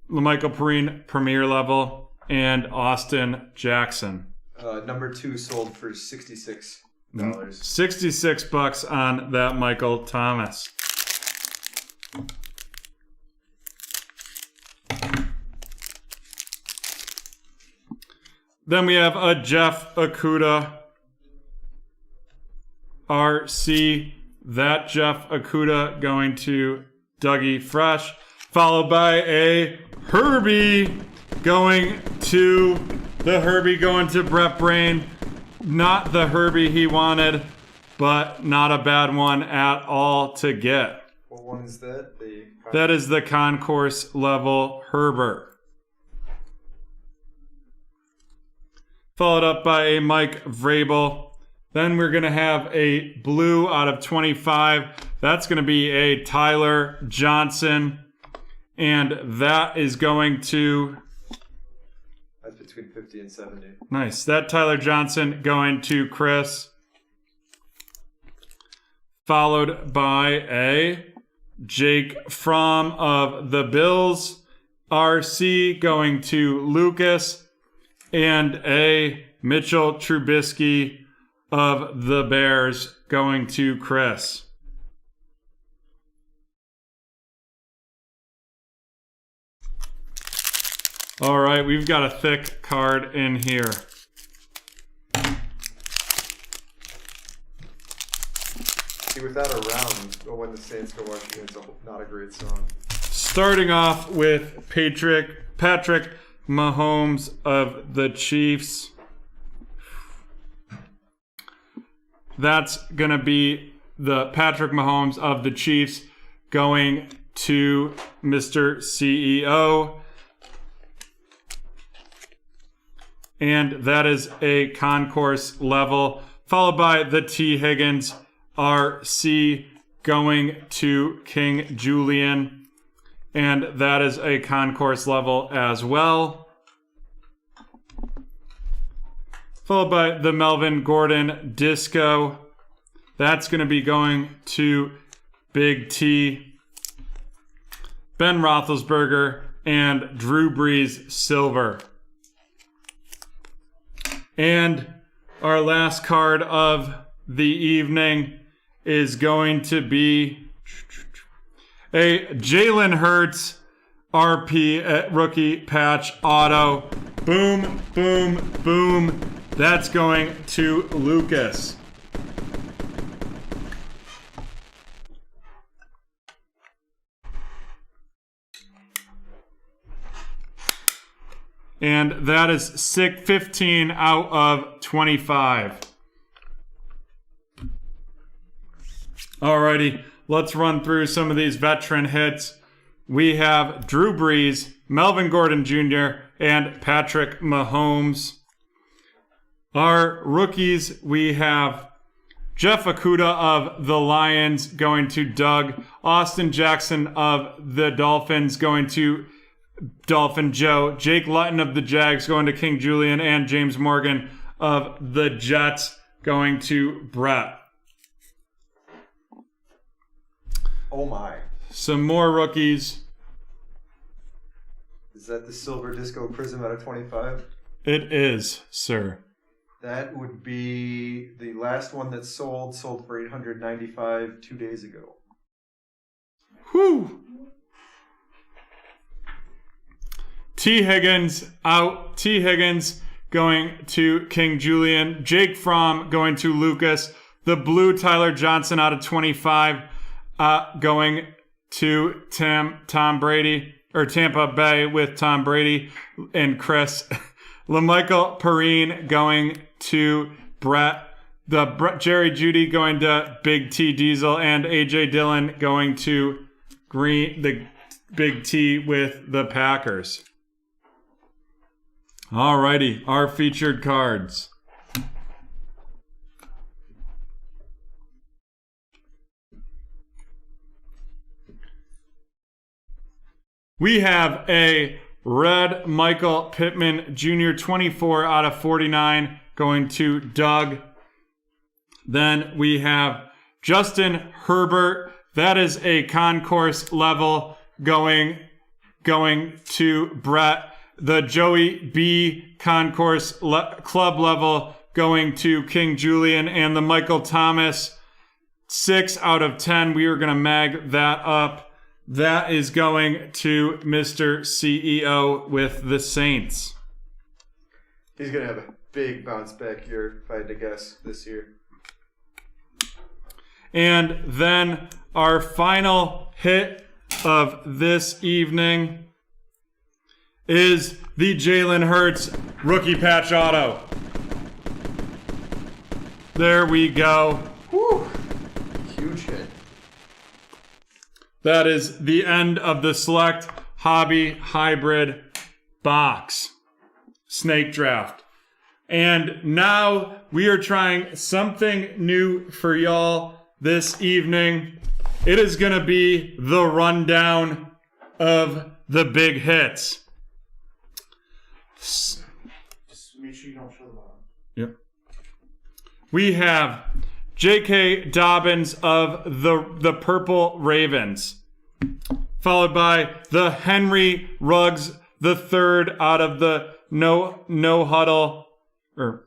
LaMichael Perrine premier level, and Austin Jackson. Number 2 sold for $66. $66 on that Michael Thomas. Then we have a Jeff Okudah RC. That Jeff Okudah going to Dougie Fresh, followed by a Herbie going to Brett Brain. Not the Herbie he wanted, but not a bad one at all to get. What one is that? That is the concourse level Herbert. Followed up by a Mike Vrabel. Then we're going to have a blue out of 25. That's going to be a Tyler Johnson. And that is going to between 50 and 70. Nice. That Tyler Johnson going to Chris. Followed by a Jake Fromm of the Bills. RC going to Lucas. And a Mitchell Trubisky of the Bears going to Chris. All right, we've got a thick card in here. See, without a round, when the Saints go Washington, it's not a great song. Starting off with Patrick Mahomes of the Chiefs. That's going to be the Patrick Mahomes of the Chiefs going to Mr. CEO. And that is a concourse level, followed by the T. Higgins RC going to King Julian. And that is a concourse level as well. Followed by the Melvin Gordon Disco. That's going to be going to Big T. Ben Roethlisberger and Drew Brees Silver. And our last card of the evening is going to be a Jalen Hurts RP rookie patch auto. Boom, boom, boom. That's going to Lucas. And that is 15 out of 25. Alrighty, let's run through some of these veteran hits. We have Drew Brees, Melvin Gordon Jr., and Patrick Mahomes. Our rookies, we have Jeff Okudah of the Lions going to Doug. Austin Jackson of the Dolphins going to Dolphin Joe. Jake Luton of the Jags going to King Julian. And James Morgan of the Jets going to Brett. Oh my. Some more rookies. Is that the Silver Disco Prism out of 25? It is, sir. That would be the last one that sold for $895 2 days ago. Whew. T. Higgins out. T. Higgins going to King Julian. Jake Fromm going to Lucas. The blue Tyler Johnson out of 25 going to Tom Brady, or Tampa Bay with Tom Brady and Chris. LaMichael Perrine going to Brett. Jerry Jeudy going to Big T Diesel, and AJ Dillon going to the Big T with the Packers. Alrighty, our featured cards. We have a red Michael Pittman Jr. 24 out of 49 going to Doug. Then we have Justin Herbert. That is a concourse level going to Brett. The Joey B concourse club level going to King Julian, and the Michael Thomas 6 out of 10. We are going to mag that up. That is going to Mr. CEO with the Saints. He's going to have a big bounce back year, if I had to guess, this year. And then our final hit of this evening is the Jalen Hurts rookie patch auto. There we go. Whew. Huge hit. That is the end of the Select Hobby Hybrid box snake draft. And now we are trying something new for y'all this evening. It is going to be the rundown of the big hits. So make sure you don't show the bottom. Yep. We have J.K. Dobbins of the Purple Ravens, followed by the Henry Ruggs III out of the No Huddle, or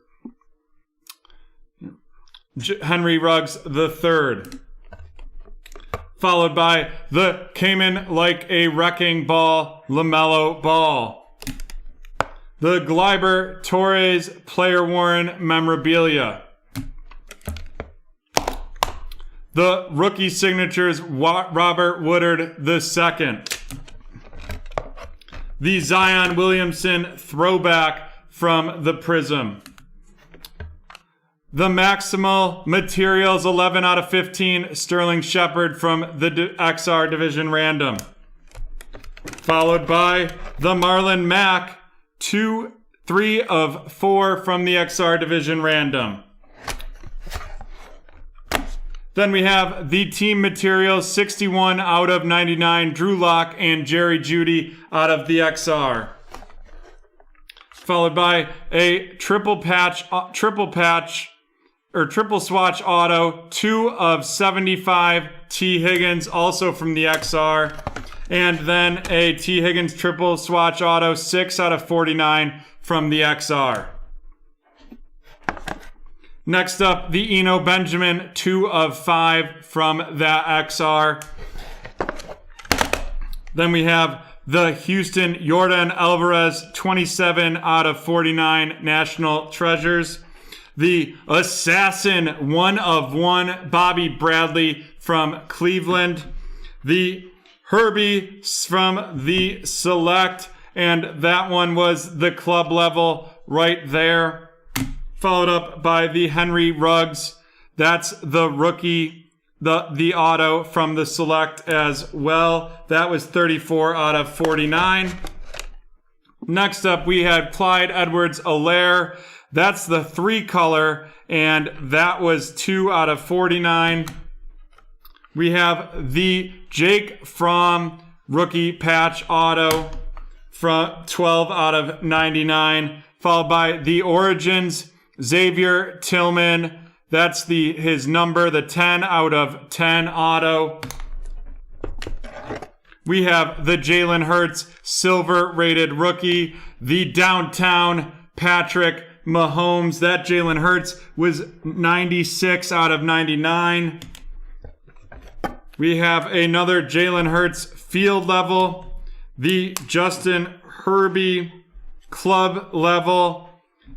Henry Ruggs III, followed by the Came In Like a Wrecking Ball LaMelo Ball, the Gleyber Torres Player Worn Memorabilia, the Rookie Signatures Robert Woodard II, the Zion Williamson Throwback from the Prism, the Maximal Materials 11 out of 15 Sterling Shepard from the XR Division Random, followed by the Marlon Mack 3 of 4 from the XR Division Random. Then we have the Team Materials 61 out of 99 Drew Lock and Jerry Jeudy out of the XR, followed by a triple swatch auto 2 of 75 T Higgins also from the XR, and then a T Higgins triple swatch auto 6 out of 49 from the XR. Next up, the Eno Benjamin 2 of 5 from that XR. Then we have the Houston Yordan Alvarez 27 out of 49 National Treasures. The Assassin 1 of 1 Bobby Bradley from Cleveland. The Herbie from the Select, and that one was the club level right there. Followed up by the Henry Ruggs. That's the rookie, the auto from the Select as well. That was 34 out of 49. Next up, we had Clyde Edwards-Helaire. That's the 3 color, and that was 2 out of 49. We have the Jake Fromm rookie patch auto from 12 out of 99, followed by the Origins Xavier Tillman. That's his number, the 10 out of 10 auto. We have the Jalen Hurts silver rated rookie, the Downtown Patrick Mahomes. That Jalen Hurts was 96 out of 99. We have another Jalen Hurts field level, the Justin Herbie club level,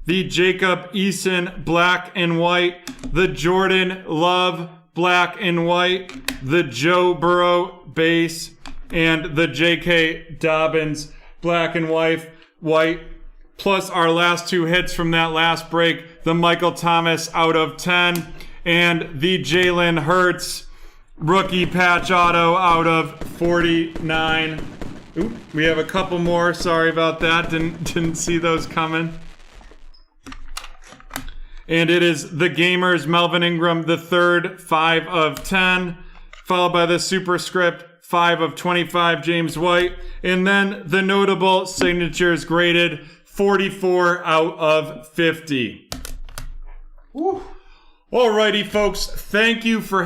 the Jacob Eason black and white, the Jordan Love black and white, the Joe Burrow base, and the J.K. Dobbins black and white, plus our last 2 hits from that last break, the Michael Thomas out of 10, and the Jalen Hurts rookie patch auto out of 49. Oop, we have a couple more. Sorry about that. Didn't see those coming. And it is the Gamers Melvin Ingram the 3rd 5 of 10, followed by the Superscript 5 of 25 James White, and then the Notable Signatures graded 44 out of 50. Woo. Alrighty, folks. Thank you for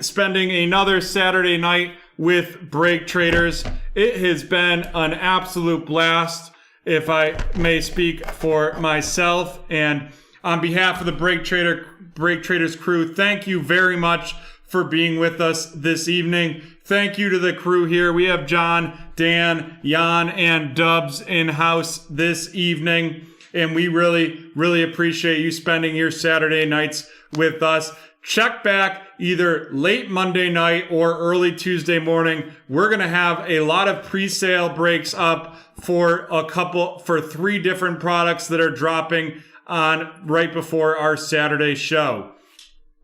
spending another Saturday night with Break Traders. It has been an absolute blast, if I may speak for myself. And on behalf of the Break Traders crew, thank you very much for being with us this evening. Thank you to the crew here. We have John, Dan, Jan, and Dubs in-house this evening. And we really, really appreciate you spending your Saturday nights with us. Check back either late Monday night or early Tuesday morning. We're going to have a lot of pre-sale breaks up for 3 different products that are dropping on right before our Saturday show.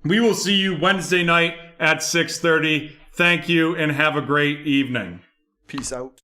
We will see you Wednesday night at 6:30. Thank you and have a great evening. Peace out.